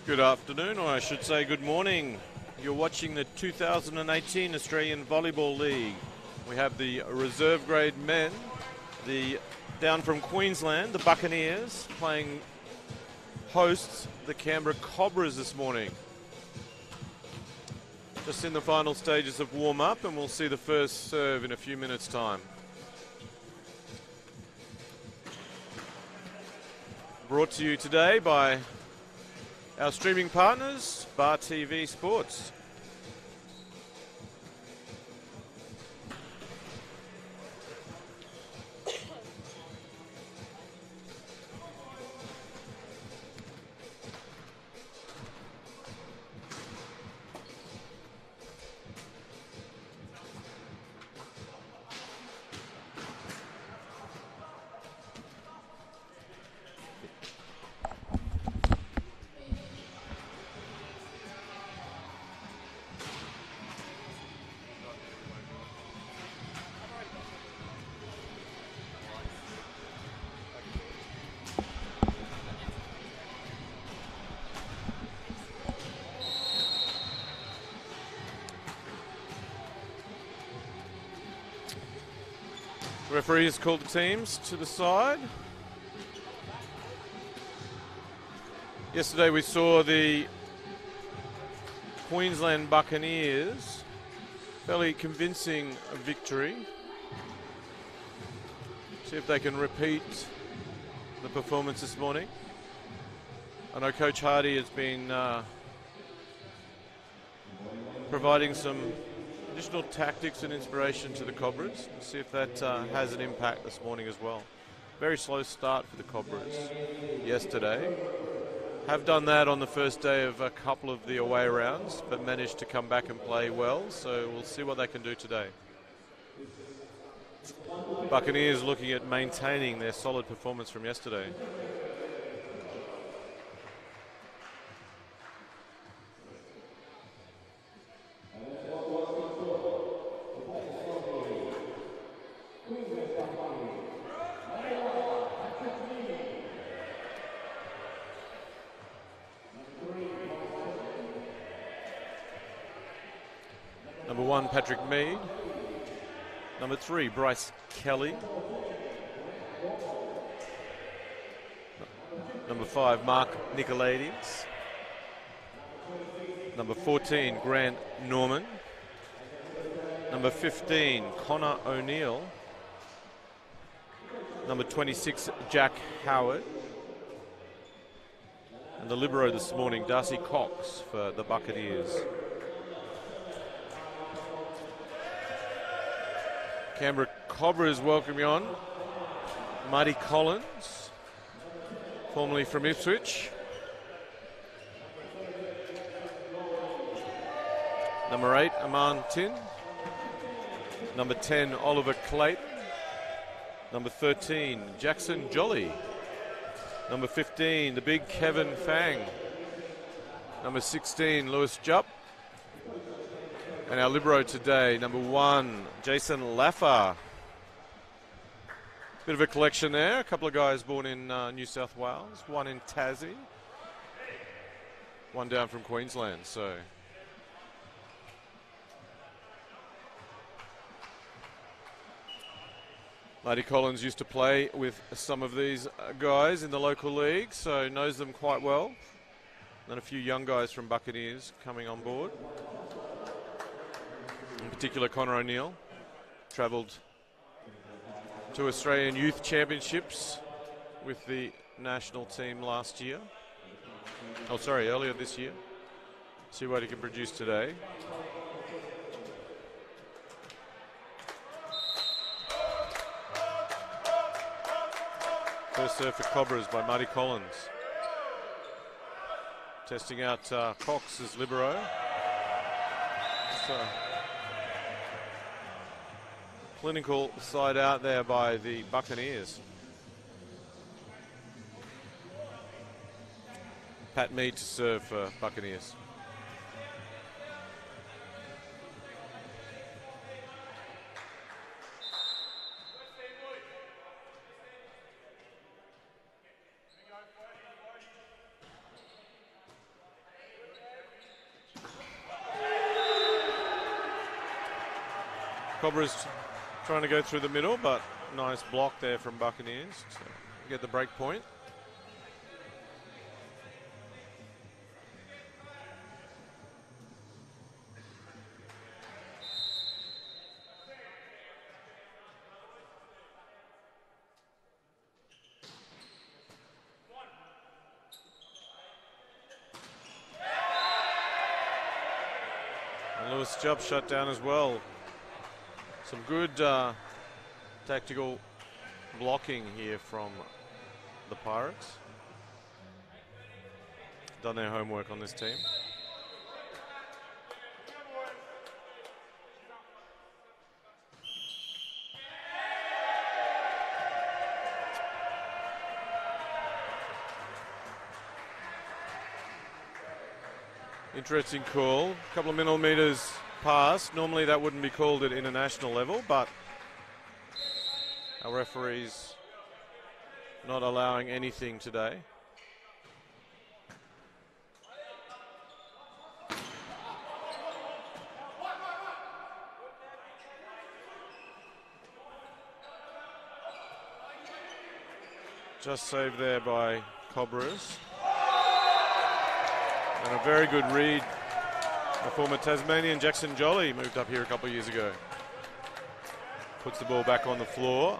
Good afternoon, or I should say good morning. You're watching the 2018 Australian Volleyball League. We have the reserve grade men, down from Queensland, the Buccaneers, playing hosts the Canberra Cobras this morning. Just in the final stages of warm-up, and we'll see the first serve in a few minutes' time. Brought to you today by our streaming partners, Bar TV Sports. The referee has called the teams to the side. Yesterday we saw the Queensland Buccaneers fairly convincing victory. See if they can repeat the performance this morning. I know Coach Hardy has been providing some additional tactics and inspiration to the Cobras. We'll see if that has an impact this morning as well. Very slow start for the Cobras yesterday. Have done that on the first day of a couple of the away rounds, but managed to come back and play well. So we'll see what they can do today. Buccaneers looking at maintaining their solid performance from yesterday. Number 1, Patrick Mead. Number 3, Bryce Kelly. Number 5, Mark Nicolaides. Number 14, Grant Norman. Number 15, Connor O'Neill. Number 26, Jack Howard. And the libero this morning, Darcy Cox for the Buccaneers. Canberra Cobras welcoming on Marty Collins, formerly from Ipswich. Number 8, Aman Tin. Number 10, Oliver Clayton. Number 13, Jackson Jolly. Number 15, the big Kevin Fang. Number 16, Lewis Jupp. And our libero today, number 1, Jason Laffer. Bit of a collection there. A couple of guys born in New South Wales, one in Tassie, one down from Queensland. So Marty Collins used to play with some of these guys in the local league, so knows them quite well. And a few young guys from Buccaneers coming on board. In particular, Connor O'Neill travelled to Australian Youth Championships with the national team last year. Earlier this year. See what he can produce today. First serve for Cobras by Marty Collins. Testing out Cox as libero. So, clinical side out there by the Buccaneers. Pat Mead to serve for Buccaneers. Cobra's trying to go through the middle, but nice block there from Buccaneers to get the break point. Lewis Jupp shut down as well. Some good tactical blocking here from the Pirates. Done their homework on this team. Interesting call. A couple of millimeters past. Normally that wouldn't be called at international level, but our referees not allowing anything today. Just saved there by Cobras. And a very good read. The former Tasmanian Jackson Jolly moved up here a couple of years ago. Puts the ball back on the floor.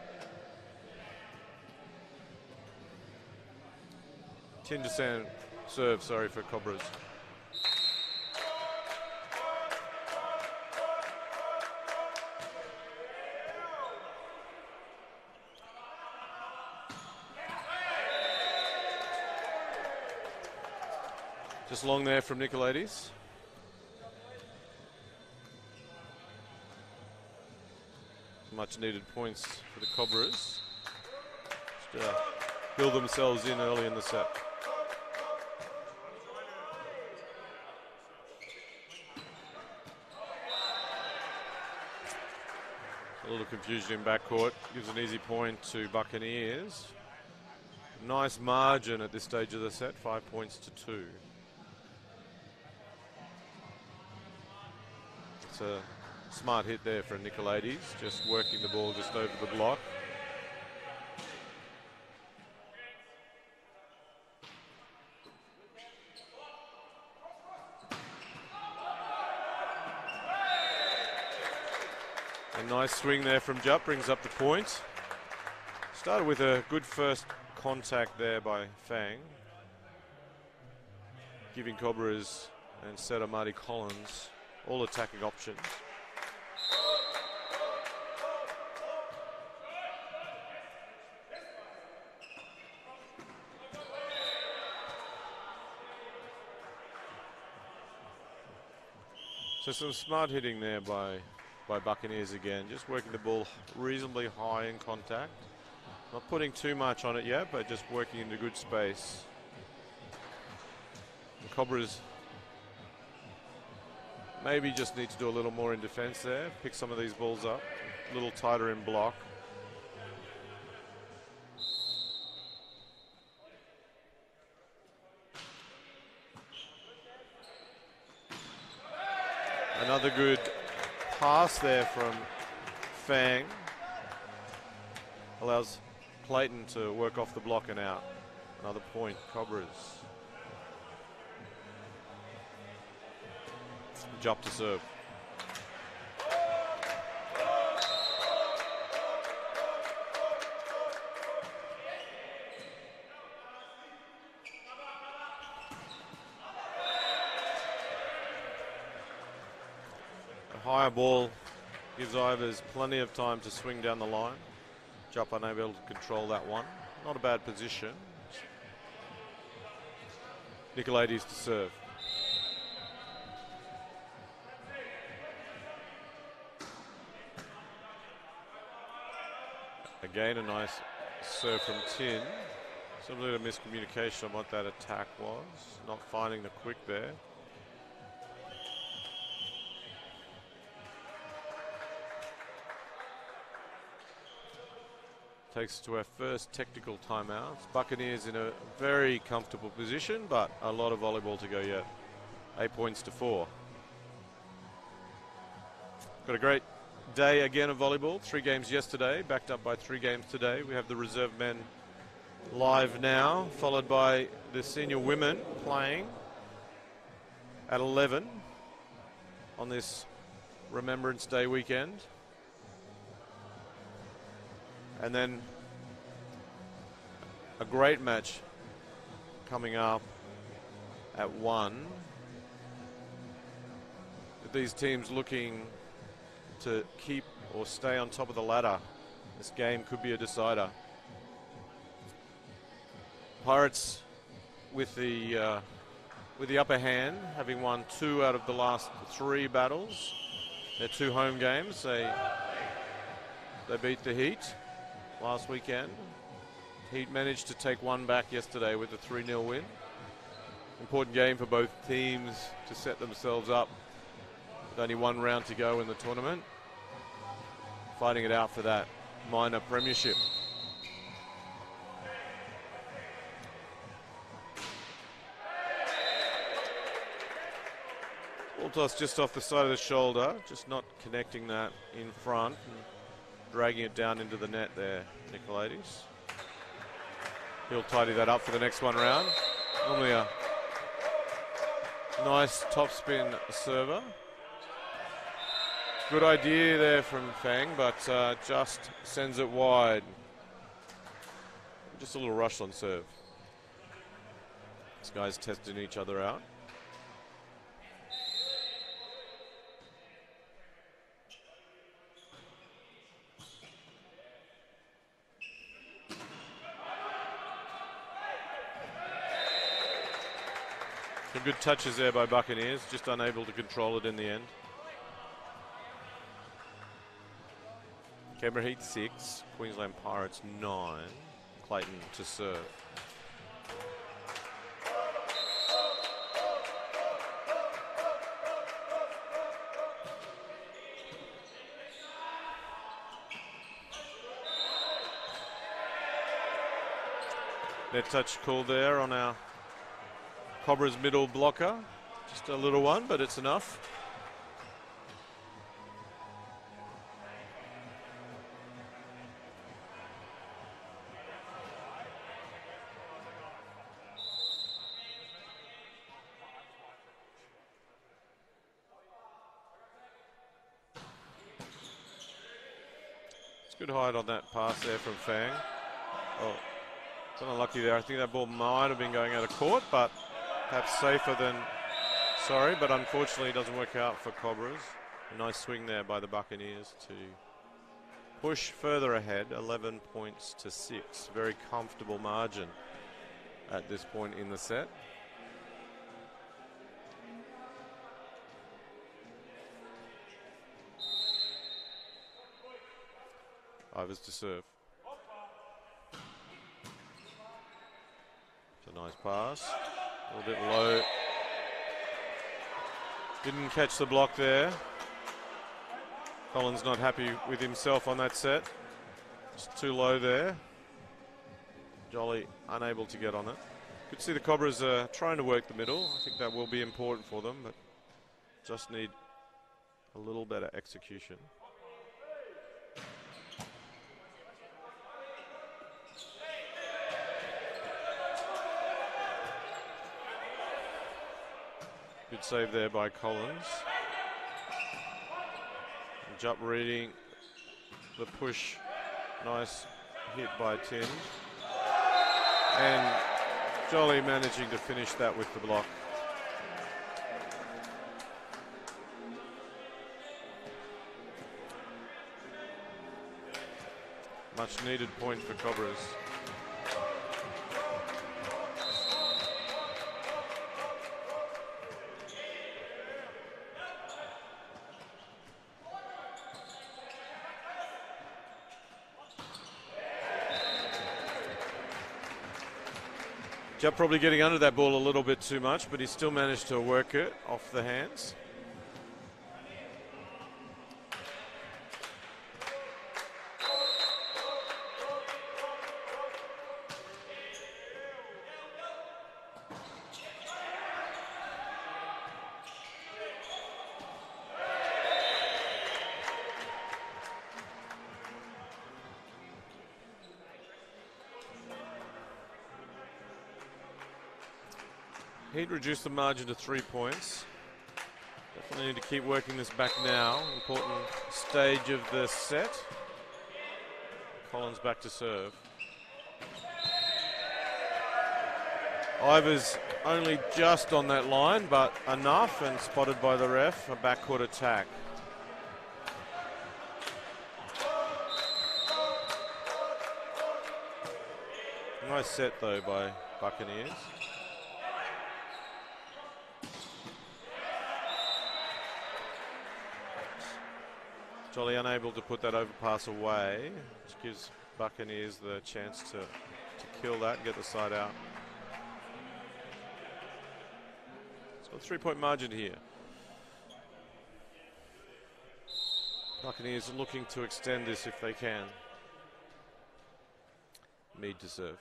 Tindersan serve, sorry, for Cobras. Just long there from Nicolaides. Much needed points for the Cobras. Just build themselves in early in the set. A little confusion in backcourt. Gives an easy point to Buccaneers. Nice margin at this stage of the set, 5 points to 2. It's a smart hit there for Nicolaides, just working the ball just over the block. A nice swing there from Jupp, brings up the point. Started with a good first contact there by Fang, giving Cobras and setter Marty Collins all attacking options. So some smart hitting there by Buccaneers again, just working the ball reasonably high in contact. Not putting too much on it yet, but just working into good space. And Cobras maybe just need to do a little more in defense there, pick some of these balls up, a little tighter in block. Another good pass there from Fang. Allows Clayton to work off the block and out. Another point, Cobras. Jupp to serve. A higher ball gives Ivers plenty of time to swing down the line. Jupp unable to control that one. Not a bad position. Nicolaides to serve. Again, a nice serve from Tin. Some little miscommunication on what that attack was. Not finding the quick there. Takes us to our first technical timeout. Buccaneers in a very comfortable position, but a lot of volleyball to go yet. 8 points to 4. Got a great day again of volleyball. 3 games yesterday, backed up by 3 games today. We have the reserve men live now, followed by the senior women playing at 11 on this Remembrance Day weekend. And then a great match coming up at 1. With these teams looking to keep or stay on top of the ladder, this game could be a decider. Pirates with the upper hand, having won 2 out of the last 3 battles. Their 2 home games. They beat the Heat last weekend. Heat managed to take 1 back yesterday with a 3-0 win. Important game for both teams to set themselves up with only 1 round to go in the tournament. Fighting it out for that minor premiership. Ball toss just off the side of the shoulder, just not connecting that in front and dragging it down into the net there, Nicolaides. He'll tidy that up for the next 1 round. Normally a nice topspin server. Good idea there from Fang, but just sends it wide. Just a little rush on serve. These guys testing each other out. Some good touches there by Buccaneers, just unable to control it in the end. Canberra Heat 6, Queensland Pirates 9. Clayton to serve. Net touch call there on our Cobra's middle blocker. Just a little one, but it's enough. It's good hide on that pass there from Fang. Oh, kind of lucky there. I think that ball might have been going out of court, but perhaps safer than sorry, but unfortunately it doesn't work out for Cobras. A nice swing there by the Buccaneers to push further ahead, 11 points to 6. Very comfortable margin at this point in the set. Ivers to serve. It's a nice pass. A little bit low. Didn't catch the block there. Collins not happy with himself on that set. Just too low there. Jolly unable to get on it. Could see the Cobras trying to work the middle. I think that will be important for them, but just need a little better execution. Good save there by Collins. Jump reading the push. Nice hit by Tim. And Jolly managing to finish that with the block. Much needed point for Cobras. Jupp probably getting under that ball a little bit too much, but he still managed to work it off the hands. Heat reduced the margin to 3 points. Definitely need to keep working this back now. Important stage of the set. Collins back to serve. Ivers only just on that line, but enough, and spotted by the ref. A backcourt attack. Nice set though by Buccaneers. Jolly unable to put that overpass away, which gives Buccaneers the chance to kill that and get the side out. So a 3-point margin here. Buccaneers looking to extend this if they can. Mead to serve.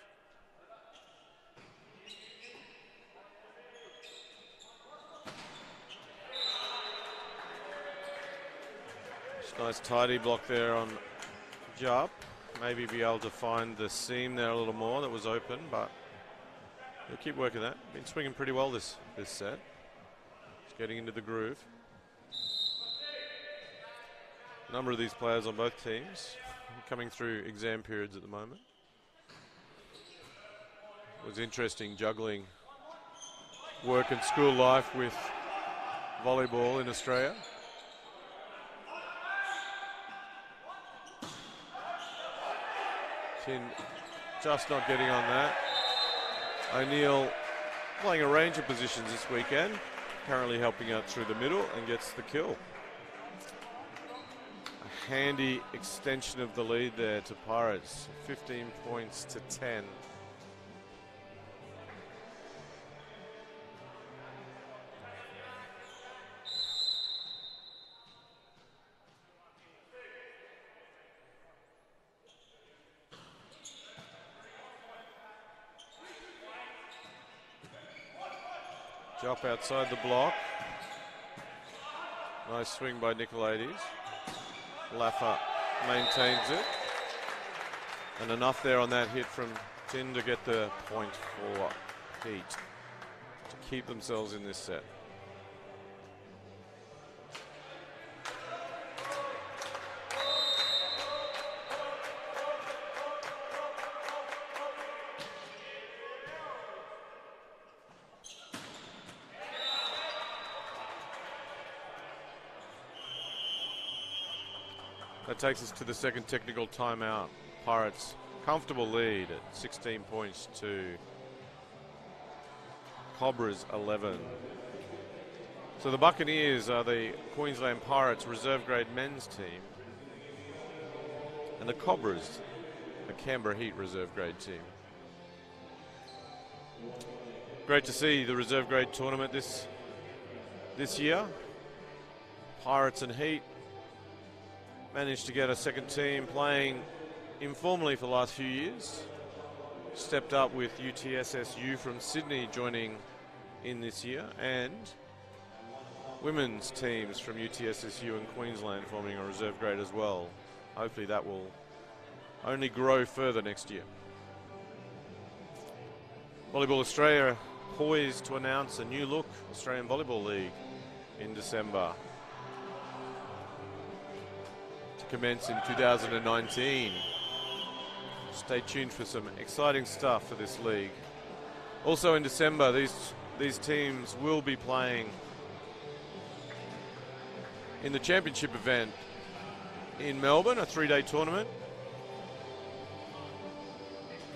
Nice tidy block there on Jupp. Maybe be able to find the seam there a little more that was open, but he'll keep working that. Been swinging pretty well this set. Just getting into the groove. A number of these players on both teams coming through exam periods at the moment. It was interesting juggling work and school life with volleyball in Australia. Chin just not getting on that. O'Neill playing a range of positions this weekend, currently helping out through the middle and gets the kill. A handy extension of the lead there to Pirates, 15 points to 10. Jupp outside the block. Nice swing by Nicolaides. Laffer maintains it. And enough there on that hit from Tin to get the point for Heat to keep themselves in this set. That takes us to the second technical timeout. Pirates comfortable lead at 16 points to Cobras 11. So the Buccaneers are the Queensland Pirates reserve grade men's team, and the Cobras, the Canberra Heat reserve grade team. Great to see the reserve grade tournament this year. Pirates and Heat managed to get a second team playing informally for the last few years. Stepped up with UTSSU from Sydney joining in this year, and women's teams from UTSSU and Queensland forming a reserve grade as well. Hopefully that will only grow further next year. Volleyball Australia poised to announce a new look Australian Volleyball League in December, to commence in 2019. Stay tuned for some exciting stuff for this league. Also in December, these teams will be playing in the championship event in Melbourne, a 3-day tournament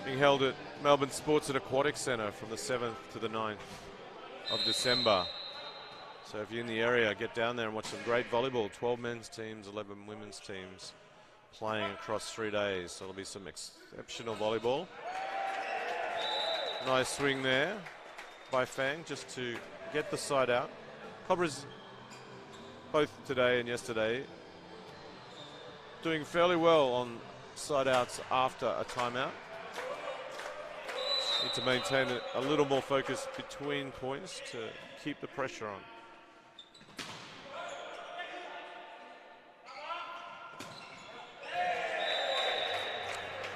being held at Melbourne Sports and Aquatic Centre from the 7th to the 9th of December. So if you're in the area, get down there and watch some great volleyball. 12 men's teams, 11 women's teams playing across 3 days. So there'll be some exceptional volleyball. Nice swing there by Fang just to get the side out. Cobras both today and yesterday doing fairly well on side outs after a timeout. Need to maintain a little more focus between points to keep the pressure on.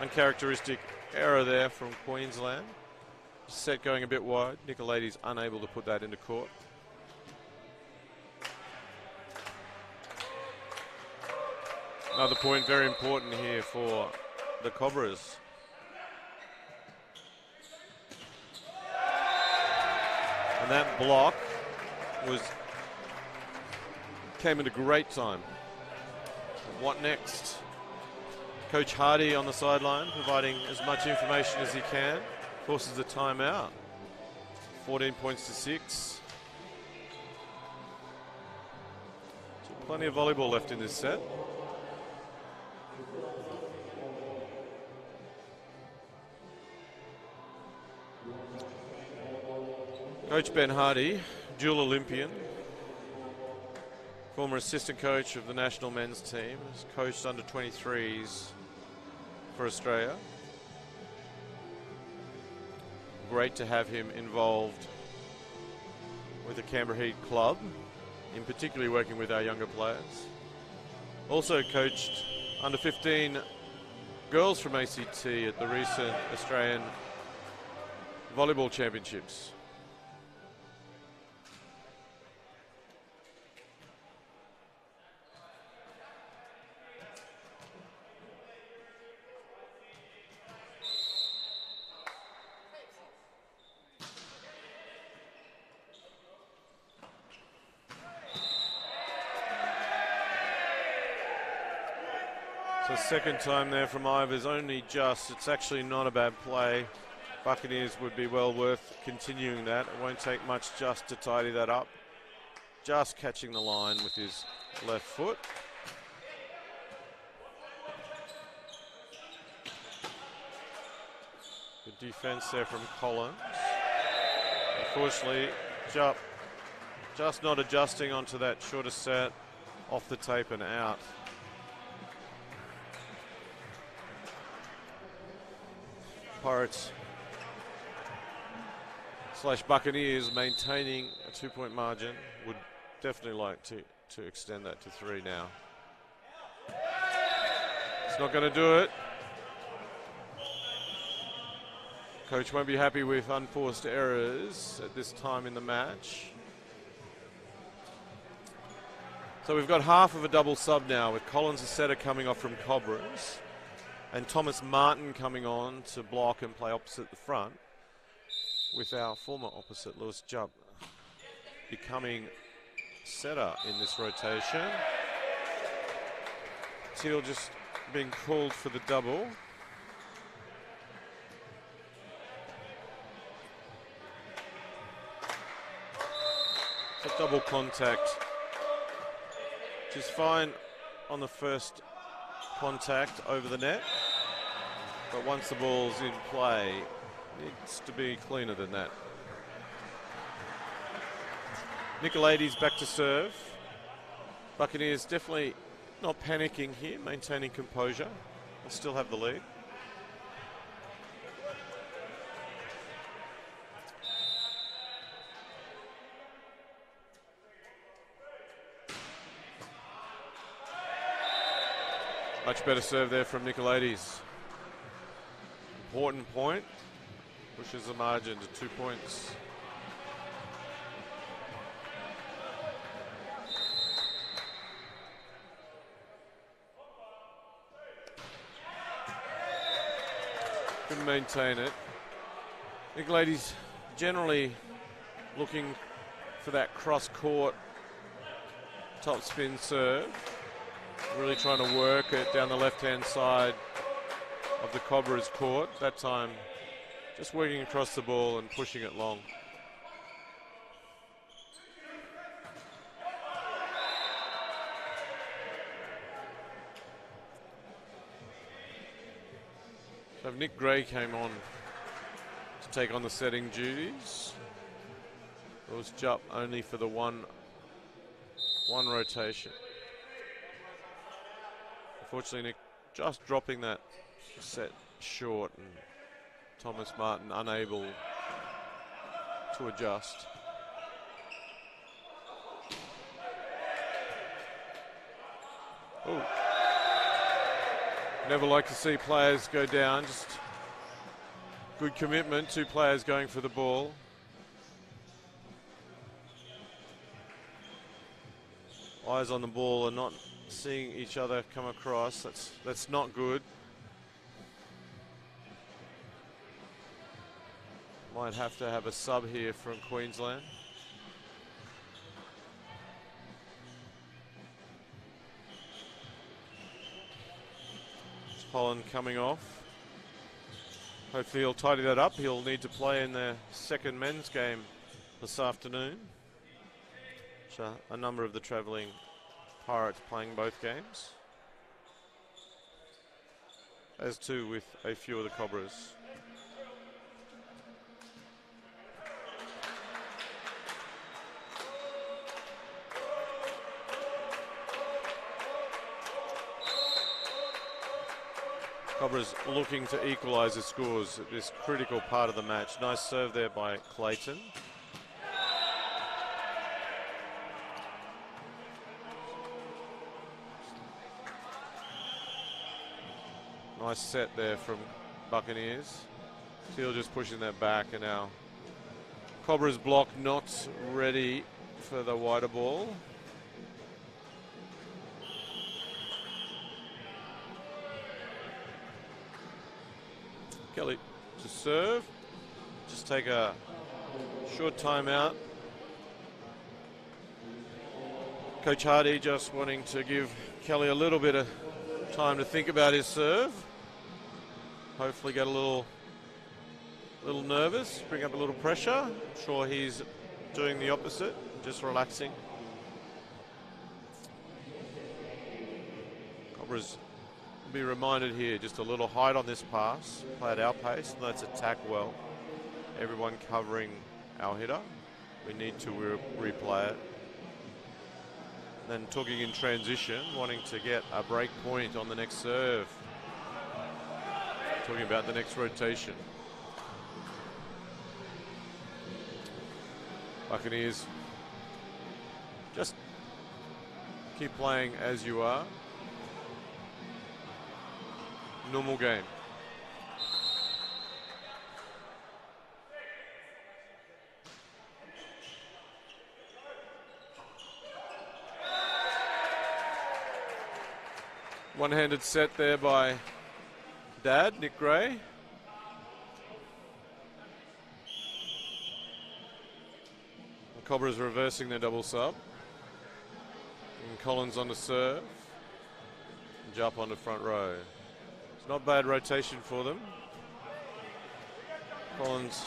Uncharacteristic error there from Queensland. set going a bit wide. Nicolaides unable to put that into court. Another point very important here for the Cobras. And that block came at a great time. What next? Coach Hardy on the sideline providing as much information as he can. Forces the timeout. 14 points to 6. So plenty of volleyball left in this set. Coach Ben Hardy, dual Olympian, former assistant coach of the national men's team, has coached under 23s for Australia. Great to have him involved with the Canberra Heat club, in particularly working with our younger players. Also coached under 15 girls from ACT at the recent Australian Volleyball Championships. So second time there from Ivers, only just. It's actually not a bad play. Buccaneers would be well worth continuing that. It won't take much just to tidy that up. Just catching the line with his left foot. Good defense there from Collins. Unfortunately, just not adjusting onto that shorter set, off the tape and out. Pirates / Buccaneers maintaining a 2-point margin. Would definitely like to extend that to 3 now. It's not going to do it. Coach won't be happy with unforced errors at this time in the match. So we've got half of a double sub now, with Collins a setter coming off from Cobras, and Thomas Martin coming on to block and play opposite the front, with our former opposite, Lewis Jupp, becoming setter in this rotation. Teal just being called for the double. It's a double contact, which is fine on the first contact over the net, but once the ball's in play, it needs to be cleaner than that. Nicolaides back to serve. Buccaneers definitely not panicking here, maintaining composure. They'll still have the lead. Much better serve there from Nicolaides. Important point. Pushes the margin to 2 points. Couldn't maintain it. Nicolaides generally looking for that cross-court top spin serve. Really trying to work it down the left-hand side of the Cobras court. That time just working across the ball and pushing it long. So Nick Gray came on to take on the setting duties. It was Jupp only for the one rotation. Unfortunately, Nick just dropping that set short, and Thomas Martin unable to adjust. Oh. Never like to see players go down. Just Good commitment, 2 players going for the ball. Eyes on the ball and not seeing each other come across. That's not good. Might have to have a sub here from Queensland. It's Holland coming off. Hopefully he'll tidy that up. He'll need to play in the second men's game this afternoon. So a number of the travelling Pirates playing both games, as too with a few of the Cobras. Cobras looking to equalise the scores at this critical part of the match. Nice serve there by Clayton. Nice set there from Buccaneers. Teal just pushing that back, and now Cobra's block not ready for the wider ball. Kelly to serve. Just take a short timeout. Coach Hardy just wanting to give Kelly a little bit of time to think about his serve. Hopefully get a little nervous, bring up a little pressure. I'm sure he's doing the opposite, just relaxing. Cobras be reminded here, just a little height on this pass, play at our pace, and let's attack well. Everyone covering our hitter. We need to replay it. Then talking in transition, wanting to get a break point on the next serve. Talking about the next rotation. Buccaneers, just keep playing as you are. Normal game. One-handed set there by Dad, Nick Gray. The Cobras reversing their double sub. And Collins on the serve. And Jupp on the front row. It's not bad rotation for them. Collins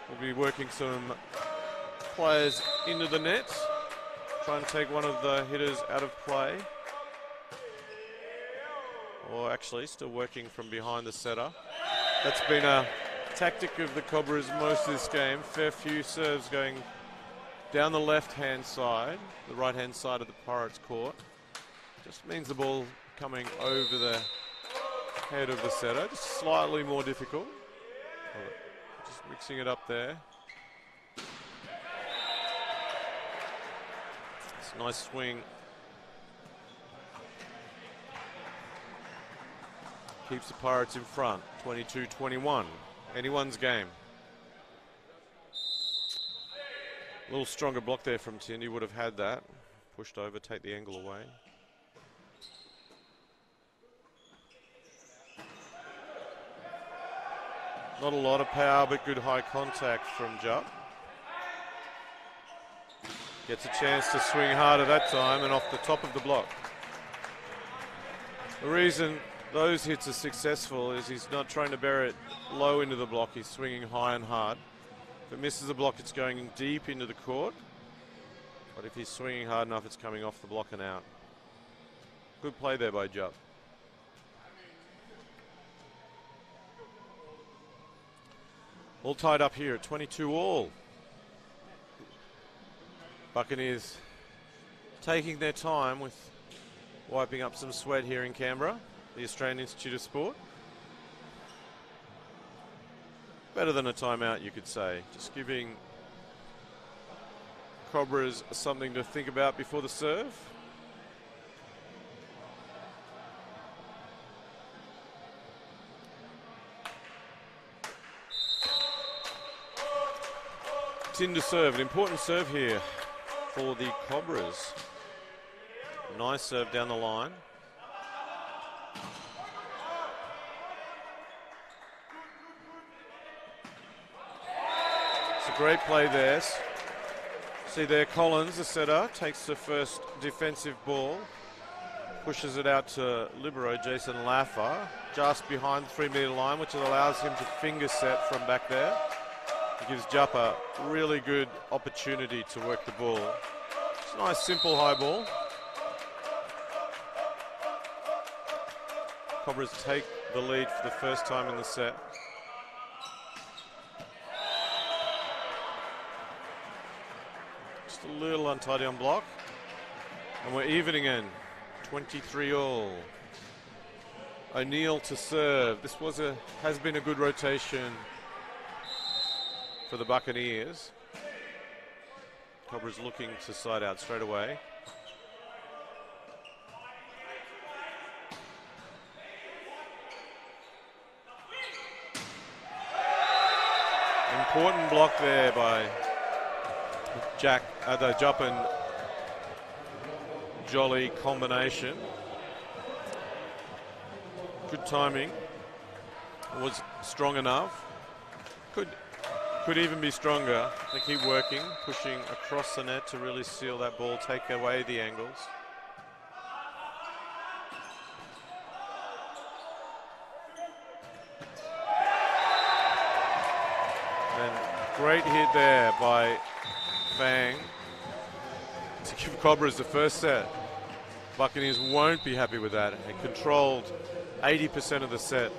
will be working some players into the net. Try and take one of the hitters out of play. Or actually still working from behind the setter. That's been a tactic of the Cobras most of this game. Fair few serves going down the left-hand side, the right-hand side of the Pirates' court. Just means the ball coming over the head of the setter, just slightly more difficult. Just mixing it up there. It's a nice swing. Keeps the Pirates in front, 22-21. Anyone's game. A little stronger block there from Tindy, would have had that. Pushed over, take the angle away. Not a lot of power, but good high contact from Jupp. Gets a chance to swing harder that time and off the top of the block. The reason those hits are successful is he's not trying to bury it low into the block, he's swinging high and hard. If it misses the block, it's going deep into the court. But if he's swinging hard enough, it's coming off the block and out. Good play there by Jupp. All tied up here at 22 all. Buccaneers taking their time with wiping up some sweat here in Canberra, the Australian Institute of Sport. Better than a timeout, you could say. Just giving Cobras something to think about before the serve. Tin to serve, an important serve here for the Cobras. Nice serve down the line. It's a great play there. See there, Collins, the setter, takes the first defensive ball, pushes it out to libero Jason Laffer, just behind the 3 metre line, which allows him to finger set from back there. It gives Jupp a really good opportunity to work the ball. It's a nice, simple high ball. Cobras take the lead for the first time in the set. Just a little untidy on block. And we're even again. 23 all. O'Neill to serve. This has been a good rotation for the Buccaneers. Cobras looking to side out straight away. Important block there by the Jupp and Jolly combination. Good timing. Was strong enough. Could even be stronger. They keep working, pushing across the net to really seal that ball, take away the angles. And great hit there by Fang to give Cobras the first set. Buccaneers won't be happy with that. They controlled 80% of the set.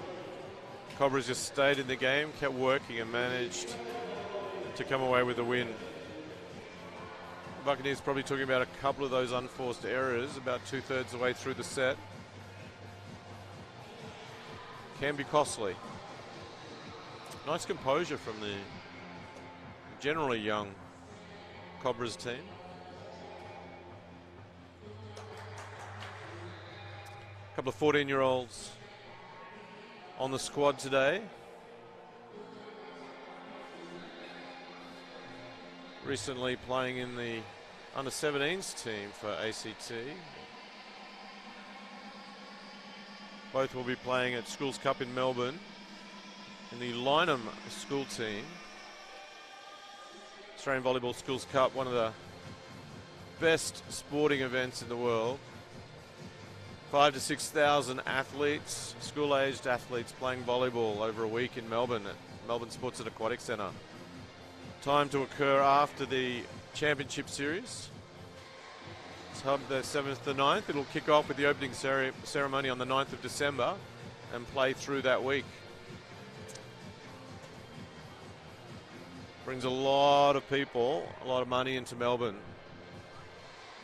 Cobras just stayed in the game, kept working and managed to come away with a win. Buccaneers probably talking about a couple of those unforced errors about 2/3 the way through the set. Can be costly. Nice composure from the generally young Cobras team. A couple of 14-year-olds on the squad today. Recently playing in the under-17s team for ACT. Both will be playing at Schools Cup in Melbourne in the Lynham school team. Australian Volleyball Schools Cup, one of the best sporting events in the world. 5,000 to 6,000 athletes, school-aged athletes playing volleyball over a week in Melbourne at Melbourne Sports and Aquatic Centre. Time to occur after the Championship Series. It's held the 7th to 9th. It'll kick off with the opening ceremony on the 9th of December and play through that week. Brings a lot of people, a lot of money into Melbourne.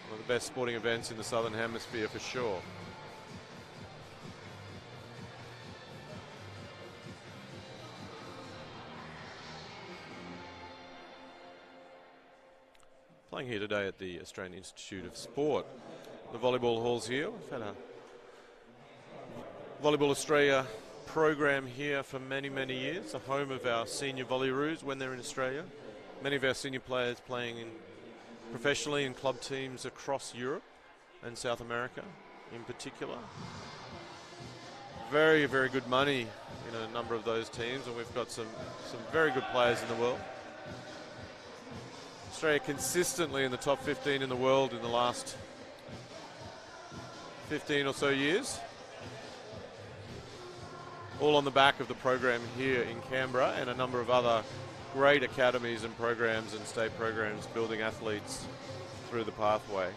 One of the best sporting events in the Southern Hemisphere for sure. Playing here today at the Australian Institute of Sport. The volleyball halls here. We've had a Volleyball Australia program here for many, many years. The home of our senior volleyaroos when they're in Australia. Many of our senior players playing professionally in club teams across Europe and South America in particular. Very, very good money in a number of those teams, and we've got some very good players in the world. Australia consistently in the top 15 in the world in the last 15 or so years. All on the back of the program here in Canberra and a number of other great academies and programs and state programs building athletes through the pathway.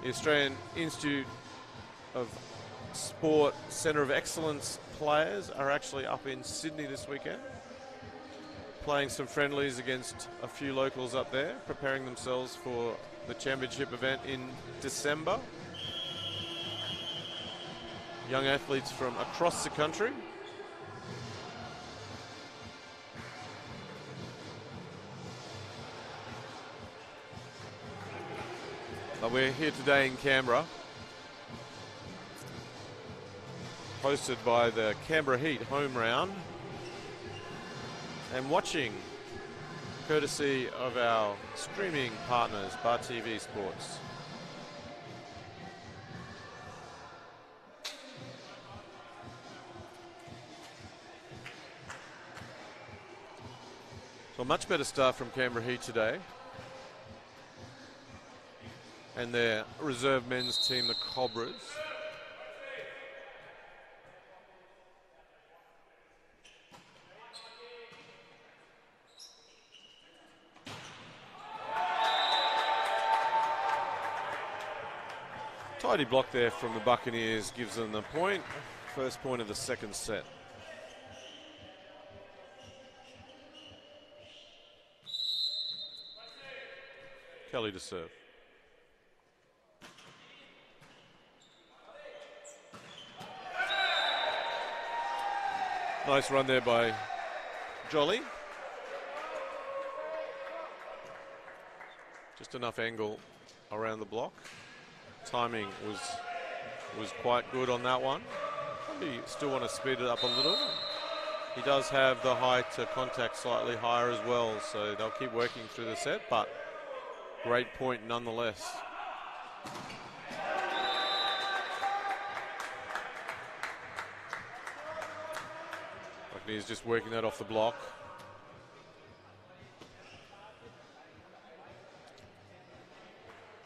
The Australian Institute of Sport Centre of Excellence players are actually up in Sydney this weekend, playing some friendlies against a few locals up there, preparing themselves for the championship event in December. Young athletes from across the country. But we're here today in Canberra, hosted by the Canberra Heat home round, and watching courtesy of our streaming partners, Bar TV Sports. So a much better start from Canberra Heat today. And their reserve men's team, the Cobras. Tidy block there from the Buccaneers gives them the point. First point of the second set. Kelly to serve. Nice run there by Jolly. Just enough angle around the block. Timing was quite good on that one. Probably still want to speed it up a little. He does have the height to contact slightly higher as well, so they'll keep working through the set, but great point nonetheless. Buccaneers just working that off the block.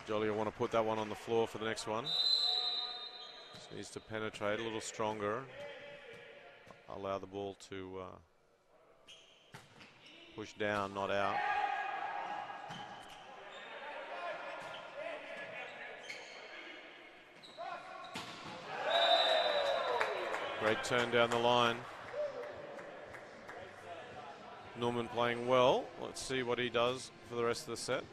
Jolly will want to put that one on the floor for the next one. Just needs to penetrate a little stronger. Allow the ball to push down, not out. Great turn down the line. Norman playing well. Let's see what he does for the rest of the set.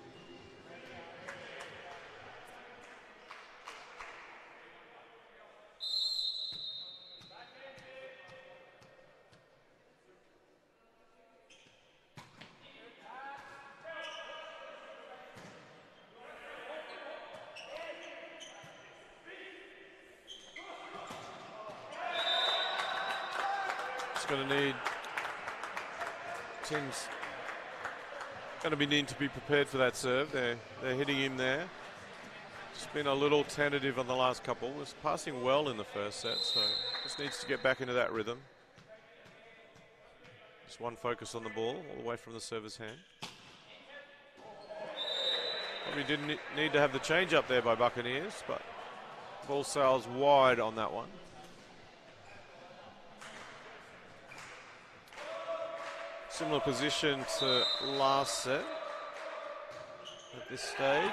Going to need, Tim's going to be needing to be prepared for that serve. They're hitting him there. Just been a little tentative on the last couple. Was passing well in the first set, so just needs to get back into that rhythm. Just one focus on the ball, all the way from the server's hand. Probably didn't need to have the change up there by Buccaneers, but ball sails wide on that one. Similar position to last set at this stage.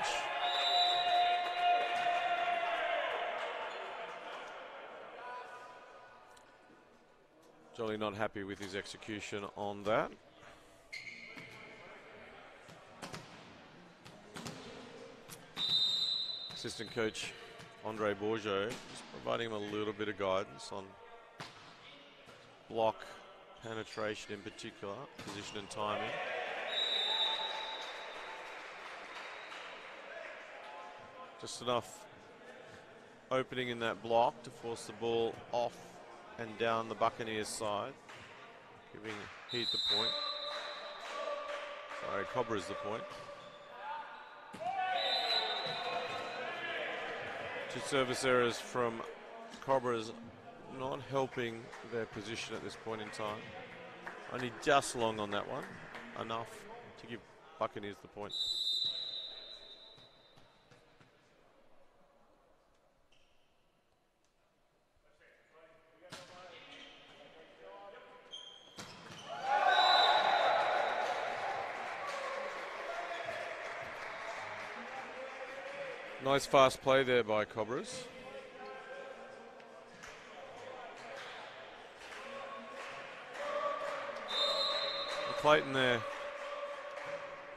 Jolly not happy with his execution on that. Assistant coach Andre Bourgeot just providing him a little bit of guidance on block penetration in particular, position and timing. Just enough opening in that block to force the ball off and down the Buccaneers side, giving Heat the point. Sorry, Cobras the point. Two service errors from Cobras, not helping their position at this point in time. Only just long on that one, enough to give Buccaneers the point. Nice fast play there by Cobras. Clayton there,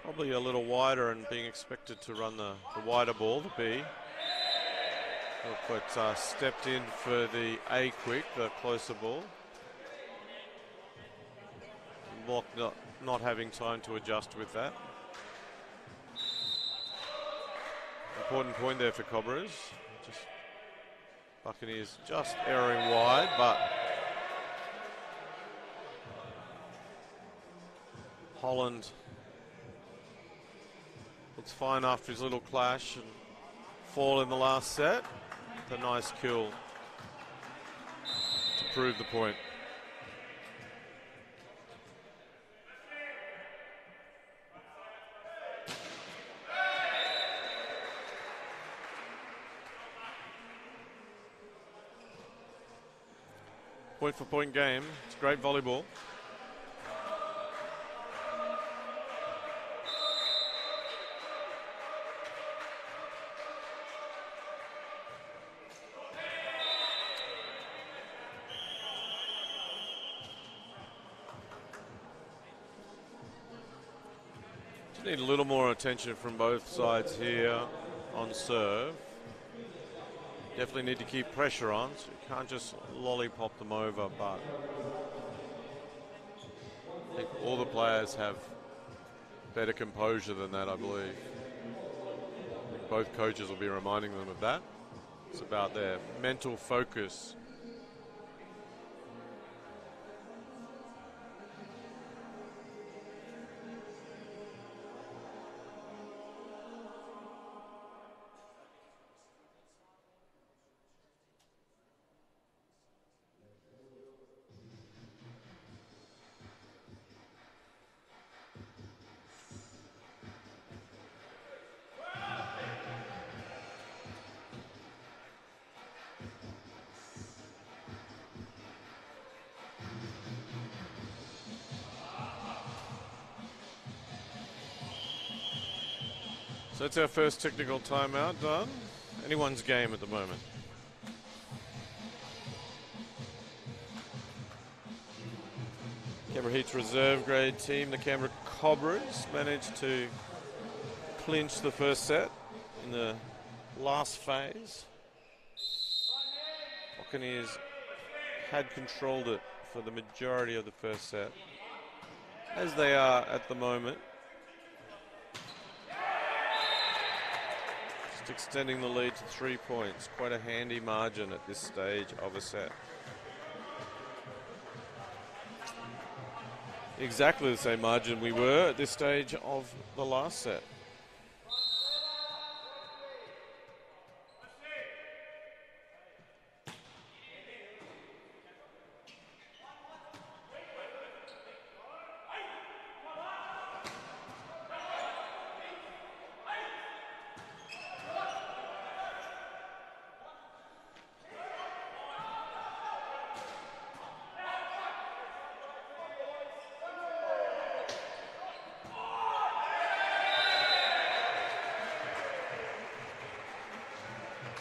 probably a little wider and being expected to run the wider ball, the B. But stepped in for the A quick, the closer ball. Block not having time to adjust with that. Important point there for Cobras. Just Buccaneers just erring wide, but Holland Looks fine after his little clash and fall in the last set. It's a nice kill to prove the point. Point for point game. It's great volleyball. Just need a little more attention from both sides here on serve. Definitely need to keep pressure on, so you can't just lollipop them over, but I think all the players have better composure than that, I believe. I think both coaches will be reminding them of that. It's about their mental focus. So that's our first technical timeout done. Anyone's game at the moment. Canberra Heat's reserve grade team, the Canberra Cobras, managed to clinch the first set in the last phase. Buccaneers had controlled it for the majority of the first set, as they are at the moment. Extending the lead to 3 points. Quite a handy margin at this stage of a set. Exactly the same margin we were at this stage of the last set.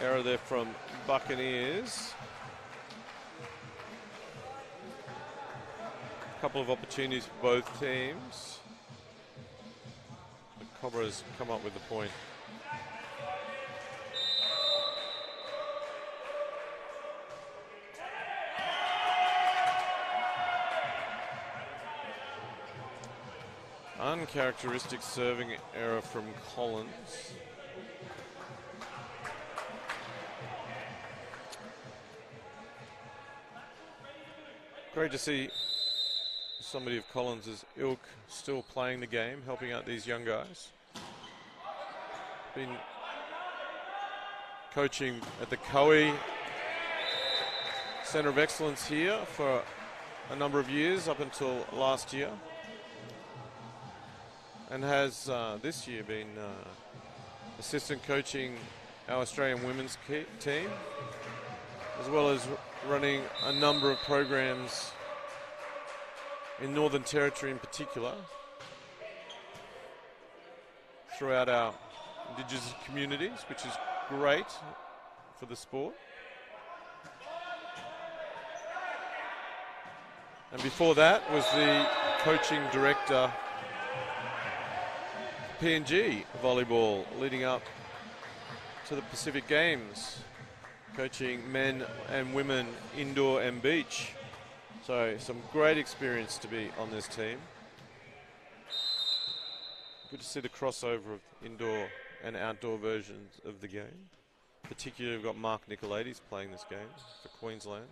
Error there from Buccaneers. A couple of opportunities for both teams. The Cobras come up with the point. Uncharacteristic serving error from Collins. Great to see somebody of Collins' ilk still playing the game, helping out these young guys. Been coaching at the Coe Centre of Excellence here for a number of years, up until last year. And has this year been assistant coaching our Australian women's team, as well as running a number of programs in Northern Territory in particular, throughout our Indigenous communities, which is great for the sport. And before that was the coaching director PNG volleyball, leading up to the Pacific Games, coaching men and women indoor and beach. So some great experience to be on this team. Good to see the crossover of indoor and outdoor versions of the game. Particularly we've got Mark Nicolaides playing this game for Queensland.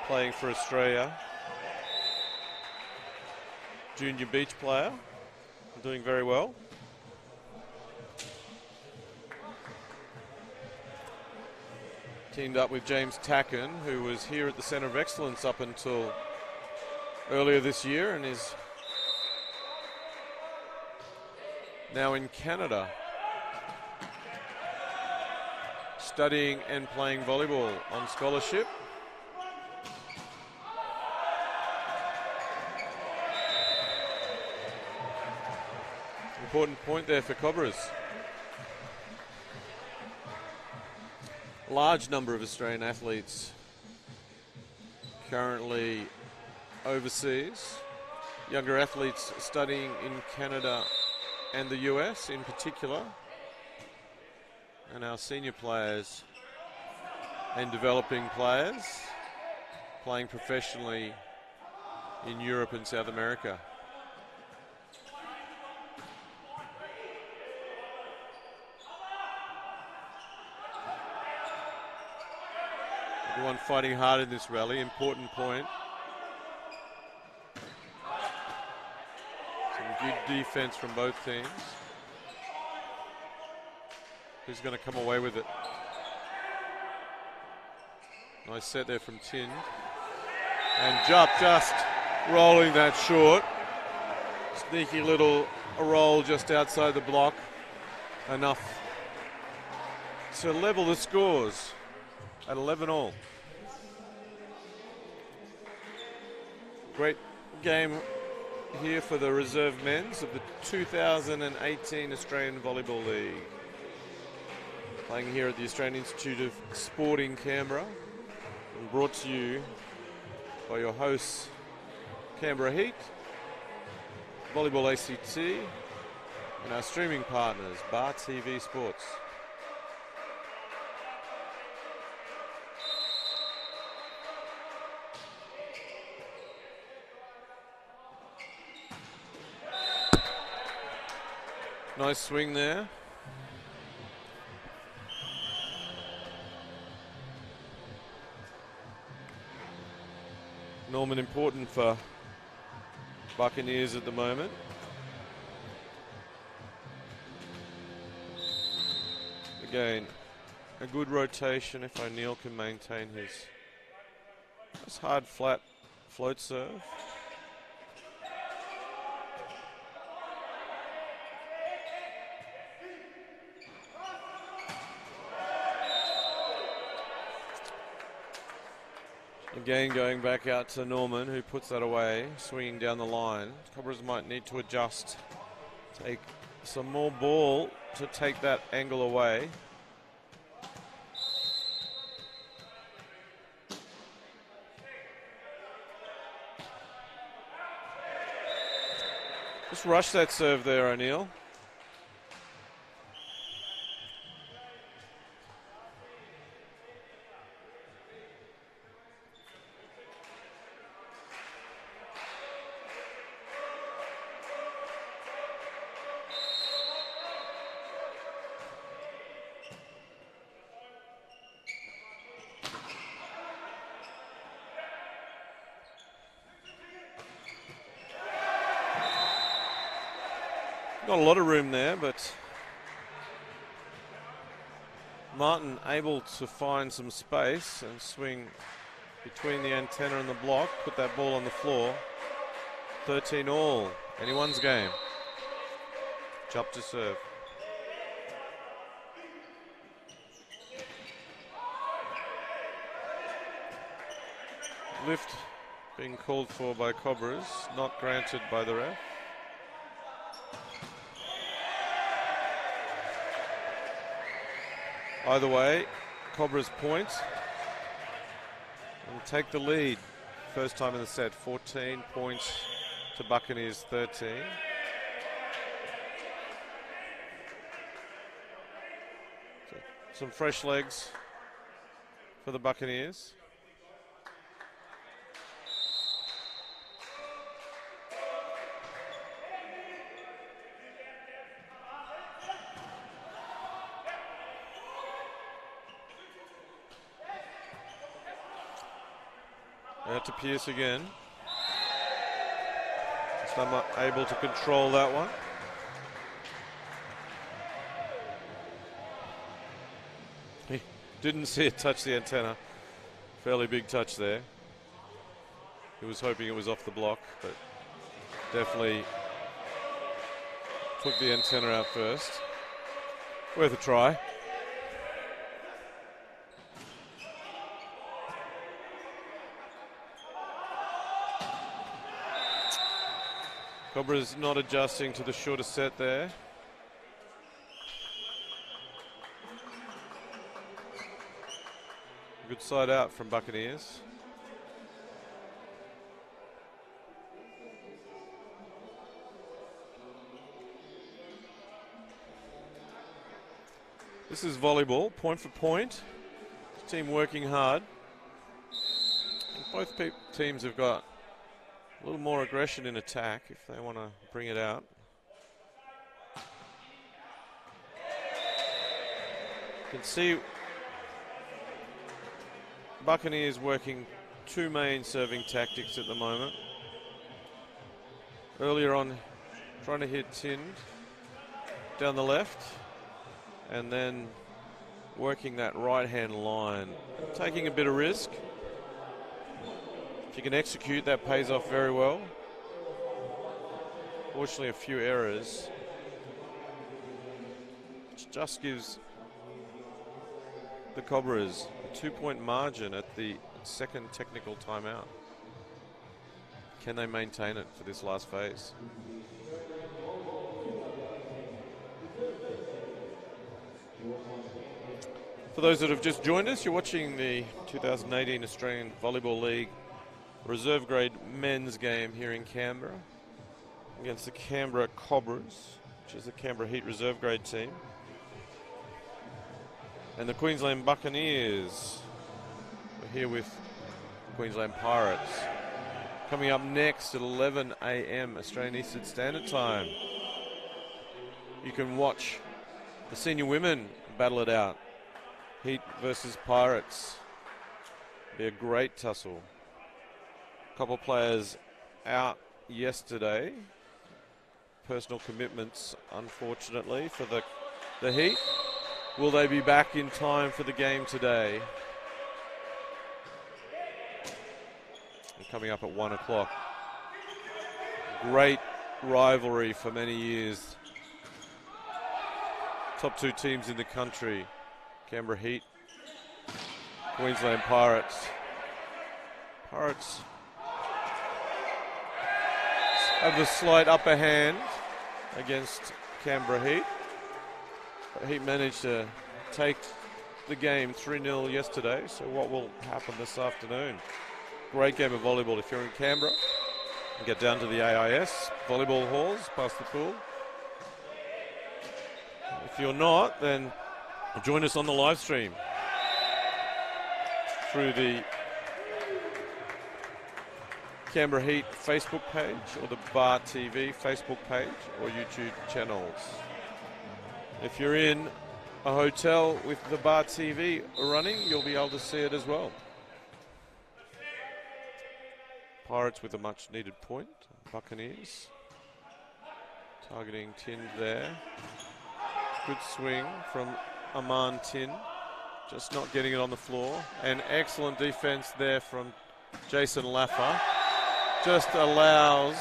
Playing for Australia. Junior beach player. doing very well. Teamed up with James Tacken, who was here at the Centre of Excellence up until earlier this year and is now in Canada, studying and playing volleyball on scholarship. Important point there for Cobras. Large number of Australian athletes currently overseas. Younger athletes studying in Canada and the US in particular. And our senior players and developing players playing professionally in Europe and South America. Everyone fighting hard in this rally, important point. Some good defense from both teams. Who's going to come away with it? Nice set there from Tin. And just rolling that short. Sneaky little roll just outside the block. Enough to level the scores at 11-all. Great game here for the reserve men's of the 2018 Australian Volleyball League. Playing here at the Australian Institute of Sport in Canberra, and brought to you by your hosts Canberra Heat, Volleyball ACT, and our streaming partners Bar TV Sports. Nice swing there. Norman important for Buccaneers at the moment. Again, a good rotation if O'Neill can maintain his hard flat float serve. Again, going back out to Norman, who puts that away, swinging down the line. Cobras might need to adjust, take some more ball to take that angle away. Just rush that serve there, O'Neill. Not a lot of room there, but Martin able to find some space and swing between the antenna and the block, put that ball on the floor. 13-all, anyone's game. Jump to serve. Lift being called for by Cobras, not granted by the ref. Either way, Cobras point and take the lead. First time in the set, 14 points to Buccaneers 13. So some fresh legs for the Buccaneers. Out to Pierce again. Just not able to control that one. Didn't see it touch the antenna. Fairly big touch there. He was hoping it was off the block, but definitely took the antenna out first. Worth a try. Cobra's not adjusting to the shorter set there. Good side out from Buccaneers. This is volleyball, point for point. Team working hard. And both teams have got a little more aggression in attack if they want to bring it out. You can see Buccaneers working two main serving tactics at the moment. Earlier on, trying to hit Tind down the left, and then working that right-hand line, taking a bit of risk. If you can execute, that pays off very well. Fortunately, a few errors, which just gives the Cobras a 2-point margin at the second technical timeout. Can they maintain it for this last phase? For those that have just joined us, you're watching the 2018 Australian Volleyball League reserve grade men's game here in Canberra against the Canberra Cobras, which is the Canberra Heat reserve grade team, and the Queensland Buccaneers. We're here with Queensland Pirates. Coming up next at 11 a.m. Australian Eastern Standard Time, you can watch the senior women battle it out. Heat versus Pirates. Be a great tussle. A couple players out yesterday. Personal commitments, unfortunately, for the Heat. Will they be back in time for the game today? And coming up at 1 o'clock. Great rivalry for many years. Top two teams in the country. Canberra Heat, Queensland Pirates. Pirates have the slight upper hand against Canberra Heat. But Heat managed to take the game 3-0 yesterday, so what will happen this afternoon? Great game of volleyball if you're in Canberra. And get down to the AIS volleyball halls past the pool. If you're not, then join us on the live stream through the Canberra Heat Facebook page or the Bar TV Facebook page or YouTube channels. If you're in a hotel with the Bar TV running, you'll be able to see it as well. Pirates with a much needed point. Buccaneers targeting Tind there. Good swing from Aman Tind, just not getting it on the floor. And excellent defense there from Jason Laffer. Just allows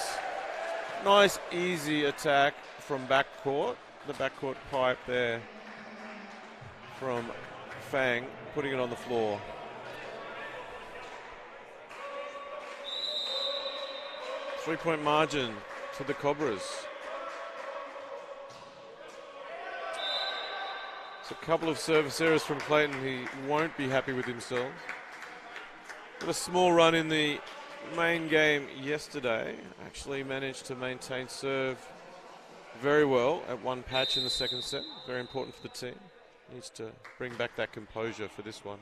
nice, easy attack from backcourt. The backcourt pipe there from Fang, putting it on the floor. Three-point margin to the Cobras. A couple of service errors from Clayton. He won't be happy with himself. Got a small run in the main game yesterday. Actually managed to maintain serve very well at one patch in the second set. Very important for the team. Needs to bring back that composure for this one.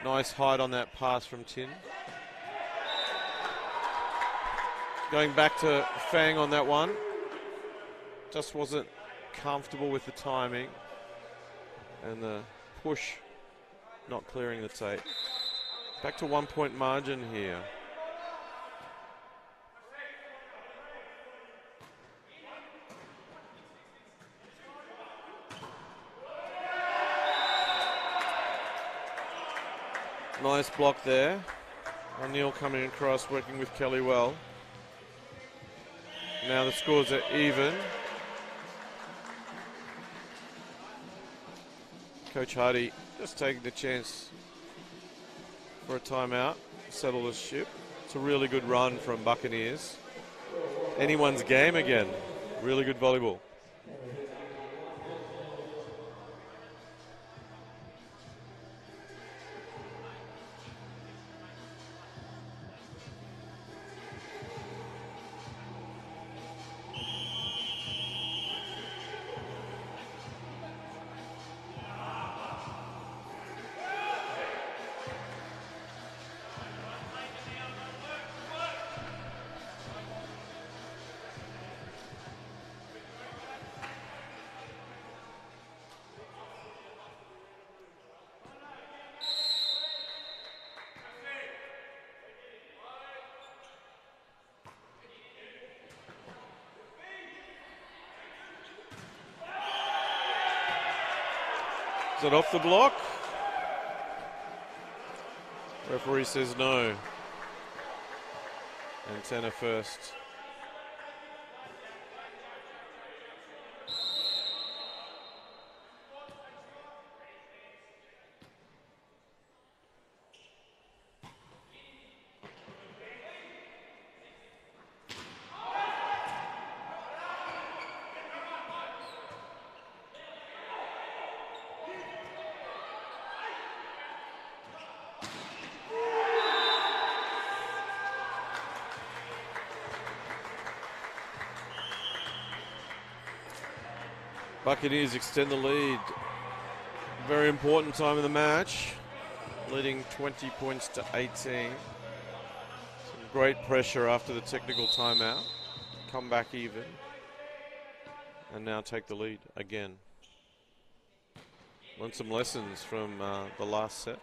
Nice height on that pass from Tind. Going back to Fang on that one. Just wasn't comfortable with the timing. And the push not clearing the tape. Back to 1-point margin here. Nice block there. O'Neill coming across, working with Kelly well. Now the scores are even. Coach Hardy just taking the chance for a timeout, settle the ship. It's a really good run from Buccaneers. Anyone's game again. Really good volleyball. Is it off the block? Referee says no. Antenna first. Buccaneers extend the lead. Very important time in the match. Leading 20 points to 18. Some great pressure after the technical timeout. Come back even. And now take the lead again. Learned some lessons from the last set.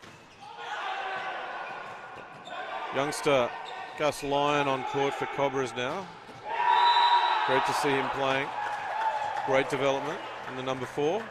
Youngster Gus Lyon on court for Cobras now. Great to see him playing. Great development in the number 4.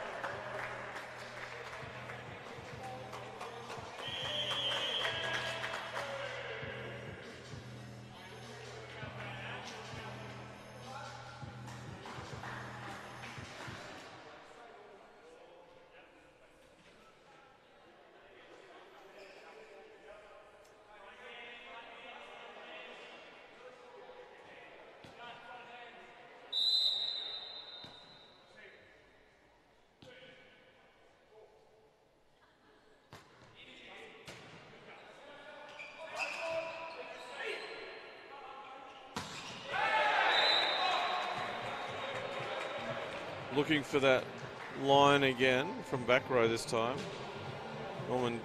Looking for that line again from back row this time. Norman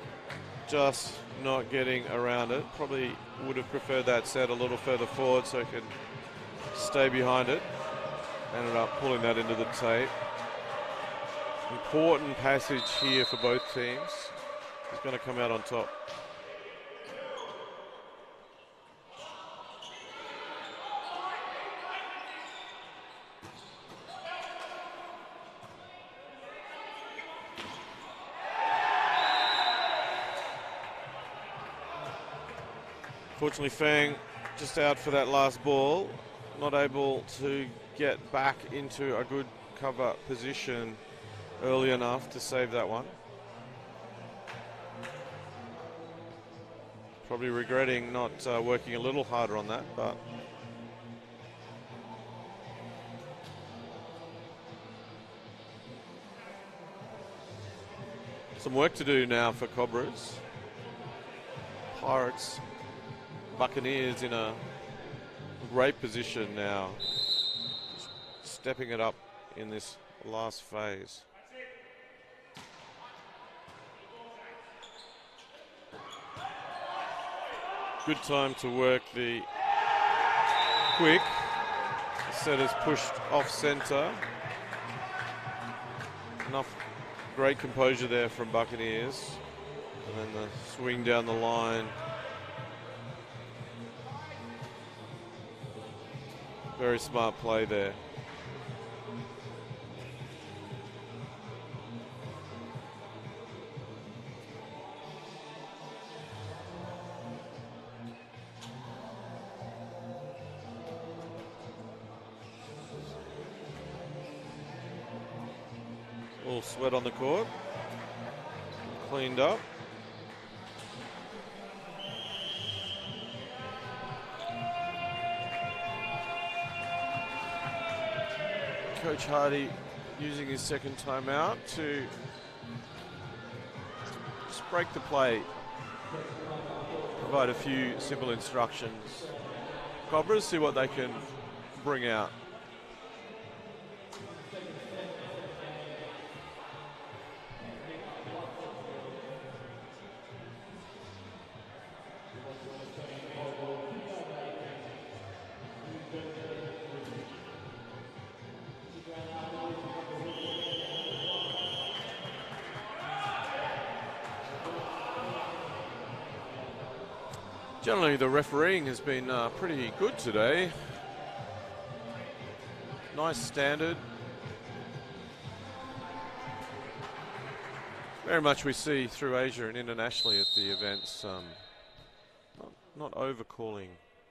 just not getting around it. Probably would have preferred that set a little further forward so he could stay behind it. Ended up pulling that into the tape. Important passage here for both teams. He's going to come out on top. Fortunately, Fang just out for that last ball, not able to get back into a good cover position early enough to save that one. Probably regretting not working a little harder on that, but some work to do now for Cobras. Pirates, Buccaneers in a great position now, stepping it up in this last phase. Good time to work the quick. The set is pushed off center. Enough great composure there from Buccaneers. And then the swing down the line. Very smart play there. All sweat on the court. Cleaned up. Coach Hardy using his second timeout to just break the play, provide a few simple instructions. Cobras see what they can bring out. Generally, the refereeing has been pretty good today. Nice standard. Very much we see through Asia and internationally at the events, not over-calling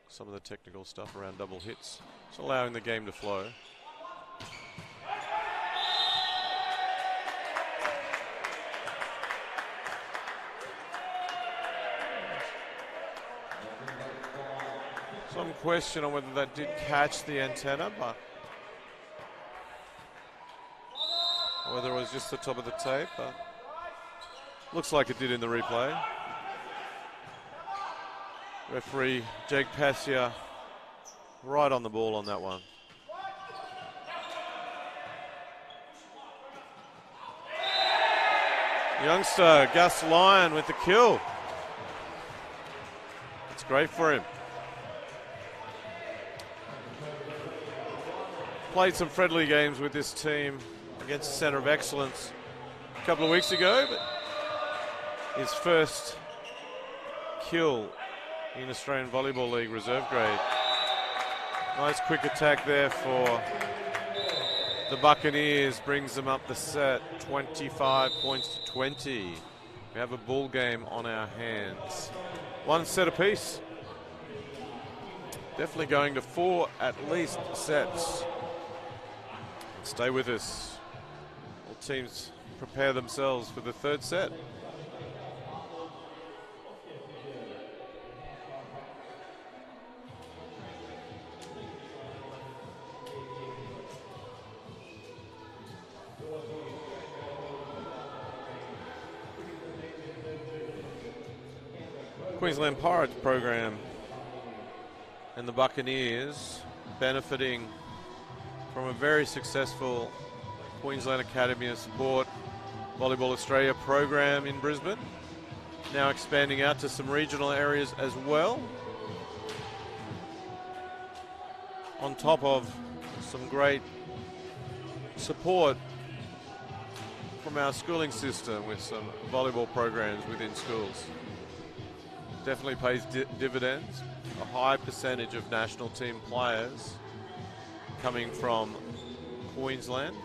some of the technical stuff around double hits, just allowing the game to flow. Some question on whether that did catch the antenna, but whether it was just the top of the tape, but looks like it did in the replay. Referee Jake Passia right on the ball on that one. Youngster Gus Lyon with the kill. It's great for him. Played some friendly games with this team against the Centre of Excellence a couple of weeks ago, but his first kill in Australian Volleyball League reserve grade. Nice quick attack there for the Buccaneers, brings them up the set, 25 points to 20. We have a ball game on our hands. One set apiece. Definitely going to 4 at least sets. Stay with us. All teams prepare themselves for the third set. Queensland Pirates program and the Buccaneers benefiting from a very successful Queensland Academy of Sport Volleyball Australia program in Brisbane. Now expanding out to some regional areas as well. On top of some great support from our schooling system with some volleyball programs within schools. Definitely pays dividends. A high percentage of national team players coming from Queensland.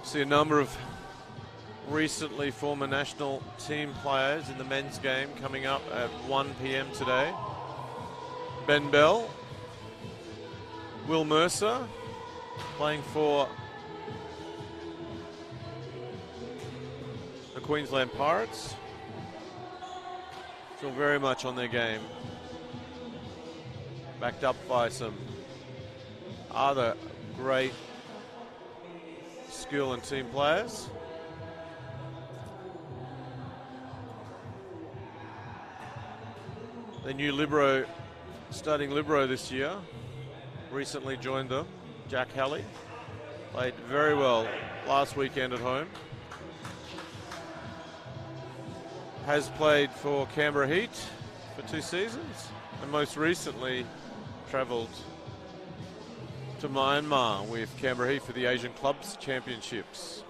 See a number of recently former national team players in the men's game coming up at 1 p.m. today. Ben Bell, Will Mercer playing for the Queensland Pirates. Still very much on their game. Backed up by some other great skill and team players. The new libero, starting libero this year, recently joined them, Jack Halley. Played very well last weekend at home. Has played for Canberra Heat for 2 seasons, and most recently travelled to Myanmar with Canberra Heat for the Asian Clubs Championships.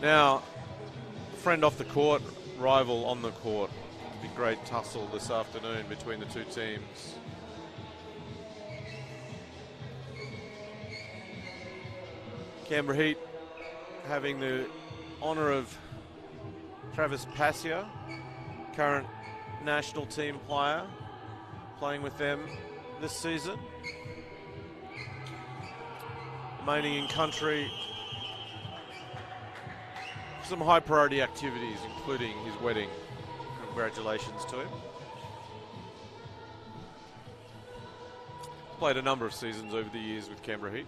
Now, friend off the court, rival on the court. Be great tussle this afternoon between the two teams. Canberra Heat having the honour of Travis Passia current national team player, playing with them this season. Remaining in country, some high priority activities, including his wedding. Congratulations to him. Played a number of seasons over the years with Canberra Heat.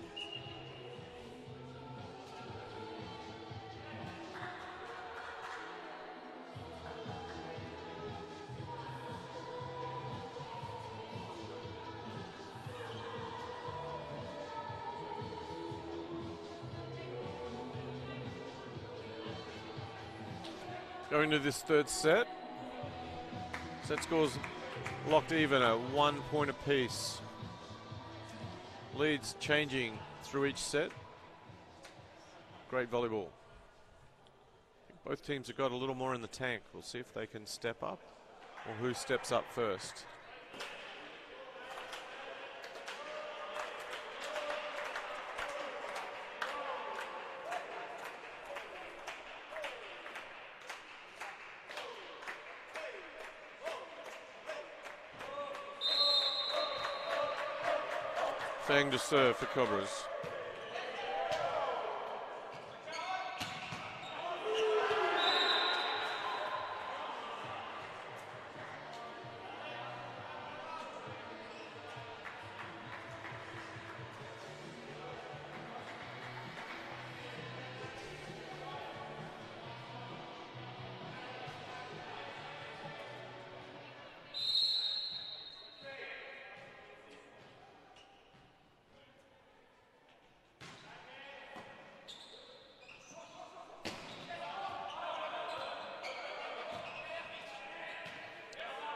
Going to this third set. Set scores locked even at 1 point apiece. Leads changing through each set. Great volleyball. Both teams have got a little more in the tank. We'll see if they can step up or who steps up first. Fang to serve for Cobras.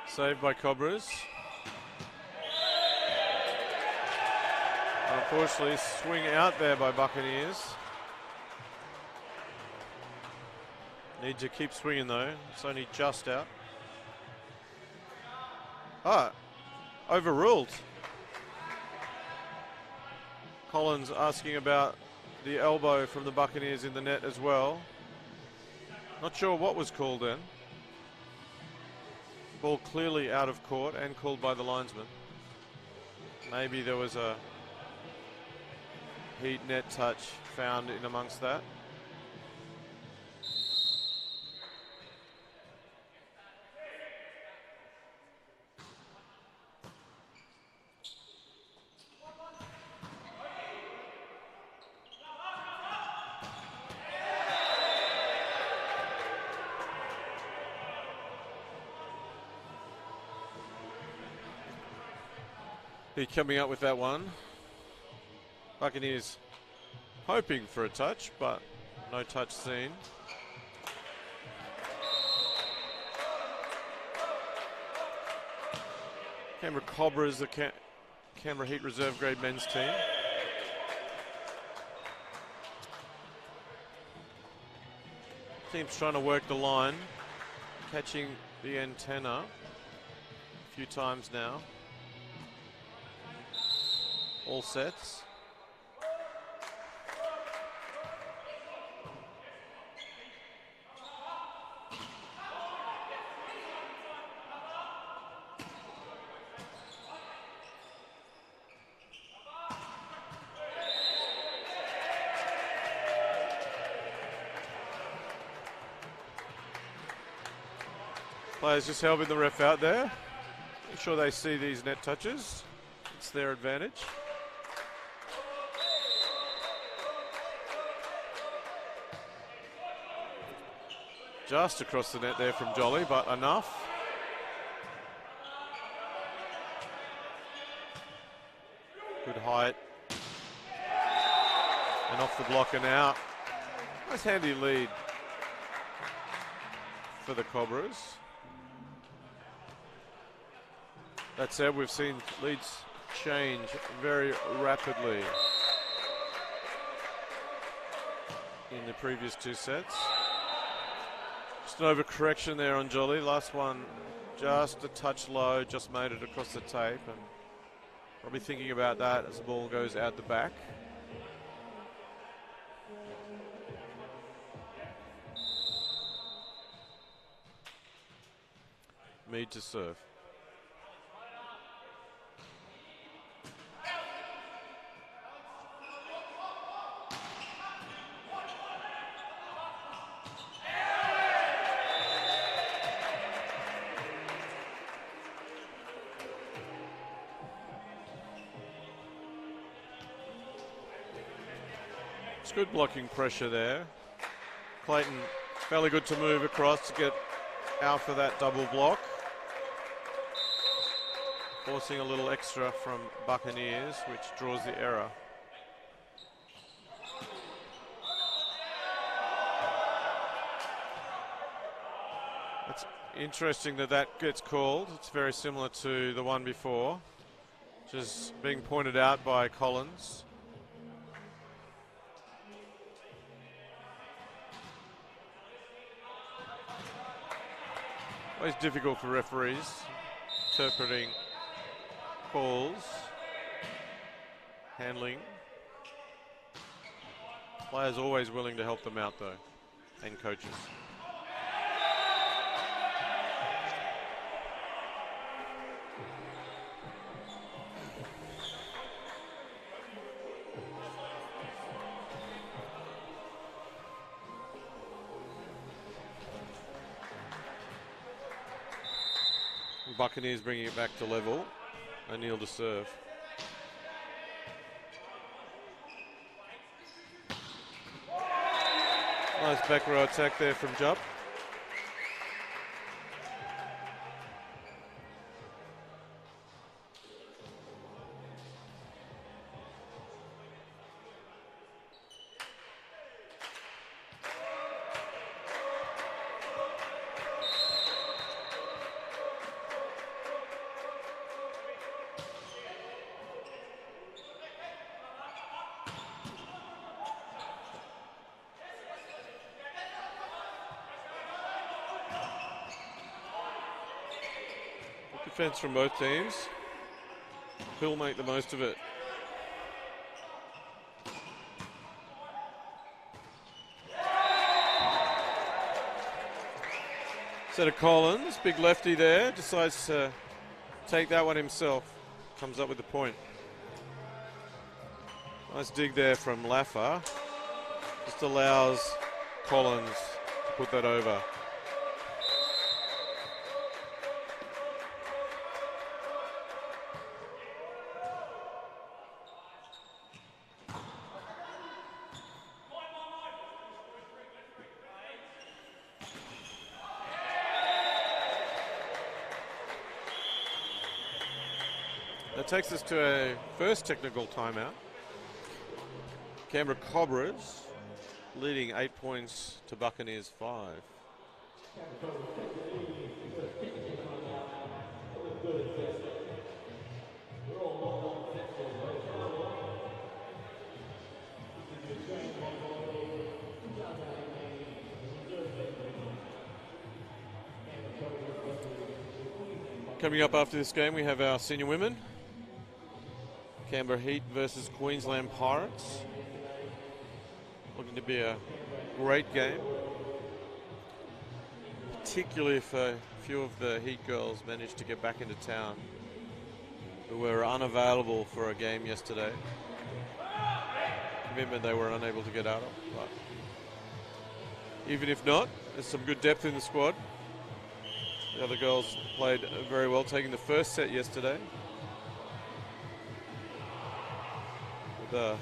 Saved by Cobras. Unfortunately, swing out there by Buccaneers. Need to keep swinging though. It's only just out. Ah, overruled. Collins asking about the elbow from the Buccaneers in the net as well. Not sure what was called then. Ball clearly out of court and called by the linesman. Maybe there was a Heat net touch found in amongst that. He coming up with that one. Buccaneers hoping for a touch, but no touch seen. Canberra Cobras, the Canberra Heat reserve grade men's team. Team's trying to work the line, catching the antenna a few times now. All sets. Players just helping the ref out there. Make sure they see these net touches. It's their advantage. Just across the net there from Jolly, but enough. Good height. And off the block and out. Nice handy lead for the Cobras. That said, we've seen leads change very rapidly in the previous two sets. Just an overcorrection there on Jolly. Last one just a touch low, just made it across the tape, and probably thinking about that as the ball goes out the back. Mead to serve. It's good blocking pressure there. Clayton fairly good to move across to get out for that double block. Forcing a little extra from Buccaneers, which draws the error. It's interesting that that gets called. It's very similar to the one before, which is being pointed out by Collins. Always difficult for referees interpreting calls, handling. Players always willing to help them out though, and coaches. Buccaneers bringing it back to level. O'Neill to serve. Nice back row attack there from Jupp. Defense from both teams. Who'll make the most of it? Set of Collins, big lefty there, decides to take that one himself. Comes up with the point. Nice dig there from Laffer. Just allows Collins to put that over. That takes us to a first technical timeout. Canberra Cobras leading 8 points to Buccaneers 5. Coming up after this game, we have our senior women. Canberra Heat versus Queensland Pirates. Looking to be a great game. Particularly if a few of the Heat girls managed to get back into town, who were unavailable for a game yesterday. Commitment they were unable to get out of. But even if not, there's some good depth in the squad. The other girls played very well, taking the first set yesterday. The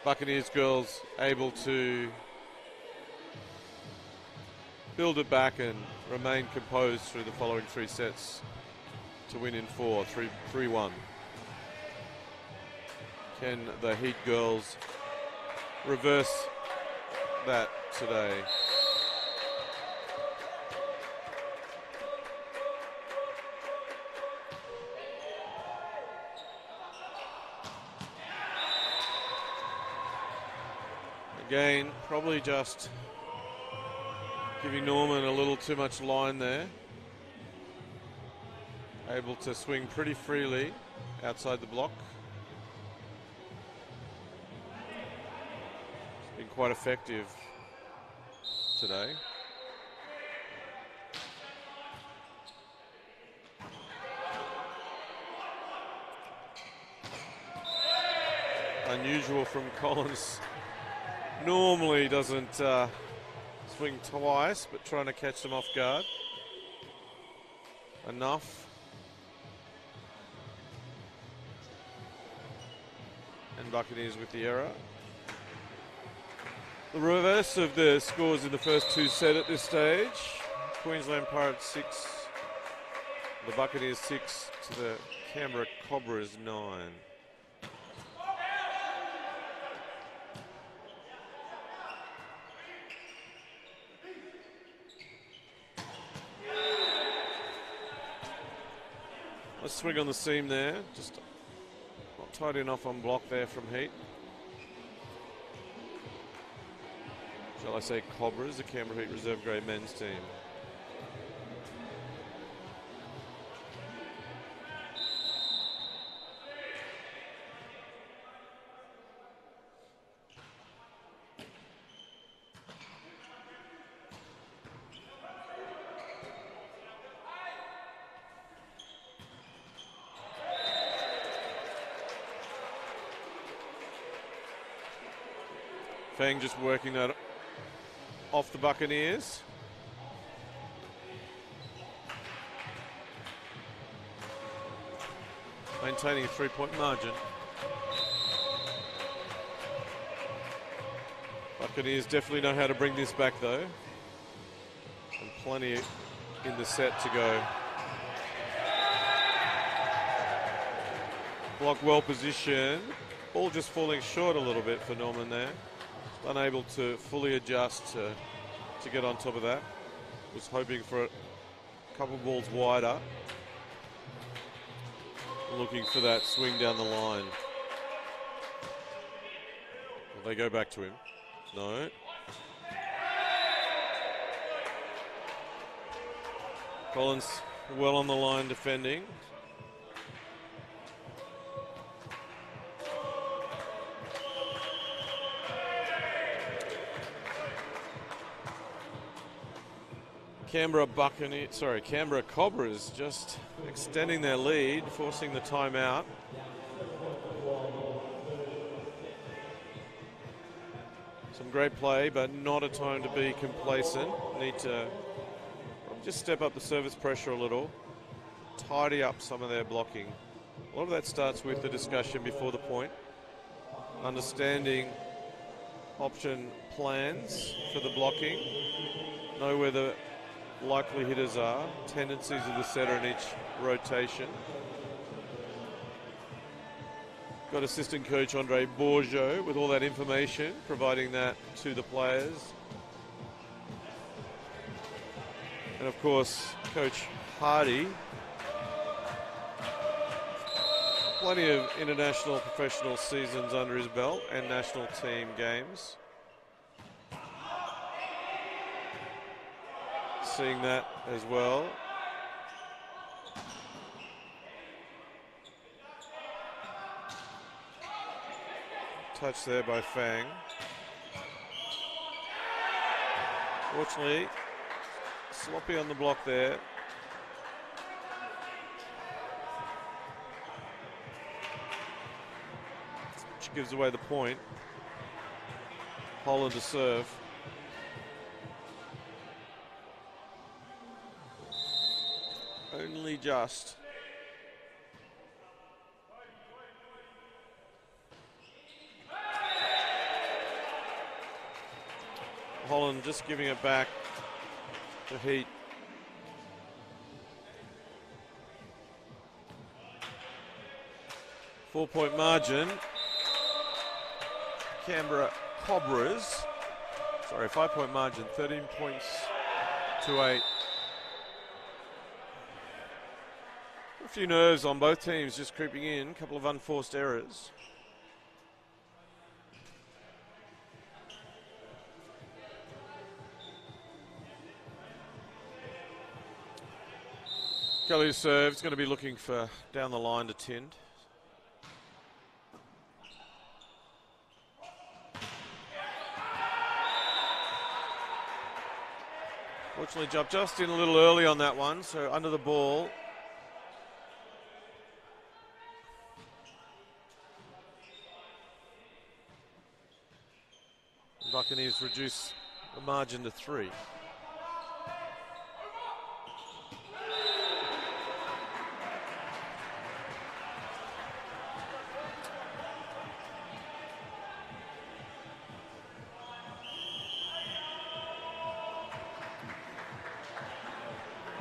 Buccaneers girls able to build it back and remain composed through the following 3 sets to win in 4, 3-1. Can the Heat girls reverse that today? Again, probably just giving Norman a little too much line there. Able to swing pretty freely outside the block. It's been quite effective today. unusual from Collins. Normally doesn't swing twice, but trying to catch them off guard. Enough. And Buccaneers with the error. The reverse of the scores in the first two set at this stage. Queensland Pirates 6, the Buccaneers 6 to the Canberra Cobras 9. Let's swing on the seam there, just not tight enough on block there from Heat. Shall I say Cobras, the Canberra Heat reserve grade men's team. Fang just working that off the Buccaneers. Maintaining a 3-point margin. Buccaneers definitely know how to bring this back though. And plenty in the set to go. Block well positioned. Ball just falling short a little bit for Norman there. Unable to fully adjust to get on top of that. Was hoping for a couple balls wider. Looking for that swing down the line. Will they go back to him? No. Collins well on the line defending. Canberra Cobras just extending their lead, forcing the timeout. Some great play, but not a time to be complacent. Need to just step up the service pressure a little, tidy up some of their blocking. A lot of that starts with the discussion before the point, understanding option plans for the blocking, know where the likely hitters are, tendencies of the setter in each rotation. Got assistant coach Andre Bourgeot with all that information, providing that to the players. And of course, Coach Hardy. Plenty of international professional seasons under his belt and national team games. Seeing that as well. Touch there by Fang. Fortunately, sloppy on the block there. Which gives away the point. Holland to serve. Only just. Holland just giving it back to Heat. Four-point margin. Canberra Cobras. Sorry, 5-point margin. 13 points to 8. A few nerves on both teams just creeping in. A couple of unforced errors. Kelly's serve is going to be looking for down the line to Tind. Fortunately jumped just in a little early on that one, so under the ball. Buccaneers reduce the margin to 3.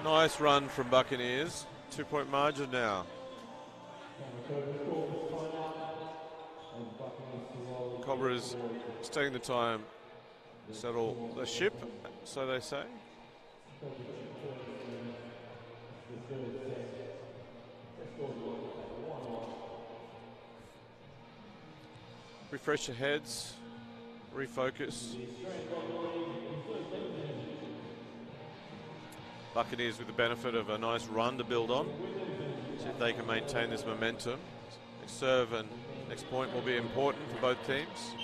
Nice run from Buccaneers. 2-point margin now. Cobras taking the time to settle the ship, so they say. Refresh your heads, refocus. Buccaneers with the benefit of a nice run to build on. See if they can maintain this momentum. Next serve and next point will be important for both teams.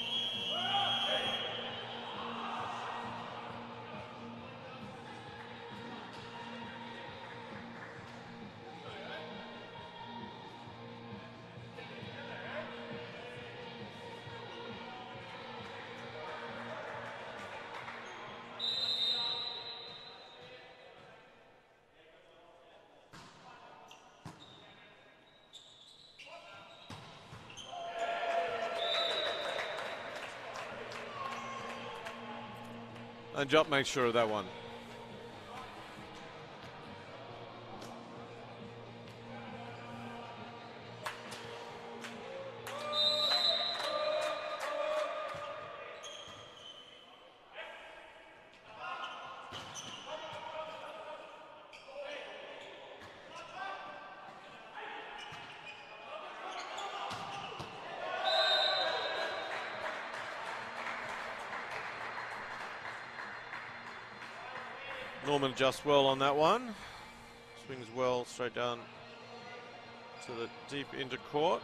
And Jupp makes sure of that one. Norman adjusts well on that one. Swings well straight down to the deep into court.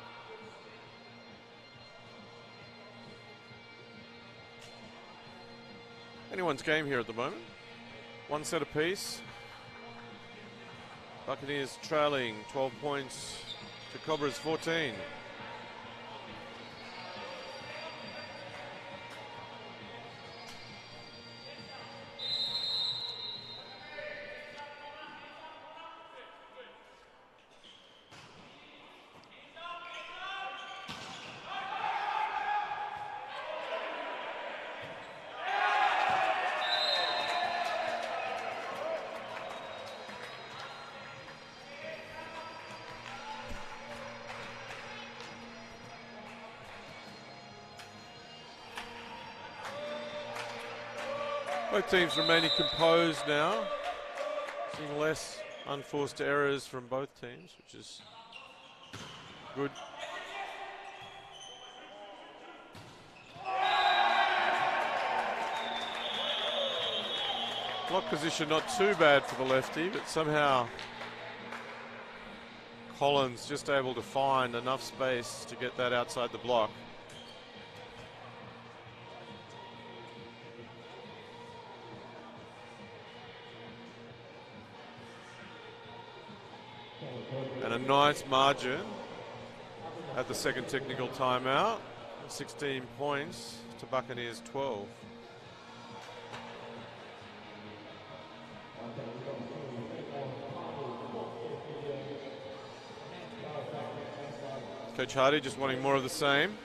Anyone's game here at the moment. One set apiece. Buccaneers trailing 12 points to Cobras 14. Both teams remaining composed now. Seeing less unforced errors from both teams, which is good. Block position not too bad for the lefty, but somehow Collins just able to find enough space to get that outside the block. And a nice margin at the second technical timeout. 16 points to Buccaneers 12. Coach Hardy just wanting more of the same.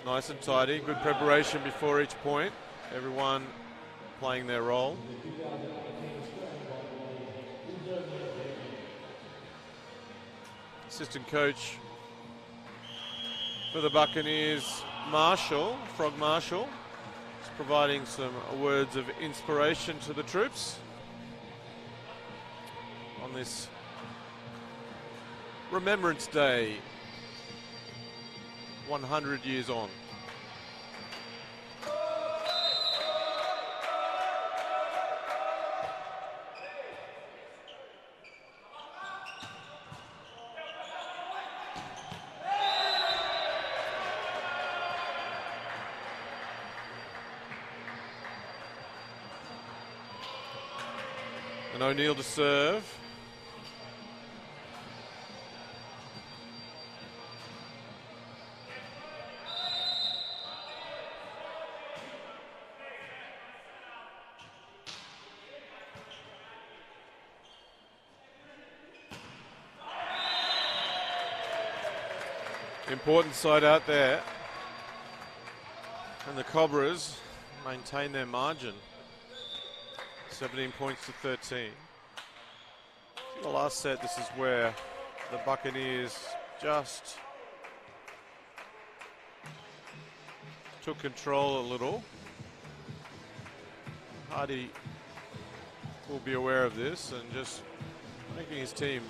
Nice and tidy. Good preparation before each point. Everyone playing their role. Assistant coach for the Buccaneers, Frog Marshall, is providing some words of inspiration to the troops on this Remembrance Day, 100 years on. And O'Neill to serve. Important side out there. And the Cobras maintain their margin. 17 points to 13. The last set, this is where the Buccaneers just took control a little. Hardy will be aware of this and just making his team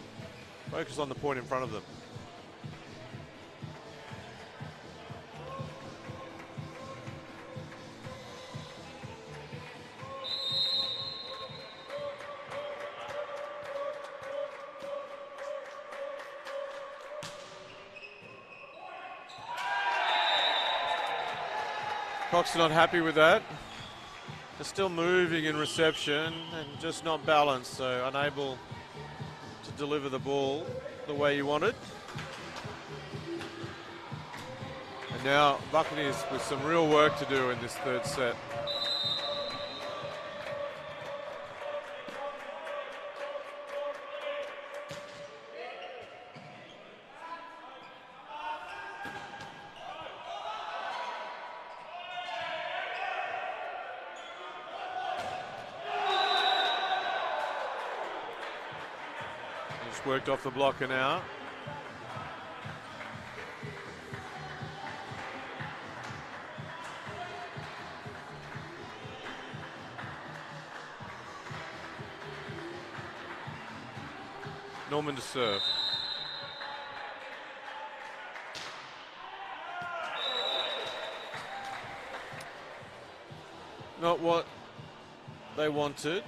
focus on the point in front of them. Cox not happy with that. They're still moving in reception and just not balanced, so unable to deliver the ball the way you wanted. And now Buccaneers with some real work to do in this third set. Worked off the blocker now. Norman to serve. Not what they wanted.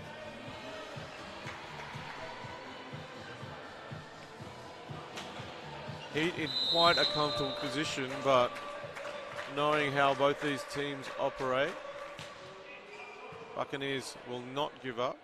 Heat in quite a comfortable position, but knowing how both these teams operate, Buccaneers will not give up.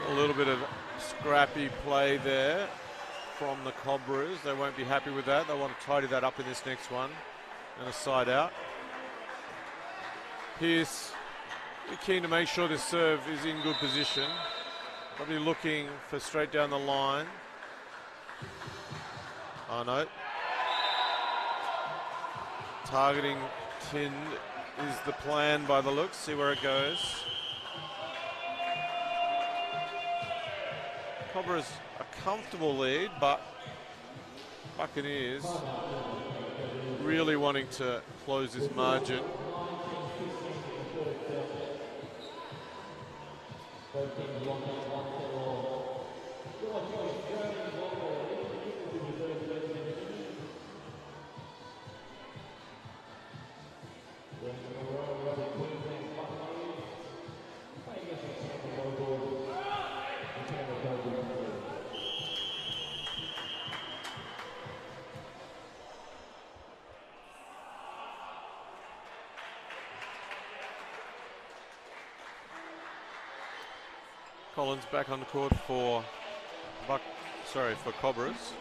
A little bit of scrappy play there from the Cobras. They won't be happy with that. They want to tidy that up in this next one. And a side out. Pearce, we're keen to make sure this serve is in good position. Probably looking for straight down the line. Oh no. Targeting Tind is the plan by the looks. See where it goes. Cobras a comfortable lead, but Buccaneers really wanting to close this margin. Collins back on the court for Cobras.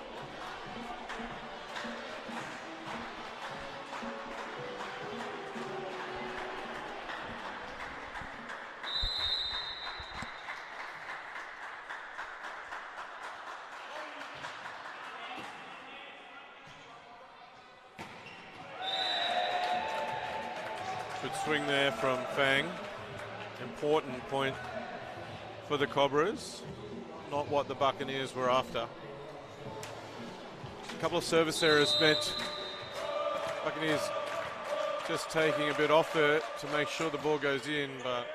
Good swing there from Fang. Important point for the Cobras, not what the Buccaneers were after. A couple of service errors meant Buccaneers just taking a bit off it to make sure the ball goes in, but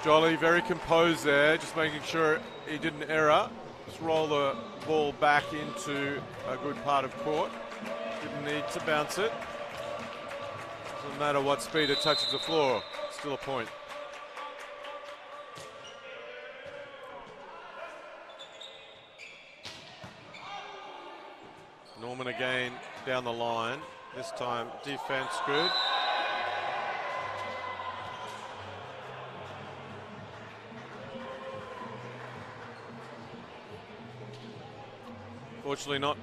Jolly very composed there, just making sure he didn't error. Just roll the ball back into a good part of court. Didn't need to bounce it. Doesn't matter what speed it touches the floor, still a point. Norman again down the line. This time defense good. Fortunately not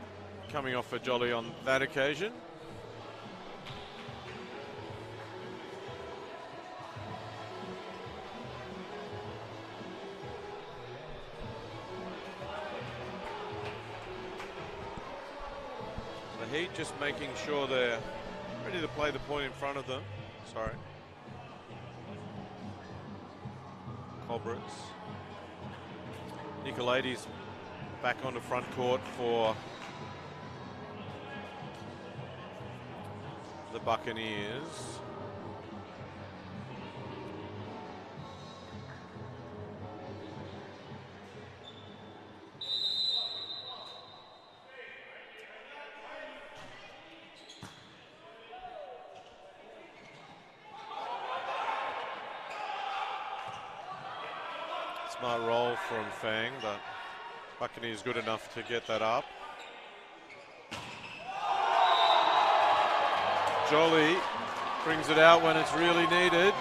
coming off for Jolly on that occasion. The Heat just making sure they're ready to play the point in front of them. Sorry. Cobras. Nicolaides back onto front court for the Buccaneers. Smart roll from Fang, but Buccaneers good enough to get that up. Jolly brings it out when it's really needed.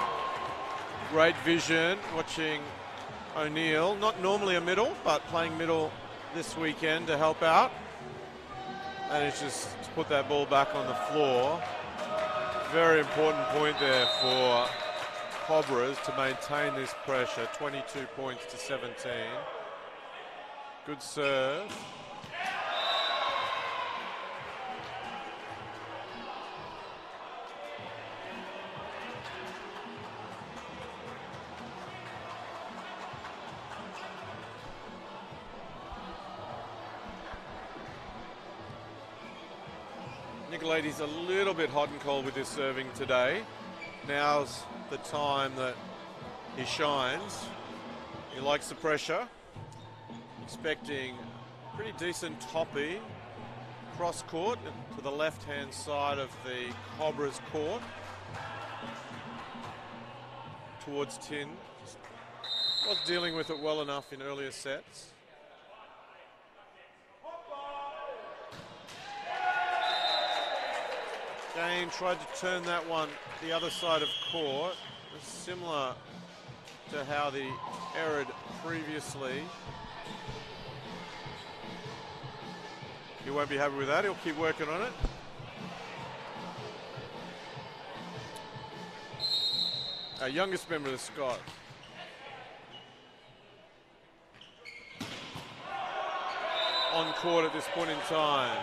Great vision, watching O'Neill. Not normally a middle, but playing middle this weekend to help out. And it's just to put that ball back on the floor. Very important point there for Cobras to maintain this pressure. 22 points to 17. Good serve. Nicolaides a little bit hot and cold with his serving today. Now's the time that he shines. He likes the pressure. Expecting pretty decent toppy cross court to the left hand side of the Cobras court towards Tin. Was dealing with it well enough in earlier sets. Again, tried to turn that one the other side of court, similar to how the erred previously. He won't be happy with that. He'll keep working on it. Our youngest member of the Scott. On court at this point in time.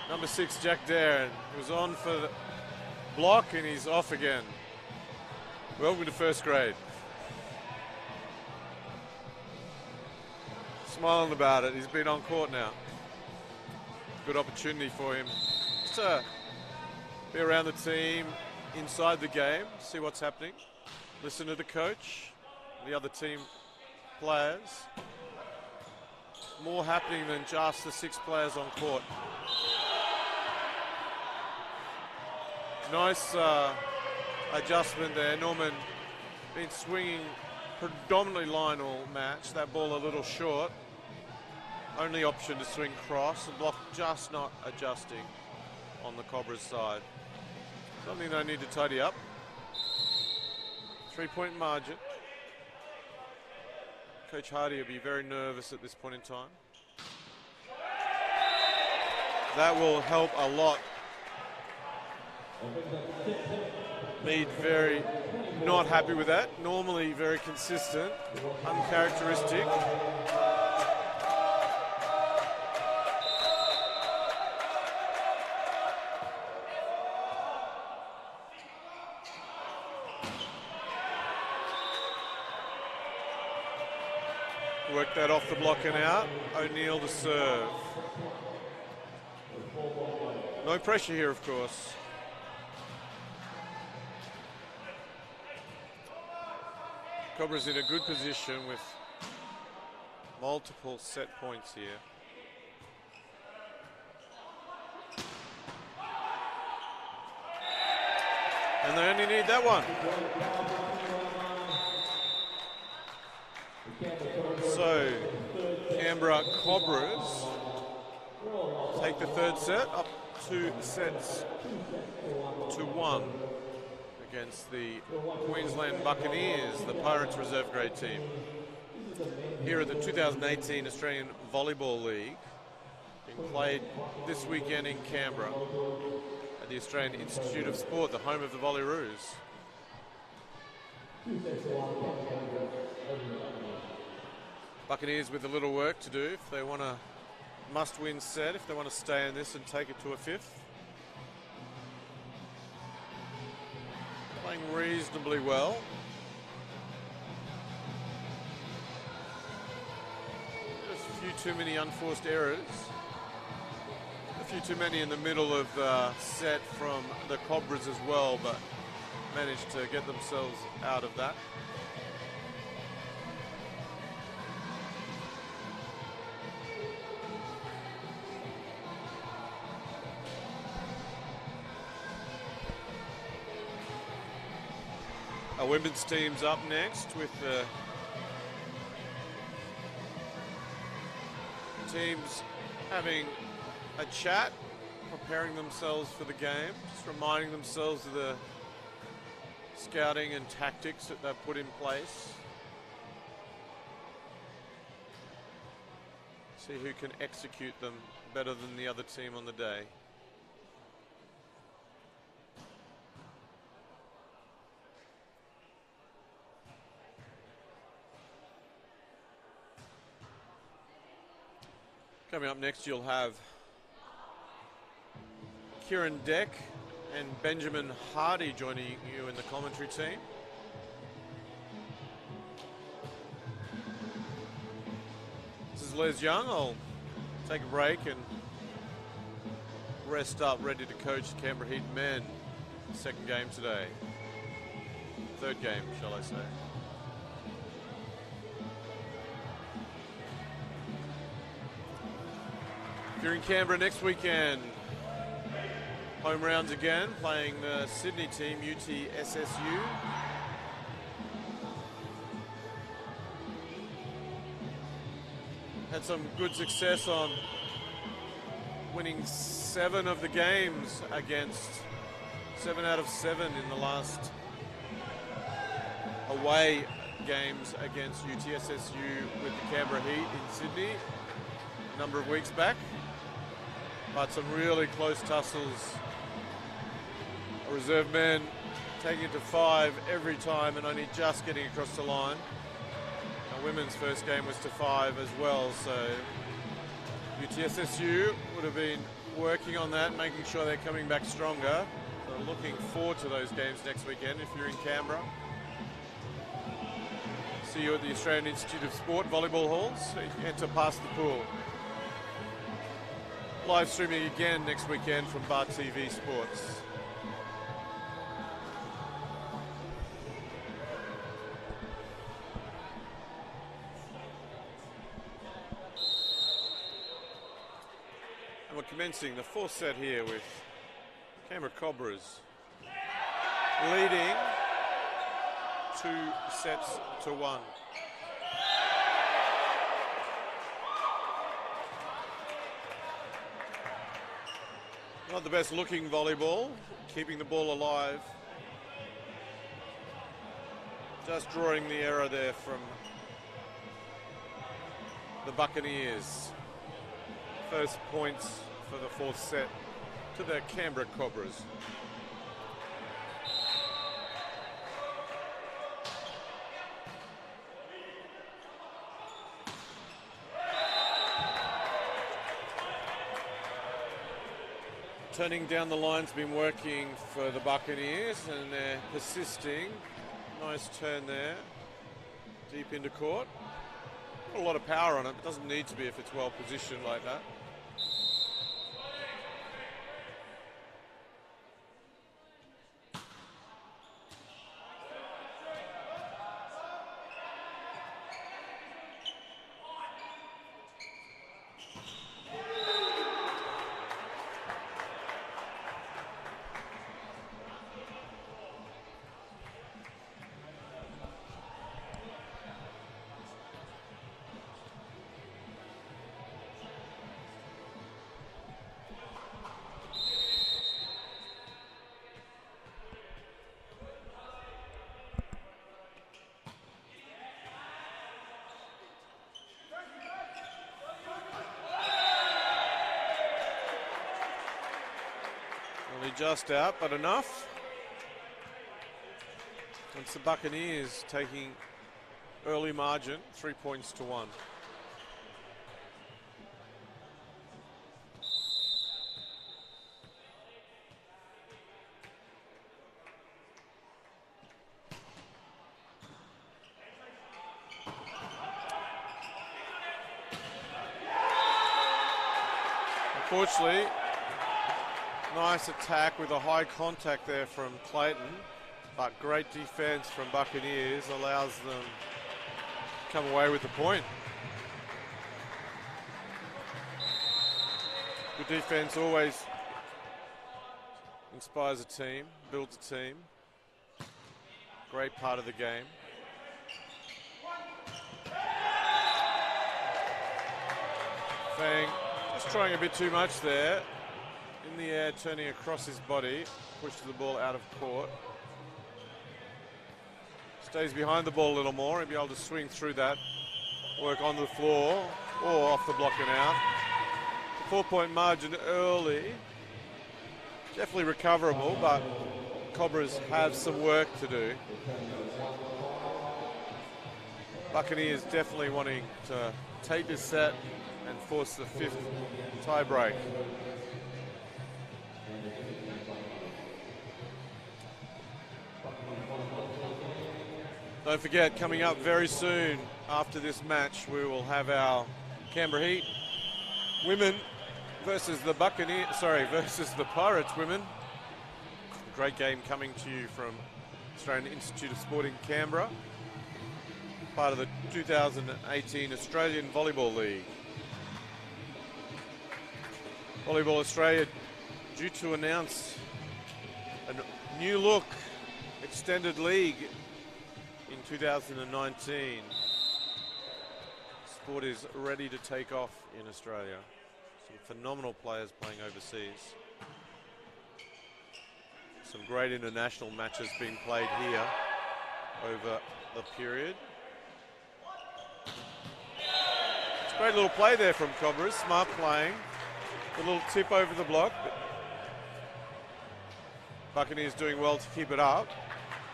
Number 6, Jack Darren. He was on for the block and he's off again. Welcome to first grade. Smiling about it. He's been on court now. Good opportunity for him to be around the team, inside the game, see what's happening, listen to the coach, the other team players. More happening than just the 6 players on court. Nice adjustment there. Norman been swinging predominantly line all match. That ball a little short. Only option to swing cross. The block just not adjusting on the Cobras side. Something they need to tidy up. 3-point margin. Coach Hardy will be very nervous at this point in time. That will help a lot. Mead very not happy with that. Normally very consistent, uncharacteristic. Work that off the block and out. O'Neill to serve. No pressure here, of course. Cobra's in a good position with multiple set points here. And they only need that one. So, Canberra Cobras take the third set, up 2 sets to 1 against the Queensland Buccaneers, the Pirates reserve grade team. Here at the 2018 Australian Volleyball League. played this weekend in Canberra at the Australian Institute of Sport, the home of the Volleyroos. Buccaneers with a little work to do if they want a must-win set, if they want to stay in this and take it to a fifth. Playing reasonably well. Just a few too many unforced errors. A few too many in the middle of the set from the Cobras as well, but managed to get themselves out of that. Our women's team's up next with the teams having a chat, preparing themselves for the game, just reminding themselves of the scouting and tactics that they've put in place. See who can execute them better than the other team on the day. Coming up next, you'll have Kieran Deck and Benjamin Hardy joining you in the commentary team. This is Les Young. I'll take a break and rest up, ready to coach the Canberra Heat men. Second game today. Third game, shall I say. If you're in Canberra next weekend, home rounds again, playing the Sydney team, UTSSU. Had some good success on winning 7 of the games against 7 out of 7 in the last away games against UTSSU with the Canberra Heat in Sydney a number of weeks back. But some really close tussles. A reserve man taking it to 5 every time and only just getting across the line. Our women's first game was to 5 as well, so UTSSU would have been working on that, making sure they're coming back stronger. So looking forward to those games next weekend if you're in Canberra. See you at the Australian Institute of Sport volleyball halls. So you can enter past the pool. Live streaming again next weekend from Bar TV Sports. And we're commencing the 4th set here with Canberra Cobras leading 2 sets to 1. Not the best looking volleyball, keeping the ball alive. Just drawing the error there from the Buccaneers. First points for the 4th set to the Canberra Cobras. Turning down the line's been working for the Buccaneers and they're persisting. Nice turn there, deep into court. Got a lot of power on it, but doesn't need to be if it's well positioned like that. Only just out, but enough. It's the Buccaneers taking early margin, 3 points to 1. Unfortunately, nice attack with a high contact there from Clayton, but great defense from Buccaneers allows them to come away with the point. Good defense always inspires a team, builds a team. Great part of the game. Fang just trying a bit too much there. In the air, turning across his body, pushes the ball out of court. Stays behind the ball a little more and be able to swing through that, work on the floor or off the block and out. 4-point margin early. Definitely recoverable, but Cobras have some work to do. Buccaneers definitely wanting to take this set and force the 5th tie break. Don't forget, coming up very soon after this match, we will have our Canberra Heat women versus the versus the Pirates women. A great game coming to you from Australian Institute of Sport in Canberra, part of the 2018 Australian Volleyball League. Volleyball Australia due to announce a new look extended league in 2019. Sport is ready to take off in Australia. Some phenomenal players playing overseas. Some great international matches being played here over the period. It's a great little play there from Cobras, smart playing. A little tip over the block. Buccaneers doing well to keep it up,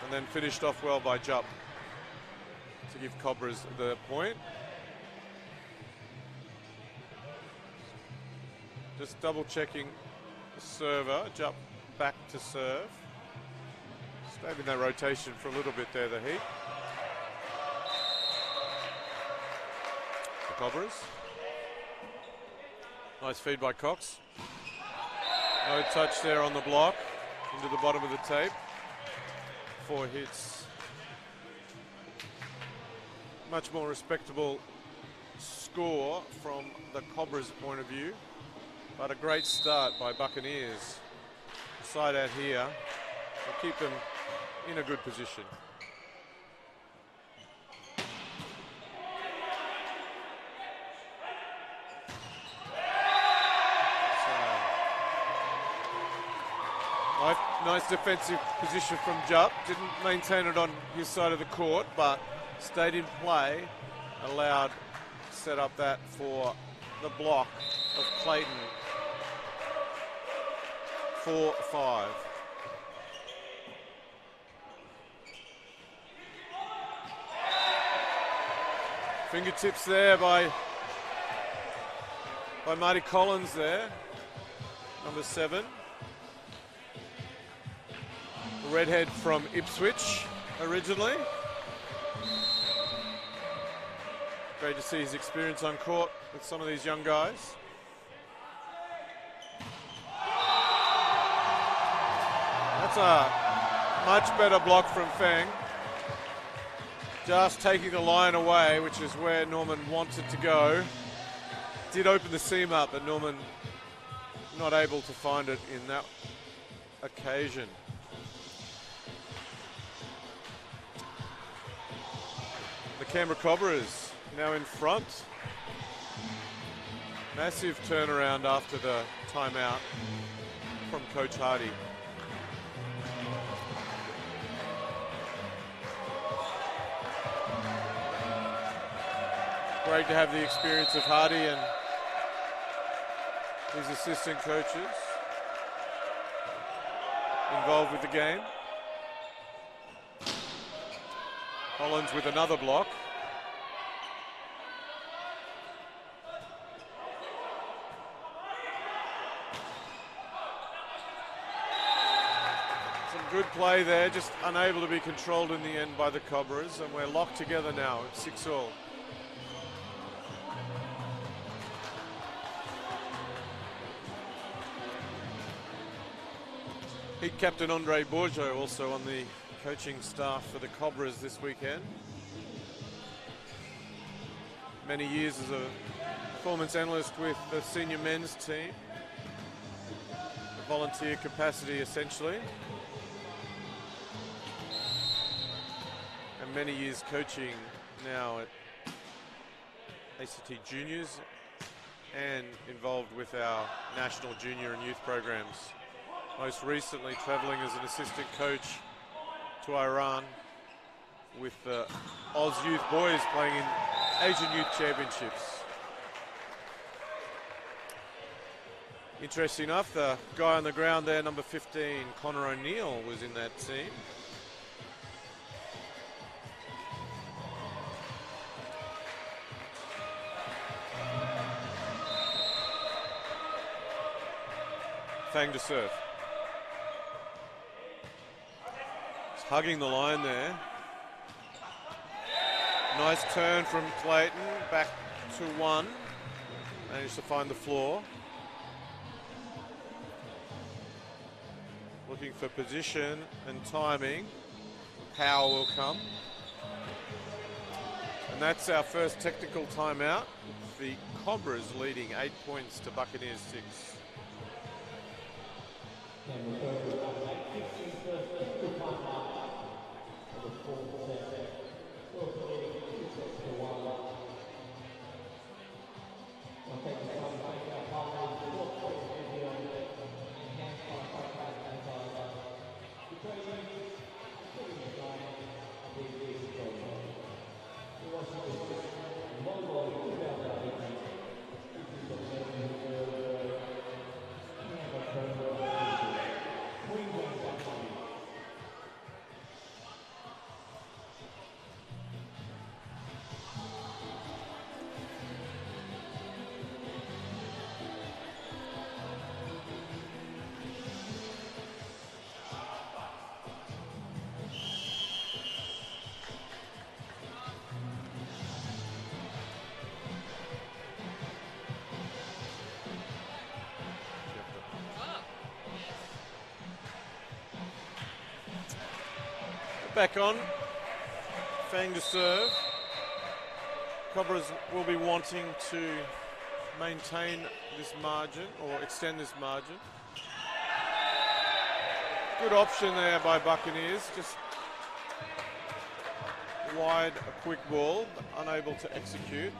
and then finished off well by Jupp to give Cobras the point. Just double checking the server. Jupp back to serve. Stayed in that rotation for a little bit there, the Heat. The Cobras. Nice feed by Cox. No touch there on the block. Into the bottom of the tape. 4 hits. Much more respectable score from the Cobras' point of view. But a great start by Buccaneers. Side out here will keep them in a good position. Nice defensive position from Jupp. Didn't maintain it on his side of the court, but stayed in play. Allowed set up that for the block of Clayton. 4-5. Fingertips there by Marty Collins there, number 7. Redhead from Ipswich originally. Great to see his experience on court with some of these young guys. That's a much better block from Feng. Just taking the line away, which is where Norman wanted to go. Did open the seam up, but Norman not able to find it in that occasion. The Canberra Cobras now in front. Massive turnaround after the timeout from Coach Hardy. Great to have the experience of Hardy and his assistant coaches. involved with the game. Collins with another block. Some good play there, just unable to be controlled in the end by the Cobras, and we're locked together now at 6-all. Heat captain Andre Bourgeot also on the coaching staff for the Cobras this weekend. Many years as a performance analyst with the senior men's team. A volunteer capacity essentially. And many years coaching now at ACT Juniors and involved with our national junior and youth programs. Most recently travelling as an assistant coach to Iran with the Oz Youth Boys playing in Asian Youth Championships. Interesting enough, the guy on the ground there, number 15, Connor O'Neill, was in that team. Fang to serve. Hugging the line there. Nice turn from Clayton, back to 1. Managed to find the floor. Looking for position and timing. Power will come. And that's our first technical timeout. The Cobras leading 8 points to Buccaneers 6. Back on. Fang to serve. Cobras will be wanting to maintain this margin or extend this margin. Good option there by Buccaneers. Just wide, a quick ball, but unable to execute.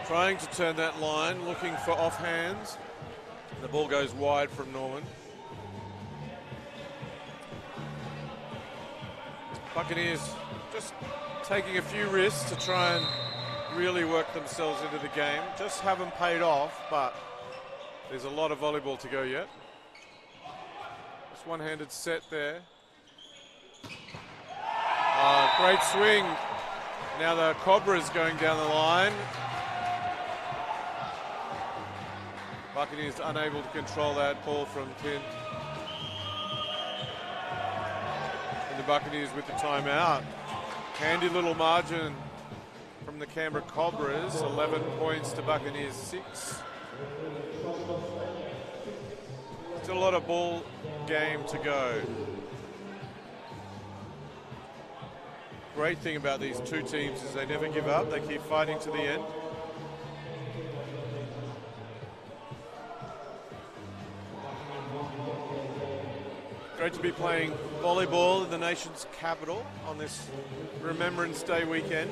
Trying to turn that line, looking for offhands. The ball goes wide from Norman. Buccaneers just taking a few risks to try and really work themselves into the game. Just haven't paid off, but there's a lot of volleyball to go yet. Just one-handed set there. Great swing. Now the Cobras going down the line. Buccaneers unable to control that ball from Tin. And the Buccaneers with the timeout. Handy little margin from the Canberra Cobras. 11 points to Buccaneers 6. Still a lot of ball game to go. Great thing about these two teams is they never give up. They keep fighting to the end. Great to be playing volleyball in the nation's capital on this Remembrance Day weekend.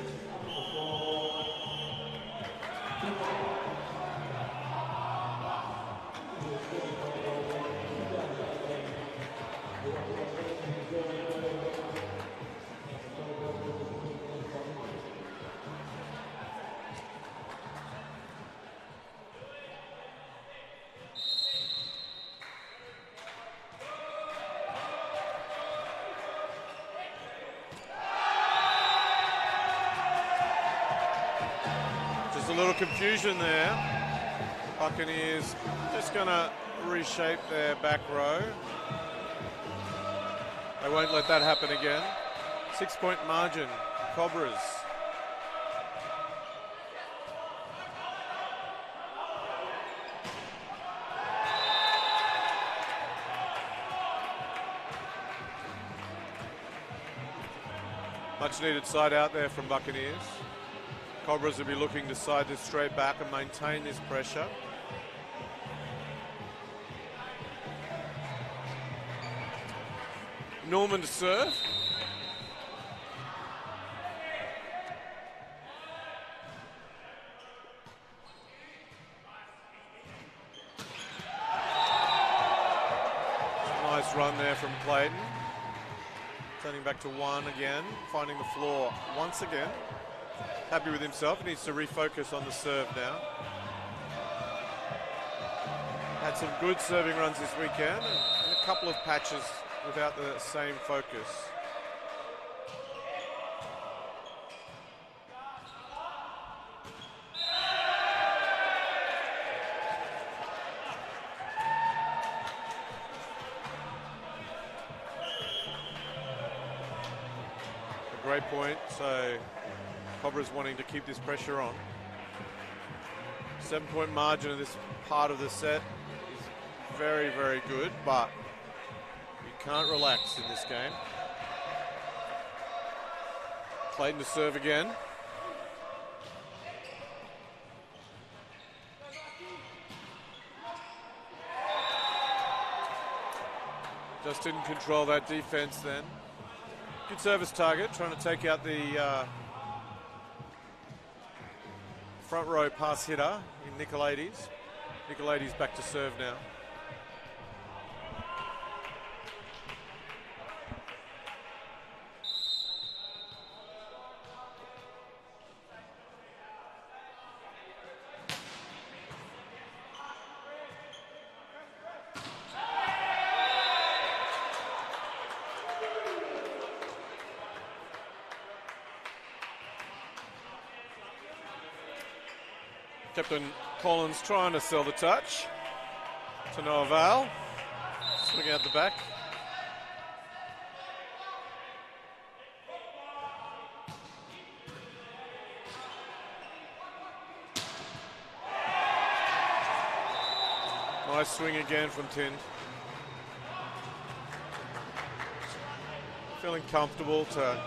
little confusion there. Buccaneers just going to reshape their back row. They won't let that happen again. 6-point margin, Cobras. Much needed side out there from Buccaneers. Cobras will be looking to side this straight back and maintain this pressure. Norman to serve. Nice run there from Clayton. Turning back to 1 again, finding the floor once again. Happy with himself, needs to refocus on the serve now. Had some good serving runs this weekend and a couple of patches without the same focus. A great point, so Cobra's wanting to keep this pressure on. 7-point margin of this part of the set is very, very good, but you can't relax in this game. Clayton to serve again. Just didn't control that defense then. Good service target, trying to take out the front row pass hitter in Nicolaides. Nicolaides back to serve now. Captain Collins trying to sell the touch to no avail. Swing out the back. Nice swing again from Tin. Feeling comfortable to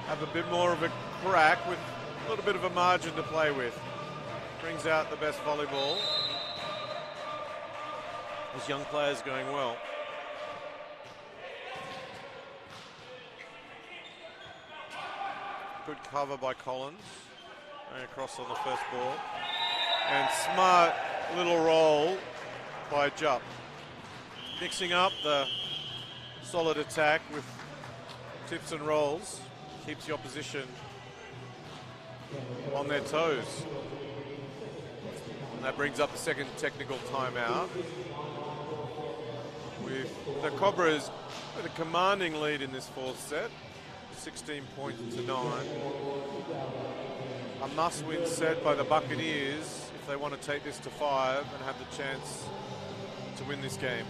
have a bit more of a crack with a little bit of a margin to play with. Brings out the best volleyball. This young player's going well. Good cover by Collins. Going across on the first ball. And smart little roll by Jupp. Mixing up the solid attack with tips and rolls. Keeps the opposition on their toes. That brings up the second technical timeout. With the Cobras with a commanding lead in this fourth set, 16 points to 9. A must-win set by the Buccaneers if they want to take this to 5 and have the chance to win this game.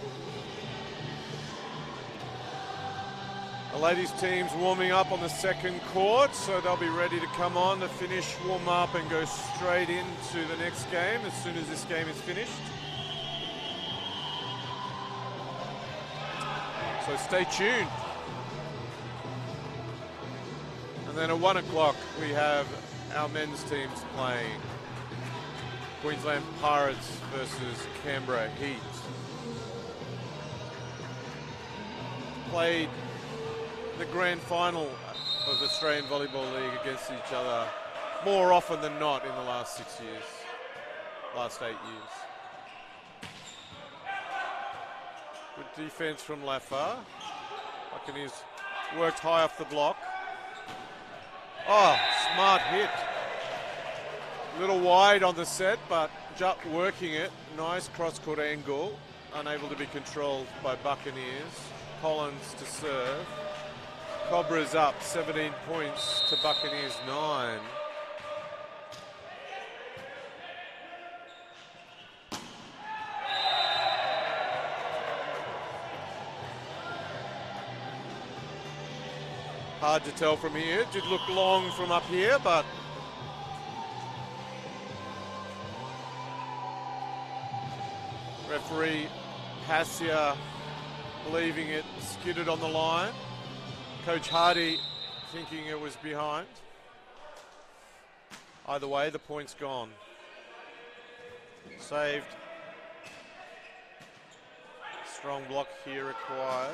The ladies team's warming up on the second court, so they'll be ready to come on to finish, warm up and go straight into the next game as soon as this game is finished. So stay tuned. And then at 1 o'clock we have our men's teams playing. Queensland Pirates versus Canberra Heat. Played the grand final of the Australian Volleyball League against each other more often than not in the last 6 years, last 8 years. Good defense from Lafar. Buccaneers worked high off the block. Oh, smart hit. A little wide on the set, but Jupp working it. Nice cross-court angle. Unable to be controlled by Buccaneers. Collins to serve. Cobras up 17 points to Buccaneers 9. Hard to tell from here. It did look long from up here, but referee Hassia believing it skidded on the line. Coach Hardy thinking it was behind. Either way, the point's gone. Saved. Strong block here required.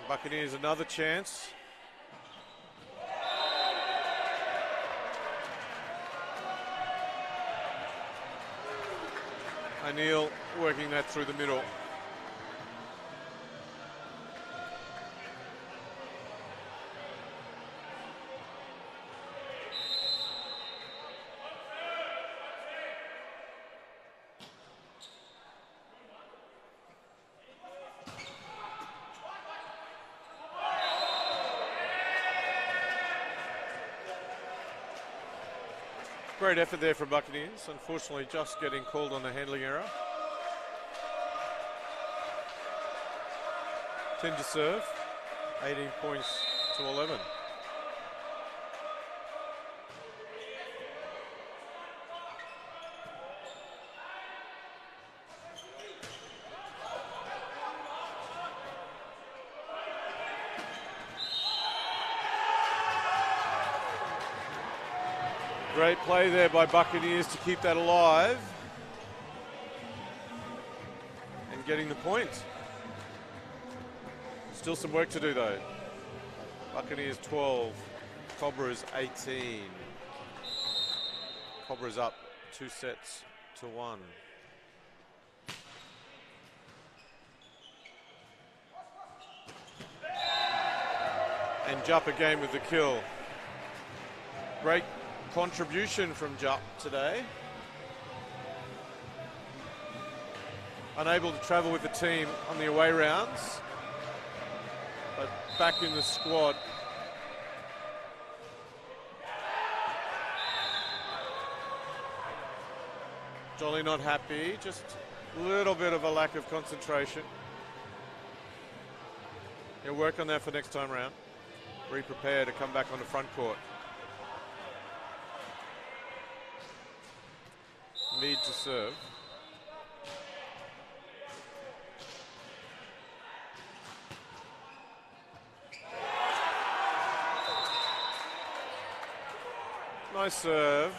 Buccaneers another chance. O'Neill working that through the middle. Great effort there from Buccaneers. Unfortunately, just getting called on a handling error. 10 to serve. 18 points to 11. Great play there by Buccaneers to keep that alive. And getting the point. Still some work to do though. Buccaneers 12, Cobras 18. Cobras up 2 sets to 1. And Jupp again with the kill. Great contribution from Jupp today. Unable to travel with the team on the away rounds, but back in the squad. Jolly not happy, just a little bit of a lack of concentration. He'll work on that for next time round. Re-prepare to come back on the front court. Need to serve. Nice serve.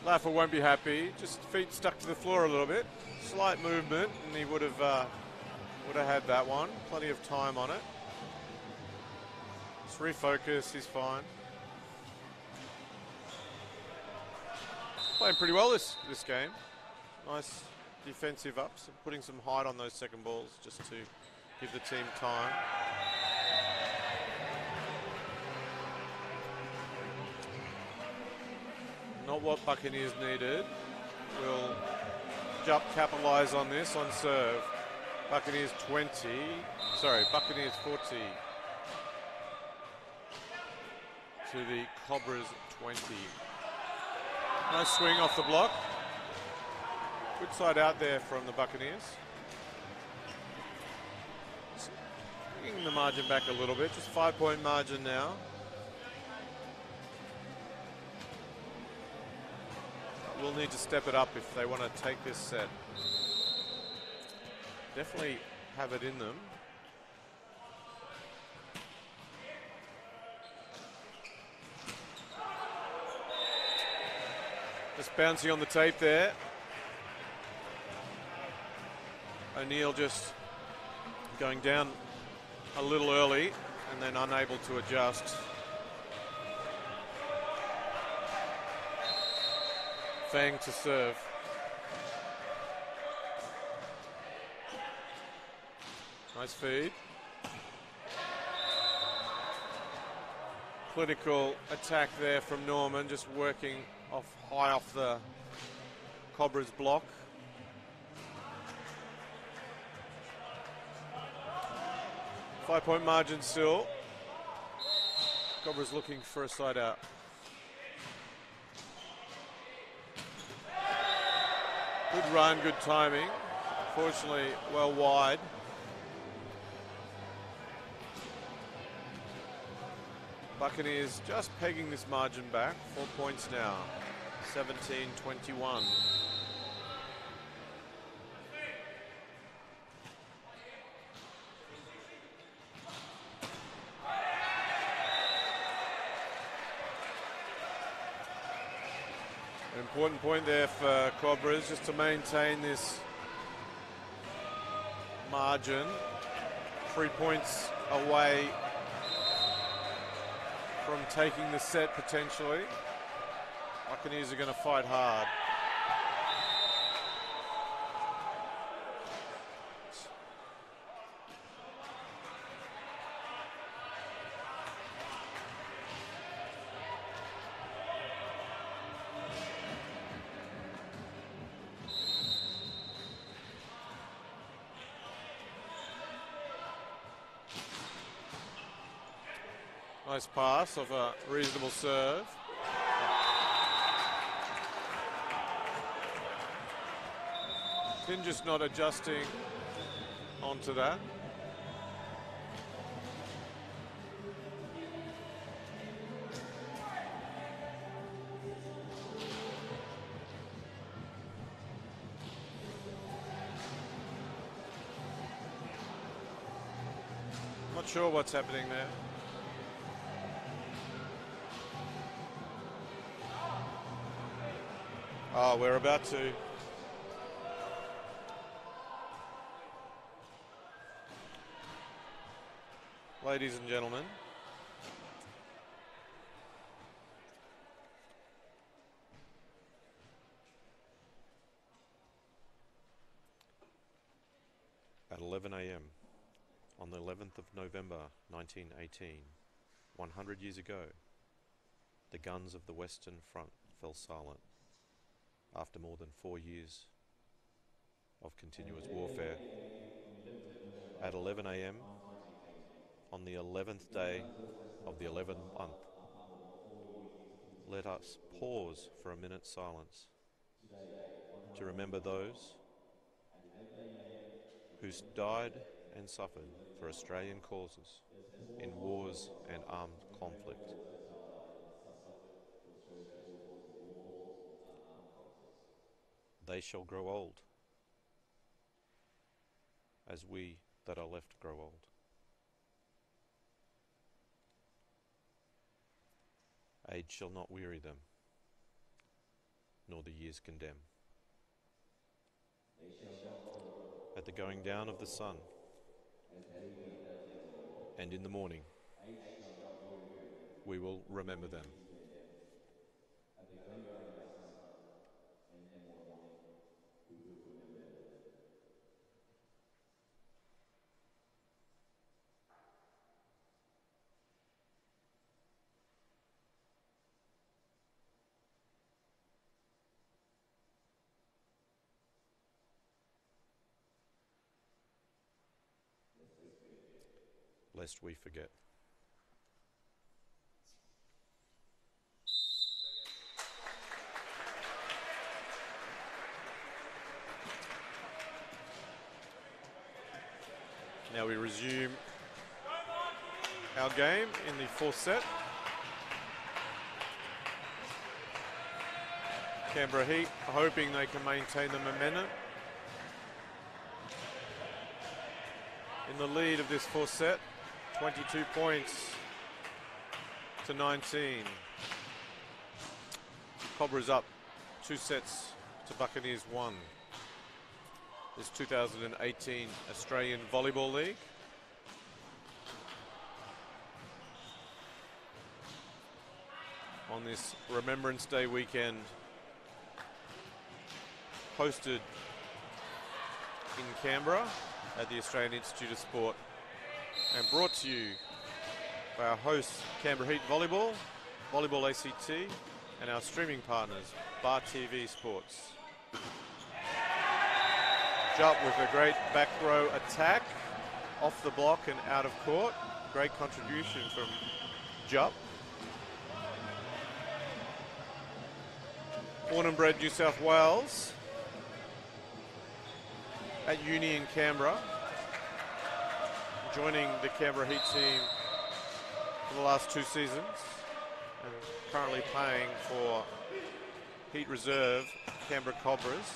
Laffer won't be happy. Just feet stuck to the floor a little bit. Slight movement, and he would have had that one. Plenty of time on it. Just refocus. He's fine. Playing pretty well this game. Nice defensive ups and putting some height on those second balls just to give the team time. Not what Buccaneers needed. Will Jupp capitalise on this on serve. Buccaneers 40. To the Cobras 20. Nice swing off the block. Good side out there from the Buccaneers. Bringing the margin back a little bit, just 5-point margin now. We'll need to step it up if they want to take this set. Definitely have it in them. Just bouncing on the tape there. O'Neill just going down a little early and then unable to adjust. Fang to serve. Nice feed. Clinical attack there from Norman, just working high off the Cobras block. Five-point margin still. Cobras looking for a side out. Good run, good timing. Unfortunately, well wide. Buccaneers just pegging this margin back. 4 points now. 17-21. An important point there for Cobras, just to maintain this margin. 3 points away from taking the set potentially. Buccaneers are going to fight hard. Nice pass of a reasonable serve. Finn just not adjusting onto that. Not sure what's happening there. Oh, we're about to. Ladies and gentlemen, at 11 a.m. on the 11th of November 1918, 100 years ago, the guns of the Western Front fell silent after more than 4 years of continuous warfare. At 11 a.m. on the 11th day of the 11th month, let us pause for a minute's silence to remember those who died and suffered for Australian causes in wars and armed conflict. They shall grow old, as we that are left grow old. Age shall not weary them, nor the years condemn. At the going down of the sun, and in the morning, we will remember them. Lest we forget. Now we resume our game in the fourth set. Canberra Heat hoping they can maintain the momentum in the lead of this fourth set. 22 points to 19. Cobras up 2 sets to Buccaneers 1. This 2018 Australian Volleyball League. On this Remembrance Day weekend, hosted in Canberra at the Australian Institute of Sport, and brought to you by our hosts Canberra Heat Volleyball, Volleyball ACT, and our streaming partners Bar TV Sports. Jupp with a great back row attack, off the block and out of court. Great contribution from Jupp. Born and bred New South Wales. at uni in Canberra, joining the Canberra Heat team for the last 2 seasons, and currently playing for Heat Reserve, Canberra Cobras.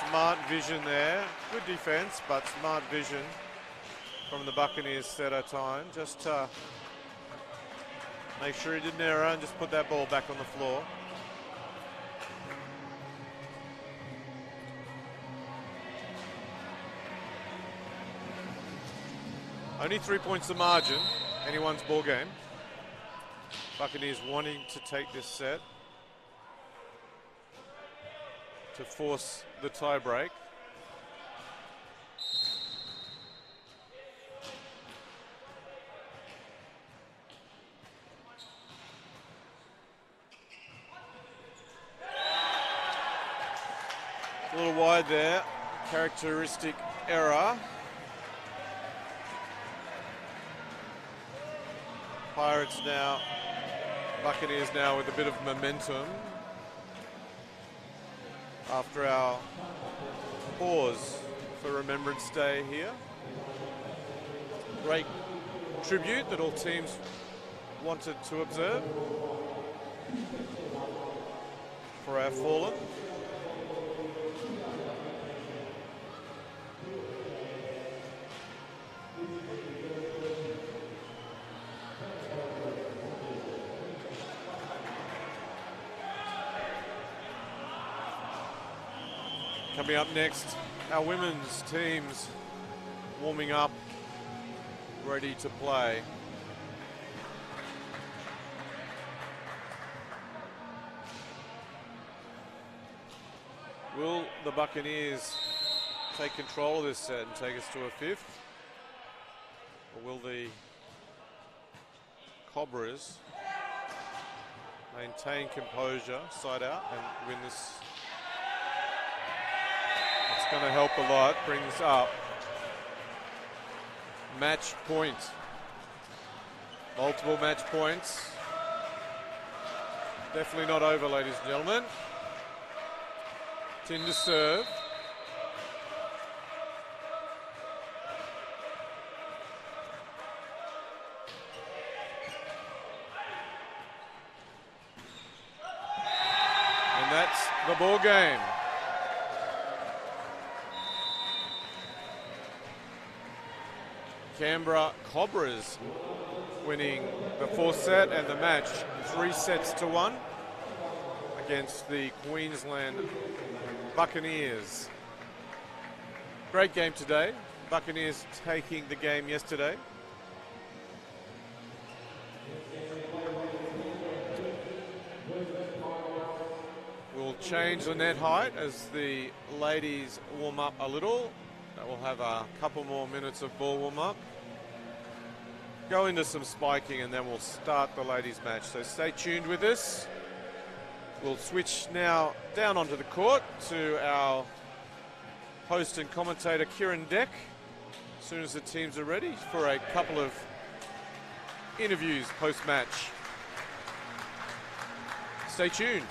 Smart vision there, good defense, but smart vision from the Buccaneers setter time. Just to make sure he didn't error and just put that ball back on the floor. Only 3 points the margin, anyone's ball game. Buccaneers wanting to take this set to force the tie break. A little wide there, characteristic error. Pirates now, Buccaneers now with a bit of momentum after our pause for Remembrance Day here. Great tribute that all teams wanted to observe for our fallen. Coming up next, our women's teams warming up, ready to play. Will the Buccaneers take control of this set and take us to a 5th? Or will the Cobras maintain composure side out and win this? It's going to help a lot. Brings up match point. Multiple match points. Definitely not over, ladies and gentlemen. Tin to serve. And that's the ball game. Canberra Cobras winning the 4th set and the match 3-1 against the Queensland Buccaneers. Great game today. Buccaneers taking the game yesterday. We'll change the net height as the ladies warm up a little. We'll have a couple more minutes of ball warm up. Go into some spiking and then we'll start the ladies match. So stay tuned with us. We'll switch now down onto the court to our host and commentator Kieran Deck as soon as the teams are ready for a couple of interviews post-match. Stay tuned.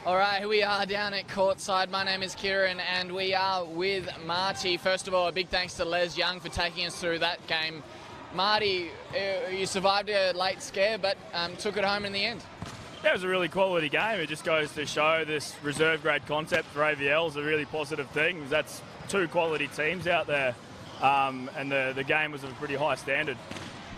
All right, here we are down at courtside. My name is Kieran and we are with Marty. First of all, a big thanks to Les Young for taking us through that game. Marty, you survived a late scare but took it home in the end. Yeah, it was a really quality game. It just goes to show this reserve grade concept for AVL is a really positive thing. That's two quality teams out there, and the game was of a pretty high standard.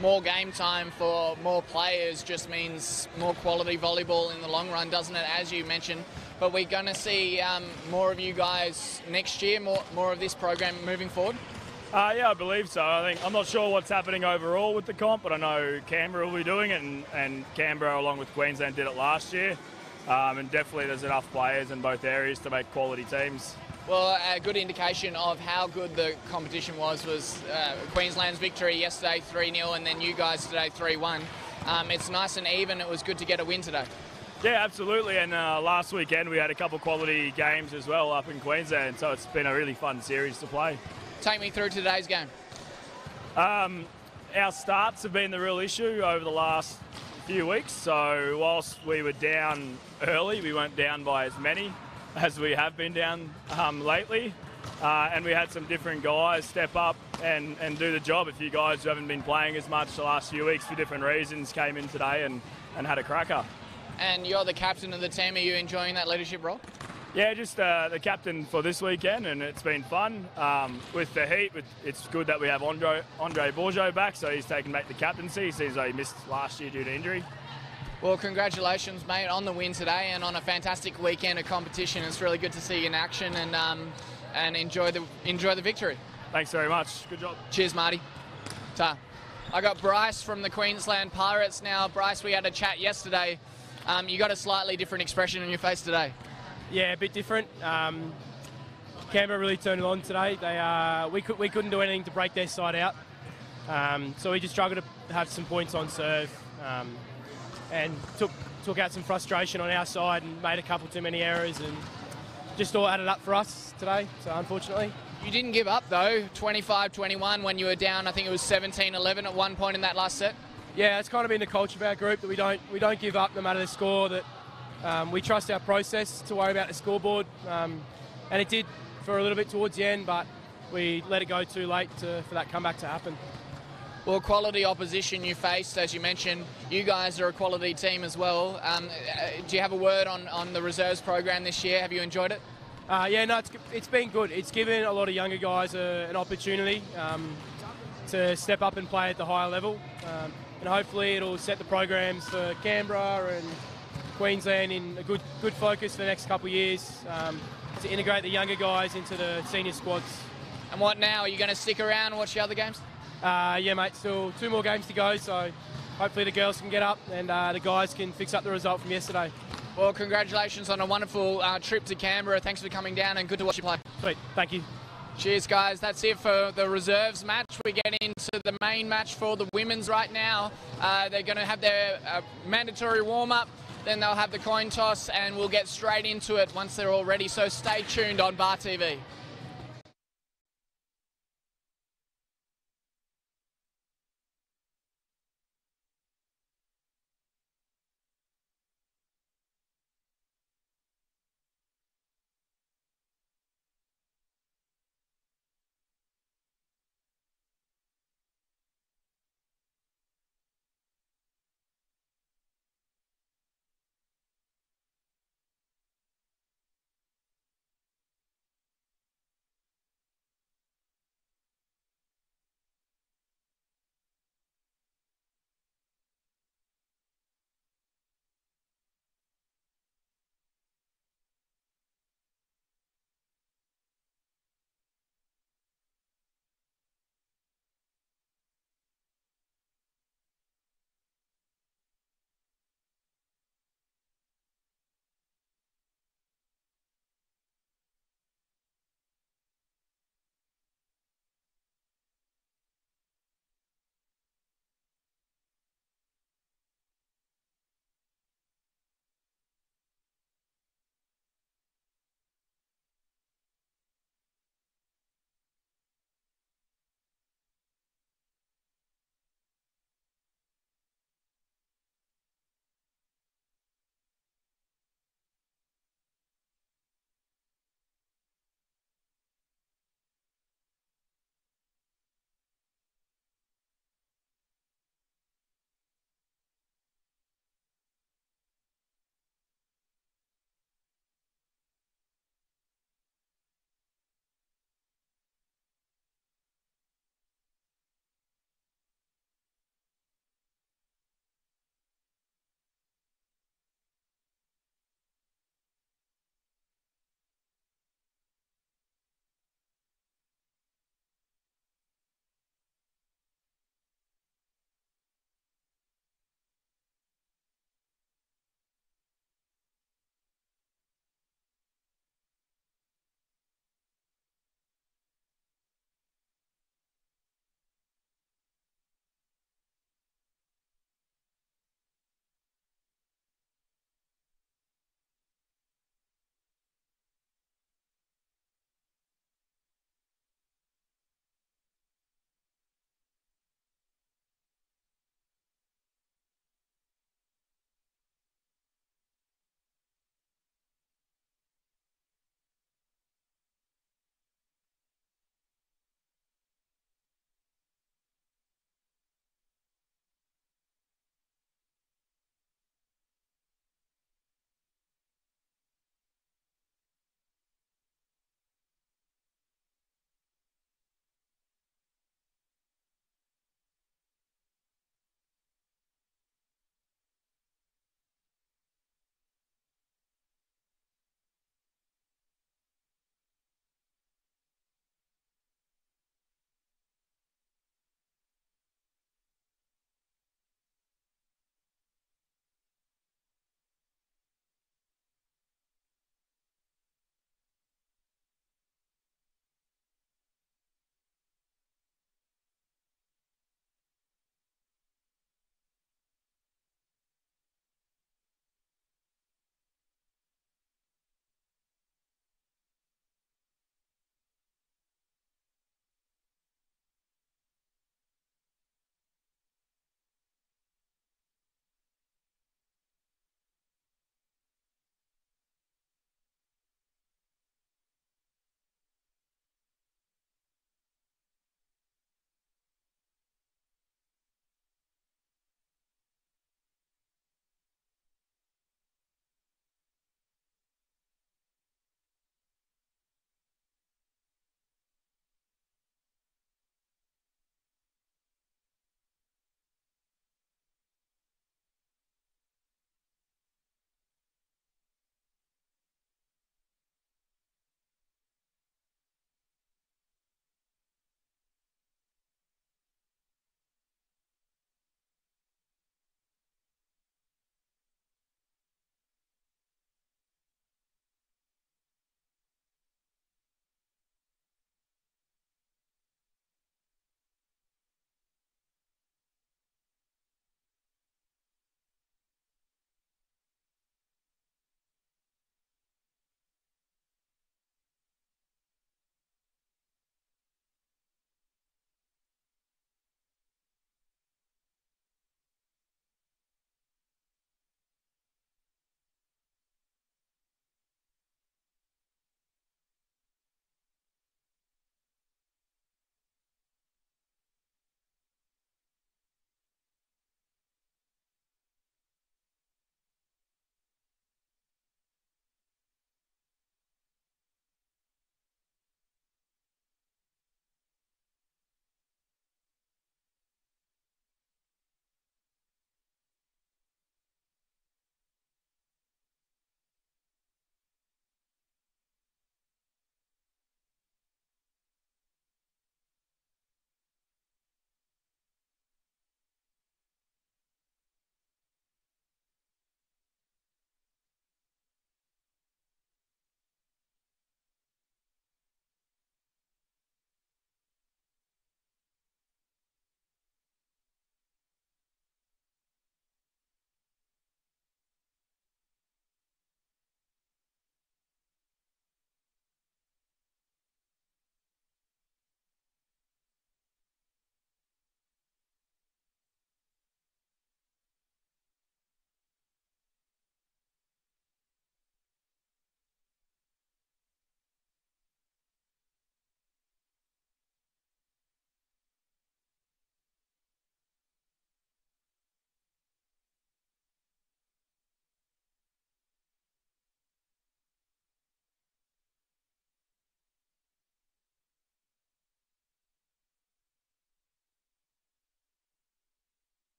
More game time for more players just means more quality volleyball in the long run, doesn't it, as you mentioned? But we're going to see more of you guys next year, more of this program moving forward? Yeah, I believe so. I'm not sure what's happening overall with the comp, but I know Canberra will be doing it, and Canberra along with Queensland did it last year. And definitely there's enough players in both areas to make quality teams. Well, a good indication of how good the competition was Queensland's victory yesterday 3-0 and then you guys today 3-1. It's nice and even. It was good to get a win today. Yeah, absolutely. And last weekend we had a couple quality games as well up in Queensland, so it's been a really fun series to play. Take me through today's game. Our starts have been the real issue over the last few weeks. So whilst we were down early, we weren't down by as many as we have been down lately. And we had some different guys step up and do the job. A few guys who haven't been playing as much the last few weeks for different reasons came in today and had a cracker. And you're the captain of the team. Are you enjoying that leadership role? Yeah, just the captain for this weekend, and it's been fun. With the heat, it's good that we have Andre Bourgeot back, so he's taken back the captaincy since he missed last year due to injury. Well, congratulations, mate, on the win today and on a fantastic weekend of competition. It's really good to see you in action and enjoy the victory. Thanks very much. Good job. Cheers, Marty. Ta. I got Bryce from the Queensland Pirates now. Bryce, we had a chat yesterday. You got a slightly different expression on your face today. Yeah, a bit different. Canberra really turned it on today. We couldn't do anything to break their side out, so we just struggled to have some points on serve, and took out some frustration on our side and made a couple too many errors, and just all added up for us today. So unfortunately, you didn't give up though. 25-21 when you were down. I think it was 17-11 at one point in that last set. Yeah, it's kind of been the culture of our group that we don't give up no matter the score. That we trust our process to worry about the scoreboard, and it did for a little bit towards the end, but we let it go too late for that comeback to happen. Well, quality opposition you faced, as you mentioned. You guys are a quality team as well. Do you have a word on the reserves program this year? Have you enjoyed it? Yeah, no, it's been good. It's given a lot of younger guys an opportunity to step up and play at the higher level, and hopefully it'll set the programs for Canberra and Queensland in a good focus for the next couple of years, to integrate the younger guys into the senior squads. And what now? Are you going to stick around and watch the other games? Yeah, mate, still 2 more games to go, so hopefully the girls can get up and the guys can fix up the result from yesterday. Well, congratulations on a wonderful trip to Canberra. Thanks for coming down and good to watch you play. Sweet, thank you. Cheers, guys. That's it for the reserves match. We get into the main match for the women's right now. They're going to have their mandatory warm-up, then they'll have the coin toss, and we'll get straight into it once they're all ready. So stay tuned on Bar TV.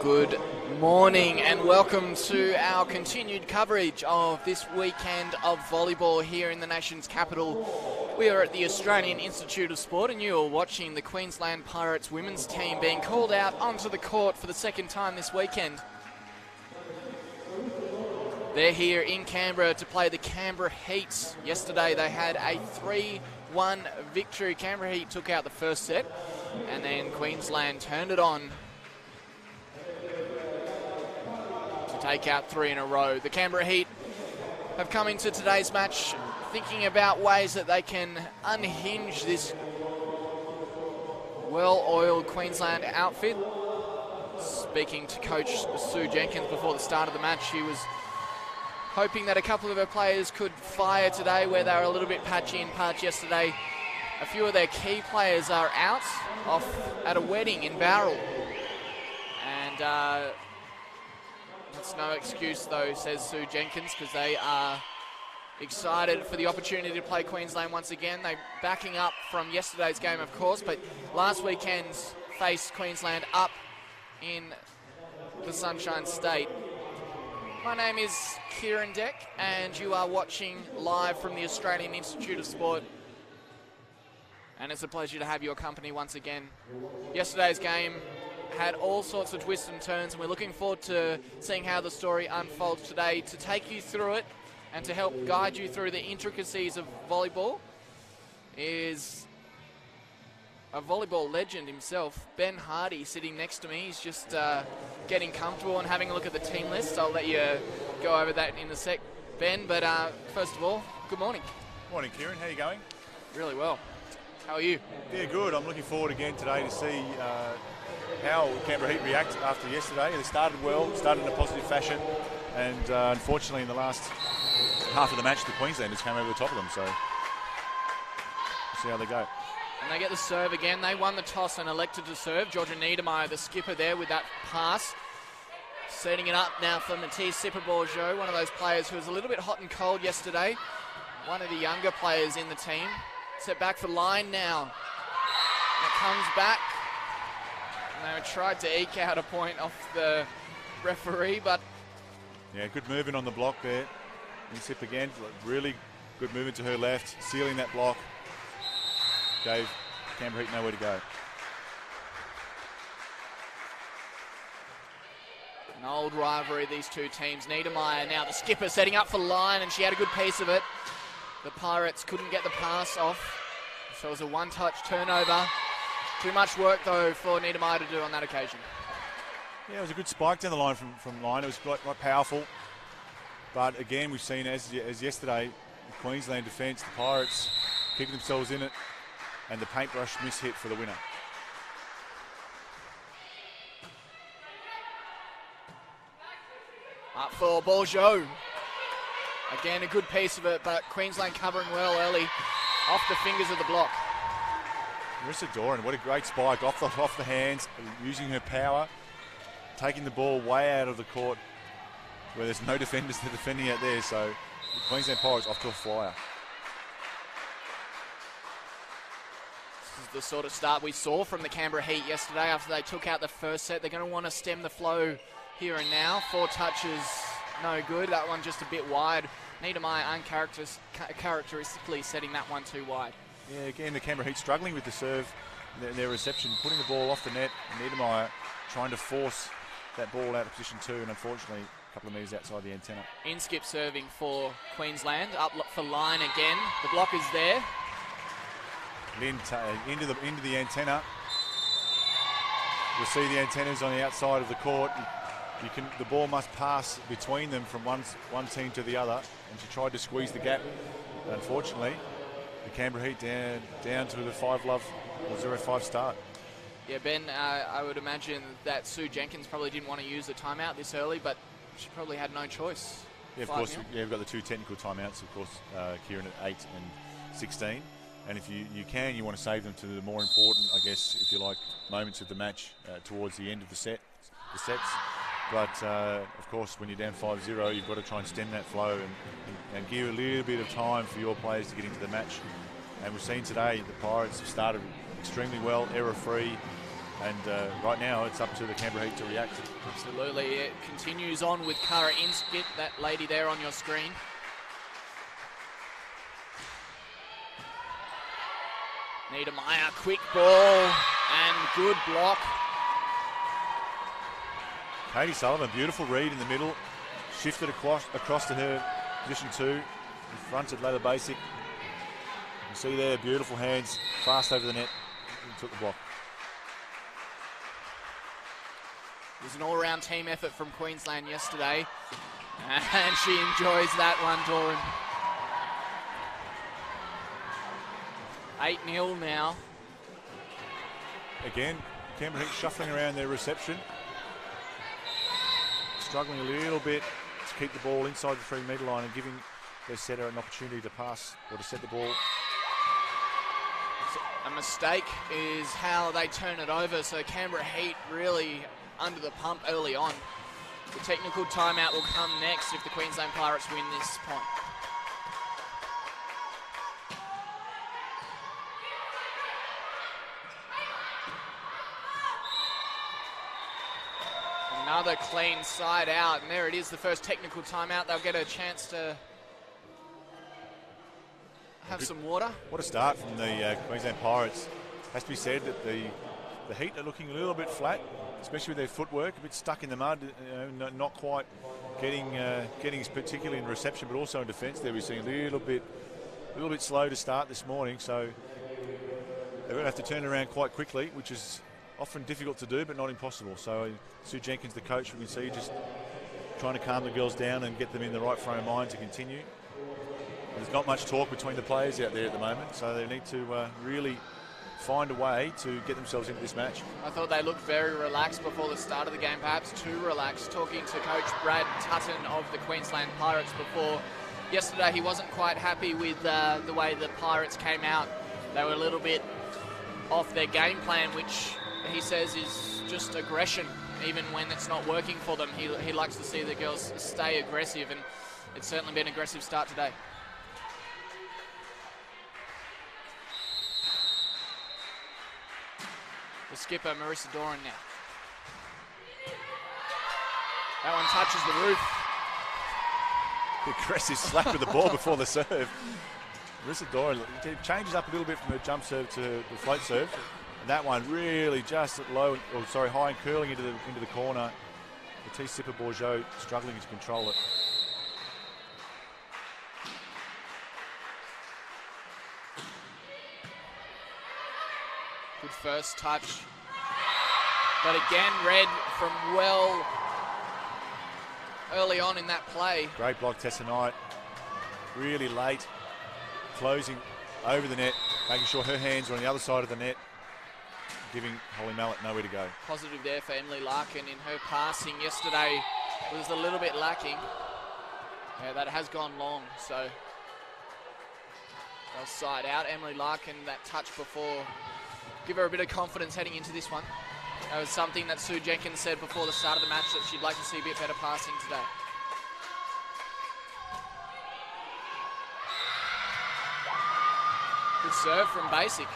Good morning and welcome to our continued coverage of this weekend of volleyball here in the nation's capital. We are at the Australian Institute of Sport and you are watching the Queensland Pirates women's team being called out onto the court for the second time this weekend. They're here in Canberra to play the Canberra Heat. Yesterday they had a 3-1 victory. Canberra Heat took out the first set and then Queensland turned it on to take out 3 in a row. The Canberra Heat have come into today's match thinking about ways that they can unhinge this well-oiled Queensland outfit. Speaking to Coach Sue Jenkins before the start of the match, she was hoping that a couple of her players could fire today where they were a little bit patchy in parts yesterday. A few of their key players are out off at a wedding in Bowral. And it's no excuse though, says Sue Jenkins, because they are excited for the opportunity to play Queensland once again. They're backing up from yesterday's game, of course, but last weekend's faced Queensland up in the Sunshine State. My name is Kieran Deck, and you are watching live from the Australian Institute of Sport. And it's a pleasure to have your company once again. Yesterday's game had all sorts of twists and turns, and we're looking forward to seeing how the story unfolds today. To take you through it and to help guide you through the intricacies of volleyball is a volleyball legend himself, Ben Hardy, sitting next to me. He's just getting comfortable and having a look at the team list. I'll let you go over that in a sec, Ben. But first of all, good morning. Morning, Kieran. How are you going? Really well. How are you? Yeah, good. I'm looking forward again today to see how Canberra Heat react after yesterday. They started well, started in a positive fashion, and unfortunately in the last half of the match, the Queenslanders came over the top of them. So we'll see how they go. And they get the serve again. They won the toss and elected to serve. Georgia Niedermeyer, the skipper there with that pass. Setting it up now for Matisse Sipper-Bourgeot, one of those players who was a little bit hot and cold yesterday. One of the younger players in the team. Set back for line now. It comes back. And they tried to eke out a point off the referee, but... Yeah, good movement on the block there. Sip again, really good movement to her left, sealing that block. Gave Canberra Heat nowhere to go. An old rivalry, these two teams. Niedermeyer now the skipper setting up for line, and she had a good piece of it. The Pirates couldn't get the pass off, so it was a one-touch turnover. Too much work though for Niedermeyer to do on that occasion. Yeah, it was a good spike down the line from line. It was quite powerful. But again, we've seen as yesterday, the Queensland defence, the Pirates keeping themselves in it, and the paintbrush miss hit for the winner. Up for Bourgeot. Again, a good piece of it, but Queensland covering well early off the fingers of the block. Marissa Doran, what a great spike off the hands, using her power, taking the ball way out of the court where there's no defenders to defending out there. So the Queensland Pirates off to a flyer. This is the sort of start we saw from the Canberra Heat yesterday after they took out the first set. They're going to want to stem the flow here and now. 4 touches, no good. That one just a bit wide. Niedermeyer uncharacteristically setting that one too wide. Yeah, again, the Canberra Heat struggling with the serve, their reception, putting the ball off the net. Niedermeyer trying to force that ball out of position 2, and unfortunately a couple of metres outside the antenna. In-skip serving for Queensland, up for line again. The block is there. Into the antenna. You'll see the antennas on the outside of the court. The ball must pass between them from one team to the other, and she tried to squeeze the gap. Unfortunately, the Canberra Heat down to the 5-love or 0-5 start. Yeah, Ben, I would imagine that Sue Jenkins probably didn't want to use the timeout this early, but she probably had no choice. Yeah, of course. Yeah, we've got the 2 technical timeouts, of course, Kieran, at 8 and 16. And if you want to save them to the more important, I guess, if you like, moments of the match towards the end of the sets. But, of course, when you're down 5-0, you've got to try and stem that flow and give a little bit of time for your players to get into the match. And we've seen today the Pirates have started extremely well, error-free, And right now, it's up to the Canberra Heat to react. Absolutely. It continues on with Kara Inskip, that lady there on your screen. Niedermeyer, quick ball and good block. Katie Sullivan, beautiful read in the middle. Shifted across to her position 2. Fronted ladder basic. You see there, beautiful hands, fast over the net. Took the block. It was an all-round team effort from Queensland yesterday. And she enjoys that one, Doran. 8-0 now. Again, Canberra Heat shuffling around their reception. Struggling a little bit to keep the ball inside the 3-metre line and giving their setter an opportunity to pass or to set the ball. So a mistake is how they turn it over, so Canberra Heat really under the pump early on. The technical timeout will come next if the Queensland Pirates win this point. Another clean side out, and there it is, the first technical timeout. They'll get a chance to have some water. What a start from the Queensland Pirates. Has to be said that the Heat are looking a little bit flat, especially with their footwork, a bit stuck in the mud, not quite getting particularly in reception, but also in defence. There we're seeing a little bit slow to start this morning, so they're going to have to turn it around quite quickly, which is often difficult to do, but not impossible. So Sue Jenkins, the coach, we can see just trying to calm the girls down and get them in the right frame of mind to continue. There's not much talk between the players out there at the moment, so they need to really find a way to get themselves into this match. I thought they looked very relaxed before the start of the game, perhaps too relaxed. Talking to Coach Brad Tutton of the Queensland Pirates before yesterday, he wasn't quite happy with the way the Pirates came out. They were a little bit off their game plan, which he says is just aggression, even when it's not working for them. He likes to see the girls stay aggressive, and it's certainly been an aggressive start today. The skipper, Marissa Doran now. That one touches the roof. Aggressive slap with the ball before the serve. Marissa Doran changes up a little bit from her jump serve to the float serve. And that one really just high and curling into the corner. The T-Sipper Bourgeot struggling to control it. Good first touch. But again, Red from well early on in that play. Great block, Tessa Knight. Really late. Closing over the net, making sure her hands are on the other side of the net, giving Holly Mallett nowhere to go. Positive there for Emily Larkin in her passing yesterday. Was a little bit lacking. Yeah, that has gone long, so they'll side out. Emily Larkin, that touch before, give her a bit of confidence heading into this one. That was something that Sue Jenkins said before the start of the match, that she'd like to see a bit better passing today. Good serve from Basic.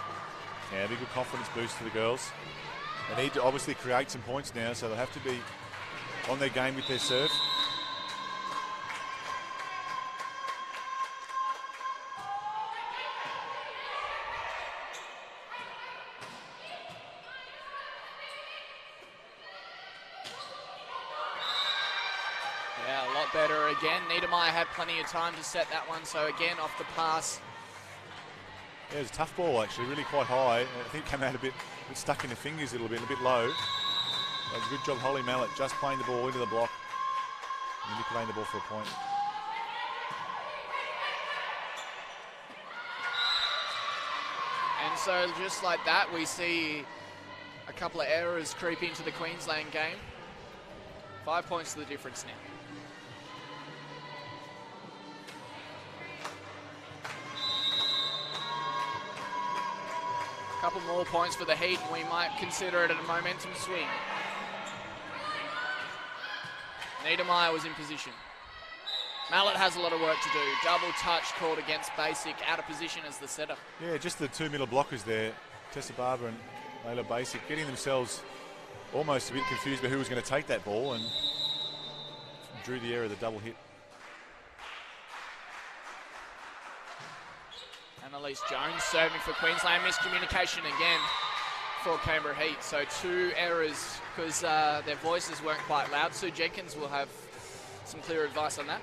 Yeah, big good confidence boost for the girls. They need to obviously create some points now, so they'll have to be on their game with their serve. Yeah, a lot better again. Niedermeyer had plenty of time to set that one, so again off the pass. Yeah, it was a tough ball actually, really quite high. I think it came out a bit stuck in the fingers a little bit, a bit low. But good job Holly Mallett, just playing the ball into the block, manipulating the ball for a point. And so just like that, we see a couple of errors creep into the Queensland game. 5 points to the difference now. Couple more points for the Heat, and we might consider it a momentum swing. Niedermeyer was in position. Mallett has a lot of work to do. Double touch called against Basic, out of position as the setter. Yeah, just the two middle blockers there, Tessa Barber and Layla Basic getting themselves almost a bit confused about who was going to take that ball and drew the error of the double hit. Annalise Jones serving for Queensland. Miscommunication again for Canberra Heat. So 2 errors because their voices weren't quite loud. Sue Jenkins will have some clear advice on that.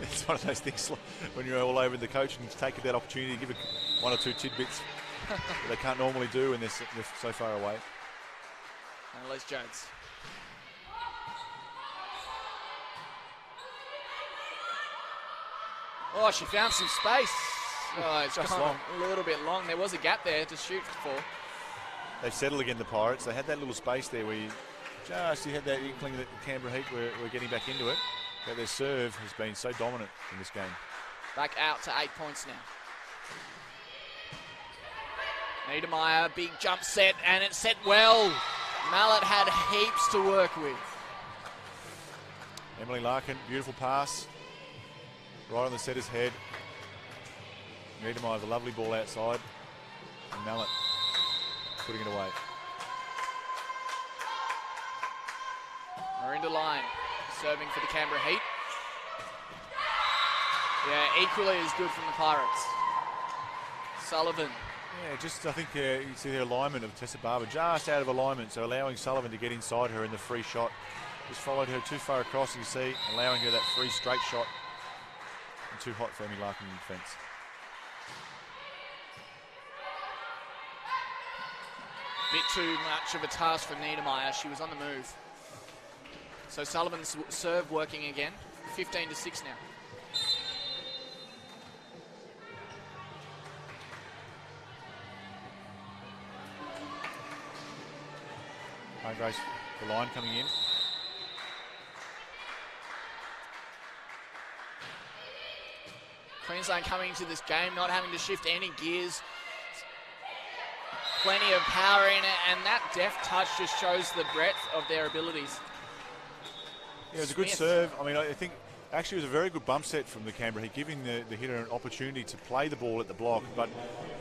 It's one of those things when you're all over the coach and take that opportunity to give 1 or 2 tidbits that they can't normally do when they're so far away. Annalise Jones. Oh, she found some space. Oh, it's Just gone long. a little bit long. There was a gap there to shoot for. They've settled again, the Pirates. They had that little space there where you had that inkling that the Canberra Heat were getting back into it. But their serve has been so dominant in this game. Back out to 8 points now. Niedermeyer, big jump set, and it's set well. Mallet had heaps to work with. Emily Larkin, beautiful pass. Right on the setter's head. Niedermeyer, the lovely ball outside. And Mallet putting it away. Marinda Line serving for the Canberra Heat. Yeah, equally as good from the Pirates. Sullivan. Yeah, just I think you see the alignment of Tessa Barber just out of alignment, so allowing Sullivan to get inside her in the free shot. Just followed her too far across, you see, allowing her that free straight shot. And too hot for Emily Larkin in defence. Bit too much of a task for Niedermeyer. She was on the move. So Sullivan's serve working again. 15-6 now. Grace, the line coming in. Queensland coming into this game, not having to shift any gears. Plenty of power in it, and that deft touch just shows the breadth of their abilities. Yeah, it was a good serve. I mean, I think actually it was a very good bump set from the Canberra Heat, giving the hitter an opportunity to play the ball at the block. But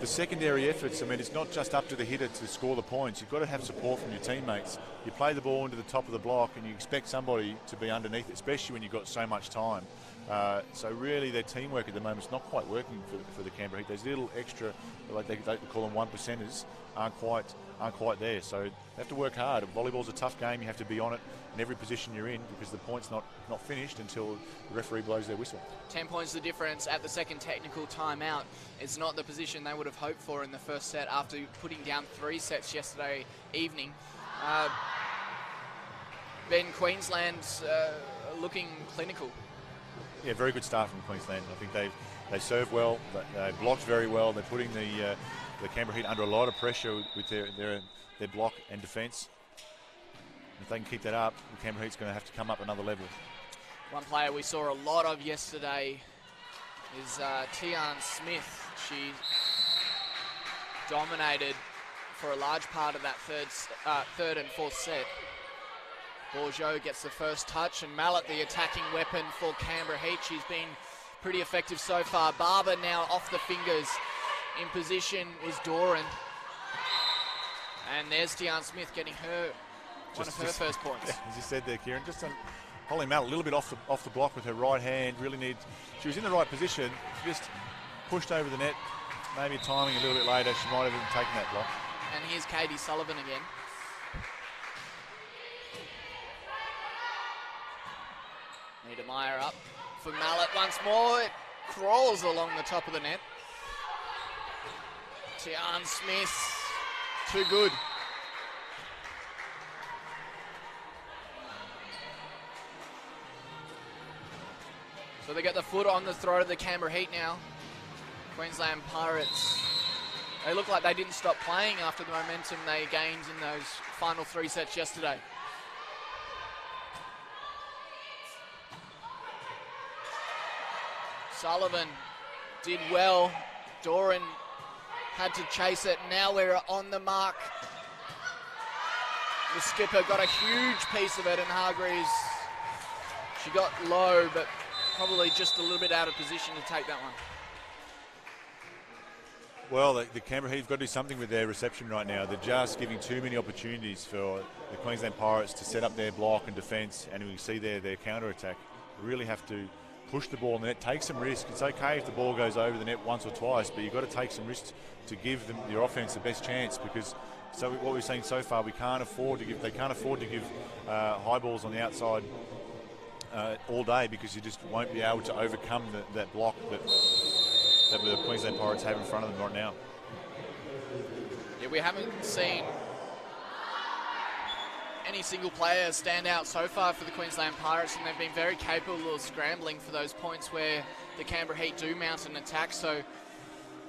the secondary efforts, I mean, it's not just up to the hitter to score the points. You've got to have support from your teammates. You play the ball into the top of the block and you expect somebody to be underneath it, especially when you've got so much time. So really their teamwork at the moment is not quite working for the Canberra Heat. Those little extra, like they call them 1%ers, aren't quite there. So they have to work hard. Volleyball's a tough game. You have to be on it in every position you're in because the point's not finished until the referee blows their whistle. 10 points the difference at the second technical timeout. It's not the position they would have hoped for in the first set after putting down 3 sets yesterday evening. Ben, Queensland's looking clinical. Yeah, very good start from Queensland. I think they serve well, they blocked very well. They're putting the Canberra Heat under a lot of pressure with their block and defence. If they can keep that up, the Canberra Heat's going to have to come up another level. One player we saw a lot of yesterday is Tian Smith. She dominated for a large part of that third and fourth set. Bourgeot gets the first touch, and Mallet, the attacking weapon for Canberra Heat. She's been pretty effective so far. Barber now off the fingers. In position is Doran. And there's Tian Smith getting one of her first points. Yeah, as you said there, Kieran, just Holly Mallet a little bit off the block with her right hand. She was in the right position. She just pushed over the net. Maybe timing a little bit later, she might have even taken that block. And here's Katie Sullivan again. Niedermeyer up for Mallet once more. It crawls along the top of the net. Tian Smith, too good. So they get the foot on the throat of the Canberra Heat now. Queensland Pirates, they look like they didn't stop playing after the momentum they gained in those final 3 sets yesterday. Sullivan did well. Doran had to chase it. Now we're on the mark. The skipper got a huge piece of it, and Hargreaves, she got low, but probably just a little bit out of position to take that one. Well, the Canberra Heat have got to do something with their reception right now. They're just giving too many opportunities for the Queensland Pirates to set up their block and defence, and we see their counter-attack. They really have to push the ball in the net, take some risk. It's okay if the ball goes over the net once or twice, but you've got to take some risks to give them your offence the best chance, because what we've seen so far, they can't afford to give high balls on the outside all day, because you just won't be able to overcome that block that the Queensland Pirates have in front of them right now. Yeah, we haven't seen any single player stand out so far for the Queensland Pirates, and they've been very capable of scrambling for those points where the Canberra Heat do mount an attack, so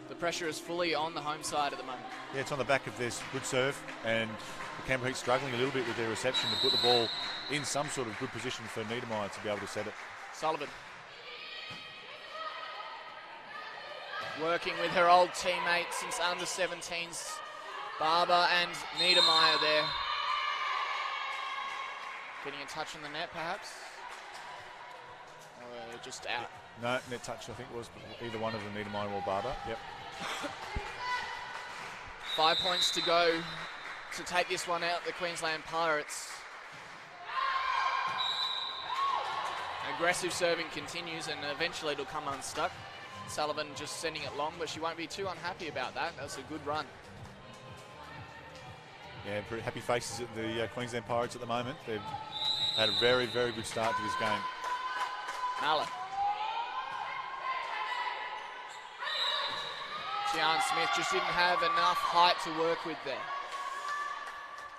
the pressure is fully on the home side at the moment. Yeah, it's on the back of this good serve, and the Canberra Heat struggling a little bit with their reception to put the ball in some sort of good position for Niedermeyer to be able to set it. Sullivan working with her old teammate since under 17s, Barber, and Niedermeyer there. Getting a touch on the net, perhaps? Or just out? No, net touch, I think, was either one of them, Niedermeyer or Barber. Yep. 5 points to go to take this one out, the Queensland Pirates. Aggressive serving continues, and eventually it'll come unstuck. Sullivan just sending it long, but she won't be too unhappy about that. That's a good run. Yeah, pretty happy faces at the Queensland Pirates at the moment. They've had a very, very good start to this game. Mallet. Tian Smith just didn't have enough height to work with there.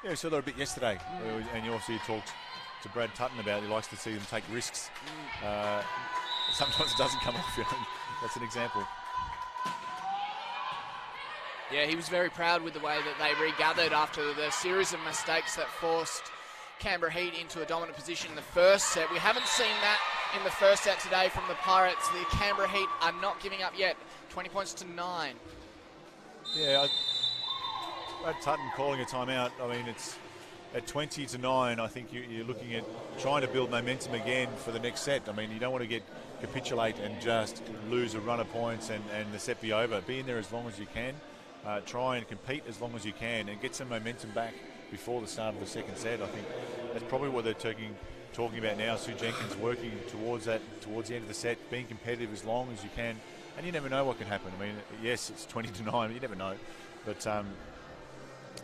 Yeah, we saw that a bit yesterday, and you also talked to Brad Tutton about he likes to see them take risks. Sometimes it doesn't come off, that's an example. Yeah, he was very proud with the way that they regathered after the series of mistakes that forced Canberra Heat into a dominant position in the first set. We haven't seen that in the first set today from the Pirates. The Canberra Heat are not giving up yet. 20 points to 9. Yeah, Brad Tutton calling a timeout. I mean, it's at 20 to 9. I think you're looking at trying to build momentum again for the next set. I mean, you don't want to capitulate and just lose a run of points and the set be over. Be in there as long as you can. Try and compete as long as you can and get some momentum back before the start of the second set. I think that's probably what they're talking about now. Sue Jenkins working towards that, towards the end of the set, being competitive as long as you can. And you never know what can happen. I mean, yes, it's 20 to 9, you never know. But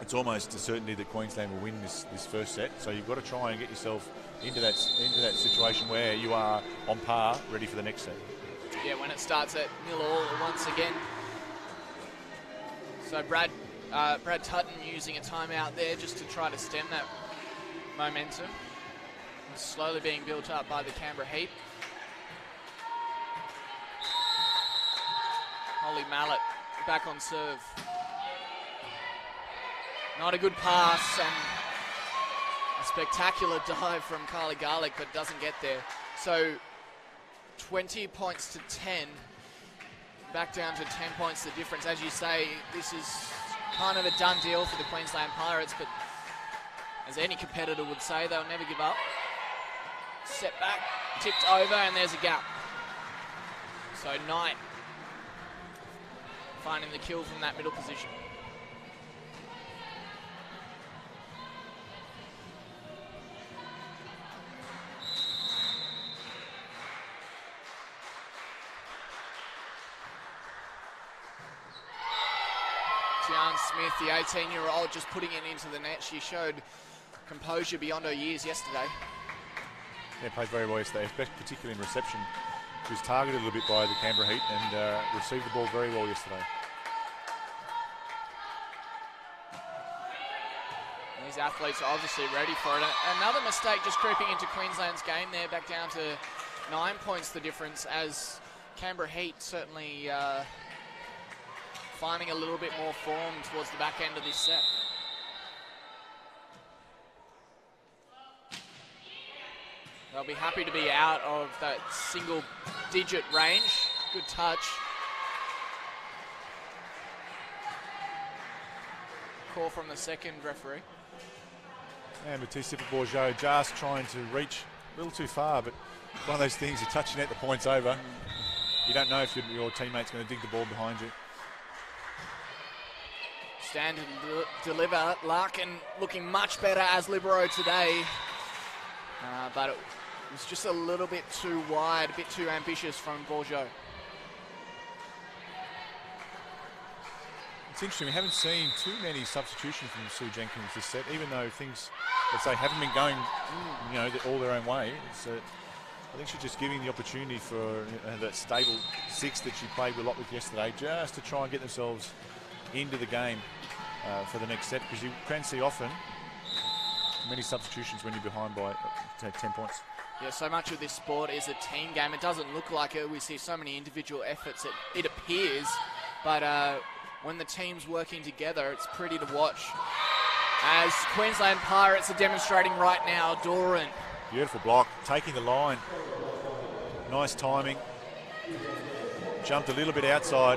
it's almost a certainty that Queensland will win this first set. So you've got to try and get yourself into that situation where you are on par, ready for the next set. Yeah, when it starts at 0-all once again. So Brad Tutton using a timeout there just to try to stem that momentum. It's slowly being built up by the Canberra Heat. Holly Mallet back on serve. Not a good pass, and a spectacular dive from Kylie Garlick, but doesn't get there. So 20 points to 10. Back down to 10 points the difference. As you say, this is kind of a done deal for the Queensland Pirates, but as any competitor would say, they'll never give up. Set back, tipped over, and there's a gap. So Knight finding the kill from that middle position. Tian Smith, the 18-year-old, just putting it into the net. She showed composure beyond her years yesterday. Yeah, played very well yesterday, particularly in reception. She was targeted a little bit by the Canberra Heat and received the ball very well yesterday. These athletes are obviously ready for it. Another mistake just creeping into Queensland's game there, back down to 9 points the difference, as Canberra Heat certainly finding a little bit more form towards the back end of this set. They'll be happy to be out of that single-digit range. Good touch. Call from the second referee. And Matisse Bourgeot just trying to reach a little too far, but one of those things, you're touching it, the point's over. You don't know if your teammate's going to dig the ball behind you. stand and deliver. Larkin looking much better as libero today, but it was just a little bit too wide, a bit too ambitious from Bourgeot. It's interesting, we haven't seen too many substitutions from Sue Jenkins this set, even though things, let's say, haven't been going, all their own way. I think she's just giving the opportunity for that stable 6 that she played a lot with yesterday, just to try and get themselves into the game for the next set, because you can see often many substitutions when you're behind by 10 points. Yeah, so much of this sport is a team game. It doesn't look like it. We see so many individual efforts, it appears, but when the team's working together, it's pretty to watch. As Queensland Pirates are demonstrating right now, Doran. Beautiful block, taking the line. Nice timing. Jumped a little bit outside.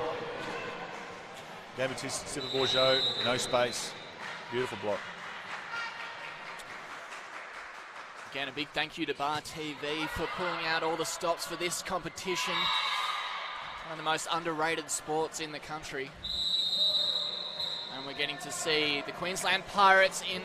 Gave it to Siva Bourgeot, no space. Beautiful block. Again, a big thank you to Bar TV for pulling out all the stops for this competition. One of the most underrated sports in the country. And we're getting to see the Queensland Pirates in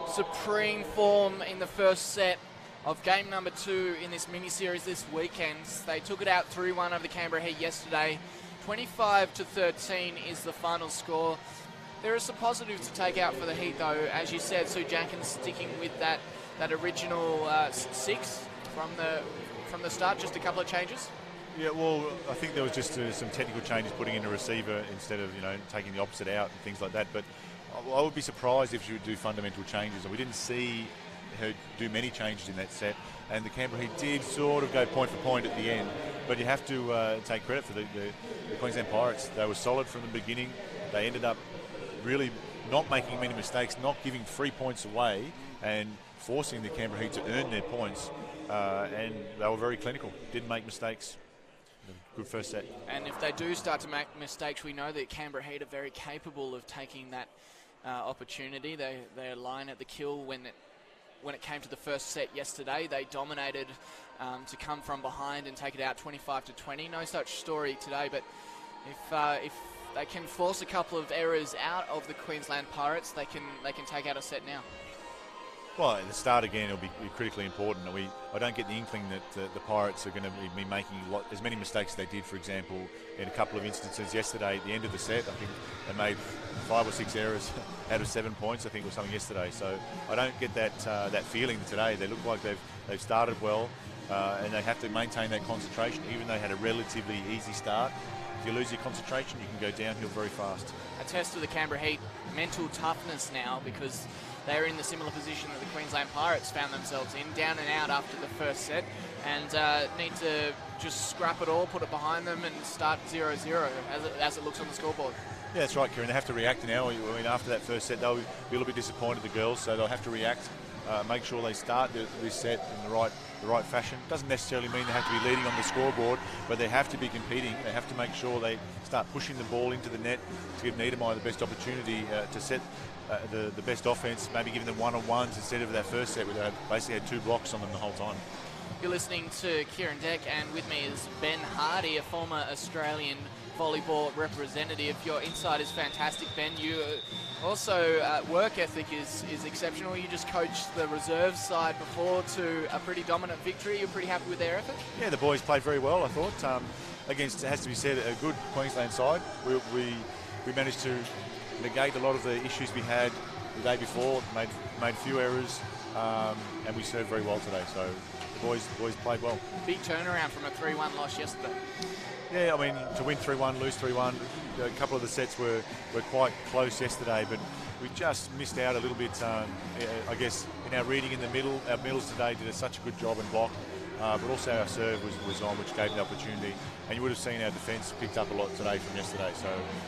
supreme form in the first set of game number 2 in this mini-series this weekend. They took it out 3-1 over the Canberra Heat yesterday. 25-13 is the final score. There are some positives to take out for the Heat, though. As you said, Sue Jenkins sticking with that original 6 from the start, just a couple of changes. Yeah, well, I think there was just some technical changes, putting in a receiver instead of taking the opposite out and things like that. But I would be surprised if she would do fundamental changes, and we didn't see her do many changes in that set. And the Canberra Heat did sort of go point for point at the end, but you have to take credit for the Queensland Pirates. They were solid from the beginning. They ended up really not making many mistakes, not giving 3 points away, and forcing the Canberra Heat to earn their points. And they were very clinical, didn't make mistakes. Good first set. And if they do start to make mistakes, we know that Canberra Heat are very capable of taking that opportunity. They align at the kill when it came to the first set yesterday. They dominated to come from behind and take it out 25-20. No such story today, but if they can force a couple of errors out of the Queensland Pirates, they can take out a set now. Well, at the start again, it'll be critically important. I don't get the inkling that the Pirates are going to be making as many mistakes as they did, for example, in a couple of instances yesterday at the end of the set. I think they made 5 or 6 errors out of 7 points, I think, or something yesterday. So I don't get that feeling today. They look like they've started well, and they have to maintain that concentration, even though they had a relatively easy start. If you lose your concentration, you can go downhill very fast. A test of the Canberra Heat mental toughness now, because they're in the similar position that the Queensland Pirates found themselves in, down and out after the first set, and need to just scrap it all, put it behind them, and start 0-0 as it looks on the scoreboard. Yeah, that's right, Kieran. They have to react now. I mean, after that first set, they'll be a little bit disappointed, the girls, so they'll have to react, make sure they start this set in the right fashion. Doesn't necessarily mean they have to be leading on the scoreboard, but they have to be competing. They have to make sure they start pushing the ball into the net to give Niedermeyer the best opportunity to set the best offense, maybe giving them one-on-ones instead of that first set where they basically had 2 blocks on them the whole time. You're listening to Kieran Deck, and with me is Ben Hardy, a former Australian volleyball representative. Your insight is fantastic, Ben. You also, work ethic is exceptional. You just coached the reserve side before to a pretty dominant victory. You're pretty happy with their effort? Yeah, the boys played very well, I thought. Against, it has to be said, a good Queensland side. We managed to negate a lot of the issues we had the day before, made a few errors, and we served very well today. So the boys played well. Big turnaround from a 3-1 loss yesterday. Yeah, I mean, to win 3-1, lose 3-1, a couple of the sets were quite close yesterday, but we just missed out a little bit, I guess, in our reading in the middle. Our middles today did such a good job in block, but also our serve was on, which gave the opportunity. And you would have seen our defence picked up a lot today from yesterday, so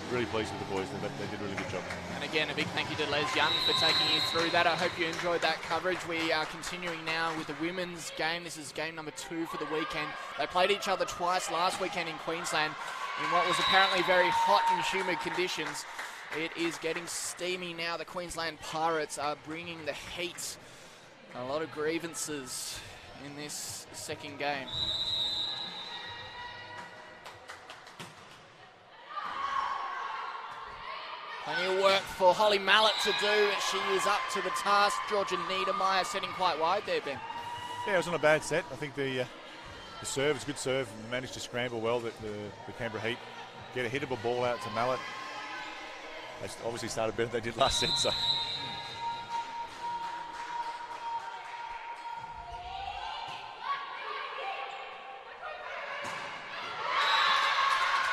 really pleased with the boys. They did a really good job. And again, a big thank you to Les Young for taking you through that. I hope you enjoyed that coverage. We are continuing now with the women's game. This is game number 2 for the weekend. They played each other twice last weekend in Queensland in what was apparently very hot and humid conditions. It is getting steamy now. The Queensland Pirates are bringing the heat. A lot of grievances in this second game. Plenty of work for Holly Mallett to do, and she is up to the task. Georgia Niedermeyer setting quite wide there, Ben. Yeah, it was on a bad set. I think the serve is a good serve. And managed to scramble well. The Canberra Heat get a hittable ball out to Mallett. They obviously started better than they did last set. So.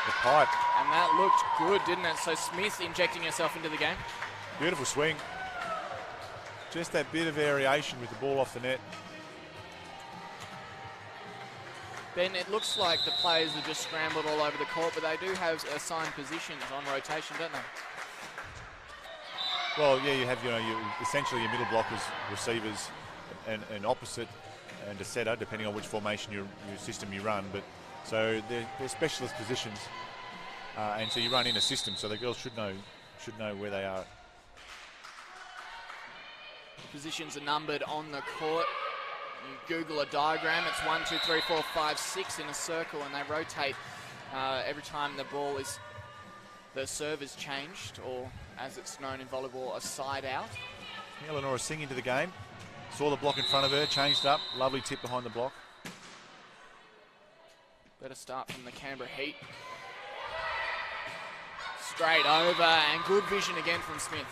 The pipe. And that looked good, didn't it? So Smith injecting herself into the game. Beautiful swing. Just that bit of variation with the ball off the net. Ben, it looks like the players are just scrambled all over the court, but they do have assigned positions on rotation, don't they? Well, yeah, you have essentially your middle blockers, receivers, and opposite, and a setter, depending on which formation your system you run. But so they're specialist positions, and so you run in a system. So the girls should know where they are. Positions are numbered on the court. You Google a diagram, it's 1, 2, 3, 4, 5, 6 in a circle, and they rotate every time the serve is changed, or as it's known in volleyball, a side out. Eleanor Singh into the game. Saw the block in front of her, changed up. Lovely tip behind the block. Better start from the Canberra Heat. Straight over, and good vision again from Smith.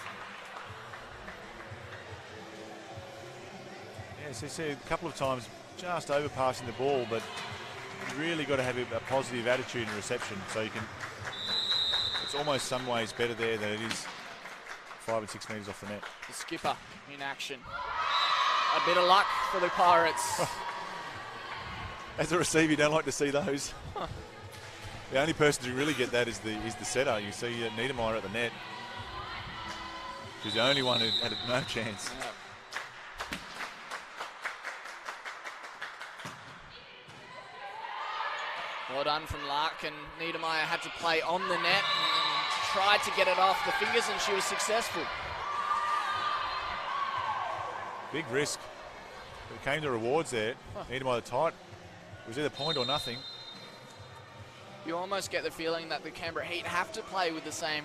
Yes, I see a couple of times just overpassing the ball, but you really got to have a positive attitude in reception. So you can. It's almost some ways better there than it is 5 and 6 metres off the net. The skipper in action. A bit of luck for the Pirates. As a receiver, you don't like to see those. The only person who really get that is the setter. You see Niedermeyer at the net. She's the only one who had no chance. Yeah. Well done from Larkin. Niedermeyer had to play on the net and tried to get it off the fingers, and she was successful. Big risk. It came to rewards there. Niedermeyer tight. It was either point or nothing. You almost get the feeling that the Canberra Heat have to play with the same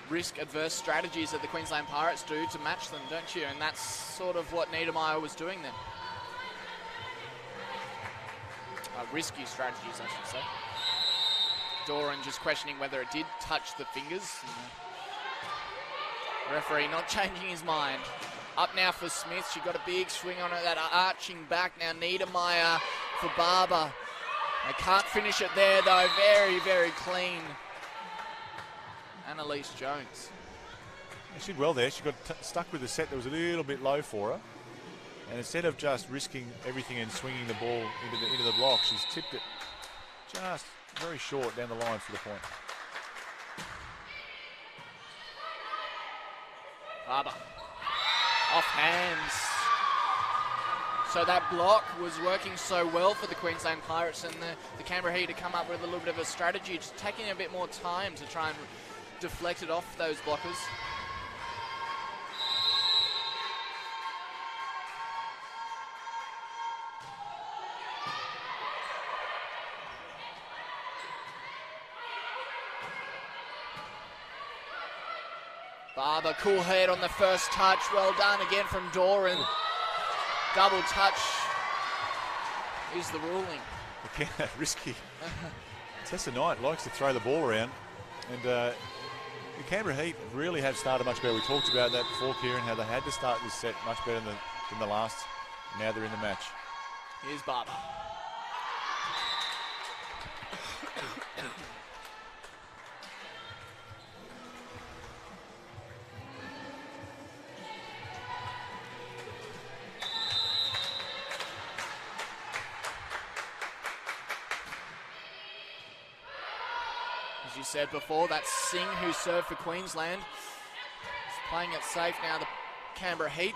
risk-adverse strategies that the Queensland Pirates do to match them, don't you? And that's sort of what Niedermeyer was doing then. Risky strategies, I should say. Doran just questioning whether it did touch the fingers. Referee not changing his mind. Up now for Smith. She got a big swing on it, that arching back. Now Niedermeyer for Barber. They can't finish it there though. Very, very clean. Annalise Jones. She did well there. She got stuck with the set that was a little bit low for her. And instead of just risking everything and swinging the ball into the block, she's tipped it just very short down the line for the point. Barber. Off hands. So that block was working so well for the Queensland Pirates, and the Canberra Heat to come up with a little bit of a strategy, just taking a bit more time to try and deflect it off those blockers. Barber, cool head on the first touch. Well done again from Doran. Double touch is the ruling. Again, risky. Tessa Knight likes to throw the ball around. And the Canberra Heat really have started much better. We talked about that before, Kieran, how they had to start this set much better than the last. Now they're in the match. Here's Barber. As you said before, that's Singh who served for Queensland. He's playing it safe now, the Canberra Heat.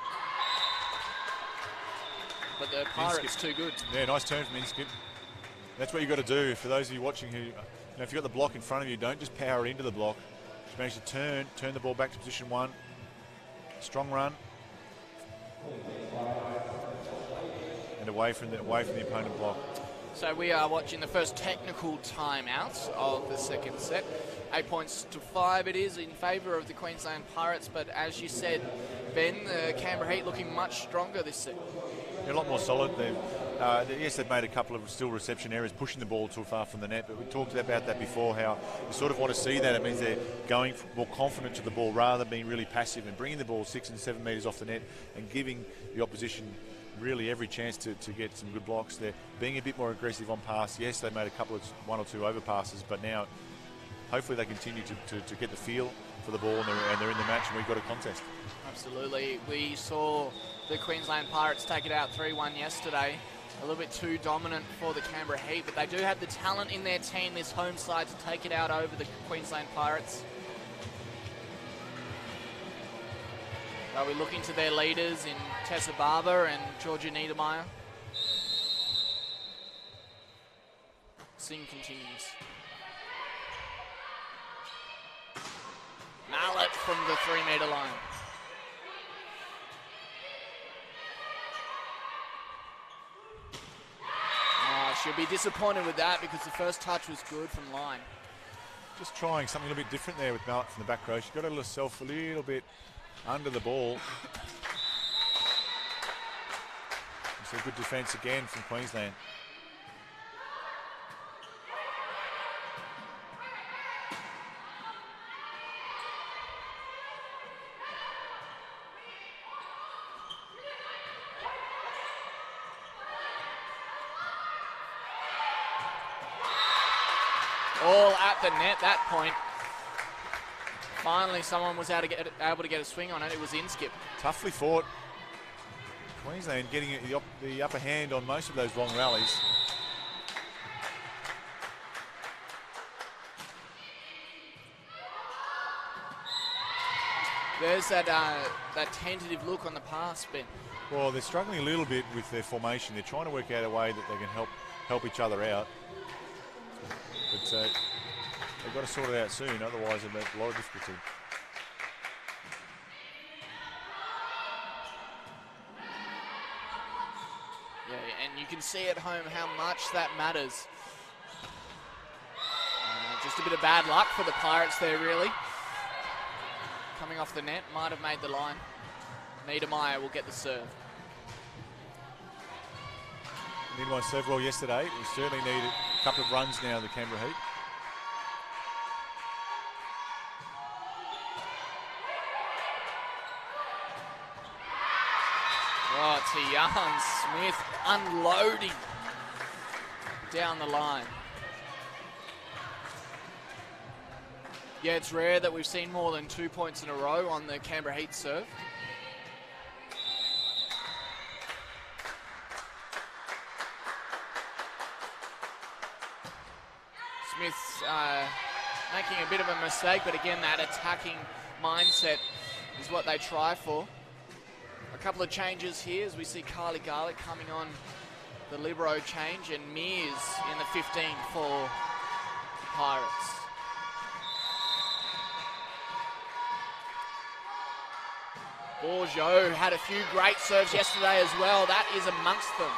But the Pirates too good. Yeah, nice turn from Inskip. That's what you've got to do. For those of you watching who, if you've got the block in front of you, don't just power it into the block. Just manage to turn the ball back to position one. Strong run. And away from the opponent block. So we are watching the first technical timeout of the second set. 8 points to 5 it is in favour of the Queensland Pirates, but as you said, Ben, the Canberra Heat looking much stronger this set. They're a lot more solid. Yes, they've made a couple of still reception errors, pushing the ball too far from the net, but we talked about that before, how you sort of want to see that. It means they're going more confident to the ball rather than being really passive and bringing the ball 6 and 7 metres off the net and giving the opposition really every chance to get some good blocks. They're being a bit more aggressive on pass. Yes, they made one or two overpasses, but now hopefully they continue to get the feel for the ball, and they're in the match, and we've got a contest. Absolutely. We saw the Queensland Pirates take it out 3-1 yesterday. A little bit too dominant for the Canberra Heat, but they do have the talent in their team, this home side, to take it out over the Queensland Pirates. They'll be looking to their leaders in Tessa Barber and Georgia Niedermeyer. Singh continues. Mallet from the 3-metre line. She'll be disappointed with that because the first touch was good from line. Just trying something a little bit different there with Mallet from the back row. She's got herself a little bit under the ball. It's a good defence again from Queensland. All at the net that point. Finally, someone was able to get a swing on it. It was Inskip. Toughly fought. Queensland getting the upper hand on most of those long rallies. There's that tentative look on the pass, Ben. Well, they're struggling a little bit with their formation. They're trying to work out a way that they can help each other out. But they've got to sort it out soon, otherwise it'll make a lot of difficulty. Yeah, and you can see at home how much that matters. Just a bit of bad luck for the Pirates there, really. Coming off the net, might have made the line. Niedermeyer will get the serve. Niedermeyer served well yesterday. We certainly need a couple of runs now, the Canberra Heat. Oh, Tian Smith unloading down the line. Yeah, it's rare that we've seen more than 2 points in a row on the Canberra Heat serve. Smith's making a bit of a mistake, but again, that attacking mindset is what they try for. A couple of changes here as we see Kylie Garlick coming on the libero change and Mears in the 15 for the Pirates. Bourgeot had a few great serves yesterday as well. That is amongst them.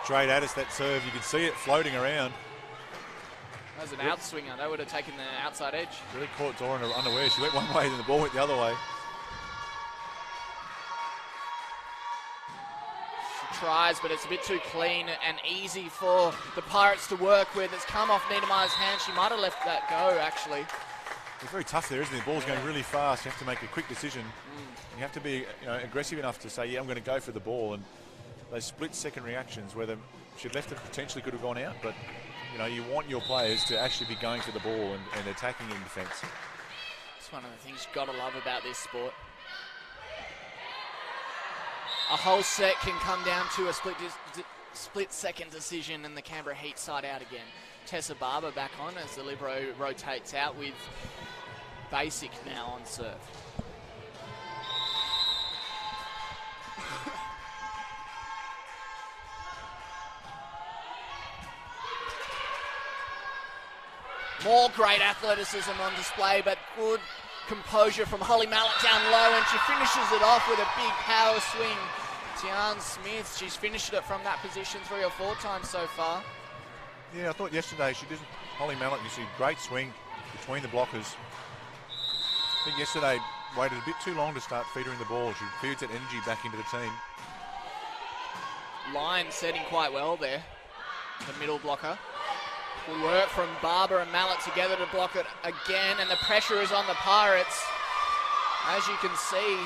Straight at us, that serve. You can see it floating around. That was an outswinger. They would have taken the outside edge. Really caught Dora unaware. She went one way and the ball went the other way. She tries, but it's a bit too clean and easy for the Pirates to work with. It's come off Niedermeyer's hand. She might have left that go, actually. It's very tough there, isn't it? The ball's going really fast. You have to make a quick decision. You have to be aggressive enough to say, yeah, I'm going to go for the ball. And those split-second reactions where she'd left it, potentially could have gone out, but you want your players to actually be going for the ball and attacking in defence. It's one of the things you've got to love about this sport. A whole set can come down to a split-second decision and the Canberra Heat side out again. Tessa Barber back on as the libero rotates out with Basic now on serve. More great athleticism on display, but good composure from Holly Mallet down low, and she finishes it off with a big power swing. Tian Smith, she's finished it from that position 3 or 4 times so far. Yeah, I thought yesterday Holly Mallet, you see, great swing, between the blockers. I think yesterday waited a bit too long to start feeding the ball. She feeds that energy back into the team. Line setting quite well there. The middle blocker. Good work from Barber and Mallet together to block it again, and the pressure is on the Pirates. As you can see,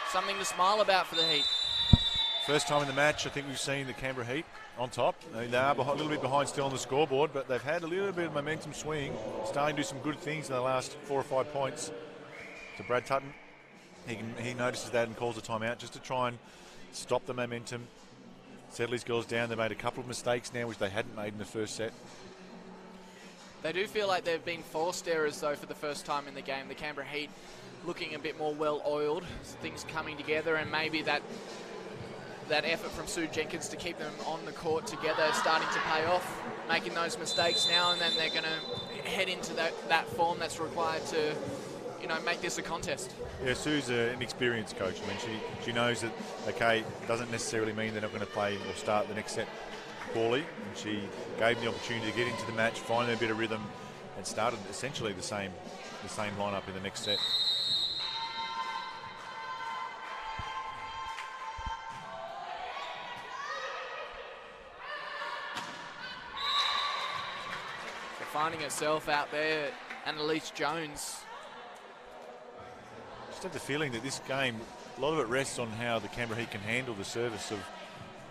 something to smile about for the Heat. First time in the match, I think we've seen the Canberra Heat on top. They are a little bit behind still on the scoreboard, but they've had a little bit of momentum swing, starting to do some good things in the last 4 or 5 points. To Brad Tutton, he notices that and calls a timeout just to try and stop the momentum, settle his girls down. They've made a couple of mistakes now, which they hadn't made in the first set. They do feel like they've been forced errors, though, for the first time in the game. The Canberra Heat looking a bit more well-oiled, things coming together, and maybe that effort from Sue Jenkins to keep them on the court together is starting to pay off, making those mistakes now, and then they're going to head into that form that's required to, make this a contest. Yeah, Sue's an experienced coach. I mean, she knows that, okay, doesn't necessarily mean they're not going to play or start the next set poorly, and she gave them the opportunity to get into the match, find a bit of rhythm, and started essentially the same lineup in the next set. Finding herself out there, Annalise Jones. Just have the feeling that this game, a lot of it rests on how the Canberra Heat can handle the service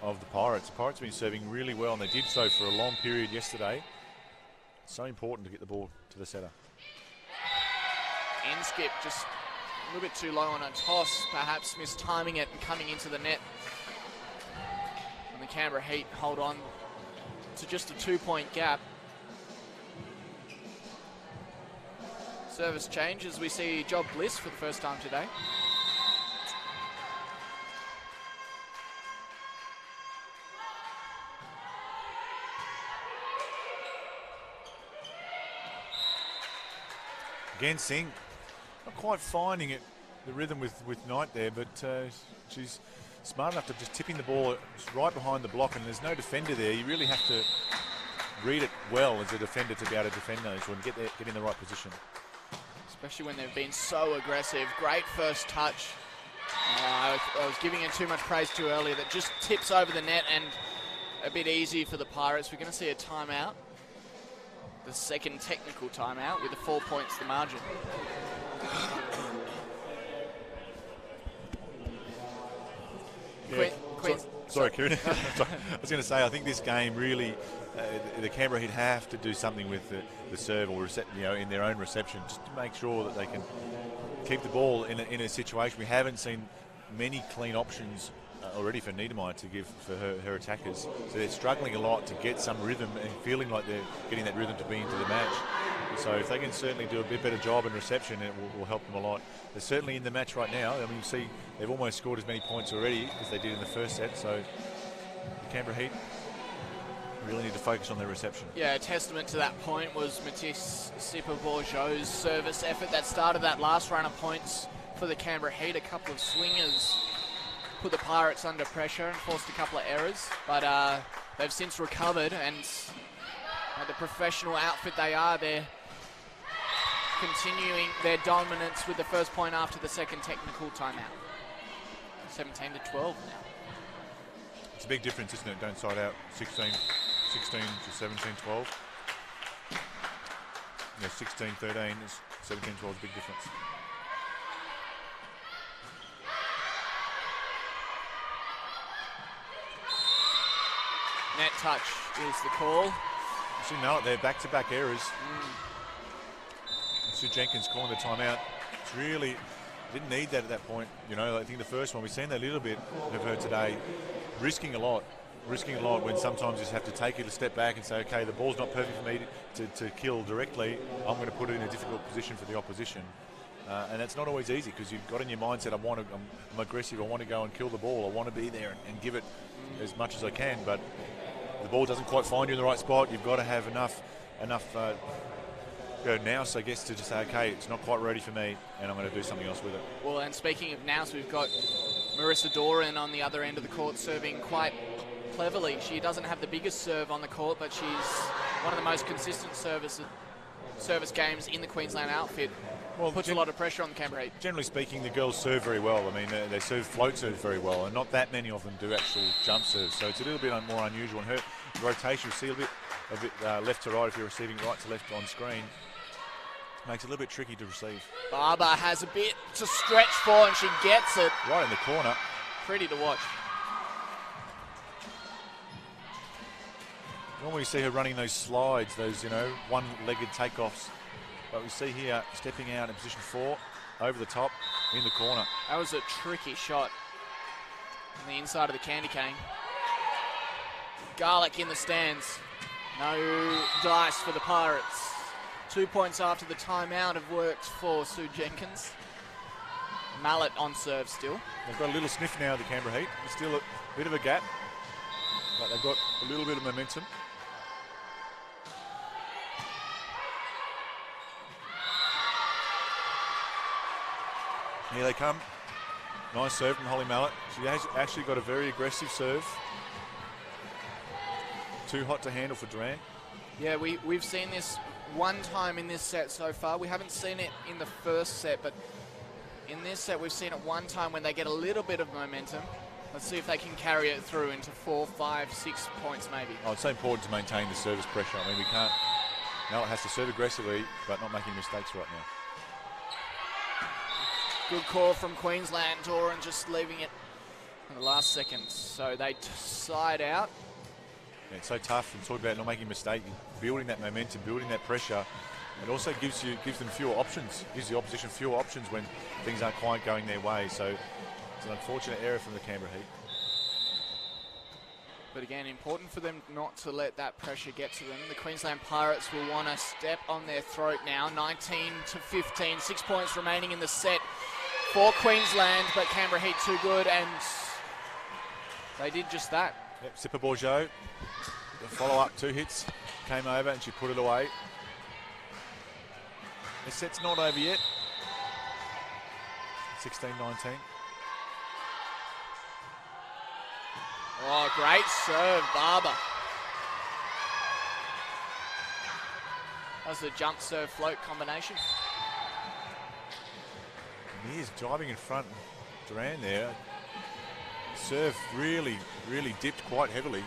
of the Pirates. The Pirates have been serving really well, and they did so for a long period yesterday. It's so important to get the ball to the setter. Inskip just a little bit too low on a toss, perhaps mistiming it and coming into the net. And the Canberra Heat hold on to just a 2-point gap. Service change as we see Job Bliss for the first time today. Again, Singh, not quite finding it, the rhythm with Knight there, but she's smart enough to just tipping the ball right behind the block, and there's no defender there. You really have to read it well as a defender to be able to defend those and get in the right position. Especially when they've been so aggressive. Great first touch. I was giving it too much praise too early. That just tips over the net and a bit easy for the Pirates. We're going to see a timeout. The second technical timeout with the 4 points the margin. Yeah. Sorry, Kieran. I was going to say, I think this game really, the Canberra Heat have to do something with the serve or in their own reception, just to make sure that they can keep the ball in a situation. We haven't seen many clean options already for Niedermeyer to give for her attackers. So they're struggling a lot to get some rhythm and feeling like they're getting that rhythm to be into the match. So if they can certainly do a bit better job in reception, it will help them a lot. They're certainly in the match right now. I mean, you see they've almost scored as many points already as they did in the first set. So the Canberra Heat really need to focus on their reception. Yeah, a testament to that point was Matisse Sipa-Bourgeau's service effort that started that last run of points for the Canberra Heat. A couple of swingers put the Pirates under pressure and forced a couple of errors, but they've since recovered, and the professional outfit they are, they're continuing their dominance with the first point after the second technical timeout. 17-12 now. It's a big difference, isn't it? Don't side out 16 to 17-12. Yeah, 16-13 is 17-12 is a big difference. Net touch is the call. You see Mallet there, back-to-back errors. Sue Jenkins calling the timeout. It's really didn't need that at that point. I think the first one, we've seen that a little bit of her today, risking a lot when sometimes you just have to take it a step back and say, okay, the ball's not perfect for me to kill directly. I'm going to put it in a difficult position for the opposition. And that's not always easy because you've got in your mindset, I'm aggressive, I want to go and kill the ball, I want to be there and give it as much as I can, but the ball doesn't quite find you in the right spot. You've got to have enough nous, I guess, to just say, okay, it's not quite ready for me, and I'm going to do something else with it. Well, and speaking of nous, we've got Marissa Doran on the other end of the court serving quite cleverly. She doesn't have the biggest serve on the court, but she's one of the most consistent service games in the Queensland outfit. Well, Puts a lot of pressure on the Canberra Heat. Generally speaking, the girls serve very well. I mean, they serve float serves very well, and not that many of them do actual jump serves. So it's a little bit more unusual. And her rotation, you see a bit left to right if you're receiving right to left on screen. Makes it a little bit tricky to receive. Barber has a bit to stretch for, and she gets it. Right in the corner. Pretty to watch. Normally you see her running those slides, those, one-legged takeoffs. But we see here, stepping out in position 4, over the top, in the corner. That was a tricky shot on the inside of the candy cane. Garlic in the stands. No dice for the Pirates. 2 points after the timeout have worked for Sue Jenkins. Mallet on serve still. They've got a little sniff now, the Canberra Heat. There's still a bit of a gap, but they've got a little bit of momentum. Here they come. Nice serve from Holly Mallet. She has actually got a very aggressive serve. Too hot to handle for Duran. Yeah, we've seen this one time in this set so far. We haven't seen it in the first set, but in this set we've seen it one time when they get a little bit of momentum. Let's see if they can carry it through into 4, 5, 6 points maybe. Oh, it's so important to maintain the service pressure. I mean, we can't... Mallet has to serve aggressively, but not making mistakes right now. Good call from Queensland. Doran just leaving it in the last seconds. So they side out. Yeah, it's so tough. And talk about not making a mistake, building that momentum, building that pressure. It also gives them fewer options. Gives the opposition fewer options when things aren't quite going their way. So it's an unfortunate error from the Canberra Heat. But again, important for them not to let that pressure get to them. The Queensland Pirates will want to step on their throat now. 19-15, 6 points remaining in the set for Queensland, but Canberra Heat too good, and they did just that. Yep, Sipper Bourgeot, the follow-up 2 hits, came over and she put it away. The set's not over yet. 16-19. Oh, great serve, Barber. That was the jump serve float combination. Mears driving in front. Duran there. Serve really, really dipped quite heavily.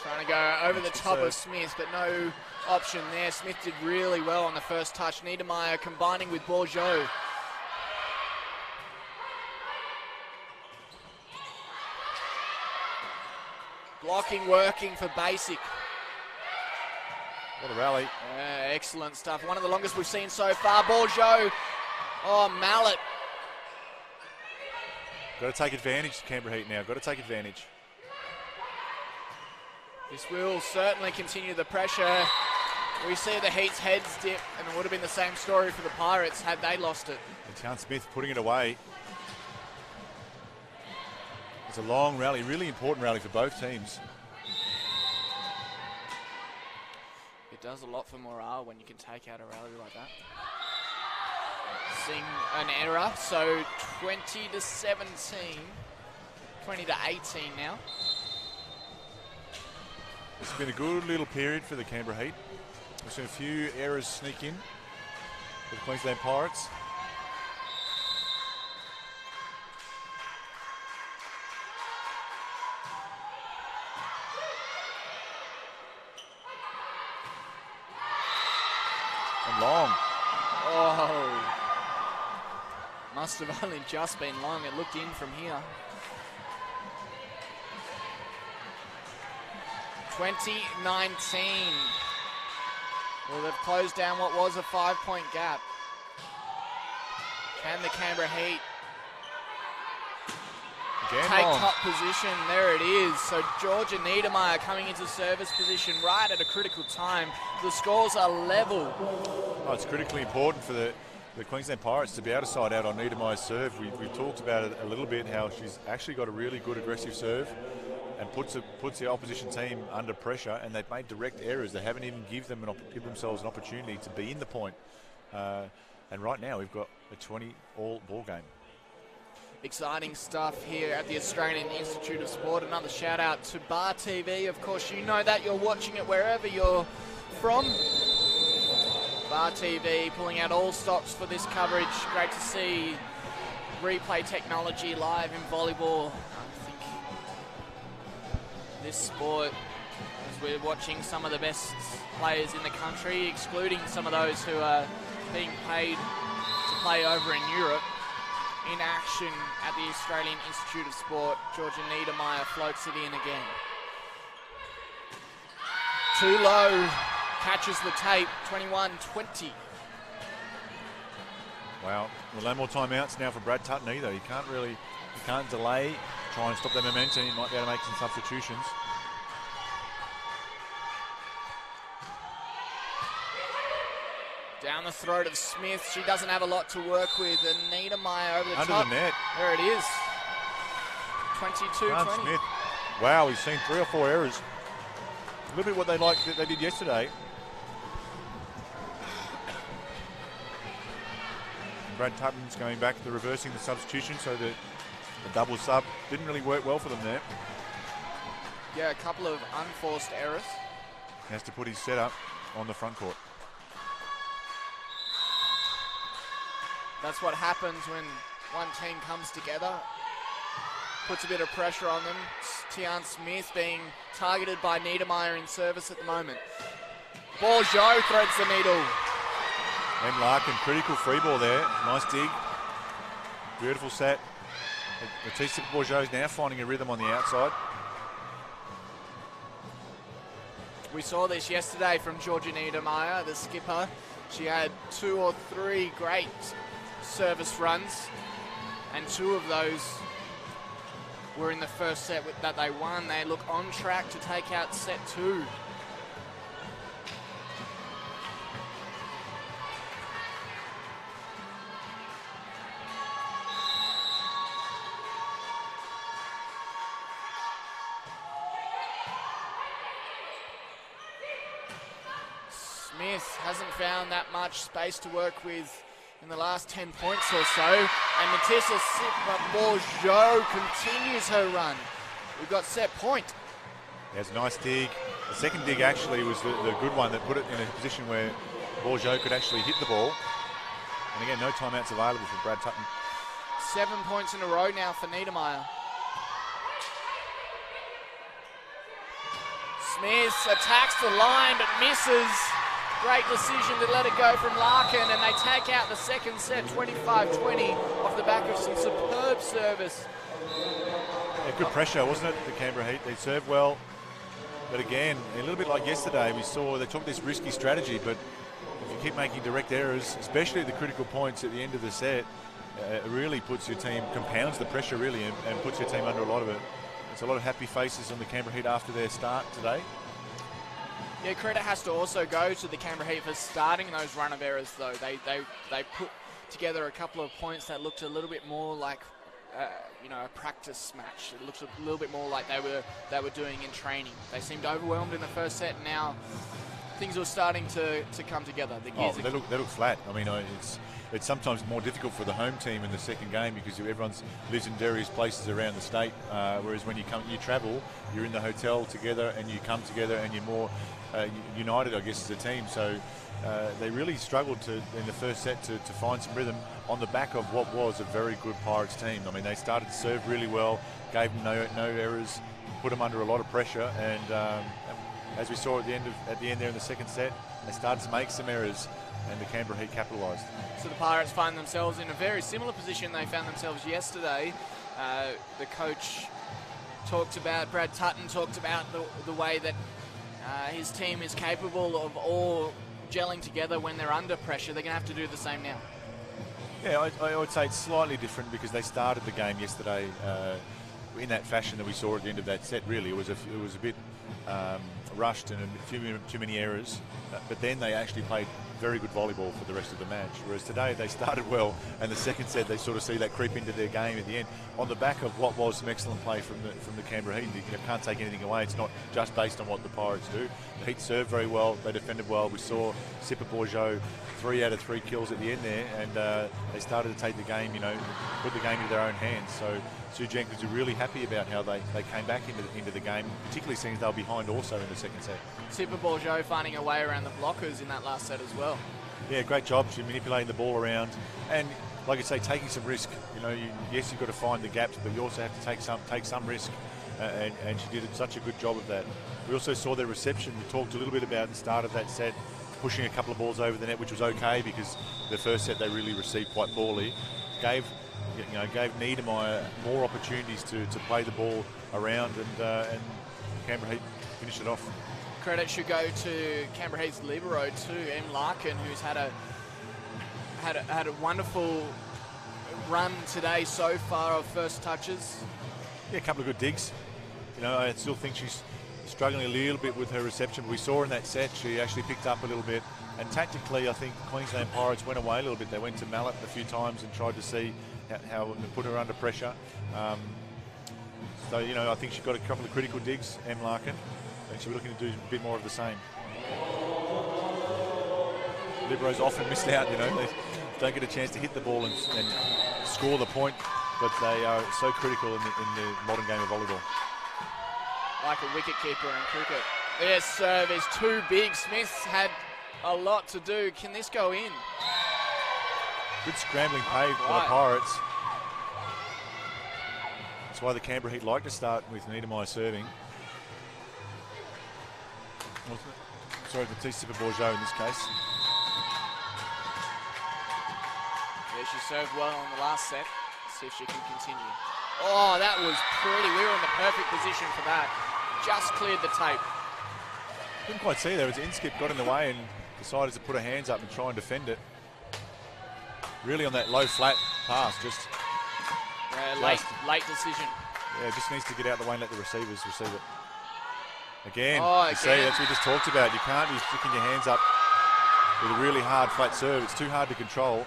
Trying to go over the top of Smith, but no option there. Smith did really well on the first touch. Niedermeyer combining with Bourgeot. Blocking working for Basic. What a rally. Excellent stuff. One of the longest we've seen so far. Bourgeot. Oh, Mallet. Got to take advantage, Canberra Heat now. Got to take advantage. This will certainly continue the pressure. We see the Heat's heads dip, and it would have been the same story for the Pirates had they lost it. And Town Smith putting it away. It's a long rally, really important rally for both teams. It does a lot for morale when you can take out a rally like that. Seeing an error, so 20-17, 20-18 now. It's been a good little period for the Canberra Heat. We've seen a few errors sneak in for the Queensland Pirates. And long. Oh, must have only just been long. It looked in from here. 20-19. Well, they've closed down what was a 5-point gap. Can the Canberra Heat take top position? There it is. So Georgia Niedermeyer coming into service position right at a critical time. The scores are level. Oh, it's critically important for the Queensland Pirates to be able to side out on Niedermeyer's serve. We've talked about it a little bit, how she's actually got a really good aggressive serve and puts the opposition team under pressure, and they've made direct errors. They haven't even give themselves an opportunity to be in the point. And right now we've got a 20-all ball game. Exciting stuff here at the Australian Institute of Sport. Another shout out to Bar TV. Of course, you know that. You're watching it wherever you're from. Bar TV pulling out all stops for this coverage. Great to see replay technology live in volleyball. I think this sport, as we're watching some of the best players in the country, excluding some of those who are being paid to play over in Europe, in action at the Australian Institute of Sport. Georgia Niedermeyer floats it in again. Too low, catches the tape, 21-20. Wow, well, no more timeouts now for Brad Tutton either. He can't delay, try and stop the momentum. He might be able to make some substitutions. Down the throat of Smith. She doesn't have a lot to work with. And Niedermeyer over the top. Under the net. There it is. 22-20. Smith. Wow, he's seen 3 or 4 errors. A little bit what they did yesterday. Brad Tutton's going back to reversing the substitution, so that the double sub didn't really work well for them there. Yeah, a couple of unforced errors. He has to put his setup on the front court. That's what happens when one team comes together. Puts a bit of pressure on them. Tian Smith being targeted by Niedermeyer in service at the moment. Bourgeot threads the needle. And Larkin, critical free ball there. Nice dig. Beautiful set. Matisse Bourgeot is now finding a rhythm on the outside. We saw this yesterday from Georgia Niedermeyer, the skipper. She had 2 or 3 great service runs, and 2 of those were in the first set that they won. They look on track to take out set 2. Smith hasn't found that much space to work with in the last 10 points or so. And Matissa sit, but Bourgeot continues her run. We've got set point. There's a nice dig. The second dig actually was the good one that put it in a position where Bourgeot could actually hit the ball. And again, no timeouts available for Brad Tutton. 7 points in a row now for Niedermeyer. Smith attacks the line but misses. Great decision to let it go from Larkin, and they take out the second set 25-20 off the back of some superb service. Yeah, good pressure, wasn't it, the Canberra Heat? They served well, but again, a little bit like yesterday, we saw they took this risky strategy, but if you keep making direct errors, especially at the critical points at the end of the set, it really puts your team, compounds the pressure really, and puts your team under a lot of it. There's a lot of happy faces on the Canberra Heat after their start today. Yeah, credit has to also go to the Canberra Heat for starting those run of errors, though. They put together a couple of points that looked a little bit more like, a practice match. It looked a little bit more like they were doing in training. They seemed overwhelmed in the first set, and now things were starting to come together. They look flat. I mean, it's sometimes more difficult for the home team in the second game because everyone lives in various places around the state. Whereas when you travel, you're in the hotel together and you come together and you're more united, I guess, as a team. So they really struggled in the first set to find some rhythm on the back of what was a very good Pirates team. I mean, they started to serve really well, gave them no errors, put them under a lot of pressure, and as we saw at the end there in the second set, they started to make some errors, and the Canberra Heat capitalised. So the Pirates find themselves in a very similar position they found themselves yesterday. The coach talked about, Brad Tutton talked about the way that his team is capable of all gelling together when they're under pressure. They're going to have to do the same now. Yeah, I would say it's slightly different because they started the game yesterday in that fashion that we saw at the end of that set. Really, it was a bit rushed and a few too many errors. But then they actually played very good volleyball for the rest of the match. Whereas today they started well, and the second set they sort of see that creep into their game at the end on the back of what was some excellent play from the Canberra Heat. You can't take anything away. It's not just based on what the Pirates do. The Heat served very well. They defended well. We saw Sipper Bourgeot 3 out of 3 kills at the end there, and they started to take the game, put the game into their own hands. So Sue Jenkins are really happy about how they came back into the game, particularly seeing they were behind also in the second set. Sipper Bourgeot finding a way around the blockers in that last set as well. Yeah, great job. She's manipulating the ball around, and like I say, taking some risk. Yes, you've got to find the gaps, but you also have to take some risk, and she did such a good job of that. We also saw their reception. We talked a little bit about the start of that set, pushing a couple of balls over the net, which was okay because the first set they really received quite poorly. Gave Niedermeyer more opportunities to play the ball around, and Canberra Heat finished it off. Credit should go to Canberra Heat's libero too, M. Larkin, who's had a wonderful run today so far of first touches. Yeah, a couple of good digs. I still think she's struggling a little bit with her reception, but we saw in that set she actually picked up a little bit. And tactically, I think Queensland Pirates went away a little bit. They went to Mallet a few times and tried to see how to put her under pressure. I think she got a couple of critical digs, M. Larkin, and she'll be looking to do a bit more of the same. Liberos often missed out, they don't get a chance to hit the ball and score the point, but they are so critical in the modern game of volleyball. Like a wicketkeeper in cricket. Their serve is too big. Smith's had a lot to do. Can this go in? Good scrambling play for the Pirates. That's why the Canberra Heat like to start with Niedermeyer serving. Sorry, Matisse Sipper Bourgeot in this case. Yeah, she served well in the last set. Let's see if she can continue. Oh, that was pretty. We were in the perfect position for that. Just cleared the tape. Couldn't quite see there. As Inskip got in the way and decided to put her hands up and try and defend it. Really on that low flat pass, just late decision. Yeah, just needs to get out of the way and let the receivers receive it. Again, you see, that's what we just talked about. You can't be sticking your hands up with a really hard flat serve. It's too hard to control.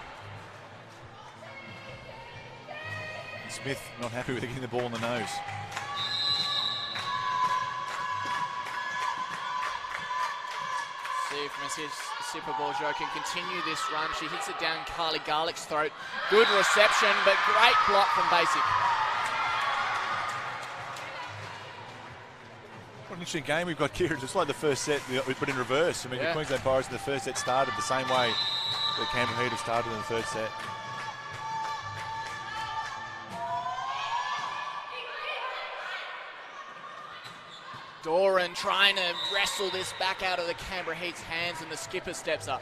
Smith not happy with getting the ball in the nose. See if Mrs. Sipper Bourgeot can continue this run. She hits it down Carly Garlick's throat. Good reception, but great block from Basic. What an interesting game we've got, Kieran. Just like the first set, but in reverse. The Queensland Pirates in the first set started the same way that Canberra Heat have started in the third set. Doran trying to wrestle this back out of the Canberra Heat's hands, and the skipper steps up.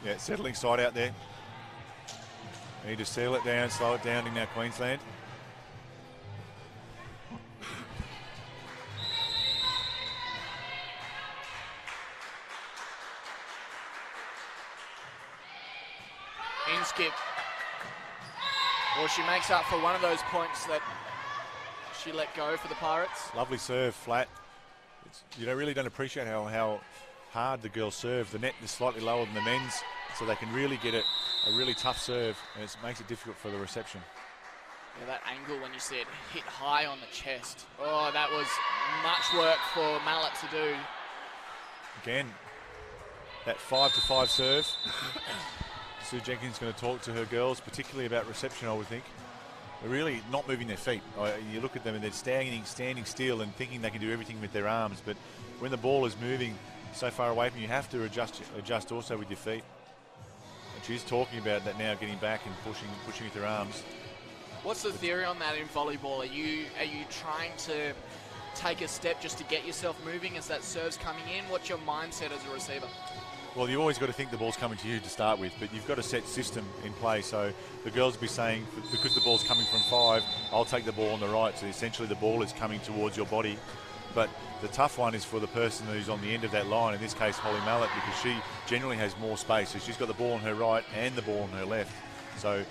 Yeah, settling side out there. Need to settle it down, slow it down in now Queensland. Inskip. Well, she makes up for one of those points that she let go for the Pirates. Lovely serve, flat. Really don't appreciate how hard the girls serve. The net is slightly lower than the men's, so they can really get a really tough serve, and it makes it difficult for the reception. Yeah, that angle when you see it hit high on the chest. Oh, that was much work for Mallet to do. Again, that 5-5 serve. Sue Jenkins is going to talk to her girls, particularly about reception, I would think. They're really not moving their feet. You look at them and they're standing still and thinking they can do everything with their arms, but when the ball is moving so far away from you, you have to adjust also with your feet. And she's talking about that now, getting back and pushing with her arms. What's the theory on that in volleyball? Are you trying to take a step just to get yourself moving as that serve's coming in? What's your mindset as a receiver? Well, you've always got to think the ball's coming to you to start with, but you've got a set system in play. So the girls will be saying, because the ball's coming from 5, I'll take the ball on the right. So essentially the ball is coming towards your body. But the tough one is for the person who's on the end of that line, in this case Holly Mallet, because she generally has more space. So she's got the ball on her right and the ball on her left. So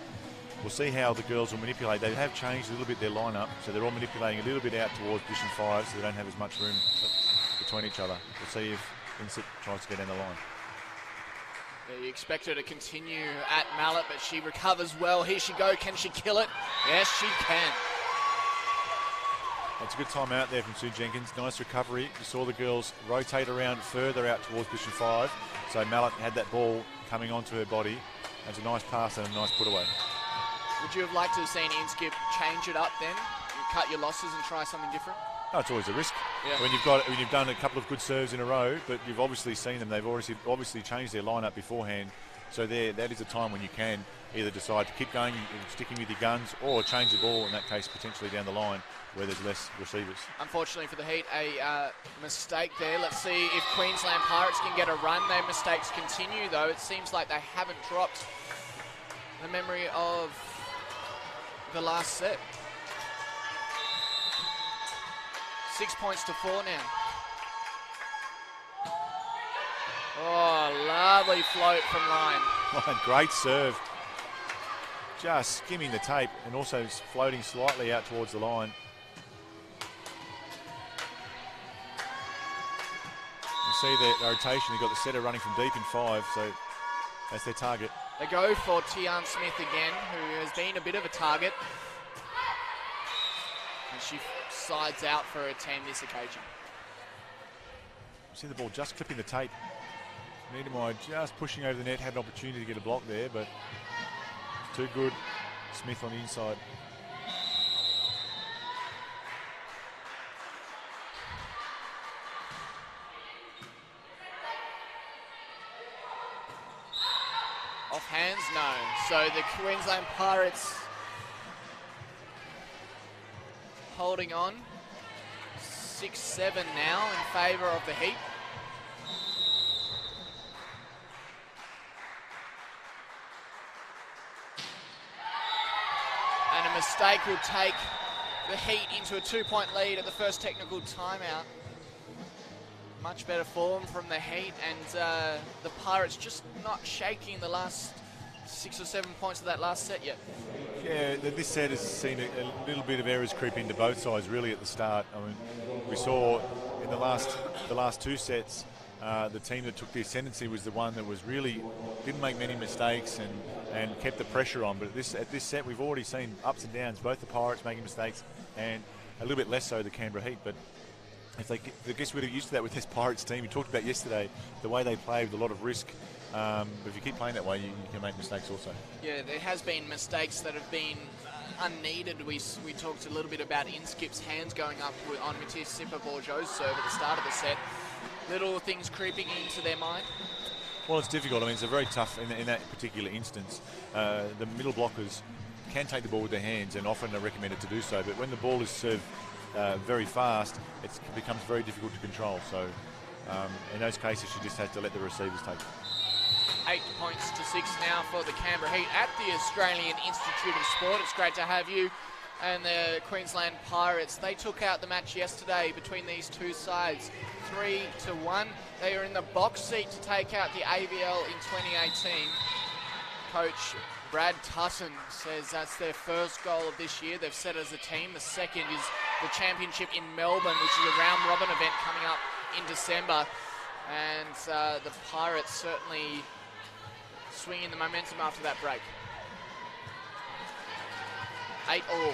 we'll see how the girls will manipulate. They have changed a little bit their lineup, so they're all manipulating a little bit out towards position 5, so they don't have as much room between each other. We'll see if Insit tries to get down the line. You expect her to continue at mallet, but she recovers well. Here she go. Can she kill it? Yes, she can. That's a good time out there from Sue Jenkins. Nice recovery. You saw the girls rotate around further out towards position 5. So Mallet had that ball coming onto her body. That's a nice pass and a nice put away. Would you have liked to have seen Inskip change it up then? You cut your losses and try something different? No, it's always a risk. Yeah. When you've done a couple of good serves in a row, but you've obviously seen them. They've obviously changed their lineup beforehand. So that is a time when you can either decide to keep going, sticking with your guns, or change the ball, in that case, potentially down the line where there's less receivers. Unfortunately for the Heat, a mistake there. Let's see if Queensland Pirates can get a run. Their mistakes continue, though. It seems like they haven't dropped the memory of the last set. 6 points to 4 now. Oh, lovely float from line. Great serve. Just skimming the tape and also floating slightly out towards the line. You see the rotation. You've got the setter running from deep in 5, so that's their target. They go for Tian Smith again, who has been a bit of a target. And she sides out for her team this occasion. See the ball just clipping the tape. Niedermeyer just pushing over the net, had an opportunity to get a block there, but too good. Smith on the inside. Off hands, no. So the Queensland Pirates holding on. 6-7 now in favour of the Heat. And a mistake will take the Heat into a 2-point lead at the first technical timeout. Much better form from the Heat, and the Pirates just not shaking the last 6 or 7 points of that last set yet. Yeah, this set has seen a little bit of errors creep into both sides really at the start. I mean, we saw in the last 2 sets, the team that took the ascendancy was the one that was really didn't make many mistakes and kept the pressure on. But at this set, we've already seen ups and downs, both the Pirates making mistakes and a little bit less so the Canberra Heat. But I guess we're used to that with this Pirates team. We talked about yesterday the way they play with a lot of risk. But if you keep playing that way, you can make mistakes also. Yeah, there has been mistakes that have been unneeded. We talked a little bit about Inskip's hands going up on Matisse Sipa-Bourgeau's serve at the start of the set. Little things creeping into their mind. Well, it's difficult. I mean, it's a very tough, in that particular instance, the middle blockers can take the ball with their hands and often are recommended to do so. But when the ball is served very fast, it becomes very difficult to control. So in those cases, you just have to let the receivers take it. 8 points to 6 now for the Canberra Heat at the Australian Institute of Sport. It's great to have you. And the Queensland Pirates, they took out the match yesterday between these two sides, 3-1. They are in the box seat to take out the AVL in 2018. Coach Brad Tussin says that's their first goal of this year. They've set as a team. The second is the championship in Melbourne, which is a round-robin event coming up in December. And the Pirates certainly swinging the momentum after that break. 8 all.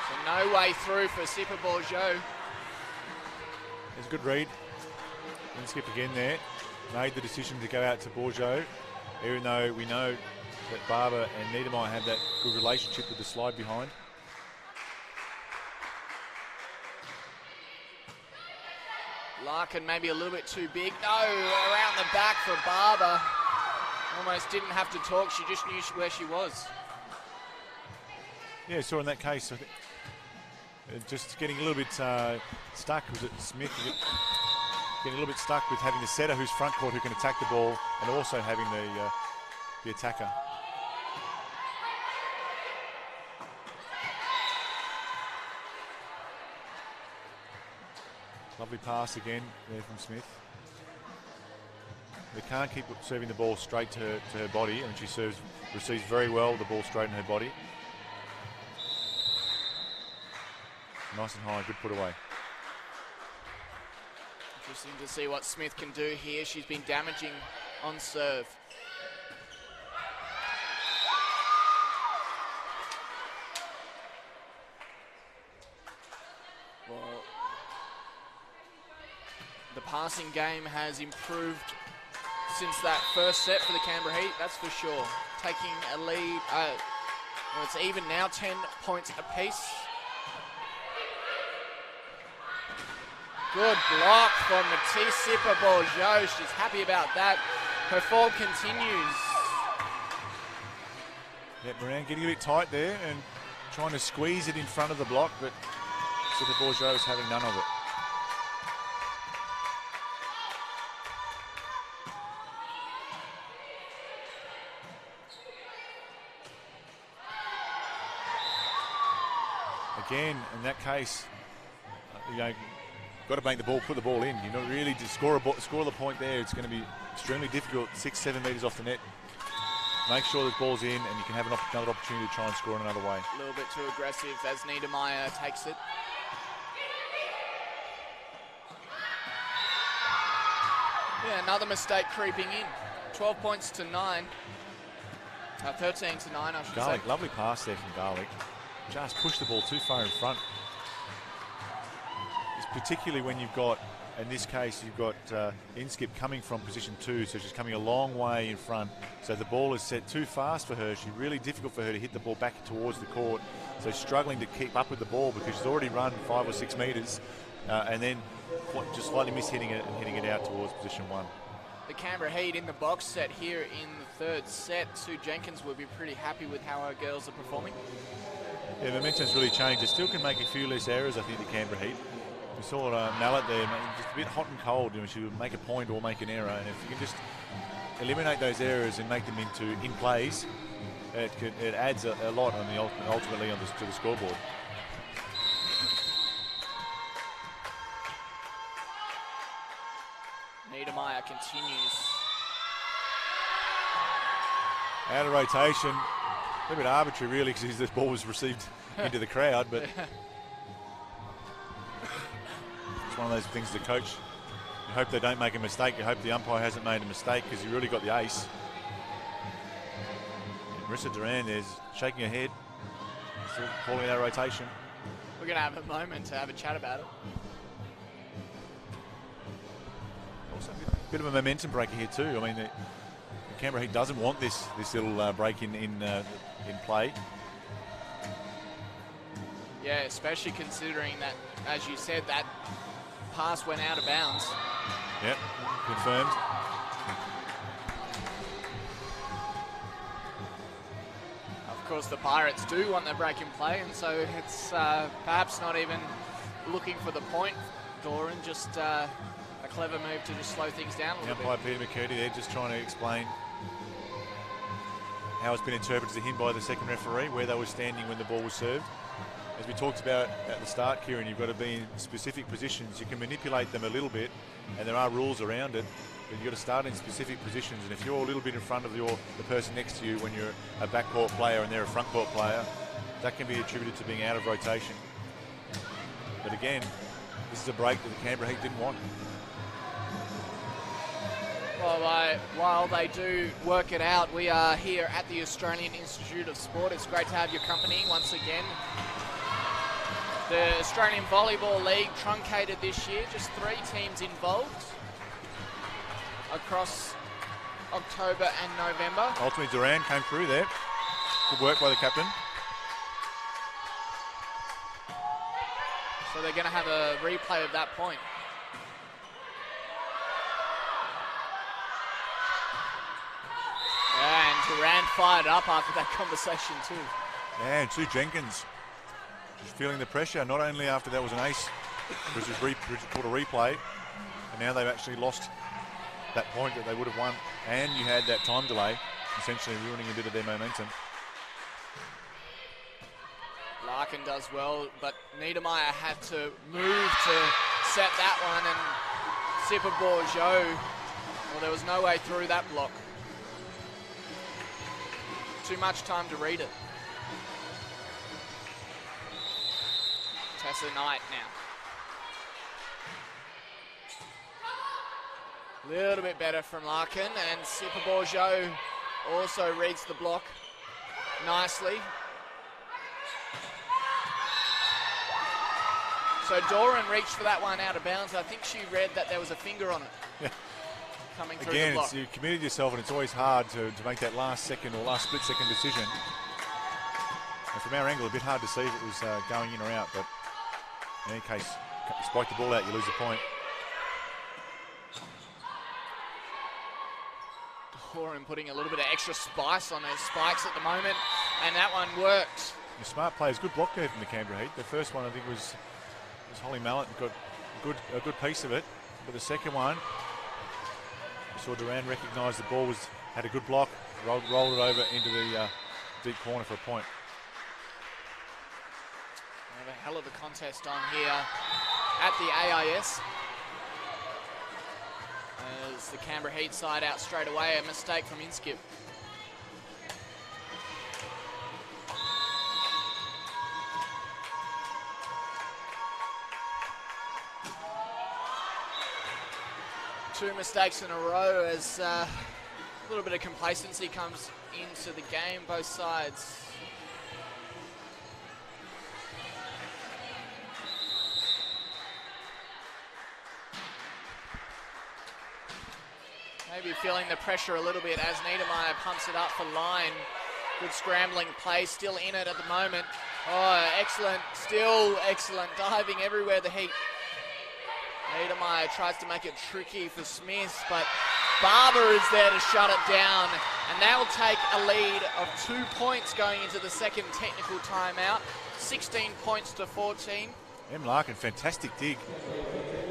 So no way through for Sipa-Bourgeau. It's a good read. Skip again there. Made the decision to go out to Bourgeau, even though we know that Barber and Niedermeyer have that good relationship with the slide behind. Larkin maybe a little bit too big. No, around the back for Barber. Almost didn't have to talk. She just knew where she was. Yeah, so in that case, I think just getting a little bit stuck. Was it Smith? Getting a little bit stuck with having the setter who's front court who can attack the ball and also having the attacker. Lovely pass again there from Smith. They can't keep serving the ball straight to her body, and she receives very well the ball straight in her body. Nice and high, good put away. Interesting to see what Smith can do here. She's been damaging on serve. Well, the passing game has improved since that first set for the Canberra Heat, that's for sure. Taking a lead, well, it's even now, 10 points apiece. Good block from Matisse Sipper-Bourgeau. She's happy about that. Her form continues. Yeah, Moran getting a bit tight there and trying to squeeze it in front of the block, but Sipper-Bourgeau is having none of it. Again, in that case, got to bank the ball, put the ball in. You know, really to score the point there, it's going to be extremely difficult. 6-7 metres off the net. Make sure the ball's in, and you can have another opportunity to try and score in another way. A little bit too aggressive as Niedermeyer takes it. Yeah, another mistake creeping in. 12 points to 9. 13 to 9, I should Garlick, say. lovely pass there from Garlick. Just pushed the ball too far in front. It's particularly when you've got, in this case, you've got Inskip coming from position 2, so she's coming a long way in front. So the ball is set too fast for her. She's really difficult for her to hit the ball back towards the court. So struggling to keep up with the ball because she's already run 5 or 6 metres and then just slightly mishitting it and hitting it out towards position 1. The Canberra Heat in the box set here in the third set. Sue Jenkins will be pretty happy with how our girls are performing. Yeah, momentum's really changed. They still can make a few less errors, I think, the Canberra Heat. We saw Mallet there, just a bit hot and cold. You know, she would make a point or make an error, and if you can just eliminate those errors and make them into in plays, it adds a lot on the ultimately on to the scoreboard. Niedermeyer continues. Out of rotation. A little bit arbitrary, really, because this ball was received into the crowd, but it's one of those things the coach, you hope they don't make a mistake. You hope the umpire hasn't made a mistake because you really got the ace. And Marissa Duran there's shaking her head, still calling out rotation. We're going to have a moment to have a chat about it. Also a bit of a momentum breaker here too. I mean, the Canberra Heat doesn't want this little break in play. Yeah, especially considering that, as you said, that pass went out of bounds. Yep, confirmed. Of course, the Pirates do want their break in play, and so it's perhaps not even looking for the point, Doran, just a clever move to just slow things down a little bit. Umpire Peter McCurdy there just trying to explain how it's been interpreted to him by the second referee, where they were standing when the ball was served. As we talked about at the start, Kieran, you've got to be in specific positions. You can manipulate them a little bit, and there are rules around it, but you've got to start in specific positions. And if you're a little bit in front of the person next to you when you're a backcourt player and they're a frontcourt player, that can be attributed to being out of rotation. But again, this is a break that the Canberra Heat didn't want. Well, while they do work it out, we are here at the Australian Institute of Sport. It's great to have your company once again. The Australian Volleyball League truncated this year, just 3 teams involved across October and November. Ultimately, Duran came through there. Good work by the captain. So they're going to have a replay of that point. And Duran fired up after that conversation too. Yeah, and Sue Jenkins just feeling the pressure, not only after that was an ace, which was called a replay, and now they've actually lost that point that they would have won, and you had that time delay, essentially ruining a bit of their momentum. Larkin does well, but Niedermeyer had to move to set that one, and Sipper-Bourgeau, well, there was no way through that block. Too much time to read it. Tessa Knight now. A little bit better from Larkin, and Sipa Bourgeot also reads the block nicely. So Doran reached for that one out of bounds. I think she read that there was a finger on it. Yeah. Coming through Again, the block. you committed yourself, and it's always hard to make that last second or last split-second decision. And from our angle, a bit hard to see if it was going in or out, but in any case, spike the ball out, you lose the point. Doran putting a little bit of extra spice on those spikes at the moment, and that one worked. The smart players, good block there from the Canberra Heat. The first one, I think, was Holly Mallet, got a good piece of it, but the second one, we saw Duran recognise the ball had a good block, rolled it over into the deep corner for a point. We have a hell of a contest on here at the AIS. As the Canberra Heat side out straight away, a mistake from Inskip. Two mistakes in a row as a little bit of complacency comes into the game, both sides. Maybe feeling the pressure a little bit as Niedermeyer pumps it up for line. Good scrambling play, still in it at the moment. Oh, excellent, still excellent, diving everywhere, the Heat. Niedermeyer tries to make it tricky for Smith, but Barber is there to shut it down, and they'll take a lead of 2 points going into the second technical timeout. 16 points to 14. Em Larkin, fantastic dig.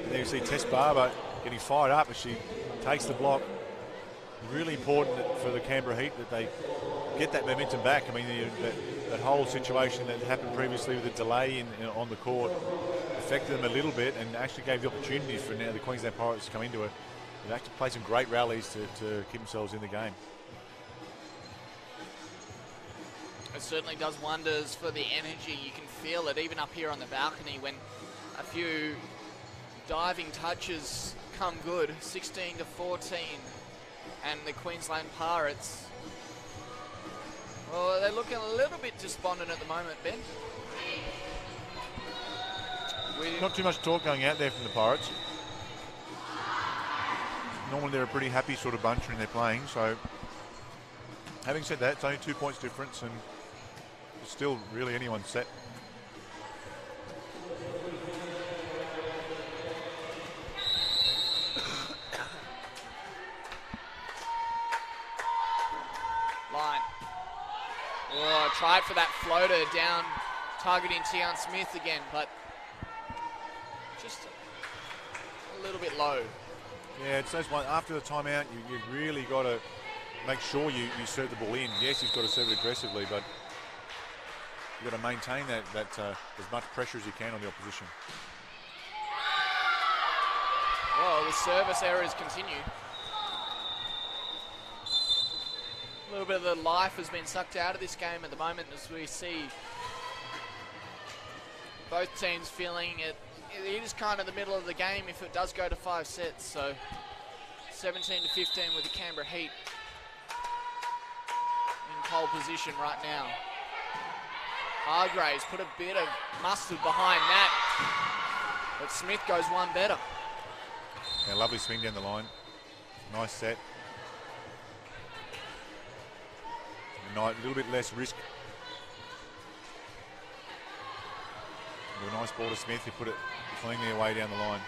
And there you see Tess Barber getting fired up as she takes the block. Really important for the Canberra Heat that they get that momentum back. I mean, that whole situation that happened previously with the delay on the court affected them a little bit and actually gave the opportunity for now the Queensland Pirates to come into it. They've actually played some great rallies to keep themselves in the game. It certainly does wonders for the energy. You can feel it even up here on the balcony when a few diving touches come good. 16 to 14. And the Queensland Pirates, well, they're looking a little bit despondent at the moment, Ben. Not too much talk going out there from the Pirates. Normally they're a pretty happy sort of bunch when they're playing, so having said that, it's only 2 points difference and it's still really anyone's set. Line. Oh, tried for that floater down, targeting Tian Smith again, but just a little bit low. Yeah, it's those ones after the timeout. You really got to make sure you serve the ball in. Yes, you've got to serve it aggressively, but you've got to maintain that as much pressure as you can on the opposition. Well, the service errors continue. A little bit of the life has been sucked out of this game at the moment as we see both teams feeling it. It is kind of the middle of the game if it does go to 5 sets. So 17 to 15 with the Canberra Heat in pole position right now. Hargraves put a bit of mustard behind that, but Smith goes one better. Yeah, lovely swing down the line. Nice set. A little bit less risk. A nice ball to Smith, who put it cleanly away down the line.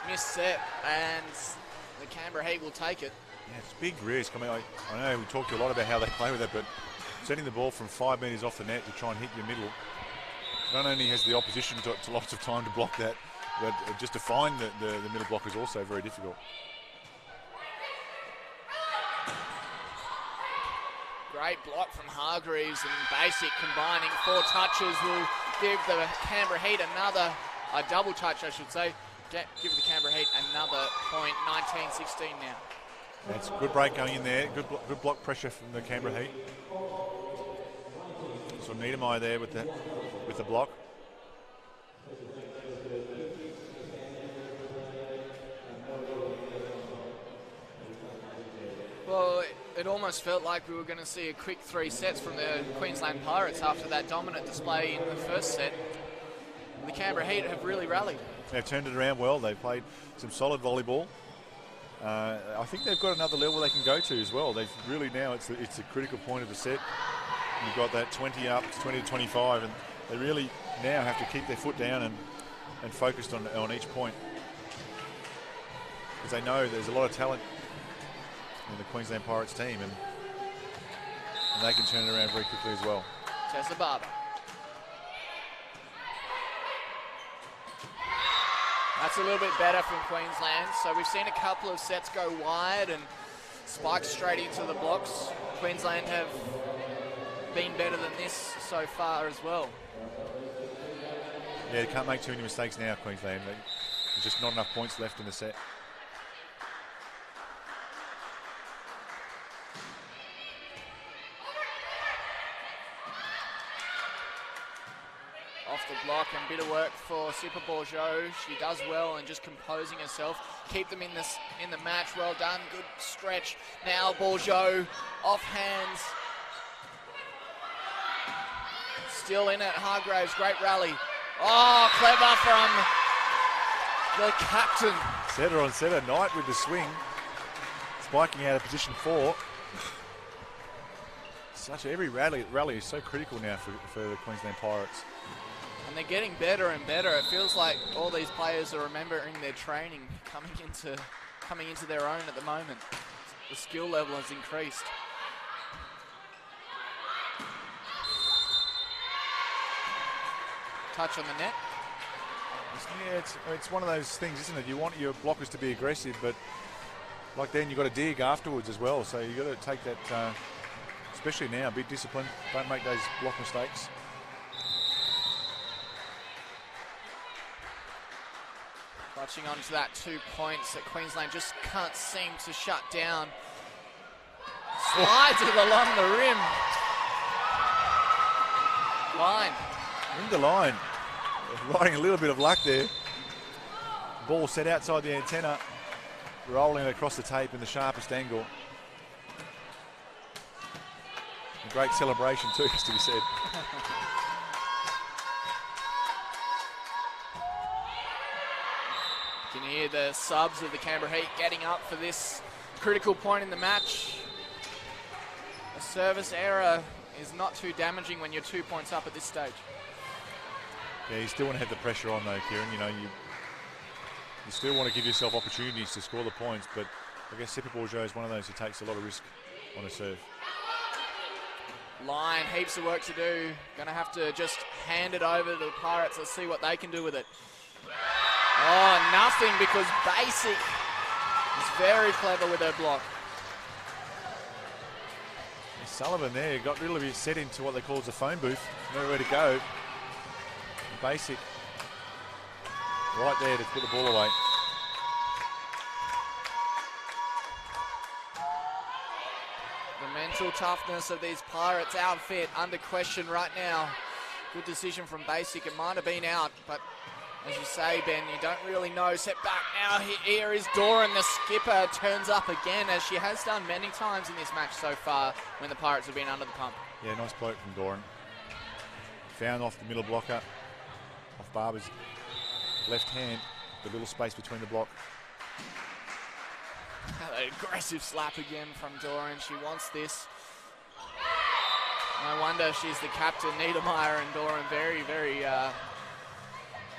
Missed set, and the Canberra Heat will take it. Yeah, it's a big risk. I mean, I know we talked a lot about how they play with it, but setting the ball from 5 metres off the net to try and hit your middle, not only has the opposition got lots of time to block that, but just to find the middle block is also very difficult. Great block from Hargreaves, and Basic combining 4 touches will give the Canberra Heat another, a double touch I should say, give the Canberra Heat another point, 19-16 now. That's a good break going in there, good block pressure from the Canberra Heat. So Niedermeyer there with the block. Well, it almost felt like we were going to see a quick 3 sets from the Queensland Pirates after that dominant display in the first set. The Canberra Heat have really rallied. They've turned it around well. They've played some solid volleyball. I think they've got another level they can go to as well. They've really now, it's a critical point of the set. You've got that 20 up, 20 to 25, and they really now have to keep their foot down and focused on each point. Because they know there's a lot of talent in the Queensland Pirates team, and they can turn it around very quickly as well. Tessa Barber. That's a little bit better from Queensland. So we've seen a couple of sets go wide and spike straight into the blocks. Queensland have been better than this so far as well. Yeah, they can't make too many mistakes now, Queensland. There's just not enough points left in the set. Off the block, and bit of work for Super Bourgeot. She does well and just composing herself. Keep them in the match. Well done. Good stretch. Now Bourgeot off hands. Still in it. Hargreaves. Great rally. Oh, clever from the captain. Setter on setter. Knight with the swing. Spiking out of position 4. Every rally is so critical now for the Queensland Pirates. And they're getting better and better. It feels like all these players are remembering their training, coming into their own at the moment. The skill level has increased. Touch on the net. Yeah, it's one of those things, isn't it? You want your blockers to be aggressive, but like then you've got to dig afterwards as well. So you've got to take that, especially now, be disciplined. Don't make those block mistakes. Clutching onto that 2 points that Queensland just can't seem to shut down. Slides it along the rim. Line. In the line. Riding a little bit of luck there. Ball set outside the antenna. Rolling it across the tape in the sharpest angle. A great celebration too, has to be said. You can hear the subs of the Canberra Heat getting up for this critical point in the match. A service error is not too damaging when you're 2 points up at this stage. Yeah, you still want to have the pressure on though, Kieran. You know, you still want to give yourself opportunities to score the points, but I guess Super Bourgeot is one of those who takes a lot of risk on a serve. Line, heaps of work to do. Going to have to just hand it over to the Pirates. Let's see what they can do with it. Oh, nothing, because Basic is very clever with her block. Sullivan there got rid of his set into what they call the phone booth. Nowhere to go. Basic right there to put the ball away. The mental toughness of these Pirates outfit under question right now. Good decision from Basic. It might have been out, but as you say, Ben, you don't really know. Set back now. Here is Doran, the skipper, turns up again, as she has done many times in this match so far when the Pirates have been under the pump. Yeah, nice bloke from Doran. Found off the middle blocker, off Barber's left hand, the little space between the block. An aggressive slap again from Doran. She wants this. No wonder she's the captain. Niedermeyer and Doran, very, very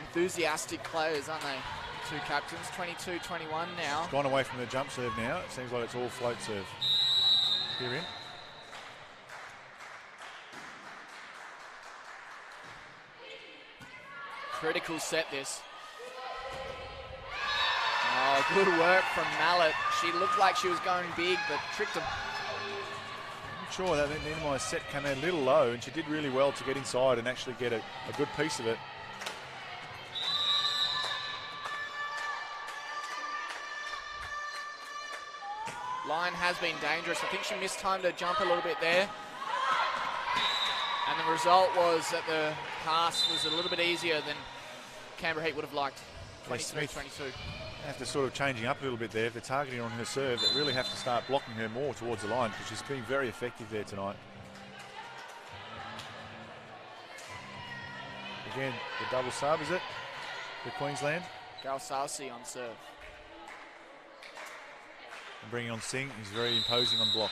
enthusiastic players, aren't they? Two captains, 22-21 now. Gone away from the jump serve now. It seems like it's all float serve. Here in. Critical set this. Oh, good work from Mallet. She looked like she was going big, but tricked him. sure. That Niedermeyer's set came out a little low, and she did really well to get inside and actually get a good piece of it. Line has been dangerous. I think she mistimed her jump a little bit there. And the result was that the pass was a little bit easier than Canberra Heat would have liked. 23-22. Have to sort of changing up a little bit there. If they're targeting on her serve, they really have to start blocking her more towards the line, because she's been very effective there tonight. Again, the double sub, is it, for Queensland? Galsasi on serve. And bringing on Singh, he's very imposing on block.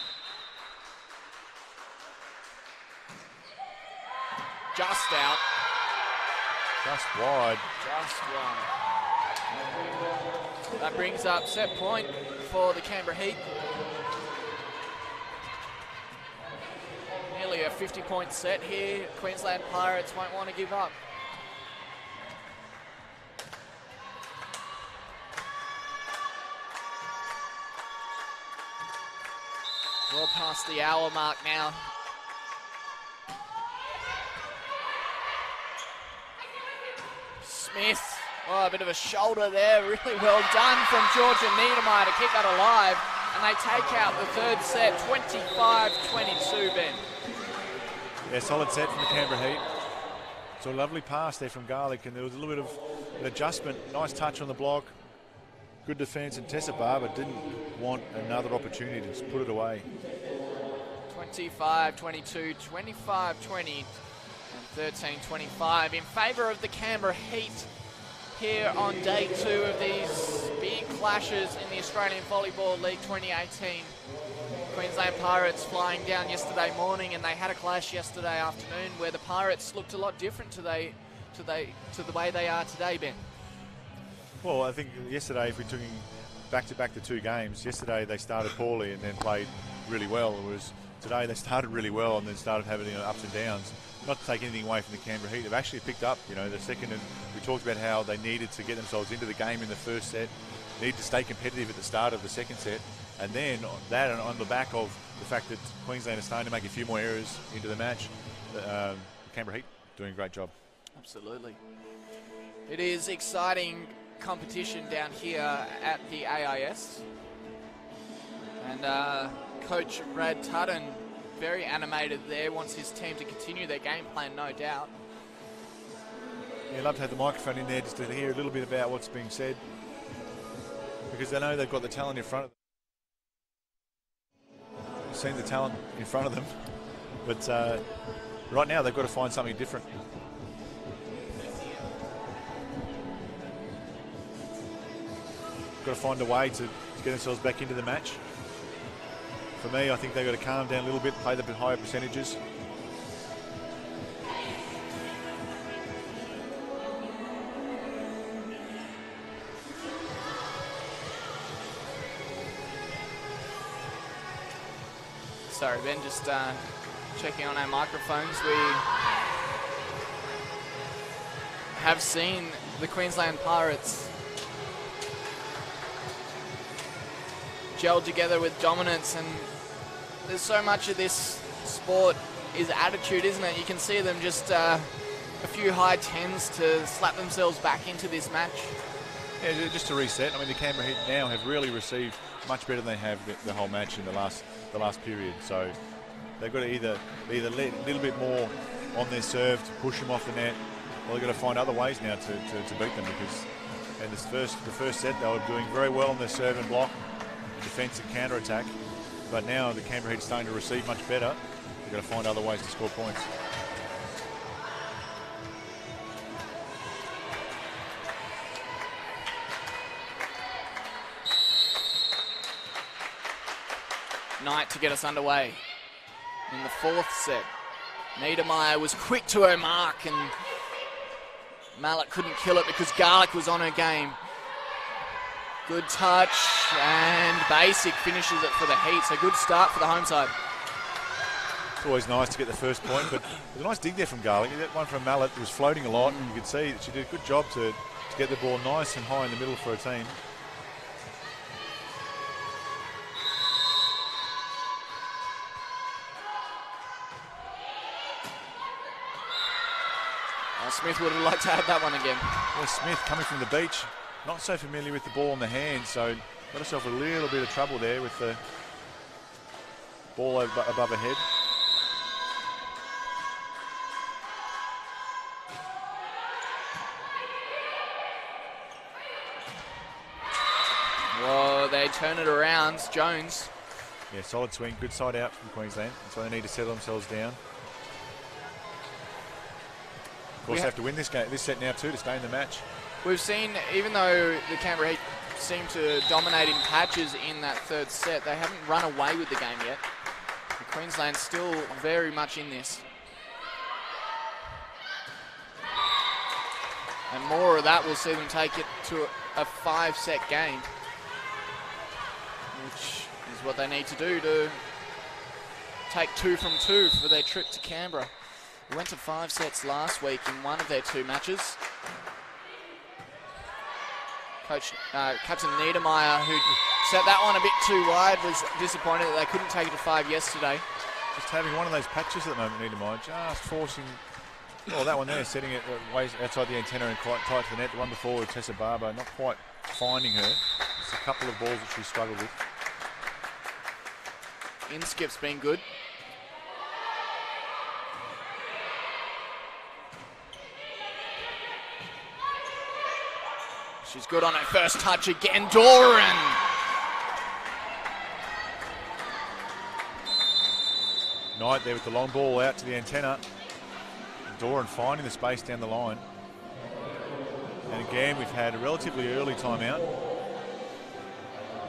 Just out. Just wide. Just wide. That brings up set point for the Canberra Heat. Nearly a 50-point set here. Queensland Pirates won't want to give up. Well past the hour mark now. Smith. Oh, a bit of a shoulder there. Really well done from Georgia Niedermeyer to keep that alive. And they take out the third set, 25-22, Ben. Yeah, solid set from the Canberra Heat. So a lovely pass there from Garlick, and there was a little bit of an adjustment. Nice touch on the block. Good defence, and Tessa Barber didn't want another opportunity to just put it away. 25-22, 25-20, and 13-25 in favour of the Canberra Heat here on day 2 of these big clashes in the Australian Volleyball League 2018. Queensland Pirates flying down yesterday morning, and they had a clash yesterday afternoon where the Pirates looked a lot different to the way they are today, Ben. Well, I think yesterday, if we took back-to-back the 2 games, yesterday they started poorly and then played really well. Whereas today they started really well and then started having ups and downs. Not to take anything away from the Canberra Heat, they've actually picked up, the second, and we talked about how they needed to get themselves into the game in the first set, needed to stay competitive at the start of the second set, and then that, and on the back of the fact that Queensland is starting to make a few more errors into the match, the Canberra Heat doing a great job. Absolutely. It is exciting competition down here at the AIS, and Coach Brad Tutton very animated there, wants his team to continue their game plan, no doubt. Yeah, I'd love to have the microphone in there just to hear a little bit about what's being said, because they know they've got the talent in front of them. You've seen the talent in front of them, but right now they've got to find something different. Got to find a way to get themselves back into the match. For me, I think they've got to calm down a little bit, play the bit higher percentages. Sorry, Ben, just checking on our microphones. We have seen the Queensland Pirates gelled together with dominance, and there's so much of this sport is attitude, isn't it? You can see them just a few high 10s to slap themselves back into this match. Yeah, just to reset, I mean, the Canberra Heat now have really received much better than they have the whole match in the last period. So they've got to either let a little bit more on their serve to push them off the net, or they've got to find other ways now to beat them, because in the first set they were doing very well on their serve and block, defence and counter attack, but now the Canberra Heat is starting to receive much better. They've got to find other ways to score points. Knight to get us underway in the 4th set. Niedermeyer was quick to her mark, and Mallet couldn't kill it because Garlick was on her game. Good touch, and Basic finishes it for the Heat, so good start for the home side. It's always nice to get the first point, but there's a nice dig there from Garlick. That one from Mallet was floating a lot, and you could see that she did a good job to get the ball nice and high in the middle for her team. Smith would have liked to have that one again. Well, Smith coming from the beach, not so familiar with the ball in the hand, so got herself a little bit of trouble there with the ball above her head. Well, they turn it around. Jones. Yeah, solid swing, good side out from Queensland. That's why they need to settle themselves down. Of course, they have to win this set now too to stay in the match. We've seen, even though the Canberra Heat seem to dominate in patches in that third set, they haven't run away with the game yet. The Queensland's still very much in this. And more of that will see them take it to a 5-set game, which is what they need to do to take 2 from 2 for their trip to Canberra. They went to 5 sets last week in one of their 2 matches. Captain Niedermeyer, who set that one a bit too wide, was disappointed that they couldn't take it to 5 yesterday. Just having one of those patches at the moment, Niedermeyer, just forcing, well, that one there, setting it way outside the antenna and quite tight to the net. The one before with Tessa Barber, not quite finding her. Just a couple of balls that she struggled with. In-skip's been good. She's good on her first touch again. Doran. Knight there with the long ball out to the antenna. Doran finding the space down the line. And again, we've had a relatively early timeout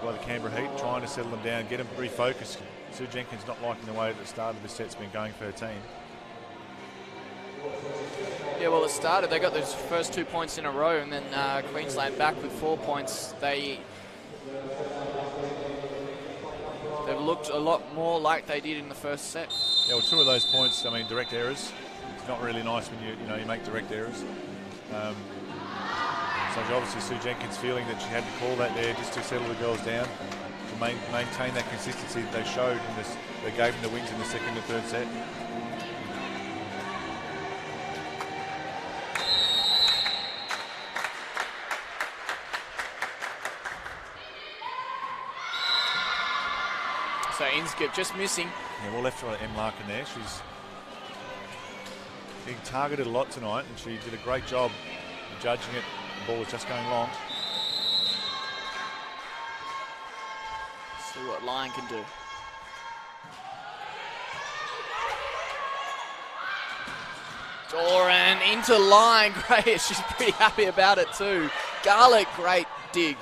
by the Canberra Heat, trying to settle them down, get them refocused. Sue Jenkins not liking the way that the start of the set's been going for her team. Yeah, well, it started. They got those first 2 points in a row, and then Queensland back with 4 points. They've looked a lot more like they did in the first set. Yeah, well, 2 of those points, I mean, direct errors. It's not really nice when you make direct errors. So obviously Sue Jenkins feeling that she had to call that there just to settle the girls down, to maintain that consistency that they showed in this. They gave them the wins in the second and third set. So Inskip just missing. Yeah, well left for Em Larkin there. She's being targeted a lot tonight, and she did a great job of judging it. The ball was just going long. See what Lyon can do. Doran into line. Great. She's pretty happy about it too. Garlic, great dig.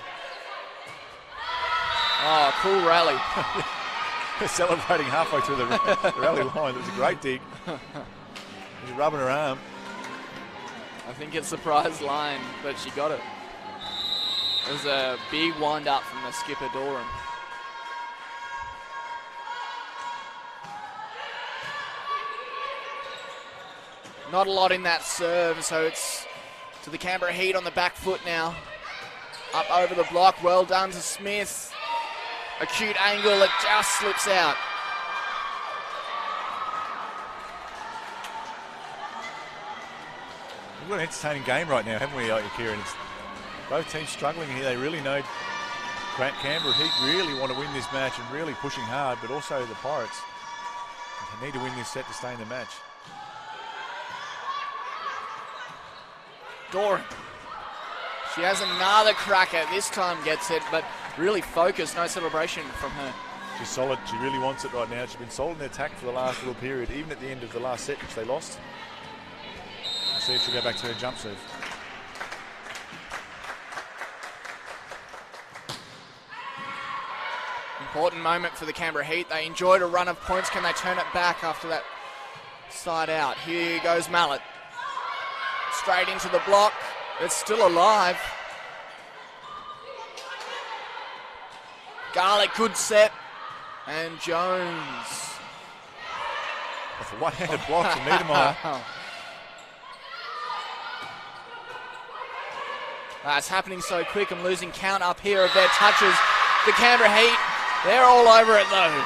Oh, cool rally. Celebrating halfway through the rally line. It was a great dig. She's rubbing her arm. I think it surprised Lyon, but she got it. It was a big wind up from the skipper, Doran. Not a lot in that serve, so it's to the Canberra Heat on the back foot now. Up over the block, well done to Smith. Acute angle, it just slips out. We've got an entertaining game right now, haven't we, Kieran? Both teams struggling here. They really know Canberra Heat really want to win this match and really pushing hard, but also the Pirates. They need to win this set to stay in the match. Doran. She has another cracker. This time gets it, but really focused. No celebration from her. She's solid. She really wants it right now. She's been solid in the attack for the last little period, even at the end of the last set, which they lost. Let's see if she'll go back to her jump serve. Important moment for the Canberra Heat. They enjoyed a run of points. Can they turn it back after that side out? Here goes Mallet. Straight into the block. It's still alive. Garlic, good set. And Jones. That's a one-handed block from Niedermeyer. It's happening so quick. I'm losing count up here of their touches. The Canberra Heat, they're all over it though.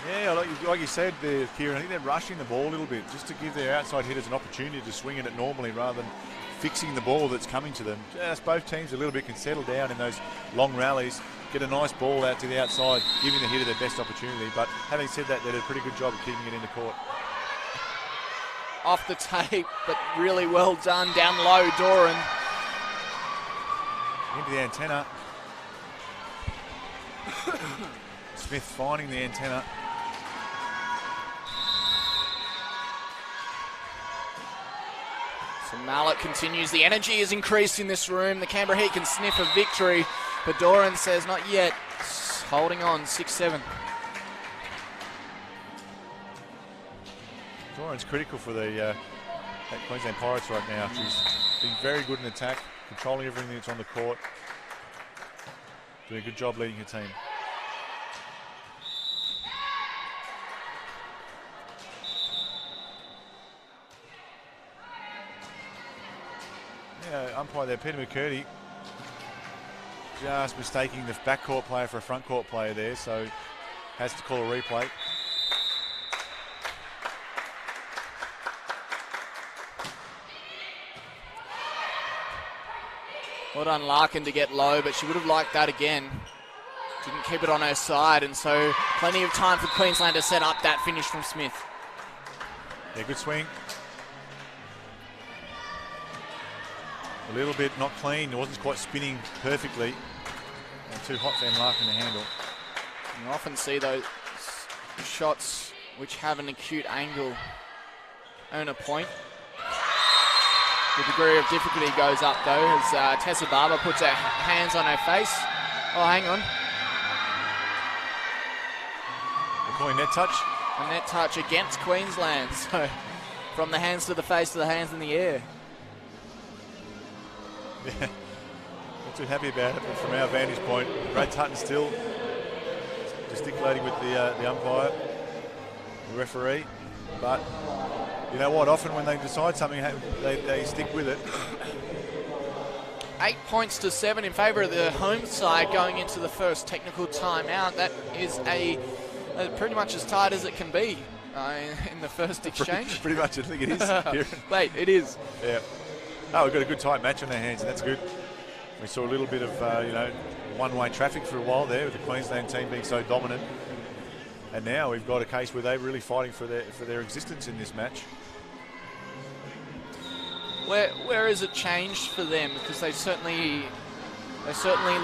Yeah, Yeah, like you said there, Kieran, I think they're rushing the ball a little bit just to give their outside hitters an opportunity to swing at it normally rather than fixing the ball that's coming to them. Just both teams a little bit can settle down in those long rallies, get a nice ball out to the outside, giving the hitter their best opportunity. But having said that, they did a pretty good job of keeping it in the court. Off the tape, but really well done down low, Doran. Into the antenna. Smith finding the antenna. So Mallet continues. The energy is increased in this room. The Canberra Heat can sniff a victory, but Doran says not yet. Holding on, 6-7. Doran's critical for the Queensland Pirates right now. She's been very good in attack, controlling everything that's on the court. Doing a good job leading her team. Umpire there, Peter McCurdy, just mistaking the backcourt player for a front court player there, so has to call a replay. Well done Larkin to get low, but she would have liked that again. Didn't keep it on her side, and so plenty of time for Queensland to set up that finish from Smith. Yeah, good swing. A little bit not clean. It wasn't quite spinning perfectly. And too hot for M. Larkin to handle. You often see those shots which have an acute angle earn a point. The degree of difficulty goes up though as Tessa Barber puts her hands on her face. Oh, hang on. They're calling net touch. A net touch against Queensland. So from the hands to the face to the hands in the air. Yeah, not too happy about it, but from our vantage point, Brad Tutton still gesticulating with the umpire, the referee. But you know what? Often when they decide something, they stick with it. 8 points to 7 in favour of the home side going into the first technical timeout. That is pretty much as tight as it can be in the first exchange. Pretty much, I think it is. Wait, it is. Yeah. Oh, we've got a good tight match on our hands, and that's good. We saw a little bit of, one-way traffic for a while there with the Queensland team being so dominant. And now we've got a case where they're really fighting for their existence in this match. Where has it changed for them? Because they certainly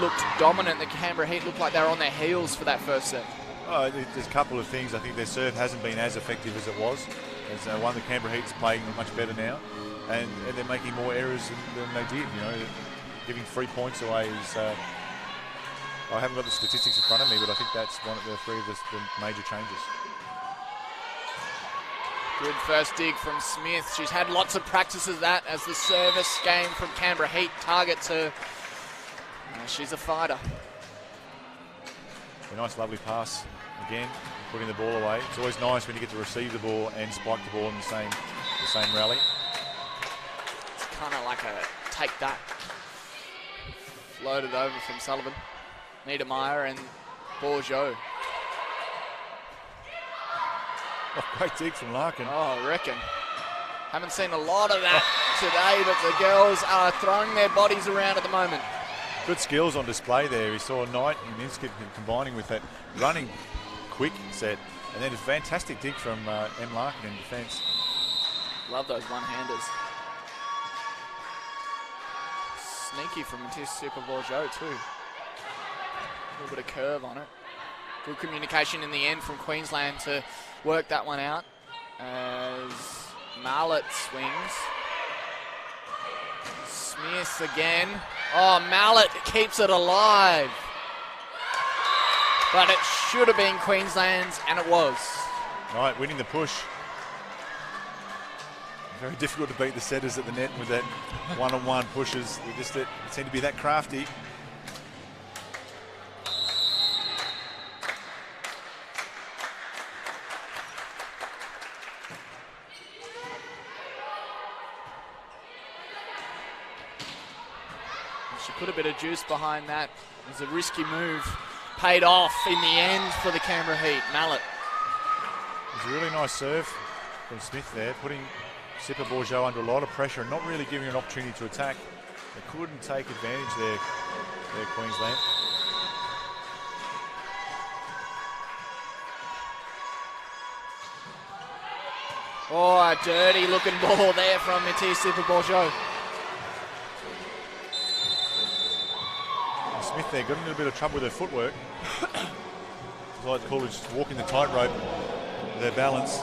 looked dominant. The Canberra Heat looked like they were on their heels for that first set. Oh, there's a couple of things. I think their serve hasn't been as effective as it was. As the Canberra Heat's playing much better now. And they're making more errors than they did. You know, giving 3 points away is. I haven't got the statistics in front of me, but I think that's one of the three of the major changes. Good first dig from Smith. She's had lots of practice of that as the service game from Canberra Heat targets her. She's a fighter. A nice, lovely pass again, putting the ball away. It's always nice when you get to receive the ball and spike the ball in the same rally. Kind of like a take that. Floated over from Sullivan. Niedermeyer and Bourgeot. Oh, great dig from Larkin. Oh, I reckon. Haven't seen a lot of that today, but the girls are throwing their bodies around at the moment. Good skills on display there. We saw Knight and Inskip combining with that running quick set. And then a fantastic dig from M. Larkin in defence. Love those one-handers. Sneaky from Matisse Super Bourgeot too. A little bit of curve on it. Good communication in the end from Queensland to work that one out. As Mallet swings. Smith again. Oh, Mallet keeps it alive. But it should have been Queensland's, and it was. Knight winning the push. Very difficult to beat the setters at the net with that one-on-one pushes. They just seem to be that crafty. She put a bit of juice behind that. It was a risky move. Paid off in the end for the Canberra Heat. Mallet It's a really nice serve from Smith there, putting Sipper Bourgeot under a lot of pressure and not really giving her an opportunity to attack. They couldn't take advantage there, Queensland. Oh, a dirty looking ball there from Matisse Sipper Bourgeot. Smith there got in a little bit of trouble with her footwork. As I like to call it, just walking the tightrope with her balance.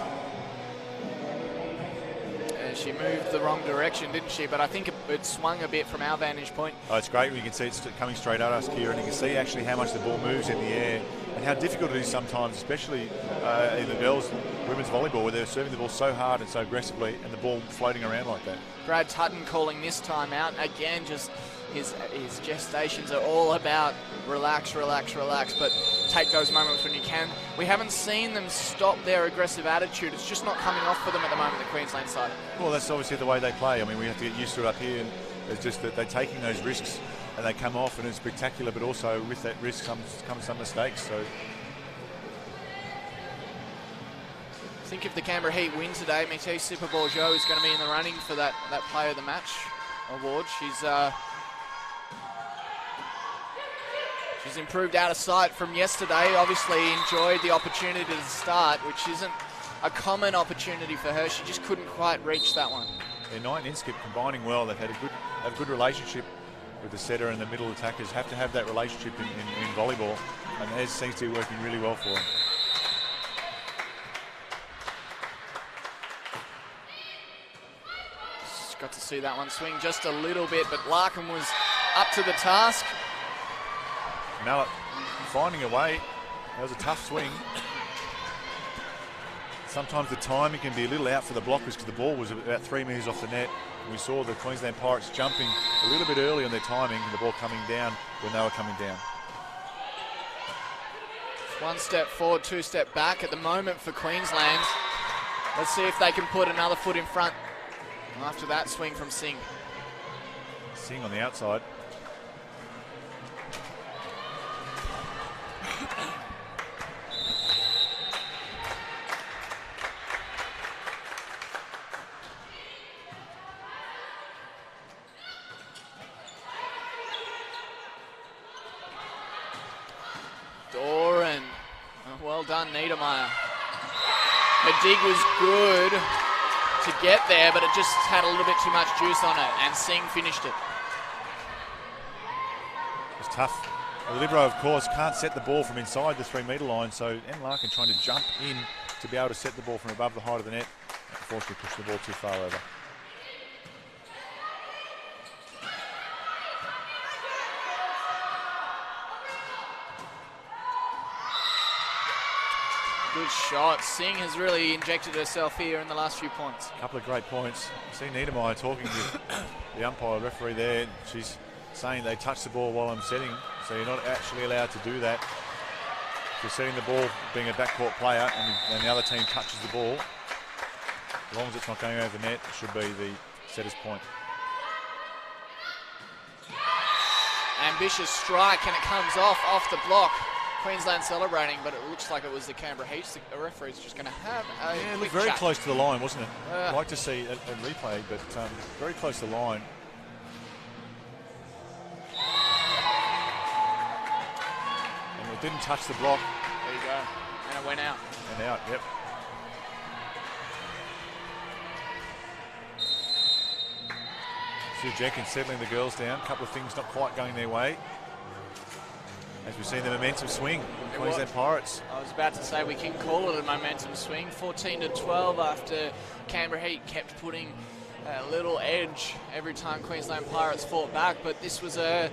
And she moved the wrong direction, didn't she? But I think it swung a bit from our vantage point. Oh, it's great when you can see it's coming straight at us, Kieran. You can see actually how much the ball moves in the air and how difficult it is sometimes, especially in the girls' women's volleyball, where they're serving the ball so hard and so aggressively and the ball floating around like that. Brad Tutton calling this time out. Again, just his gestations are all about relax, relax, relax, but take those moments when you can. We haven't seen them stop their aggressive attitude. It's just not coming off for them at the moment, the Queensland side. Well, that's obviously the way they play. I mean, we have to get used to it up here. And it's just that they're taking those risks and they come off and it's spectacular, but also with that risk comes some mistakes. So I think if the Canberra Heat win today, Matisse Sipper Bourgeot is going to be in the running for that Player of the Match award. She's improved out of sight from yesterday. Obviously enjoyed the opportunity to start, which isn't a common opportunity for her. She just couldn't quite reach that one. Yeah, Knight and Inskip combining well. They've had a good relationship with the setter and the middle attackers. Have to have that relationship in volleyball, and it seems to be working really well for them. Just got to see that one swing just a little bit, but Larkin was up to the task. Mallet finding a way. That was a tough swing. Sometimes the timing can be a little out for the blockers because the ball was about 3 metres off the net. We saw the Queensland Pirates jumping a little bit early on their timing and the ball coming down when they were coming down. One step forward, 2 step back at the moment for Queensland. Let's see if they can put another foot in front after that swing from Singh. Singh on the outside. Doran, well done, Niedermeyer. Her dig was good to get there, but it just had a little bit too much juice on it, and Singh finished it. It's tough. The libero, of course, can't set the ball from inside the 3 metre line, so Em Larkin trying to jump in to be able to set the ball from above the height of the net. Unfortunately, pushed the ball too far over. Good shot. Singh has really injected herself here in the last few points. A couple of great points. See Niedermeyer talking to the umpire referee there. She's saying they touch the ball while I'm setting, so you're not actually allowed to do that. If you're setting the ball, being a backcourt player, and the other team touches the ball, as long as it's not going over the net, it should be the setter's point. Ambitious strike, and it comes off the block. Queensland celebrating, but it looks like it was the Canberra Heat. The referee's just going to have a it quick looked very chat. close to the line, wasn't it? I'd like to see a replay, but very close to the line. And it didn't touch the block. There you go. And it went out. And out, yep. Sue Jenkins settling the girls down. A couple of things not quite going their way. As we've seen the momentum swing, Queensland Pirates. I was about to say we can call it a momentum swing. 14-12 after Canberra Heat kept putting a little edge every time Queensland Pirates fought back, but this was a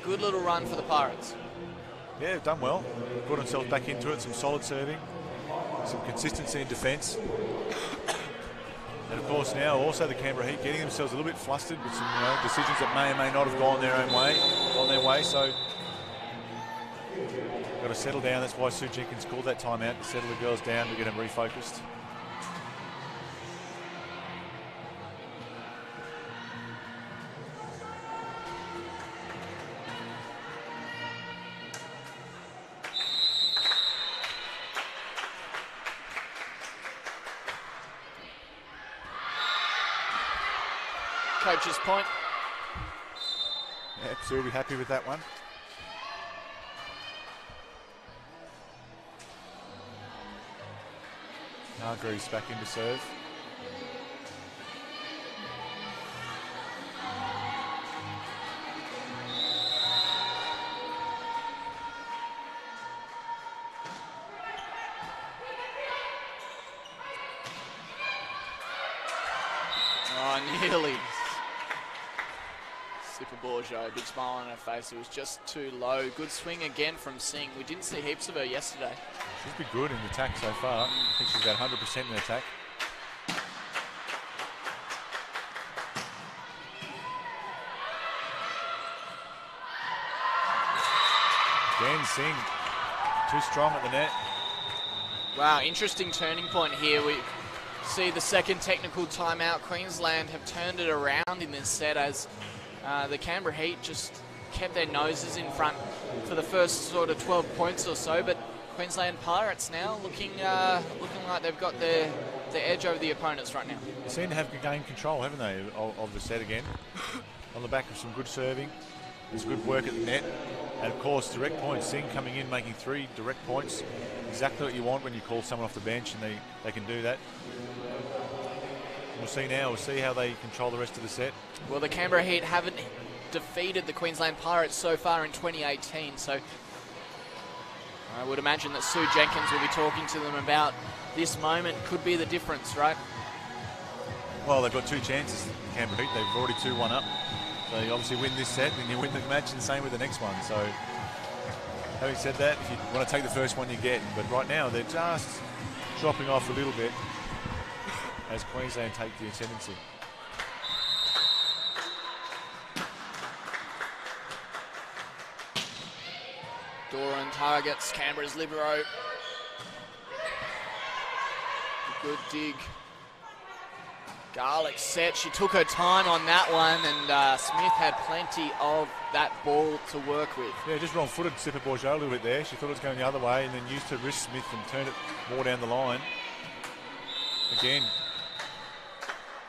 good little run for the Pirates. Yeah, they've done well. Brought themselves back into it, some solid serving, some consistency in defence. And of course now also the Canberra Heat getting themselves a little bit flustered with some decisions that may or may not have gone their way, so got to settle down. That's why Sue Jenkins called that timeout, to settle the girls down, to get them refocused. Coach's point. Absolutely happy with that one. Hargreaves back into serve. Oh, nearly. Super Bourgeot, big smile on her face. It was just too low. Good swing again from Singh. We didn't see heaps of her yesterday. She's been good in the attack so far. I think she's about 100% in attack. Again, Singh, too strong at the net. Wow, interesting turning point here. We see the second technical timeout. Queensland have turned it around in this set as the Canberra Heat just kept their noses in front for the first sort of 12 points or so, but Queensland Pirates now looking like they've got the edge over the opponents right now. They seem to have gained control, haven't they, of the set again. On the back of some good serving. There's good work at the net. And of course, direct points. Singh coming in, making 3 direct points. Exactly what you want when you call someone off the bench, and they can do that. We'll see now. We'll see how they control the rest of the set. Well, the Canberra Heat haven't defeated the Queensland Pirates so far in 2018, so I would imagine that Sue Jenkins will be talking to them about this moment. Could be the difference, right? Well, they've got 2 chances, the Canberra Heat. They've already 2-1 up. So you obviously win this set, then you win the match, and the same with the next one. So, having said that, if you want to take the first one, you get. But right now, they're just dropping off a little bit as Queensland take the ascendancy. Doran targets Canberra's libero. Good dig. Garlic set. She took her time on that one, and Smith had plenty of that ball to work with. Yeah, just wrong-footed Super Bourgeot a little bit there. She thought it was going the other way and then used her wrist, Smith, and turned it more down the line. Again,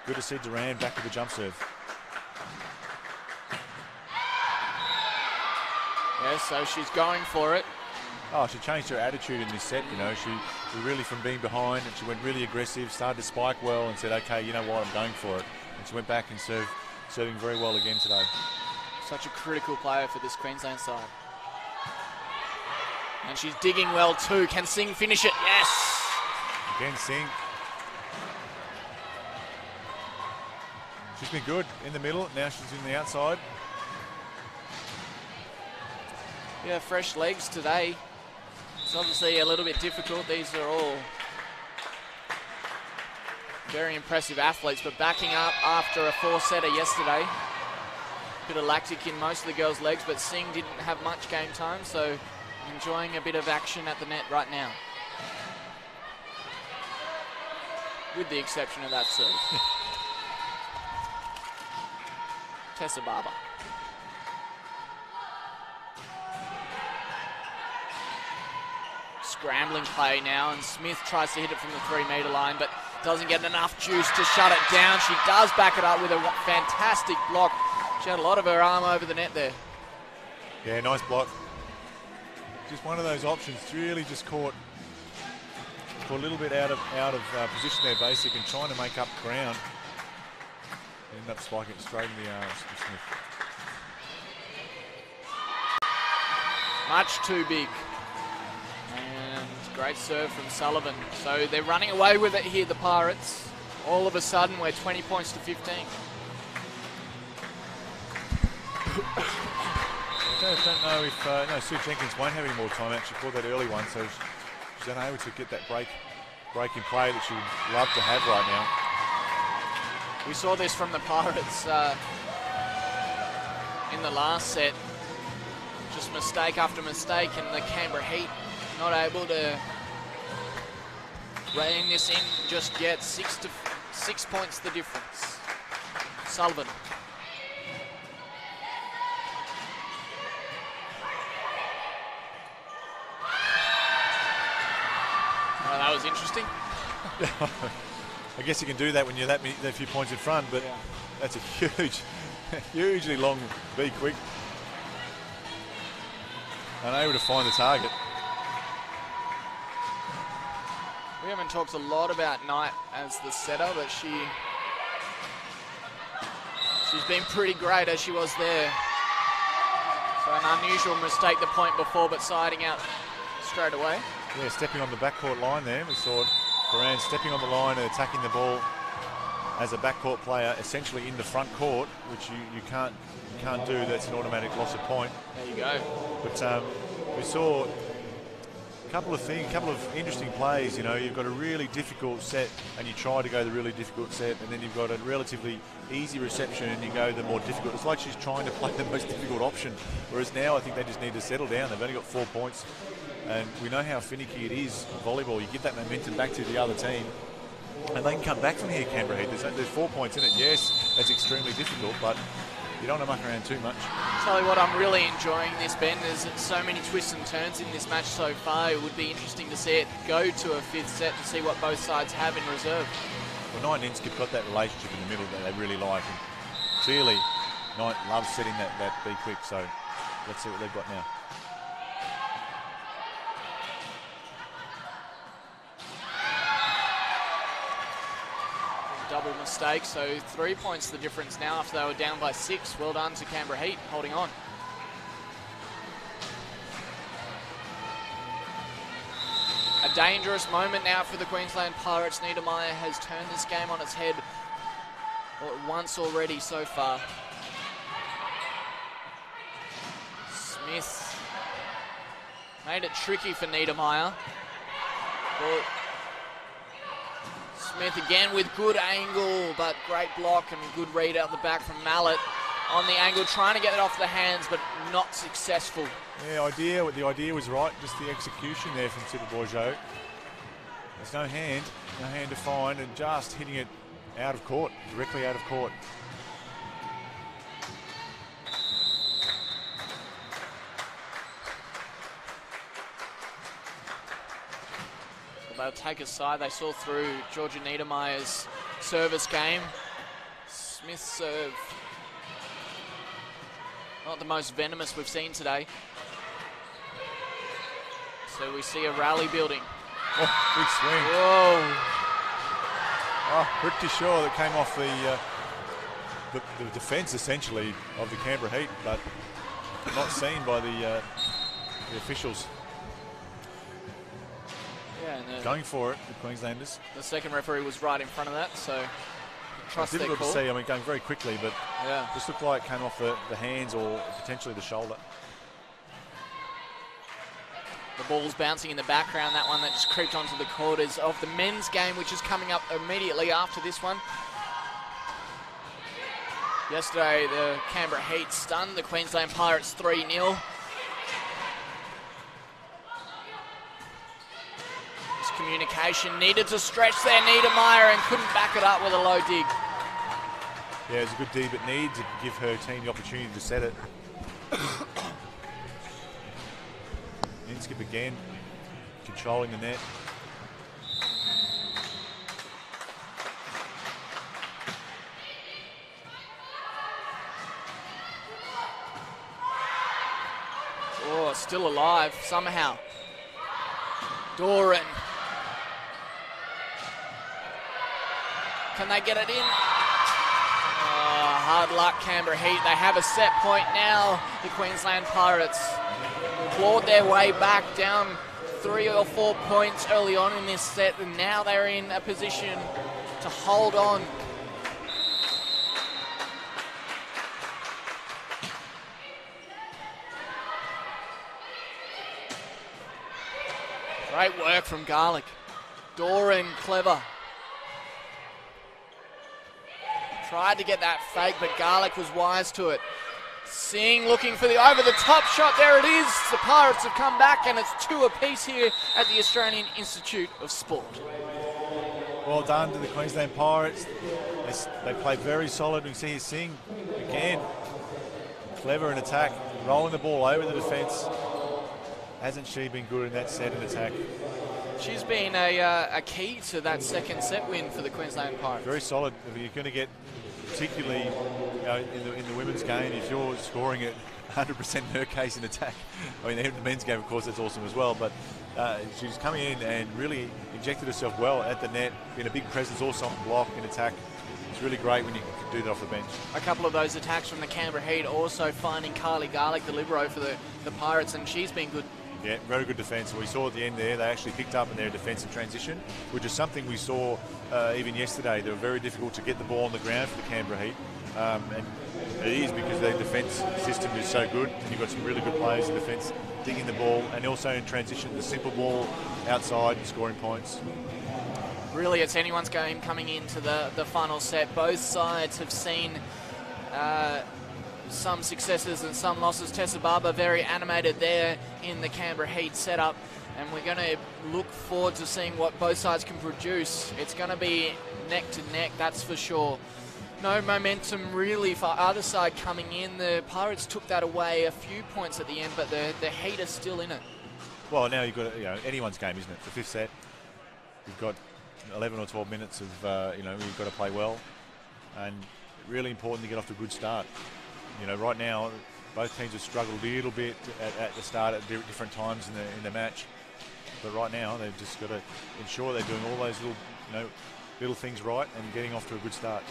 good to see Duran back with the jump serve. Yeah, so she's going for it. Oh, she changed her attitude in this set, you know. She really, from being behind, and she went really aggressive, started to spike well and said, okay, you know what, I'm going for it. And she went back and serving very well again today. Such a critical player for this Queensland side. And she's digging well too. Can Singh finish it? Yes! Again, Singh. She's been good in the middle. Now she's in the outside. Yeah, fresh legs today. It's obviously a little bit difficult. These are all very impressive athletes, but backing up after a 4-setter yesterday. Bit of lactic in most of the girls' legs, but Singh didn't have much game time, so enjoying a bit of action at the net right now. With the exception of that serve. Tessa Barber. Scrambling play now, and Smith tries to hit it from the 3-metre line, but doesn't get enough juice to shut it down. She does back it up with a fantastic block. She had a lot of her arm over the net there. Yeah, nice block. Just one of those options, really just caught a little bit out of position there, basic, and trying to make up ground. Ended up spiking it straight in the Smith. Much too big. And great serve from Sullivan. So they're running away with it here, the Pirates. All of a sudden, we're 20 points to 15. I don't know if no, Sue Jenkins won't have any more time out. She called that early one, so she's unable to get that break in play that she would love to have right now. We saw this from the Pirates in the last set. Just mistake after mistake, and the Canberra Heat not able to rein this in just yet. 6 points the difference. Sullivan. Well, that was interesting. I guess you can do that when you're that few points in front, but That's a huge, hugely long be quick. Unable to find the target. We haven't talked a lot about Knight as the setter, but she's been pretty great as she was there. So an unusual mistake the point before, but siding out straight away. Yeah, stepping on the backcourt line there. We saw Duran stepping on the line and attacking the ball as a backcourt player, essentially in the front court, which you can't do. That's an automatic loss of point. There you go. But we saw a couple of interesting plays. You know, you've got a really difficult set and you try to go the really difficult set, and then you've got a relatively easy reception and you go the more difficult. It's like she's trying to play the most difficult option, whereas now I think they just need to settle down. They've only got 4 points, and we know how finicky it is volleyball. You give that momentum back to the other team and they can come back from here, Canberra Heat. There's 4 points in it. Yes, that's extremely difficult, but you don't want to muck around too much. Tell you what, I'm really enjoying this, Ben. There's so many twists and turns in this match so far. It would be interesting to see it go to a 5th set to see what both sides have in reserve. Well, Knight and Inskip got that relationship in the middle that they really like. And clearly, Knight loves setting that be quick, so let's see what they've got now. Double mistake, so 3 points the difference now after they were down by 6. Well done to Canberra Heat, holding on. A dangerous moment now for the Queensland Pirates. Niedermeyer has turned this game on its head once already so far. Smith made it tricky for Niedermeyer. But Smith again with good angle, but great block and good read out the back from Mallet on the angle, trying to get it off the hands, but not successful. Yeah, the idea was right, just the execution there from Super Bourgeot. There's no hand to find, and just hitting it out of court, directly out of court. They'll take a side. They saw through Georgia Niedermeyer's service game. Smith's serve, not the most venomous we've seen today. So we see a rally building. Oh, big swing. Whoa. Oh, pretty sure that came off the defence, essentially, of the Canberra Heat, but not seen by the officials. Yeah, and going for it, the Queenslanders. The second referee was right in front of that, so trust their call. Difficult to see, I mean, going very quickly, but yeah, just looked like it came off the hands or potentially the shoulder. The ball's bouncing in the background. That one that just creeped onto the court is of the men's game, which is coming up immediately after this one. Yesterday, the Canberra Heat stunned the Queensland Pirates 3-0. Communication needed to stretch there, Niedermeyer, and couldn't back it up with a low dig. Yeah, it's a good dig, but needs to give her team the opportunity to set it. Inskip again, controlling the net. Oh, still alive somehow. Doran. Can they get it in? Oh, hard luck, Canberra Heat. They have a set point now. The Queensland Pirates clawed their way back down 3 or 4 points early on in this set, and now they're in a position to hold on. Great work from Garlick. Doran, clever. Tried to get that fake, but Garlick was wise to it. Singh looking for the over-the-top shot. There it is. The Pirates have come back, and it's 2 apiece here at the Australian Institute of Sport. Well done to the Queensland Pirates. They play very solid. We see Singh again. Clever in attack, rolling the ball over the defence. Hasn't she been good in that set in attack? She's been a key to that second set win for the Queensland Pirates. Very solid. If you're going to get particularly in the women's game, if you're scoring at 100% in her case in attack. I mean, in the men's game, of course, that's awesome as well. But she's coming in and really injected herself well at the net, been a big presence also on block in attack. It's really great when you can do that off the bench. A couple of those attacks from the Canberra Heat, also finding Kylie Garlick, the libero for the Pirates, and she's been good. Yeah, very good defence. We saw at the end there, they actually picked up in their defensive transition, which is something we saw even yesterday. They were very difficult to get the ball on the ground for the Canberra Heat. And it is because their defence system is so good. And you've got some really good players in defence digging the ball, and also in transition, the simple ball outside and scoring points. Really, it's anyone's game coming into the final set. Both sides have seen some successes and some losses. Tessa Barber very animated there in the Canberra Heat setup, and we're going to look forward to seeing what both sides can produce. It's going to be neck to neck, that's for sure. No momentum really for either side coming in. The Pirates took that away a few points at the end, but the Heat are still in it. Well, now you've got anyone's game, isn't it? The fifth set, you've got 11 or 12 minutes of you've got to play well, and really important to get off to a good start. Right now both teams have struggled a little bit at the start at different times in the match, but right now they've just got to ensure they're doing all those little things right and getting off to a good start.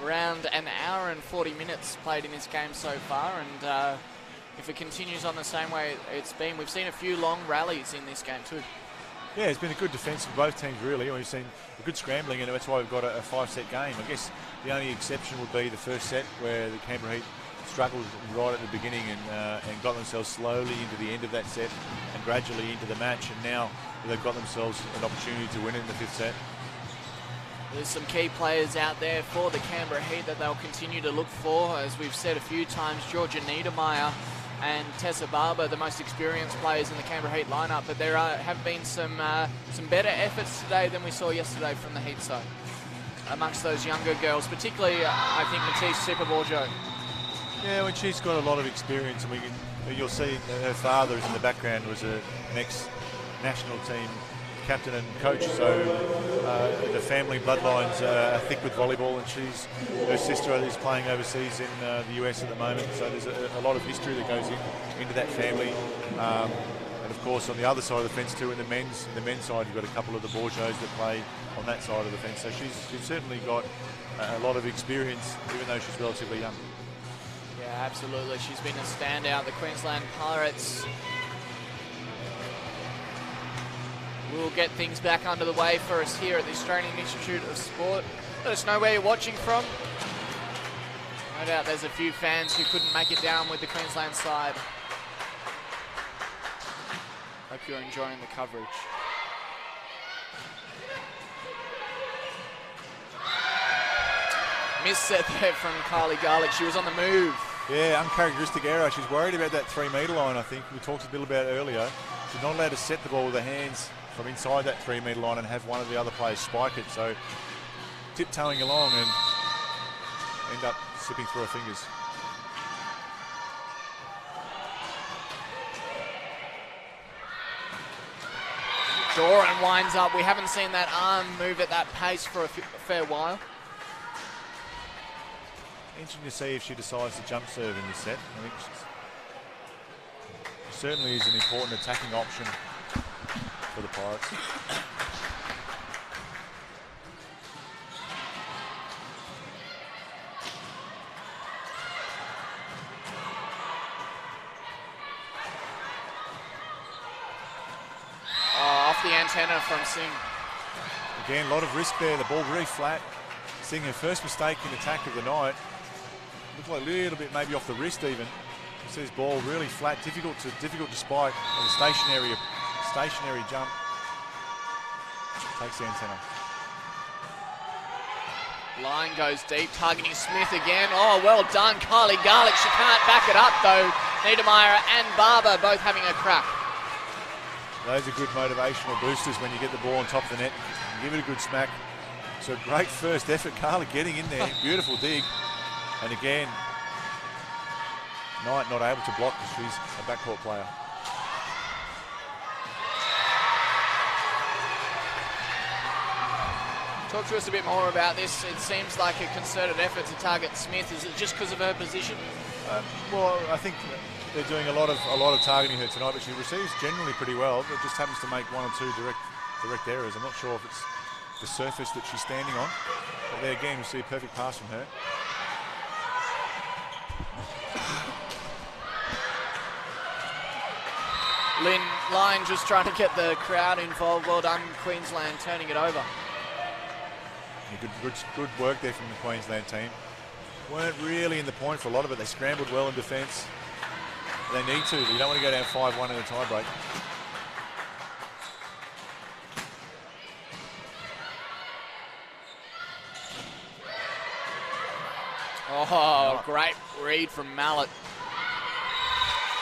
Around an hour and 40 minutes played in this game so far, and if it continues on the same way it's been, we've seen a few long rallies in this game too. Yeah, it's been a good defence for both teams really. We've seen a good scrambling, and that's why we've got a 5-set game. I guess the only exception would be the first set, where the Canberra Heat struggled right at the beginning and got themselves slowly into the end of that set and gradually into the match, and now they've got themselves an opportunity to win it in the fifth set. There's some key players out there for the Canberra Heat that they'll continue to look for. As we've said a few times, Georgia Niedermeyer and Tessa Barber, the most experienced players in the Canberra Heat lineup, but there have been some better efforts today than we saw yesterday from the Heat side amongst those younger girls, particularly I think Matisse Sipaborjo. Yeah, well, she's got a lot of experience, and you'll see her father is in the background, was an ex-national team captain and coach, so the family bloodlines are thick with volleyball, and her sister is playing overseas in the US at the moment, so there's a lot of history that goes into that family. And of course on the other side of the fence too, in the men's side, you've got a couple of the Borjos that play on that side of the fence, so she's certainly got a lot of experience, even though she's relatively young. Yeah, absolutely. She's been a standout. The Queensland Pirates will get things back under the way for us here at the Australian Institute of Sport. Let us know where you're watching from. No doubt there's a few fans who couldn't make it down with the Queensland side. Hope you're enjoying the coverage. Missed set there from Kylie Garlick. She was on the move. Yeah, uncharacteristic error. She's worried about that 3-metre line, I think. We talked a little about it earlier. She's not allowed to set the ball with her hands from inside that 3-metre line and have one of the other players spike it. So tiptoeing along and end up slipping through her fingers. Doran winds up. We haven't seen that arm move at that pace for a fair while. Interesting to see if she decides to jump serve in this set. I think she certainly is an important attacking option for the Pirates. Off the antenna from Singh. Again, a lot of risk there. The ball very flat. Singh, her first mistake in attack of the night. Looked like a little bit maybe off the wrist even. You see this ball really flat, difficult to spike, and a stationary jump. Takes the antenna. Line goes deep, targeting Smith again. Oh, well done, Kylie Garlick. She can't back it up though. Niedermeyer and Barber both having a crack. Those are good motivational boosters when you get the ball on top of the net and give it a good smack. So great first effort, Carla getting in there, beautiful dig. And again, Knight not able to block because she's a backcourt player. Talk to us a bit more about this. It seems like a concerted effort to target Smith. Is it just because of her position? Well, I think they're doing a lot of targeting her tonight, but she receives generally pretty well. It just happens to make one or two direct errors. I'm not sure if it's the surface that she's standing on, but there again we see a perfect pass from her. Lynn Lyon just trying to get the crowd involved. Well done, Queensland, turning it over. Yeah, good work there from the Queensland team. Weren't really in the point for a lot of it. They scrambled well in defence. They need to. You don't want to go down 5-1 in a tie break. Oh, great read from Mallet.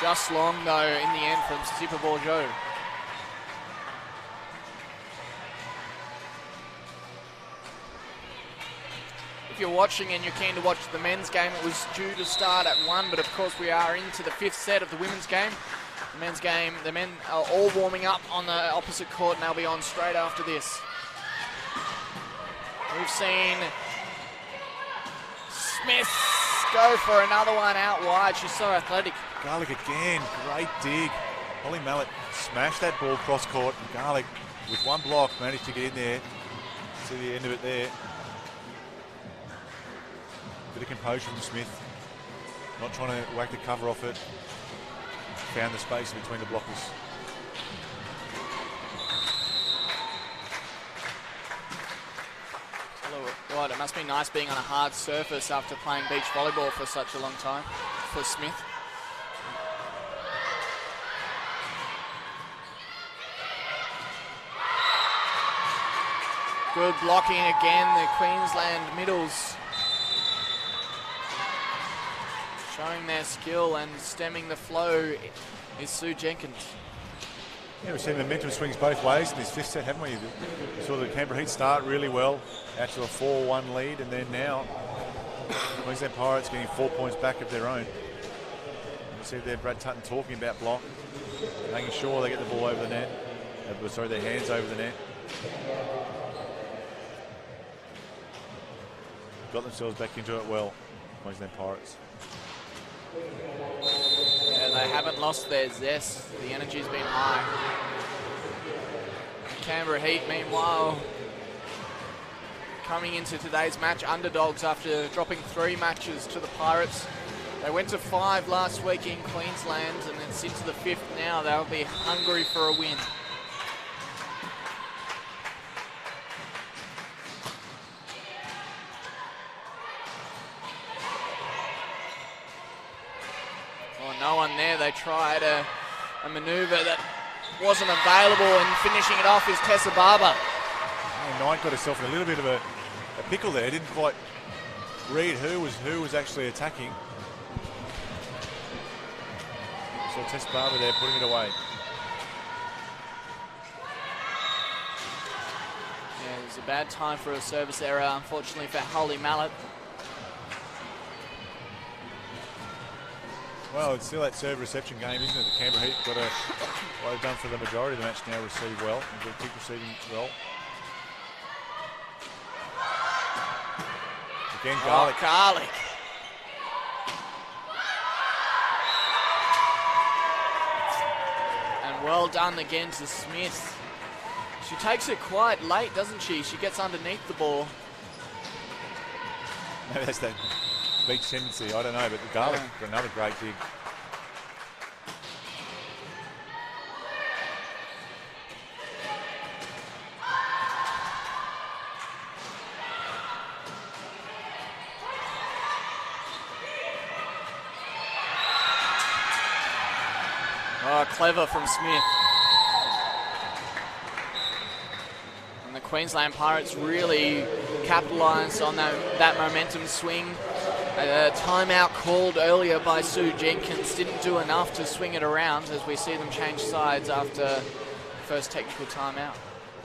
Just long, though, in the end from Super Ball Joe. If you're watching and you're keen to watch the men's game, it was due to start at 1, but of course we are into the 5th set of the women's game. The men's game, the men are all warming up on the opposite court and they'll be on straight after this. We've seen Smith go for another one out wide. She's so athletic. Garlick again, great dig. Holly Mallet smashed that ball cross court, and Garlick with one block managed to get in there. See the end of it there. Bit of composure from Smith. Not trying to whack the cover off it. Found the space between the blockers. God, it must be nice being on a hard surface after playing beach volleyball for such a long time for Smith. Good blocking again, the Queensland middles showing their skill, and stemming the flow is Sue Jenkins. Yeah, we've seen momentum swings both ways in this 5th set, haven't we? We saw the Canberra Heat start really well, out to a 4-1 lead, and then now Queensland Pirates getting 4 points back of their own. You see there Brad Tutton talking about block, making sure they get the ball over the net, their hands over the net. Got themselves back into it well, Queensland Pirates. Yeah, they haven't lost their zest. The energy's been high. Canberra Heat, meanwhile, coming into today's match, underdogs after dropping 3 matches to the Pirates. They went to 5 last week in Queensland, and it's into the 5th now. They'll be hungry for a win. No one there. They tried a manoeuvre that wasn't available, and finishing it off is Tessa Barber. Knight got herself in a little bit of a pickle there. Didn't quite read who was actually attacking. So Tessa Barber there putting it away. Yeah, it was a bad time for a service error, unfortunately, for Holly Mallet. Well, it's still that serve reception game, isn't it? The Canberra Heat got what they've done for the majority of the match now, receive well, and they'll keep receiving well. Again, Garlick. Oh, Garlick. And well done again to Smith. She takes it quite late, doesn't she? She gets underneath the ball. Maybe that's that beach tendency, I don't know, but the Garlic for another great dig. Oh, clever from Smith. And the Queensland Pirates really capitalised on that momentum swing. A timeout called earlier by Sue Jenkins didn't do enough to swing it around, as we see them change sides after the first technical timeout.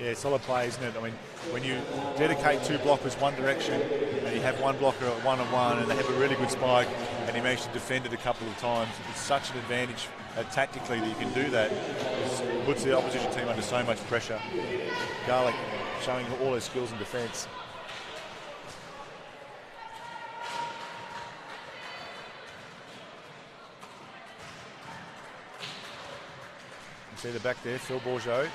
Yeah, solid play, isn't it? I mean, when you dedicate 2 blockers one direction and you have one blocker at 1-on-1 and they have a really good spike and he managed to defend it a couple of times, it's such an advantage tactically that you can do that. It puts the opposition team under so much pressure. Garlick showing all her skills in defence. You see the back there, Phil Bourgeot.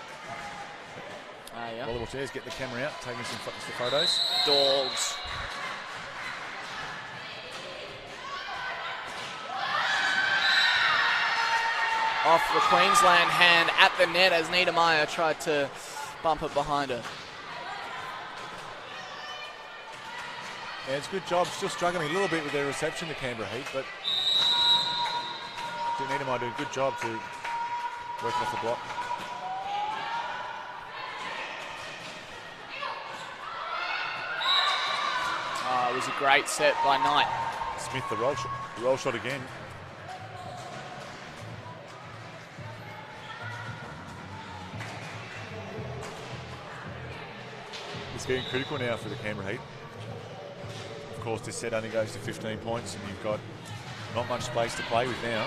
Yeah. Volleyball chairs, get the camera out, taking some photos. Dogs. Off the Queensland hand at the net as Niedermeyer tried to bump it behind her. Yeah, it's a good job. Still struggling a little bit with their reception, the Canberra Heat, but Niedermeyer doing a good job to work off the block. It was a great set by Knight. Smith, the roll shot again. It's getting critical now for the Canberra Heat. Of course, this set only goes to 15 points, and you've got not much space to play with now.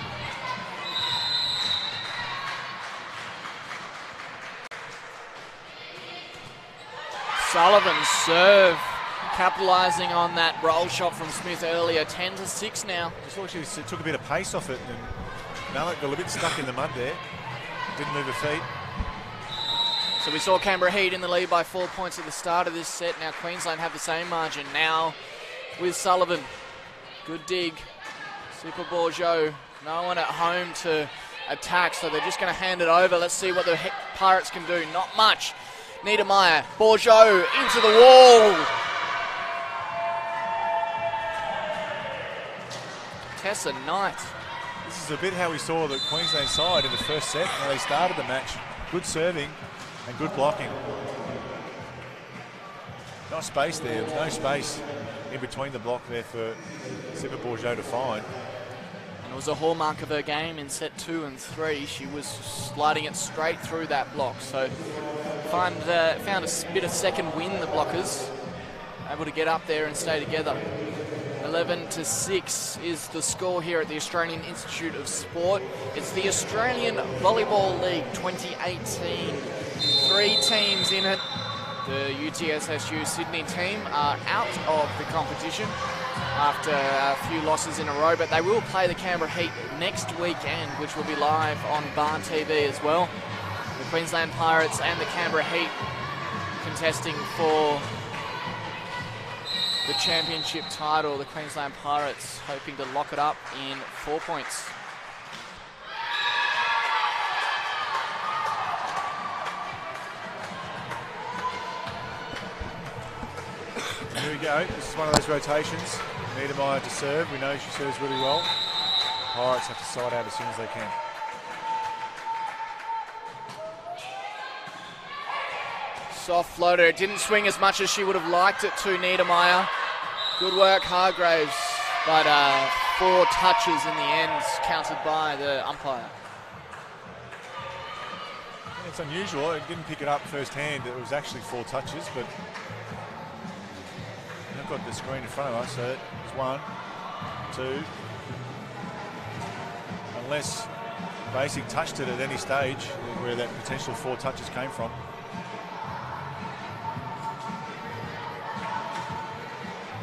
Sullivan's serve, capitalising on that roll shot from Smith earlier. 10-6 now. Just thought she took a bit of pace off it, and Malik got a bit stuck in the mud there. Didn't move her feet. So we saw Canberra Heat in the lead by 4 points at the start of this set. Now Queensland have the same margin. Now with Sullivan. Good dig. Super Bourgeot. No one at home to attack, so they're just going to hand it over. Let's see what the Pirates can do. Not much. Niedermeyer. Bourgeot into the wall. Tessa Knight. This is a bit how we saw the Queensland side in the first set, how they started the match. Good serving and good blocking. No space there. There was no space in between the block there for Super Bourgeot to find. And it was a hallmark of her game in set 2 and 3. She was sliding it straight through that block. So found a bit of second wind, the blockers. Able to get up there and stay together. 11-6 is the score here at the Australian Institute of Sport. It's the Australian Volleyball League 2018. 3 teams in it. The UTSSU Sydney team are out of the competition after a few losses in a row, but they will play the Canberra Heat next weekend, which will be live on Barn TV as well. The Queensland Pirates and the Canberra Heat contesting for the championship title. The Queensland Pirates hoping to lock it up in 4 points. Here we go. This is one of those rotations. Niedermeyer to serve. We know she serves really well. Pirates have to side out as soon as they can. Soft floater. It didn't swing as much as she would have liked it to Niedermeyer. Good work, Hargraves. But 4 touches in the end, counted by the umpire. It's unusual. It didn't pick it up first hand. It was actually 4 touches, but I've got the screen in front of us, so it's 1, 2. Unless Basic touched it at any stage where that potential 4 touches came from.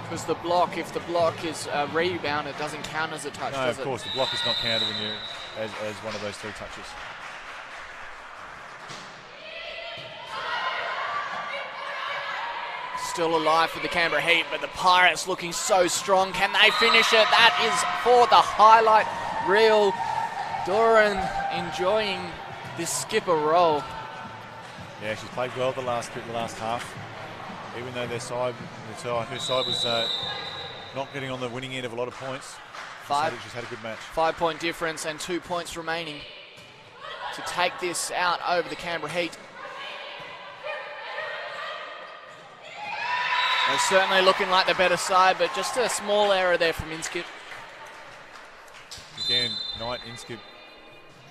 Because the block, if the block is a rebound, it doesn't count as a touch, No, does of course, the block is not counted when you as one of those 3 touches. Still alive for the Canberra Heat, but the Pirates looking so strong. Can they finish it? That is for the highlight reel. Doran enjoying this skipper roll. Yeah, she's played well the last half. Even though her side was not getting on the winning end of a lot of points. She's had a good match. 5-point difference and 2 points remaining to take this out over the Canberra Heat. They're certainly looking like the better side, but just a small error there from Inskip. Again, Knight, Inskip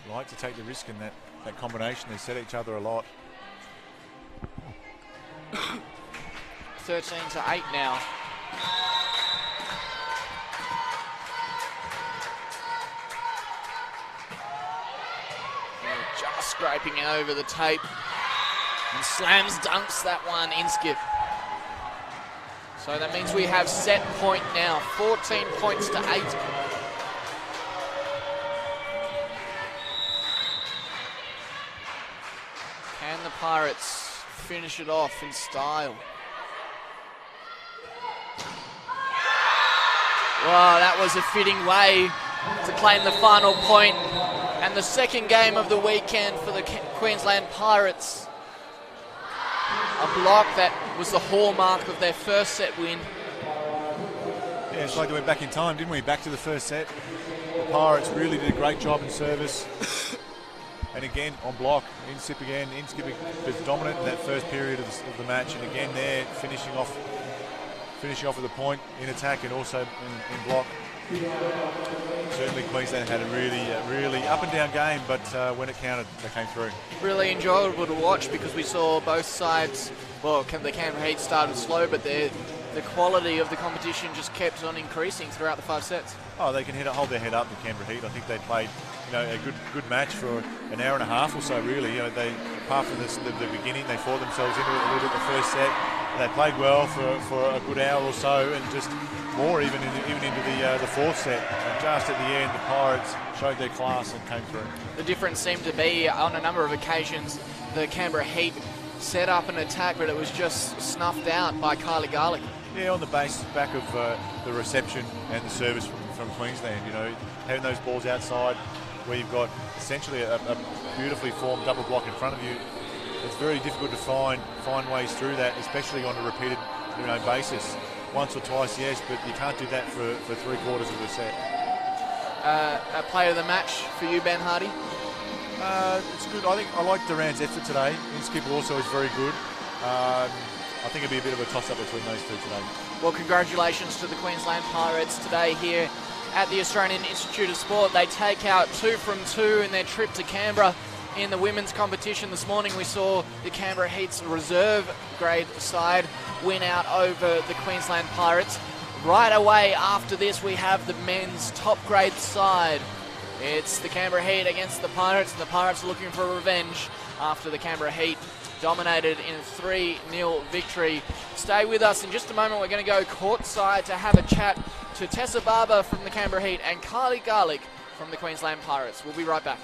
like to take the risk in that combination. They set each other a lot. 13-8 now. Just scraping it over the tape. and slams dunks that one in skip. So that means we have set point now, 14 points to 8. Can the Pirates finish it off in style? Wow, that was a fitting way to claim the final point and the second game of the weekend for the Queensland Pirates. A block that was the hallmark of their first set win. Yeah, it's like they went back in time, didn't we? Back to the first set. The Pirates really did a great job in service. And again, on block, Inskip again. Inskip was dominant in that first period of the match. And again there, finishing off with a point in attack and also in block. Certainly Queensland had a really up and down game, but when it counted, they came through. Really enjoyable to watch because we saw both sides, well, the Canberra Heat started slow, but the quality of the competition just kept on increasing throughout the 5 sets. Oh, they can hold their head up, the Canberra Heat. I think they played a good match for an hour and a half or so, really. They, apart from the beginning, they fought themselves into it a little bit the first set. They played well for a good hour or so, and just more even into the fourth set. And just at the end, the Pirates showed their class and came through. The difference seemed to be, on a number of occasions, the Canberra Heat set up an attack, but it was just snuffed out by Kylie Garlick. Yeah, on the back of the reception and the service from Queensland, having those balls outside where you've got essentially a beautifully formed double block in front of you. It's very difficult to find ways through that, especially on a repeated basis. Once or twice, yes, but you can't do that for 3/4 of the set. A player of the match for you, Ben Hardy? It's good. I like Duran's effort today. Inskip also is very good. I think it'd be a bit of a toss-up between those two today. Well, congratulations to the Queensland Pirates today here at the Australian Institute of Sport. They take out 2 from 2 in their trip to Canberra. In the women's competition this morning, we saw the Canberra Heat's reserve grade side win out over the Queensland Pirates. Right away after this, we have the men's top grade side. It's the Canberra Heat against the Pirates, and the Pirates are looking for revenge after the Canberra Heat dominated in a 3-0 victory. Stay with us. In just a moment, we're going to go courtside to have a chat to Tessa Barber from the Canberra Heat and Kylie Garlick from the Queensland Pirates. We'll be right back.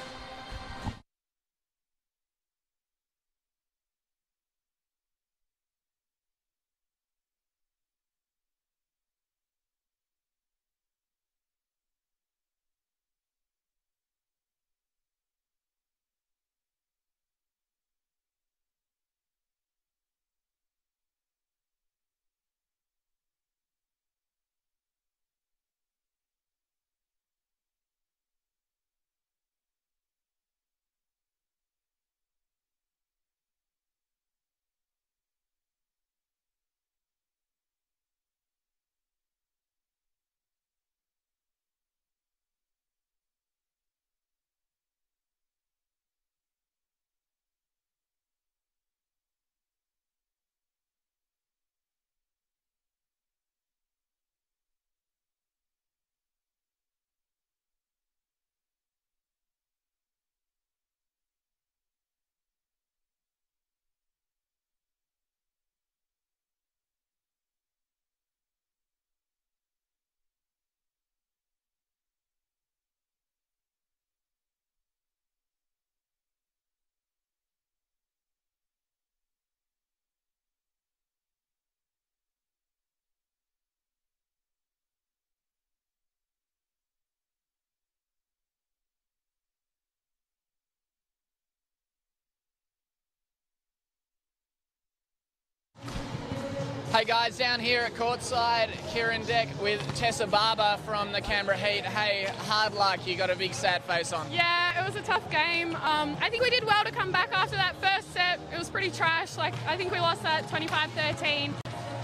Hey guys, down here at courtside, Kieran Deck with Tessa Barber from the Canberra Heat. Hey, hard luck, you got a big sad face on. Yeah, it was a tough game. I think we did well to come back after that first set. It was pretty trash. I think we lost that 25-13.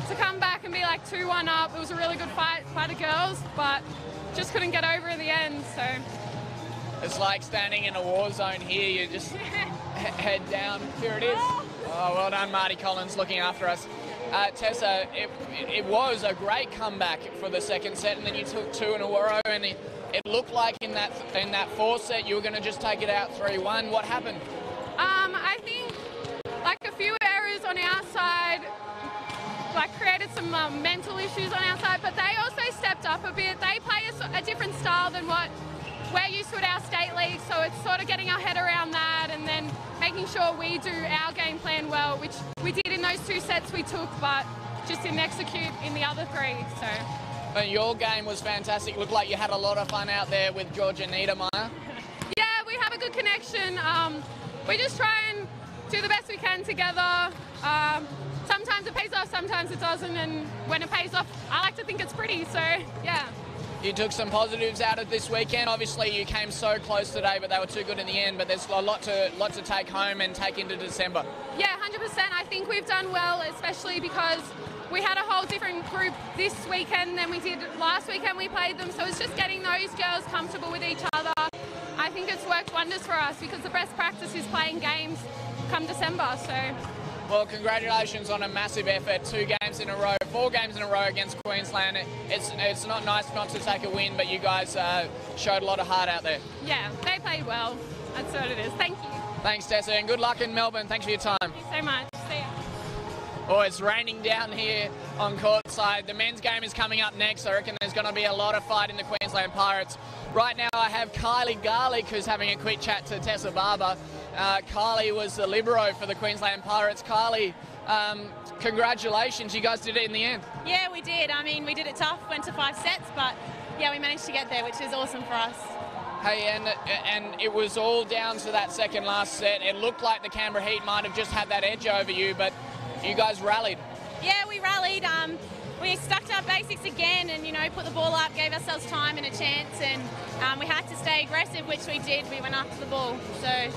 To come back and be 2-1 up, it was a really good fight by the girls, but just couldn't get over in the end, so. It's like standing in a war zone here, you just head down. Here it is. Oh, well done, Marty Collins looking after us. Tessa, it was a great comeback for the second set, and then you took 2 in a row, and it looked like in that fourth set you were going to just take it out 3-1. What happened? I think a few some mental issues on our side, but they also stepped up a bit. They play a different style than what we're used to at our state league, so it's sort of getting our head around that and then making sure we do our game plan well, which we did in those 2 sets we took, but just didn't execute in the other 3. So. But your game was fantastic. Looked like you had a lot of fun out there with Georgia Niedermeyer. Yeah, we have a good connection. We just try and do the best we can together. Sometimes it pays off, sometimes it doesn't, and when it pays off, I like to think it's pretty, so yeah. You took some positives out of this weekend. Obviously, you came so close today, but they were too good in the end. But there's a lot to take home and take into December. Yeah, 100%. I think we've done well, especially because we had a whole different group this weekend than we did last weekend we played them. So it's just getting those girls comfortable with each other. I think it's worked wonders for us because the best practice is playing games come December. So. Well, congratulations on a massive effort. 2 games in a row, 4 games in a row against Queensland. It's not nice not to take a win, but you guys showed a lot of heart out there. Yeah, they played well. That's what it is. Thank you. Thanks, Tessa, and good luck in Melbourne. Thanks for your time. Thank you so much. See ya. Oh, it's raining down here on court side. The men's game is coming up next. I reckon there's going to be a lot of fight in the Queensland Pirates. Right now I have Kylie Garlick, who's having a quick chat to Tessa Barber. Kylie was the libero for the Queensland Pirates. Kylie, congratulations. You guys did it in the end. Yeah, we did. I mean, we did it tough, went to 5 sets, but yeah, we managed to get there, which is awesome for us. Hey, and it was all down to that second last set. It looked like the Canberra Heat might have just had that edge over you, but you guys rallied. Yeah, we rallied. We stuck to our basics again and, put the ball up, gave ourselves time and a chance, and we had to stay aggressive, which we did. We went after the ball. So.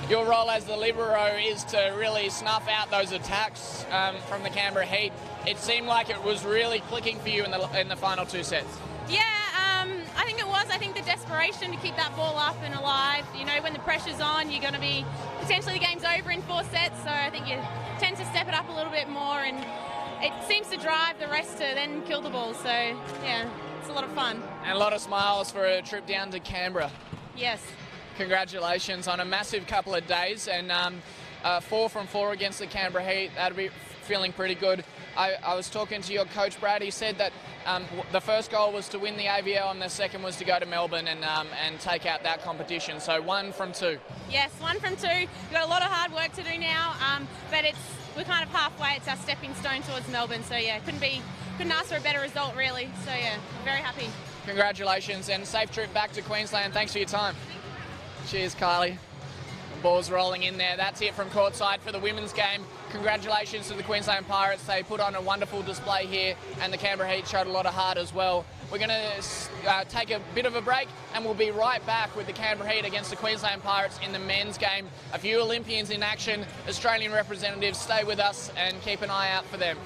Your role as the libero is to really snuff out those attacks from the Canberra Heat. It seemed like it was really clicking for you in the final 2 sets. Yeah, I think it was. I think the desperation to keep that ball up and alive. When the pressure's on, you're going to be potentially the game's over in 4 sets. So I think you tend to step it up a little bit more, and it seems to drive the rest to then kill the ball. So yeah, it's a lot of fun. And a lot of smiles for a trip down to Canberra. Yes. Congratulations on a massive couple of days, and 4 from 4 against the Canberra Heat. That'll be feeling pretty good. I was talking to your coach, Brad. He said that the first goal was to win the AVL and the second was to go to Melbourne and take out that competition. So 1 from 2. Yes, 1 from 2. We've got a lot of hard work to do now, but we're kind of halfway. It's our stepping stone towards Melbourne. So yeah, couldn't ask for a better result really. So yeah, very happy. Congratulations and safe trip back to Queensland. Thanks for your time. Cheers, Kylie. Ball's rolling in there. That's it from courtside for the women's game. Congratulations to the Queensland Pirates. They put on a wonderful display here, and the Canberra Heat showed a lot of heart as well. We're going to take a bit of a break, and we'll be right back with the Canberra Heat against the Queensland Pirates in the men's game. A few Olympians in action, Australian representatives. Stay with us and keep an eye out for them.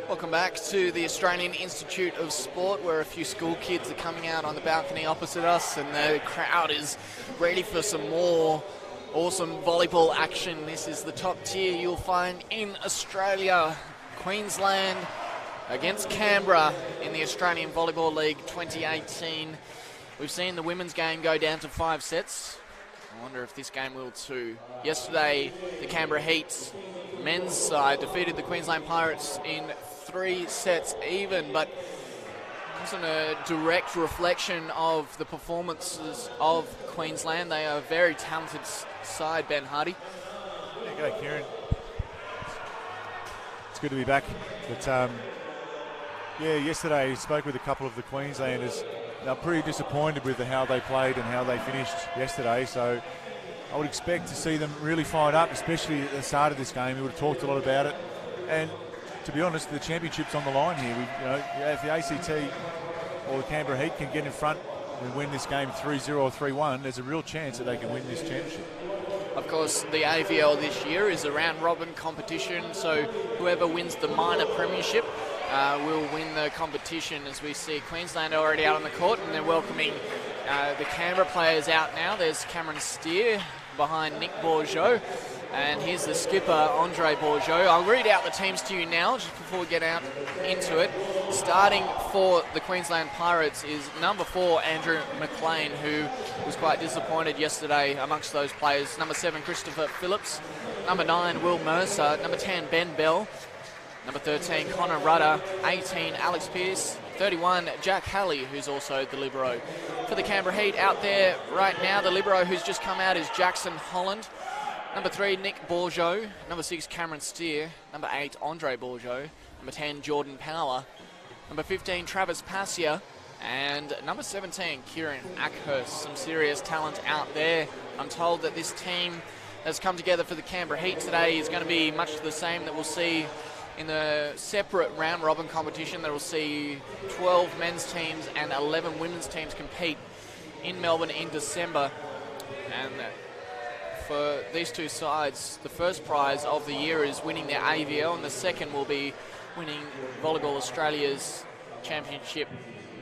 Welcome back to the Australian Institute of Sport, where a few school kids are coming out on the balcony opposite us, and the crowd is ready for some more awesome volleyball action. This is the top tier you'll find in Australia. Queensland against Canberra in the Australian Volleyball League 2018. We've seen the women's game go down to 5 sets. I wonder if this game will too. Yesterday, the Canberra Heat men's side defeated the Queensland Pirates in 3 sets even, but it wasn't a direct reflection of the performances of Queensland. They are a very talented side, Ben Hardy. Yeah, g'day, Kieran. It's good to be back. But yeah, yesterday I spoke with a couple of the Queenslanders. They're pretty disappointed with how they played and how they finished yesterday, so I would expect to see them really fired up, especially at the start of this game. We would have talked a lot about it, and to be honest, the championship's on the line here. If the ACT or the Canberra Heat can get in front and win this game 3-0 or 3-1, there's a real chance that they can win this championship. Of course, the AVL this year is a round-robin competition, so whoever wins the minor premiership will win the competition. As we see Queensland already out on the court, and they're welcoming the Canberra players out now. There's Cameron Steer behind Nick Bourgeot, and here's the skipper, Andre Bourgeot. I'll read out the teams to you now, just before we get out into it. Starting for the Queensland Pirates is number 4, Andrew McLean, who was quite disappointed yesterday amongst those players. Number 7, Christopher Phillips. Number 9, Will Mercer. Number 10, Ben Bell. Number 13, Connor Rudder. 18, Alex Pearce. 31, Jack Halley, who's also the libero. For the Canberra Heat out there right now, the libero who's just come out is Jackson Holland. Number 3, Nick Bourgeot. Number 6, Cameron Steer. Number 8, Andre Bourgeot. Number 10, Jordan Power. Number 15, Travis Passia. And number 17, Kieran Ackhurst. Some serious talent out there. I'm told that this team that's come together for the Canberra Heat today is going to be much the same that we'll see in the separate round-robin competition. That will see 12 men's teams and 11 women's teams compete in Melbourne in December. And for these two sides, the first prize of the year is winning their AVL, and the second will be winning Volleyball Australia's championship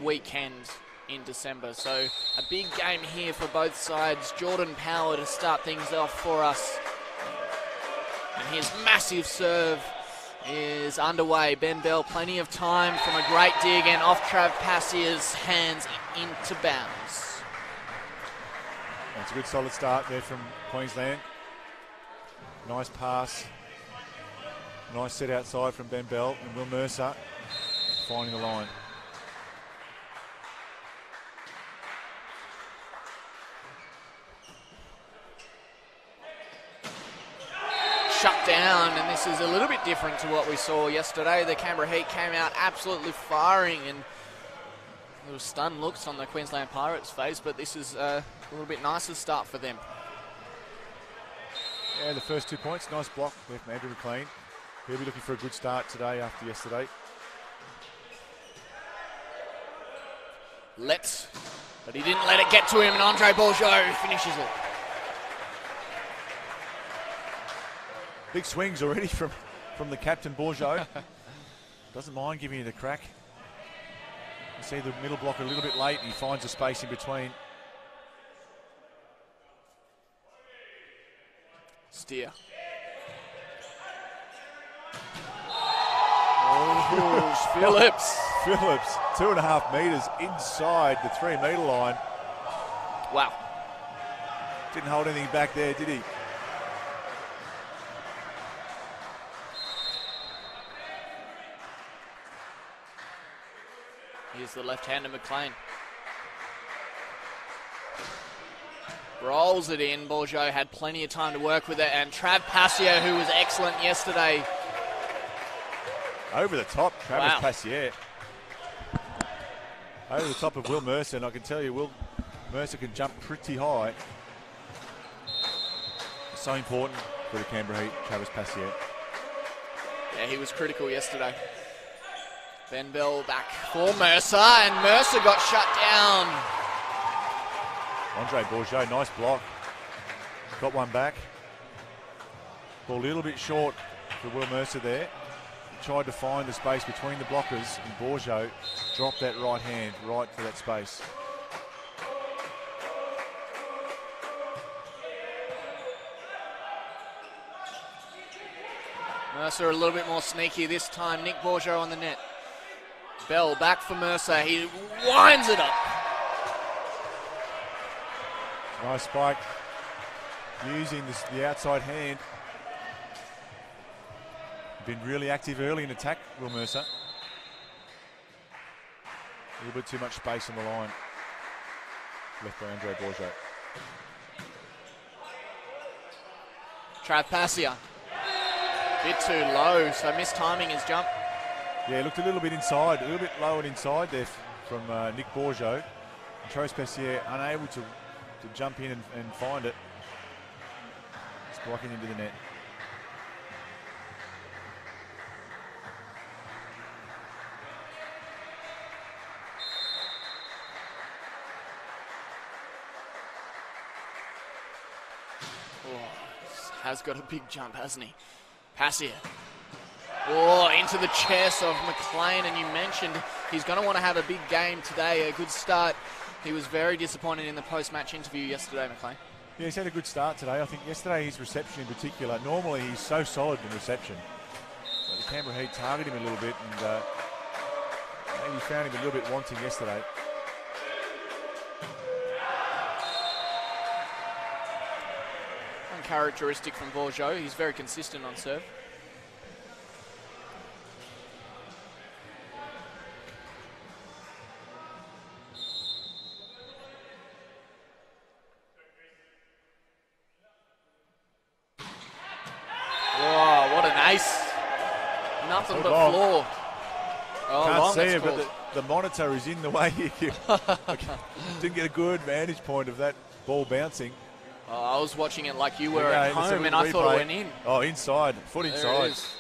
weekend in December. So a big game here for both sides. Jordan Power to start things off for us. And his massive serve is underway. Ben Bell, plenty of time from a great dig and off Trav Passia's hands into bounds. It's a good solid start there from Queensland. Nice pass. Nice set outside from Ben Bell, and Will Mercer finding the line. Shut down, and this is a little bit different to what we saw yesterday. The Canberra Heat came out absolutely firing, and there were stunned looks on the Queensland Pirates' face, but this is a little bit nicer start for them. Yeah, the first 2 points, nice block there from Andrew McLean. He'll be looking for a good start today after yesterday. But he didn't let it get to him, and Andre Bourgeot finishes it. Big swings already from the captain, Bourgeot. Doesn't mind giving it a crack. You see the middle block a little bit late, and he finds a space in between. Steer. Oh, Phillips. Phillips, 2.5 metres inside the 3 metre line. Wow. Didn't hold anything back there, did he? Here's the left-hander McLean. Rolls it in. Bourgeot had plenty of time to work with it, and Trav Passia, who was excellent yesterday. Over the top, Travis Passier. Over the top of Will Mercer, and I can tell you, Will Mercer can jump pretty high. So important for the Canberra Heat, Travis Passier. Yeah, he was critical yesterday. Ben Bell back for Mercer, and Mercer got shut down. Andre Bourgeot, nice block. Got one back. Ball a little bit short for Will Mercer there. He tried to find the space between the blockers, and Bourgeot dropped that right hand right for that space. Mercer a little bit more sneaky this time. Nick Bourgeot on the net. Bell back for Mercer. He winds it up. Nice spike. Using the outside hand. Been really active early in attack, Will Mercer. A little bit too much space on the line. Left by Andre Bourgeot. Trav Passia. Bit too low, so mistiming his jump. Yeah, looked a little bit inside, a little bit low and inside there from Nick Bourgeot. Travis Passier unable to jump in and find it. It's blocking into the net. Oh, has got a big jump, hasn't he? Passier. Oh, into the chest of McLean, and you mentioned he's going to want to have a big game today, a good start. He was very disappointed in the post-match interview yesterday, McLean. Yeah, he's had a good start today. I think yesterday his reception in particular, normally he's so solid in reception. But the Canberra Heat targeted him a little bit, and maybe found him a little bit wanting yesterday. Uncharacteristic from Bourgeot. He's very consistent on serve. Whoa, what an ace. Nothing but long. floor. Oh, Can't long, see it's it, called. but the monitor is in the way here. Didn't get a good vantage point of that ball bouncing. I was watching it like you were Okay, at let's have home, a and I thought replay. it went in. Oh, inside, foot There it inside. is.